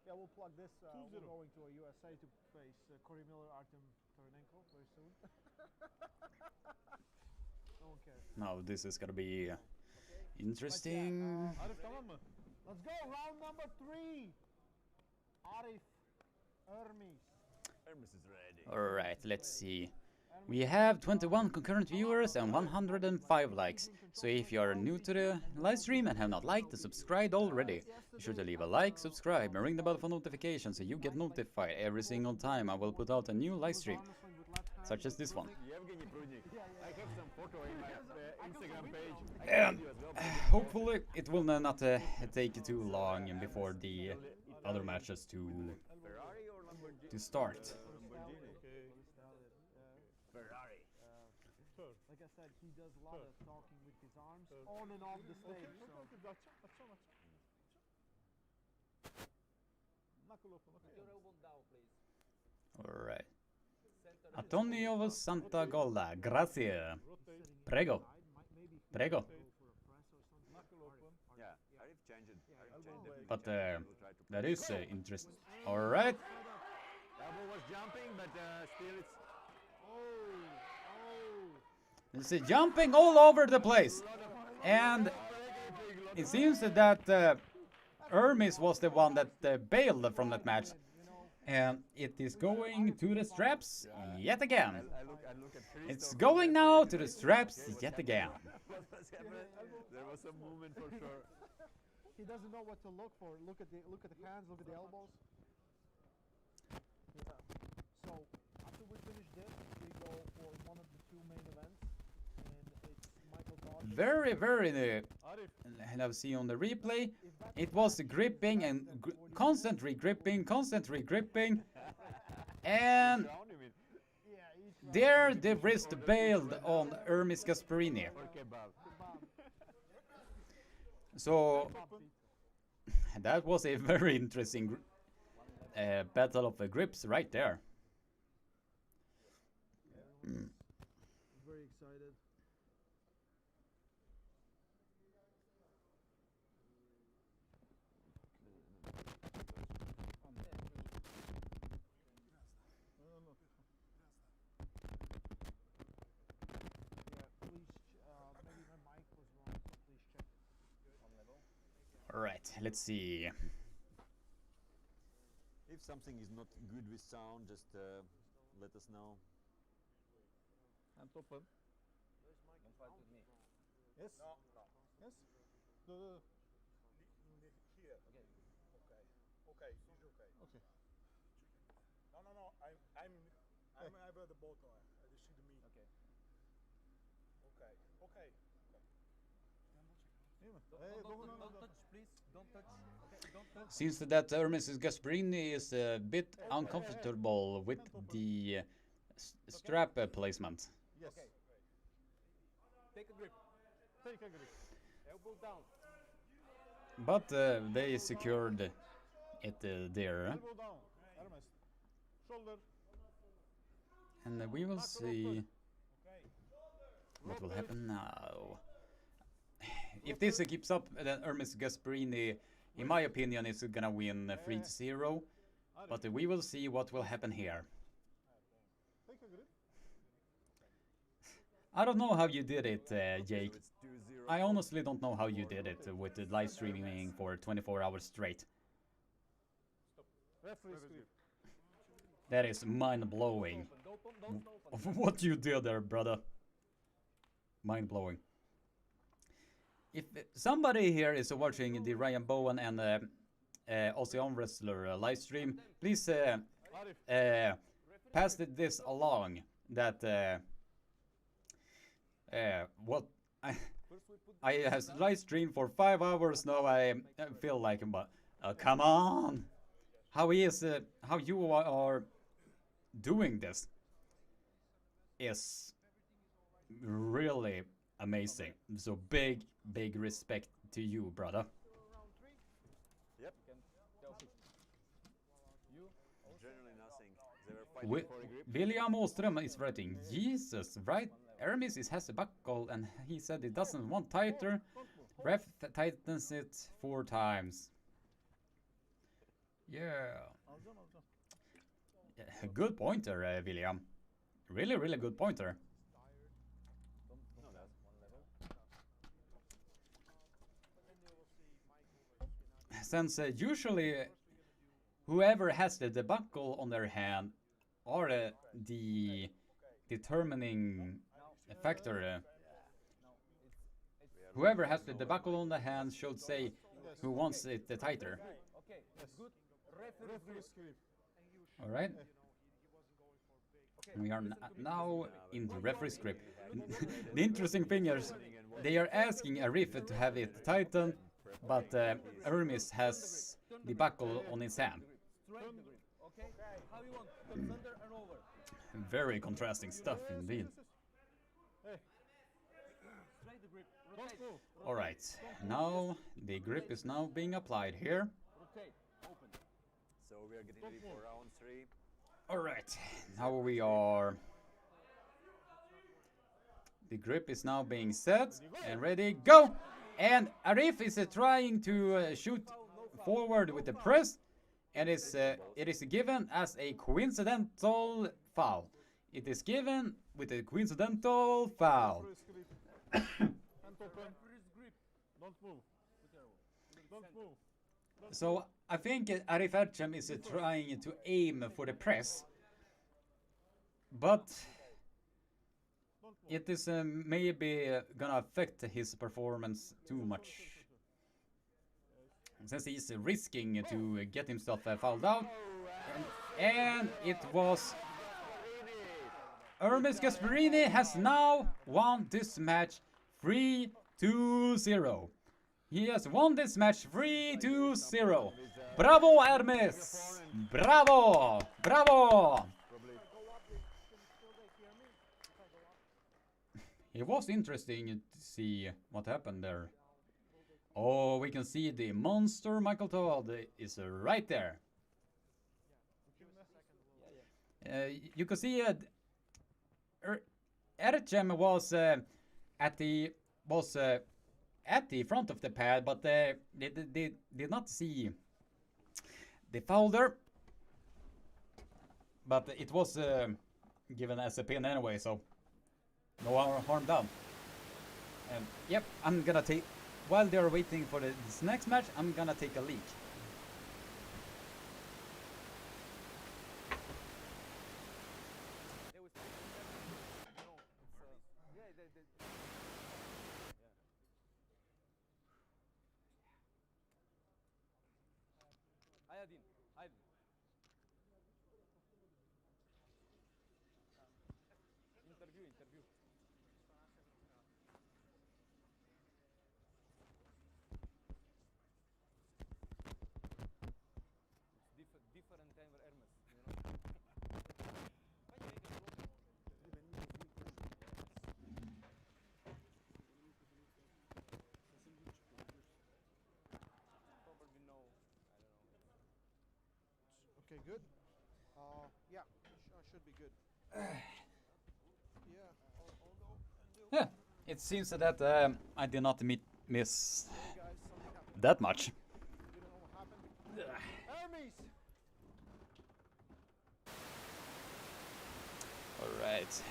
S2: Yeah, we'll plug this. We're going to a USA to face Corey Miller, Artem Taranenko very soon. No one cares.
S1: Now this is gonna be interesting.
S2: Let's go, round number 3. Arif, Hermes.
S3: Hermes is ready.
S1: Alright, let's see. We have 21 concurrent viewers and 105 likes. So if you are new to the live stream and have not liked or subscribed already, be sure to leave a like, subscribe, and ring the bell for notifications so you get notified every single time I will put out a new live stream, such as this one.
S3: I have some photo in my Instagram page.
S1: And hopefully it will not take too long before the other matches to start.
S2: said, he does a lot of talking with his arms on and off the stage.
S5: Your elbow down, please.
S1: Alright.
S5: Center.
S1: Antonio Santa Gola, grazie. Prego. Prego.
S3: Yeah, Arif changed it.
S1: But that is interesting. Alright.
S3: Elbow was jumping, but still it's...
S1: It's jumping all over the place. And it seems that Hermes was the one that bailed from that match. And it is going to the straps yet again.
S3: I look at Chris.
S1: It's going now to the straps yet again.
S3: There was some movement for sure.
S2: He doesn't know what to look for. Look at the hands, look at the elbows. Yeah. So after we finish this, we go for one of the two main events, and it's Michael Dodge.
S1: Very, very. And I've seen on the replay, it was gripping and constant re-gripping, and there the wrist bailed on Hermes Gasparini. So that was a very interesting battle of the grips right there.
S2: Very excited. Maybe my mic was wrong, so please check.
S1: Alright, let's see.
S3: If something is not good with sound, just let us know.
S5: Don't fight with me.
S2: Yes?
S5: No.
S2: Yes?
S8: Here. Okay. Okay. He's okay.
S2: Okay.
S8: No. I'm at the bottom. I just see the meat.
S5: Okay.
S8: Okay.
S5: Don't touch, please. Don't touch. Okay, don't touch.
S1: Seems that Hermes Gasparini is a bit uncomfortable with the strap placement.
S2: Yes.
S5: Okay. Take a grip.
S2: Take a grip.
S5: Elbow down.
S1: But they secured it there.
S2: Elbow down. Hermes. Shoulder.
S1: And we will see what will happen now. If this keeps up, then Hermes Gasparini, in my opinion, is gonna win 3-0. But we will see what will happen here.
S2: Take a grip.
S1: I don't know how you did it, Jake.
S3: So it's 2-0.
S1: I honestly don't know how you did it with the live streaming for 24 hours straight.
S2: Referee grip.
S1: That is mind-blowing.
S5: Don't open.
S1: What you did there, brother. Mind-blowing. If somebody here is watching the Ryan Bowen and Aussie Arm Wrestler live stream, please pass this along. That what I has live streamed for 5 hours now. I feel like, but come on, how you are doing this is really amazing. So big respect to you, brother.
S3: Yep.
S5: You?
S3: Generally nothing. They were fighting for a grip.
S1: William Åström is writing, Jesus, right? Hermes has a buckle and he said he doesn't want tighter. Ref tightens it 4 times. Yeah. Good pointer, William. Really good pointer. Since usually whoever has the debacle on their hand are the determining factor. Whoever has the debacle on the hand should say who wants it tighter.
S5: Okay. Good. Referee grip.
S1: All right. We are now in the referee script. The interesting thing is they are asking Arif to have it tightened, but Hermes has the buckle on his hand.
S5: Straight the grip. Okay. How you want? Thunder and over.
S1: Very contrasting stuff indeed. All right, now the grip is now being applied here.
S3: So we are getting ready for round 3.
S1: All right, now we are. The grip is now being set and ready, go! And Arif is trying to shoot forward with the press, and it is given as a coincidental foul. It is given with a coincidental foul.
S2: Hand open. Don't move. Don't move.
S1: So I think Arif Ercem is trying to aim for the press, but it is maybe gonna affect his performance too much, since he's risking to get himself fouled out. And it was Hermes Gasparini has now won this match 3-0. He has won this match 3-0. Bravo, Hermes! Bravo! Bravo! It was interesting to see what happened there. Oh, we can see the monster Michael Todd is right there. You can see Ercem was at the front of the pad, but they did not see the foul there. But it was given as a pin anyway, so no harm done. Yep, I'm gonna take, while they're waiting for this next match, I'm gonna take a leak.
S5: Interview. Different time for Hermes, Probably no.
S2: Okay, good. Yeah, should be good.
S1: Yeah, it seems that I did not miss that much.
S2: Hermes!
S1: Alright.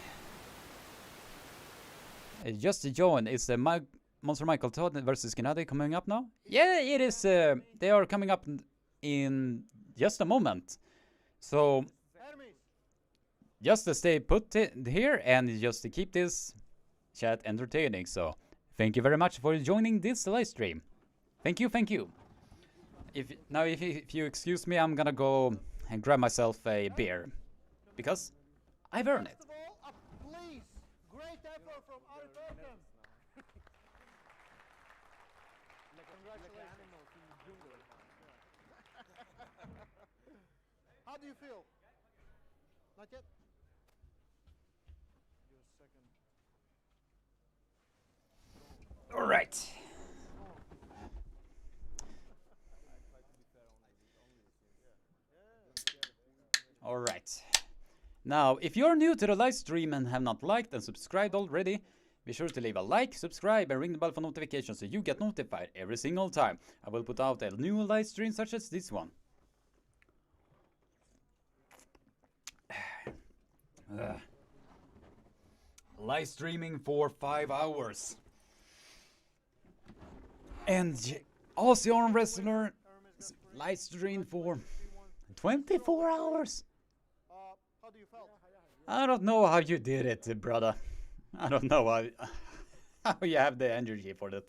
S1: Just to join, is the Monster Michael Todd versus Gennady coming up now? Yeah, it is. They are coming up in just a moment. So, just to stay put here and just to keep this chat entertaining. So, thank you very much for joining this live stream. Thank you, thank you. If you excuse me, I'm gonna go and grab myself a beer, because I've earned it.
S2: First of all, please, great effort from Arif Ercem. Congratulations. How do you feel? Not yet? Give a second.
S1: All right. All right. Now, if you're new to the live stream and have not liked and subscribed already, be sure to leave a like, subscribe, and ring the bell for notifications so you get notified every single time I will put out a new live stream such as this one. Live streaming for 5 hours. And Aussie Arm Wrestler live stream for 24 hours.
S2: How do you feel?
S1: I don't know how you did it, brother. I don't know how you have the energy for that.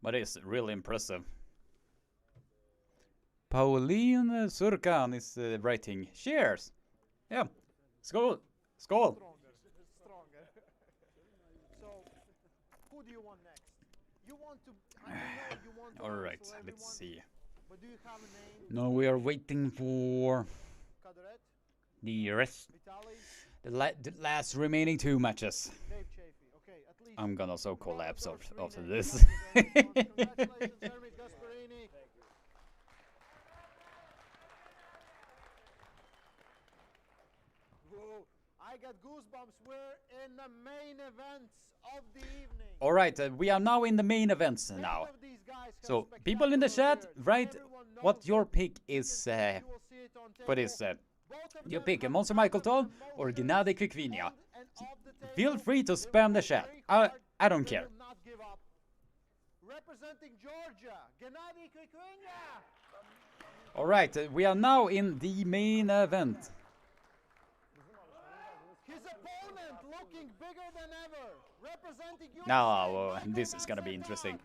S1: But it's really impressive. Pauline Surkan is writing, cheers. Yeah, skål. Skål.
S2: Stronger. So, who do you want next? You want to, I know you want to
S1: All right,
S2: wrestle
S1: let's
S2: everyone,
S1: see.
S2: but do you have a name?
S1: No, we are waiting for
S2: Kaduret?
S1: the rest,
S2: Vitaly?
S1: the last remaining 2 matches.
S2: Dave Chafee. Okay, at least
S1: I'm gonna so collapse
S2: Well, first
S1: after
S2: three
S1: this.
S2: names. Congratulations, Herman Gasparini. Whoa, I got goosebumps. We're in the main events of the evening.
S1: All right, we are now in the main events now.
S2: Both of these guys have
S1: So, people in the chat,
S2: spectacular
S1: write
S2: careers. Everyone
S1: what
S2: knows
S1: your
S2: them.
S1: pick
S2: You
S1: is
S2: can see it, you will see it on
S1: for
S2: table.
S1: this.
S2: Both of
S1: You
S2: them
S1: pick
S2: have
S1: Monster
S2: battled
S1: Michael Todd
S2: the
S1: or
S2: motions
S1: Gennady Kvikvinia.
S2: on and off the table.
S1: Feel free to
S2: They
S1: spam
S2: will
S1: the
S2: work
S1: chat.
S2: very
S1: I
S2: hard.
S1: don't
S2: They
S1: care.
S2: will not give up. Representing Georgia, Gennady Kvikvinia.
S1: All right, we are now in the main event.
S2: His opponent looking bigger than ever. Representing USA,
S1: Now,
S2: Michael
S1: this is gonna be
S2: Ramsey.
S1: interesting.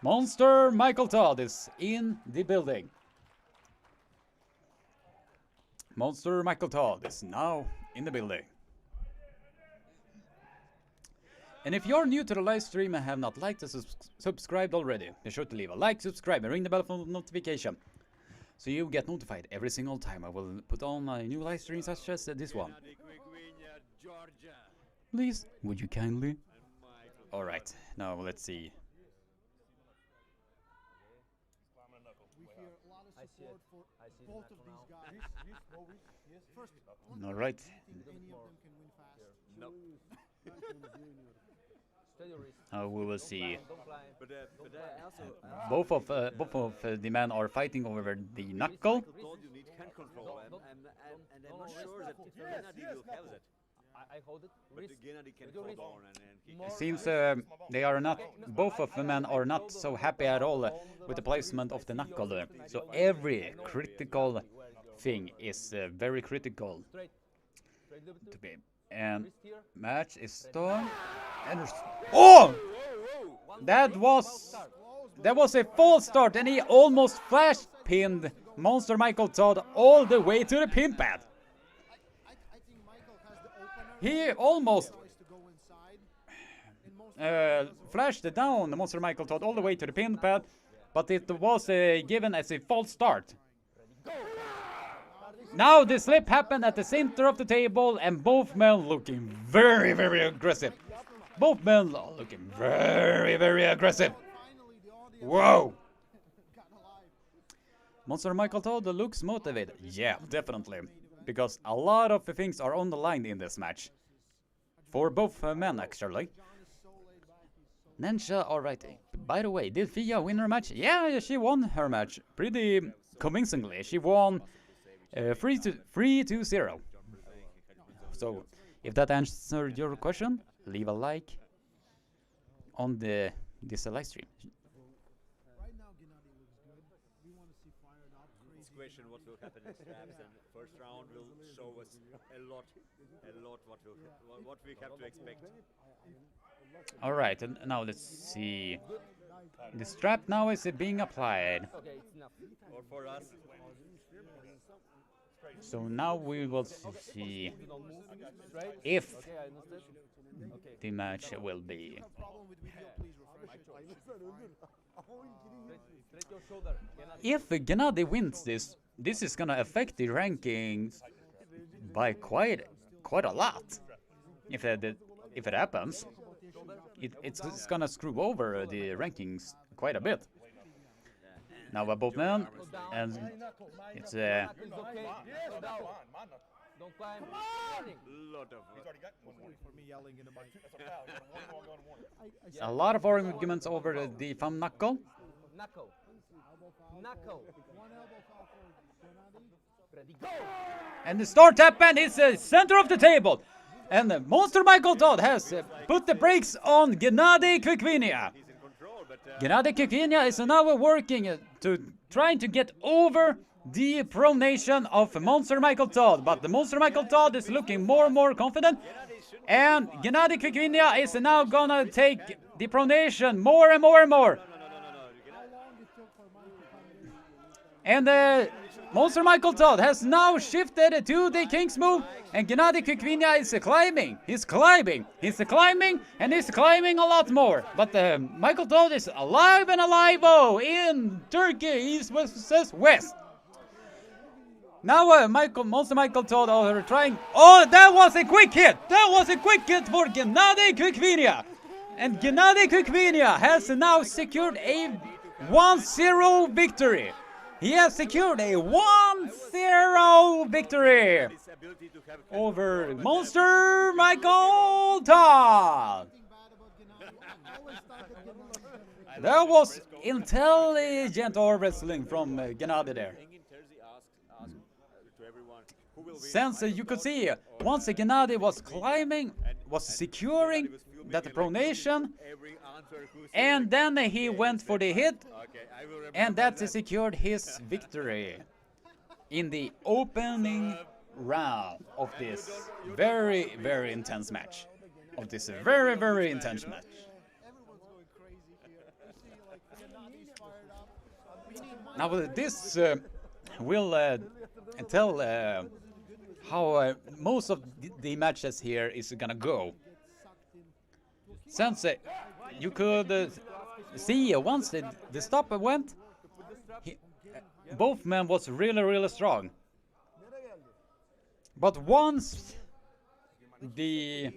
S1: Monster Michael Todd is in the building. Monster Michael Todd is now in the building. And if you're new to the live stream and have not liked or subscribed already, be sure to leave a like, subscribe, and ring the bell for notification, so you get notified every single time I will put on a new live stream such as this one. Please, would you kindly? Alright, now let's see.
S2: We hear a lot of support for both of these guys. First,
S1: Alright,
S2: any of them can win fast.
S1: we will see.
S3: But
S1: Both of the men are fighting over the knuckle.
S3: told you need hand control, and I'm not sure that Gennady will have that.
S5: I hold it.
S3: But Gennady can hold on and kick.
S1: It seems they are not, both of the men are not so happy at all with the placement of the knuckle there. So every critical thing is very critical to be. And match is done. And oh! That was a false start, and he almost flash pinned Monster Michael Todd all the way to the pin pad.
S2: I think Michael has the opener.
S1: He almost
S2: Choice to go inside. And most
S1: flashed down Monster Michael Todd all the way to the pin pad, but it was given as a false start. Now the slip happened at the center of the table, and both men looking very, very aggressive. Both men are looking very, very aggressive.
S2: finally the audience
S1: Whoa!
S2: got alive.
S1: Monster Michael Todd looks motivated. Yeah, definitely. Because a lot of the things are on the line in this match. For both men, actually. Nensha, alright. By the way, did Fia win her match? Yeah, she won her match. Pretty convincingly. She won 3-0. So, if that answered your question, leave a like on this live stream.
S2: Right now, Gennady looks good. We want to see fired up,
S3: This
S2: crazy.
S3: question what will happen in straps, and first round will show us a lot what we have to expect.
S1: Alright, and now let's see. The strap now is being applied.
S5: Okay, it's enough.
S3: Or for us,
S1: So now we will see
S5: Don't move. Straight.
S1: if
S5: Okay, I understand. Okay.
S1: the match will be.
S2: Problem with video, please refresh.
S5: Straight your shoulder.
S1: If Gennady wins this, this is gonna affect the rankings by quite a lot. If it happens, it's gonna screw over the rankings quite a bit. Now we're both men, and it's
S5: It's okay. Go down. Don't climb.
S3: lot of
S2: For me yelling in the mic.
S1: a lot of arguments over the thumb knuckle.
S5: Knuckle. Knuckle.
S2: One elbow foul for Gennady.
S5: Ready, go!
S1: And the start happened. It's the center of the table, and Monster Michael Todd has put the brakes on Gennady Kvikvinia.
S3: he's in control, but
S1: Gennady Kvikvinia is now working to trying to get over the pronation of Monster Michael Todd, but the Monster Michael Todd is looking more and more confident, and Gennady Kvikvinia is now gonna take the pronation more and more and more. And Monster Michael Todd has now shifted to the King's move, and Gennady Kvikvinia is climbing. He's climbing, and he's climbing a lot more. But Michael Todd is alive and alive in Turkey, East versus West. Now Monster Michael Todd are trying. Oh, that was a quick hit! That was a quick hit for Gennady Krikvinia! And Gennady Krikvinia has now secured a 1-0 victory. He has secured a 1-0 victory over Monster Michael Todd. That was intelligent arm wrestling from Gennady there. Since you could see, once Gennady was climbing, was securing that pronation, and then he went for the hit, and that secured his victory in the opening round of this very, very intense match. Of this very, very intense match. Now this will tell how most of the matches here is gonna go. Since you could see once the stop went, both men was really, really strong. But once the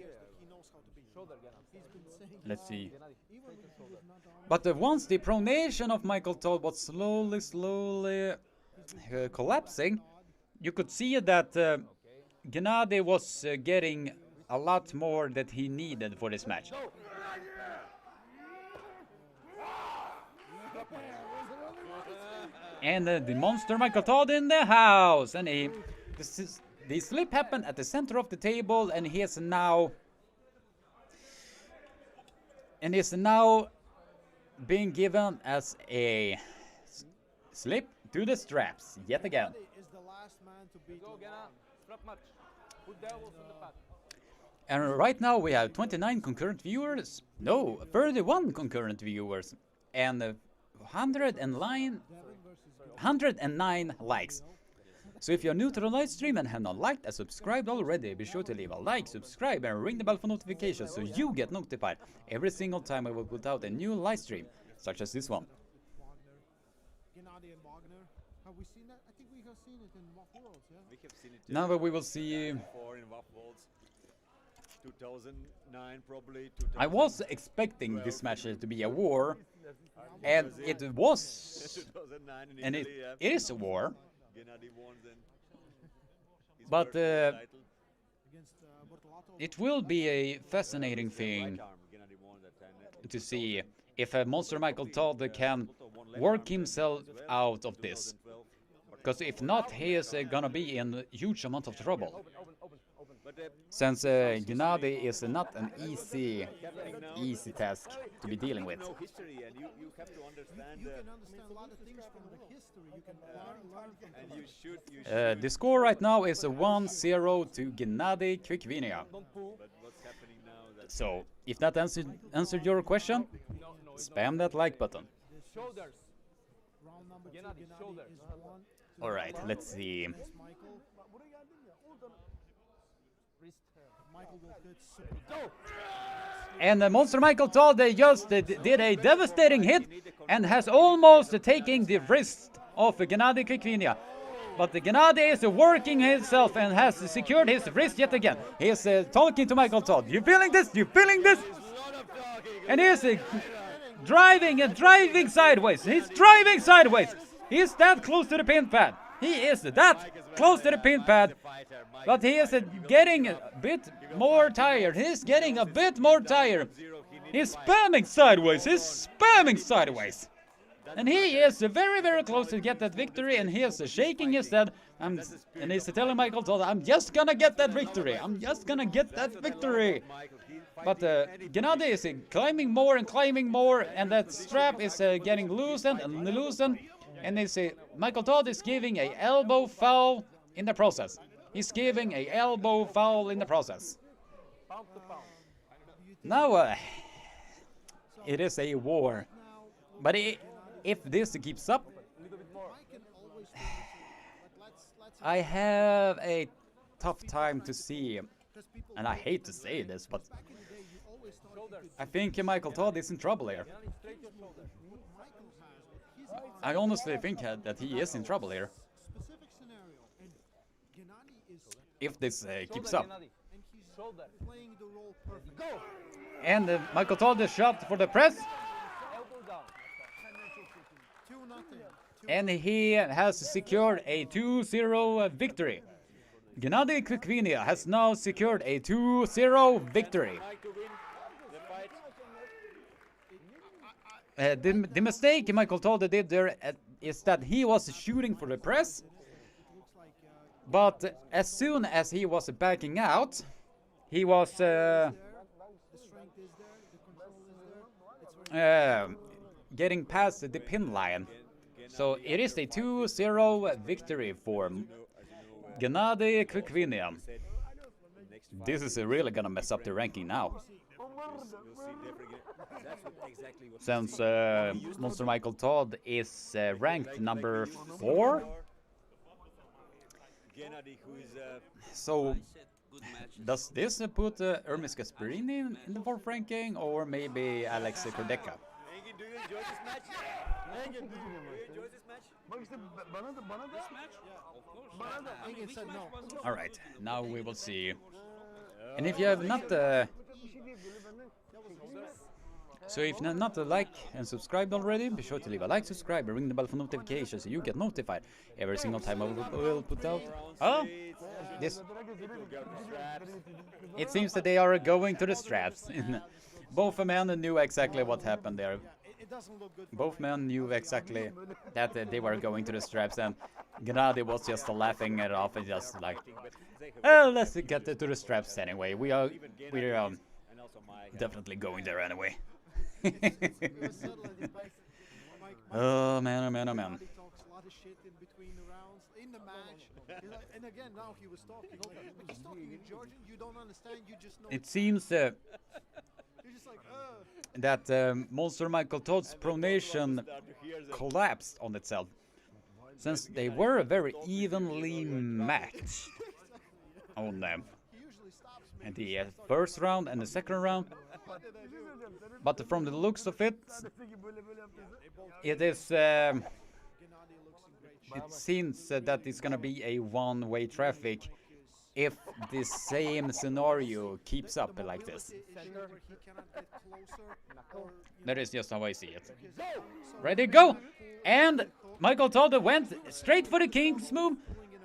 S1: let's see. But once the pronation of Michael Todd was slowly collapsing, you could see that Gennady was getting a lot more that he needed for this match. And the Monster Michael Todd in the house, and the slip happened at the center of the table, and he is now being given as a slip to the straps yet again. And right now we have 29 concurrent viewers, no, 31 concurrent viewers, and 109 likes. So if you're new to the live stream and have not liked and subscribed already, be sure to leave a like, subscribe, and ring the bell for notifications so you get notified every single time I will put out a new live stream, such as this one.
S2: Have we seen that? I think we have seen it in WAF Worlds, yeah?
S3: We have seen it
S1: now we will see.
S3: Before in WAF Worlds, 2009 probably.
S1: I was expecting this match to be a war, and it was, and it is a war. But it will be a fascinating thing to see if Monster Michael Todd can work himself out of this. Because if not, he is gonna be in a huge amount of trouble. Since Gennady is not an easy task to be dealing with.
S3: You have to understand
S2: a lot of things from the history. You can learn
S3: and
S1: the score right now is 1-0 to Gennady Krikvinia. So, if that answered your question, spam that like button. Alright, let's see. And Monster Michael Todd just did a devastating hit and has almost taken the wrist of Gennady Krikvinia. But Gennady is working himself and has secured his wrist yet again. He is talking to Michael Todd. You feeling this? You feeling this? And he is driving sideways. He's driving sideways. He's that close to the pin pad. He is that close to the pin pad. But he is getting a bit more tired. He's getting a bit more tired. He's spamming sideways. He's spamming sideways. And he is very, very close to get that victory. And he is shaking his head. And he's telling Michael Todd, I'm just gonna get that victory. I'm just gonna get that victory. But Gennady is climbing more. And that strap is getting loosened. And they say Michael Todd is giving a elbow foul in the process. He's giving a elbow foul in the process. Now it is a war. But if this keeps up, I have a tough time to see. And I hate to say this, but I think Michael Todd is in trouble here. I honestly think that he is in trouble here. if this keeps up.
S5: And he's playing the role perfectly. Go!
S1: And Michael Todd is shot for the press.
S5: 2-0.
S1: And he has secured a 2-0 victory. Gennady Kvikvinia has now secured a 2-0 victory. The mistake Michael Todd did there is that he was shooting for the press, but as soon as he was backing out, he was
S5: The strength is there, the control is there. It's very
S1: getting past the pin line. So it is a 2-0 victory for Gennady Kvikvinia. This is really gonna mess up the ranking now. Since Monster Michael Todd is ranked number 4. So does this put Hermes Gasparini in the 4th ranking, or maybe Alex Kordeka?
S3: Do you enjoy this match? Do you enjoy this match? This match? Of course.
S5: Engin said no.
S1: All right, now we will see. And if you have not so if you're not like and subscribed already, be sure to leave a like, subscribe, and ring the bell for notifications so you get notified every single time I will put out. Oh, this. It seems that they are going to the straps. Both men knew exactly what happened there.
S5: It doesn't look good.
S1: Both men knew exactly that they were going to the straps, and Gennady was just laughing it off and just like, oh, let's get to the straps anyway. We're definitely going there anyway. Oh man, oh man, oh man.
S5: He talks a lot of shit in between the rounds, in the match. And again, now he was talking. He's talking in Georgian. You don't understand. You just know.
S1: It seems
S5: You're just like,
S1: that Monster Michael Todd's pronation collapsed on itself, since they were very evenly matched on them.
S5: He usually stops me.
S1: In the first round and the second round. But from the looks of it, it is.
S5: Gennady looks in great shape.
S1: It seems that it's gonna be a one-way traffic if the same scenario keeps up like this.
S5: Where he cannot get closer, or,
S1: That is just how I see it. Ready, go! And Michael Todd went straight for the King's move.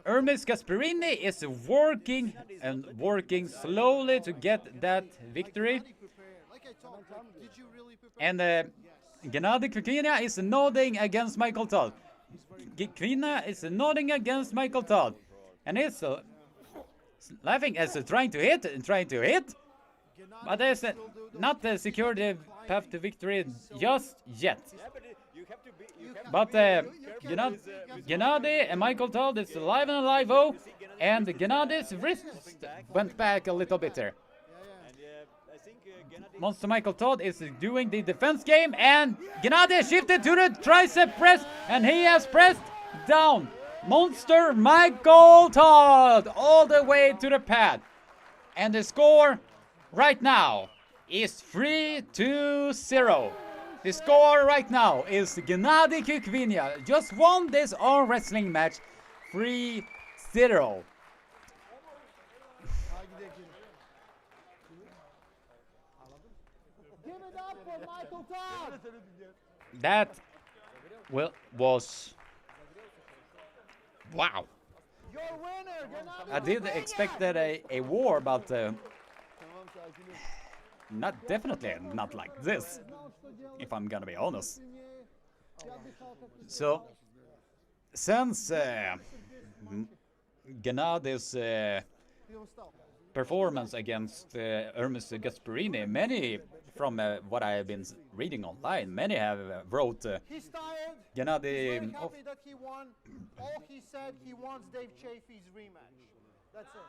S1: Hermes Gasparini is working and working slowly to get that victory.
S5: like I told you, did you really prepare?
S1: And Gennady Kvikvinia is nodding against Michael Todd. Kvikvinia is nodding against Michael Todd. And it's laughing as trying to hit and trying to hit. But there's not secured the path to victory just yet. But Gennady and Michael Todd is alive and alive, and Gennady's wrist went back a little bit there. Monster Michael Todd is doing the defense game, and Gennady shifted to the tricep press, and he has pressed down Monster Michael Todd all the way to the pad. And the score right now is 3-0. The score right now is Gennady Kvikvinia just won this arm wrestling match 3-0.
S2: Give it up for Michael Todd.
S1: That was wow.
S2: Your winner, Gennady
S1: I did expect that a war, but definitely not like this, if I'm gonna be honest. So, since Gennady's performance against Hermes Gasparini, many from what I have been reading online, many have wrote
S2: He's tired.
S1: Gennady.
S2: He's very happy that he won. All he said, he wants Dave Chafee's rematch. That's it.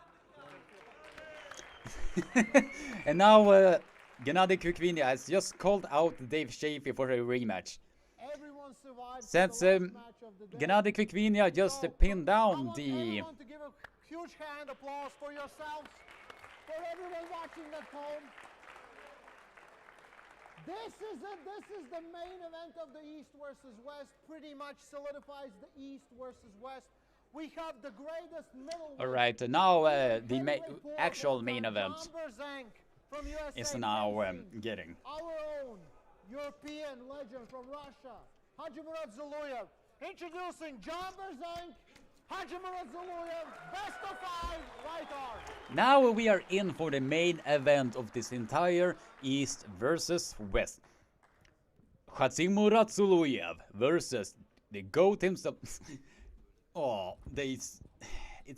S1: And now Gennady Kvikvinia has just called out Dave Chafee for a rematch.
S2: Everyone survived
S1: Since
S2: the last match of the day.
S1: Gennady Kvikvinia just pinned down the
S2: Everyone to give a huge hand applause for yourselves, for everyone watching at home. This is it. This is the main event of the East versus West. Pretty much solidifies the East versus West. we have the greatest middleweight.
S1: All right, now the actual main event is now getting.
S2: Our own European legend from Russia, Hajimurat Zuluyev. Introducing John Berzenk, Hajimurat Zuluyev, best of 5, right arm.
S1: Now we are in for the main event of this entire East versus West. Hajimurat Zuluyev versus the GOAT himself. Oh, it's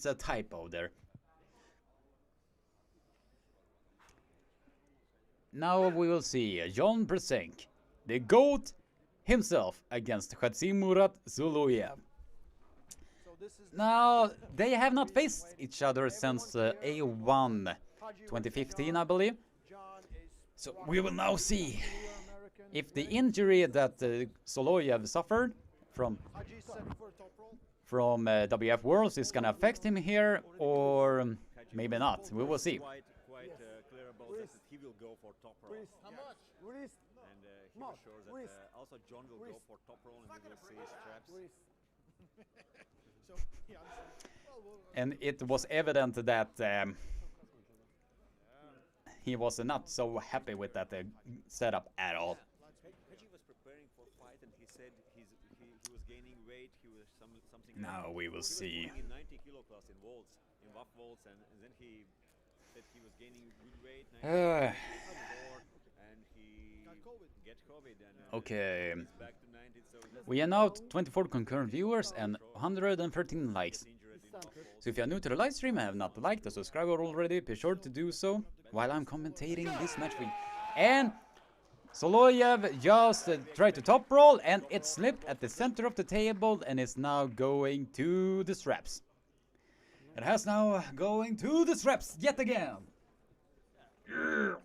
S1: a typo there. Now we will see John Berzenk, the GOAT himself, against Hajimurat Zuluyev. Now, they have not faced each other since A1 2015, I believe. So we will now see if the injury that Zuluyev suffered from WF Worlds is going to affect him here, or maybe not. We will see.
S3: Quite clear about that he will go for top roll.
S2: How much?
S3: And he was sure that also John will go for top roll and we will see straps.
S1: And it was evident that he was not so happy with that setup at all.
S3: Haji was preparing for fight and he said he was gaining weight. He was something.
S1: Now we will see.
S3: In 90 kilo class in vaults, in WAF vaults, and then he said he was gaining good weight. And he get COVID. And
S1: Okay.
S3: he's back to 90. So
S1: We are now 24 concurrent viewers and 113 likes. So if you are new to the live stream and have not liked or subscribed already, be sure to do so while I'm commentating this match for you. And Zuluyev just tried to top roll and it slipped at the center of the table and is now going to the straps. It has now going to the straps yet again.
S5: John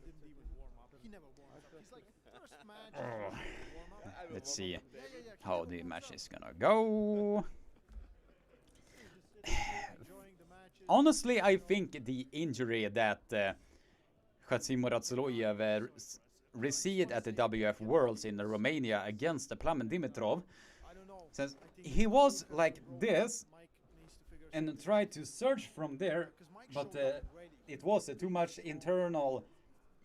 S5: didn't even warm up. He never warmed up. He's like, first match, warm up.
S1: Let's see how the match is gonna go. Honestly, I think the injury that Hajimurat Zuluyev received at the WF Worlds in Romania against Plamen Dimitrov, since he was like this and tried to surge from there, but it was too much internal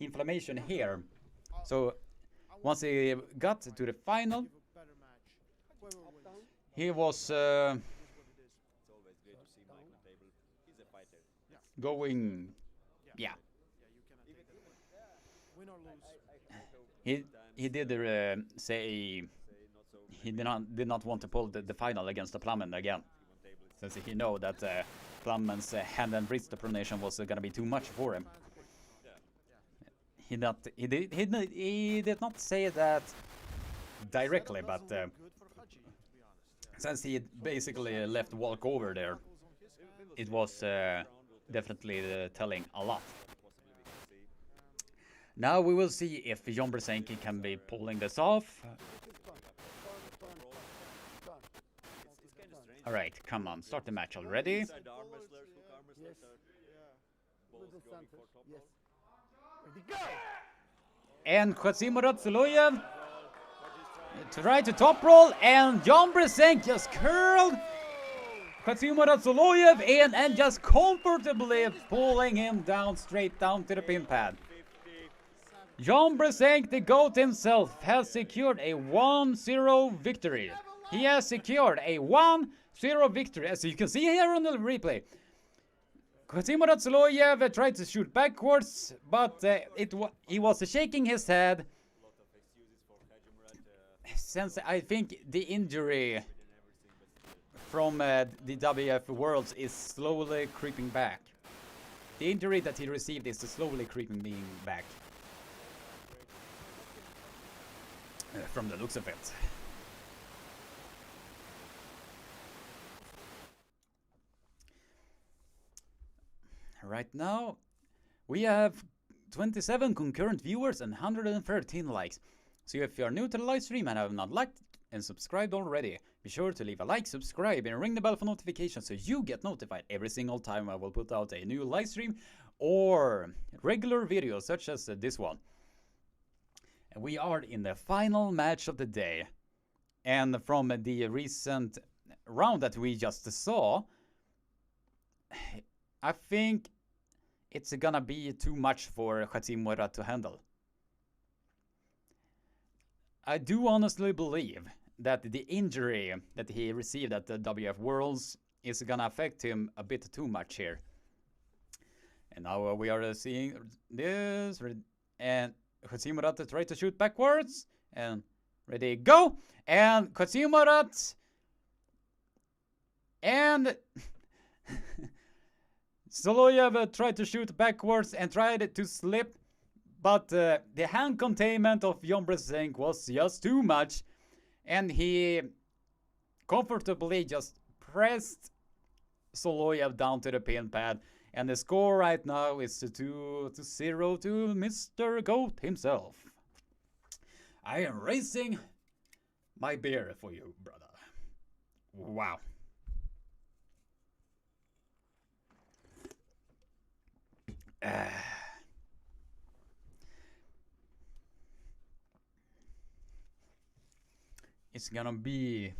S1: inflammation here. So once he got to the final, he was going, yeah. He did say he did not want to pull the final against the Plamen again, since he know that Plamen's hand and wrist pronation was gonna be too much for him. He did not say that directly, but since he basically left walk over there, it was definitely telling a lot. Now we will see if John Berzenk can be pulling this off. Alright, come on, start the match already. And Hajimurat Zuluyev tried to top roll, and John Berzenk just curled Hajimurat Zuluyev in and just comfortably pulling him down, straight down to the pin pad. John Berzenk, the GOAT himself, has secured a 1-0 victory. He has secured a 1-0 victory, as you can see here on the replay. Hajimurat Zuluyev tried to shoot backwards, but he was shaking his head, since I think the injury from the WF Worlds is slowly creeping back. The injury that he received is slowly creeping back. From the looks of it. Right now, we have 27 concurrent viewers and 113 likes. So if you are new to the live stream and have not liked and subscribed already, be sure to leave a like, subscribe, and ring the bell for notifications so you get notified every single time I will put out a new live stream or regular videos such as this one. And we are in the final match of the day. And from the recent round that we just saw, I think it's gonna be too much for Hachimura to handle. I do honestly believe that the injury that he received at the WF Worlds is gonna affect him a bit too much here. And now we are seeing this, and Hachimura try to shoot backwards, and ready, go! And Hachimura, and Soloyev tried to shoot backwards and tried to slip, but the hand containment of Jon Brzezinski was just too much, and he comfortably just pressed Soloyev down to the pin pad, and the score right now is 2-0 to Mr. GOAT himself. I am raising my beer for you, brother. Wow. It's gonna be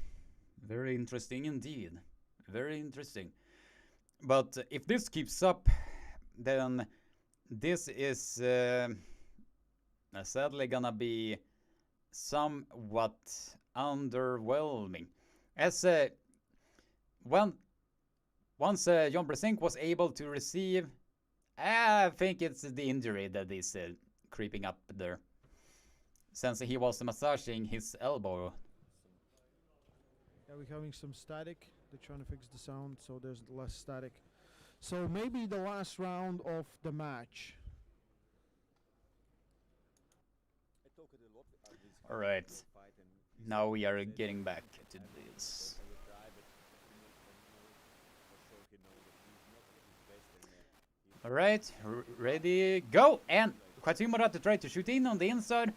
S1: very interesting indeed. Very interesting. But if this keeps up, then this is sadly gonna be somewhat underwhelming. As once Jon Brzezinski was able to receive, I think it's the injury that is creeping up there, since he was massaging his elbow.
S5: Yeah, we're having some static. They're trying to fix the sound so there's less static. So maybe the last round of the match.
S1: All right, now we are getting back to this. All right, ready, go! And Hachimura to try to shoot in on the inside,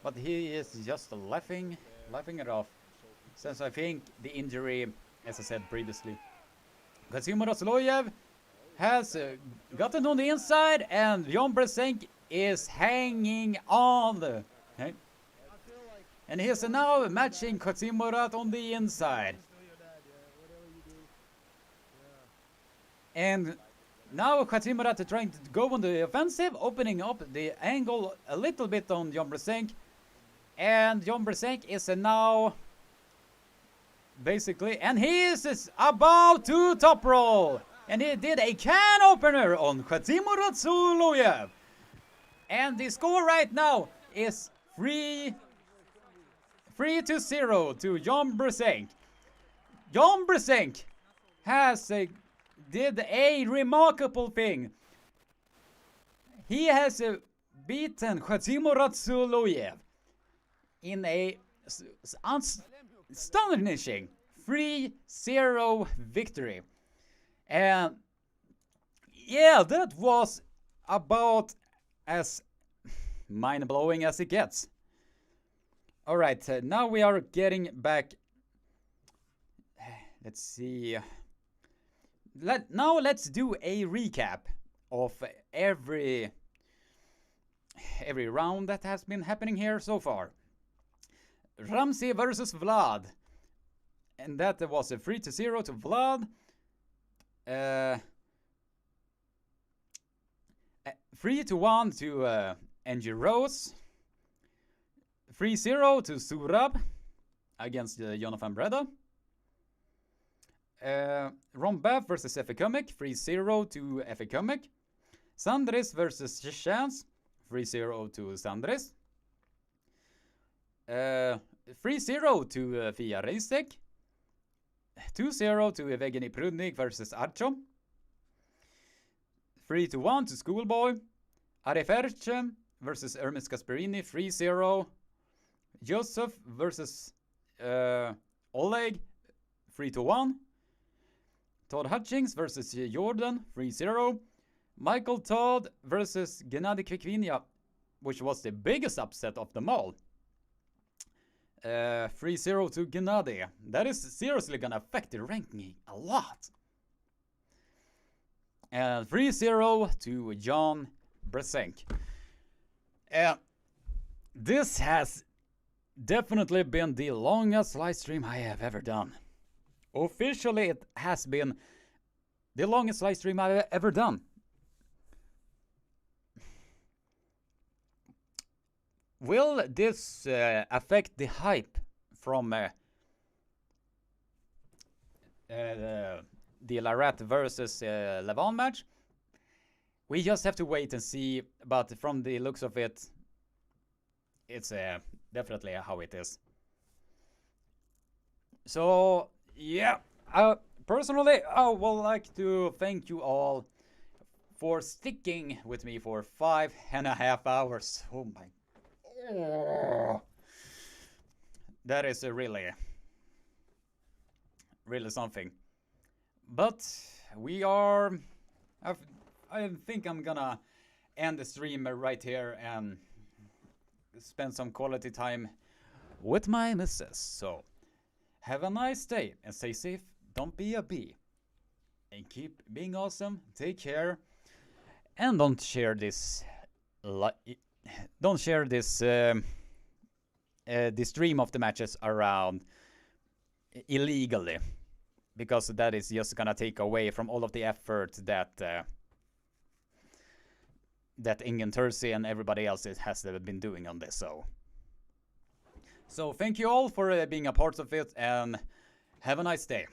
S1: but he is just laughing it off, since I think the injury, as I said previously. Hachimura Soloyev has gotten on the inside, and Jon Brzezinski is hanging on. Okay? And he is now matching Hachimura on the inside. And now Hachimura trying to go on the offensive, opening up the angle a little bit on Jon Brzezinski. And Jon Brzezinski is now basically, and he is about to top roll. And he did a can opener on Hachimura Soloyev. And the score right now is 3-0 to Jon Brzezinski. Jon Brzezinski has did a remarkable thing. He has beaten Hachimura Soloyev in a astonishing 3-0 victory. And yeah, that was about as mind-blowing as it gets. Alright, now we are getting back. Let's see. Now let's do a recap of every round that has been happening here so far. Ramsey versus Vlad, and that was a 3-0 to Vlad. 3-1 to NG Rose. 3-0 to Surab against Jonathan Breda. Rombath versus Efe Kumik, 3-0 to Efe Kumik. Sandris versus Chance, 3-0 to Sandris. 3-0 to Fia Reisek. 2-0 to Evgeny Prudnik versus Archo. 3-1 to Schoolboy. Areferche versus Hermes Gasperini, 3-0. Joseph versus Oleg, 3-1. Todd Hutchings versus Jordan, 3-0. Michael Todd versus Gennady Kvikvinia, which was the biggest upset of them all. 3-0 to Gennady. That is seriously gonna affect the ranking a lot. And 3-0 to Jon Brzezinski. This has definitely been the longest live stream I have ever done. officially it has been the longest live stream I've ever done. Will this affect the hype from the Larat versus Levon match? We just have to wait and see, but from the looks of it, it's definitely how it is. So, yeah, personally, I would like to thank you all for sticking with me for 5.5 hours. Oh my. Oh. That is really something. But we are... I think I'm gonna end the stream right here and spend some quality time with my missus. So, have a nice day and stay safe. Don't be a bee. And keep being awesome. Take care. And don't share this... don't share this... the stream of the matches around illegally. Because that is just gonna take away from all of the effort that... that Ingen Terzi and everybody else has been doing on this. So thank you all for being a part of it, and have a nice day.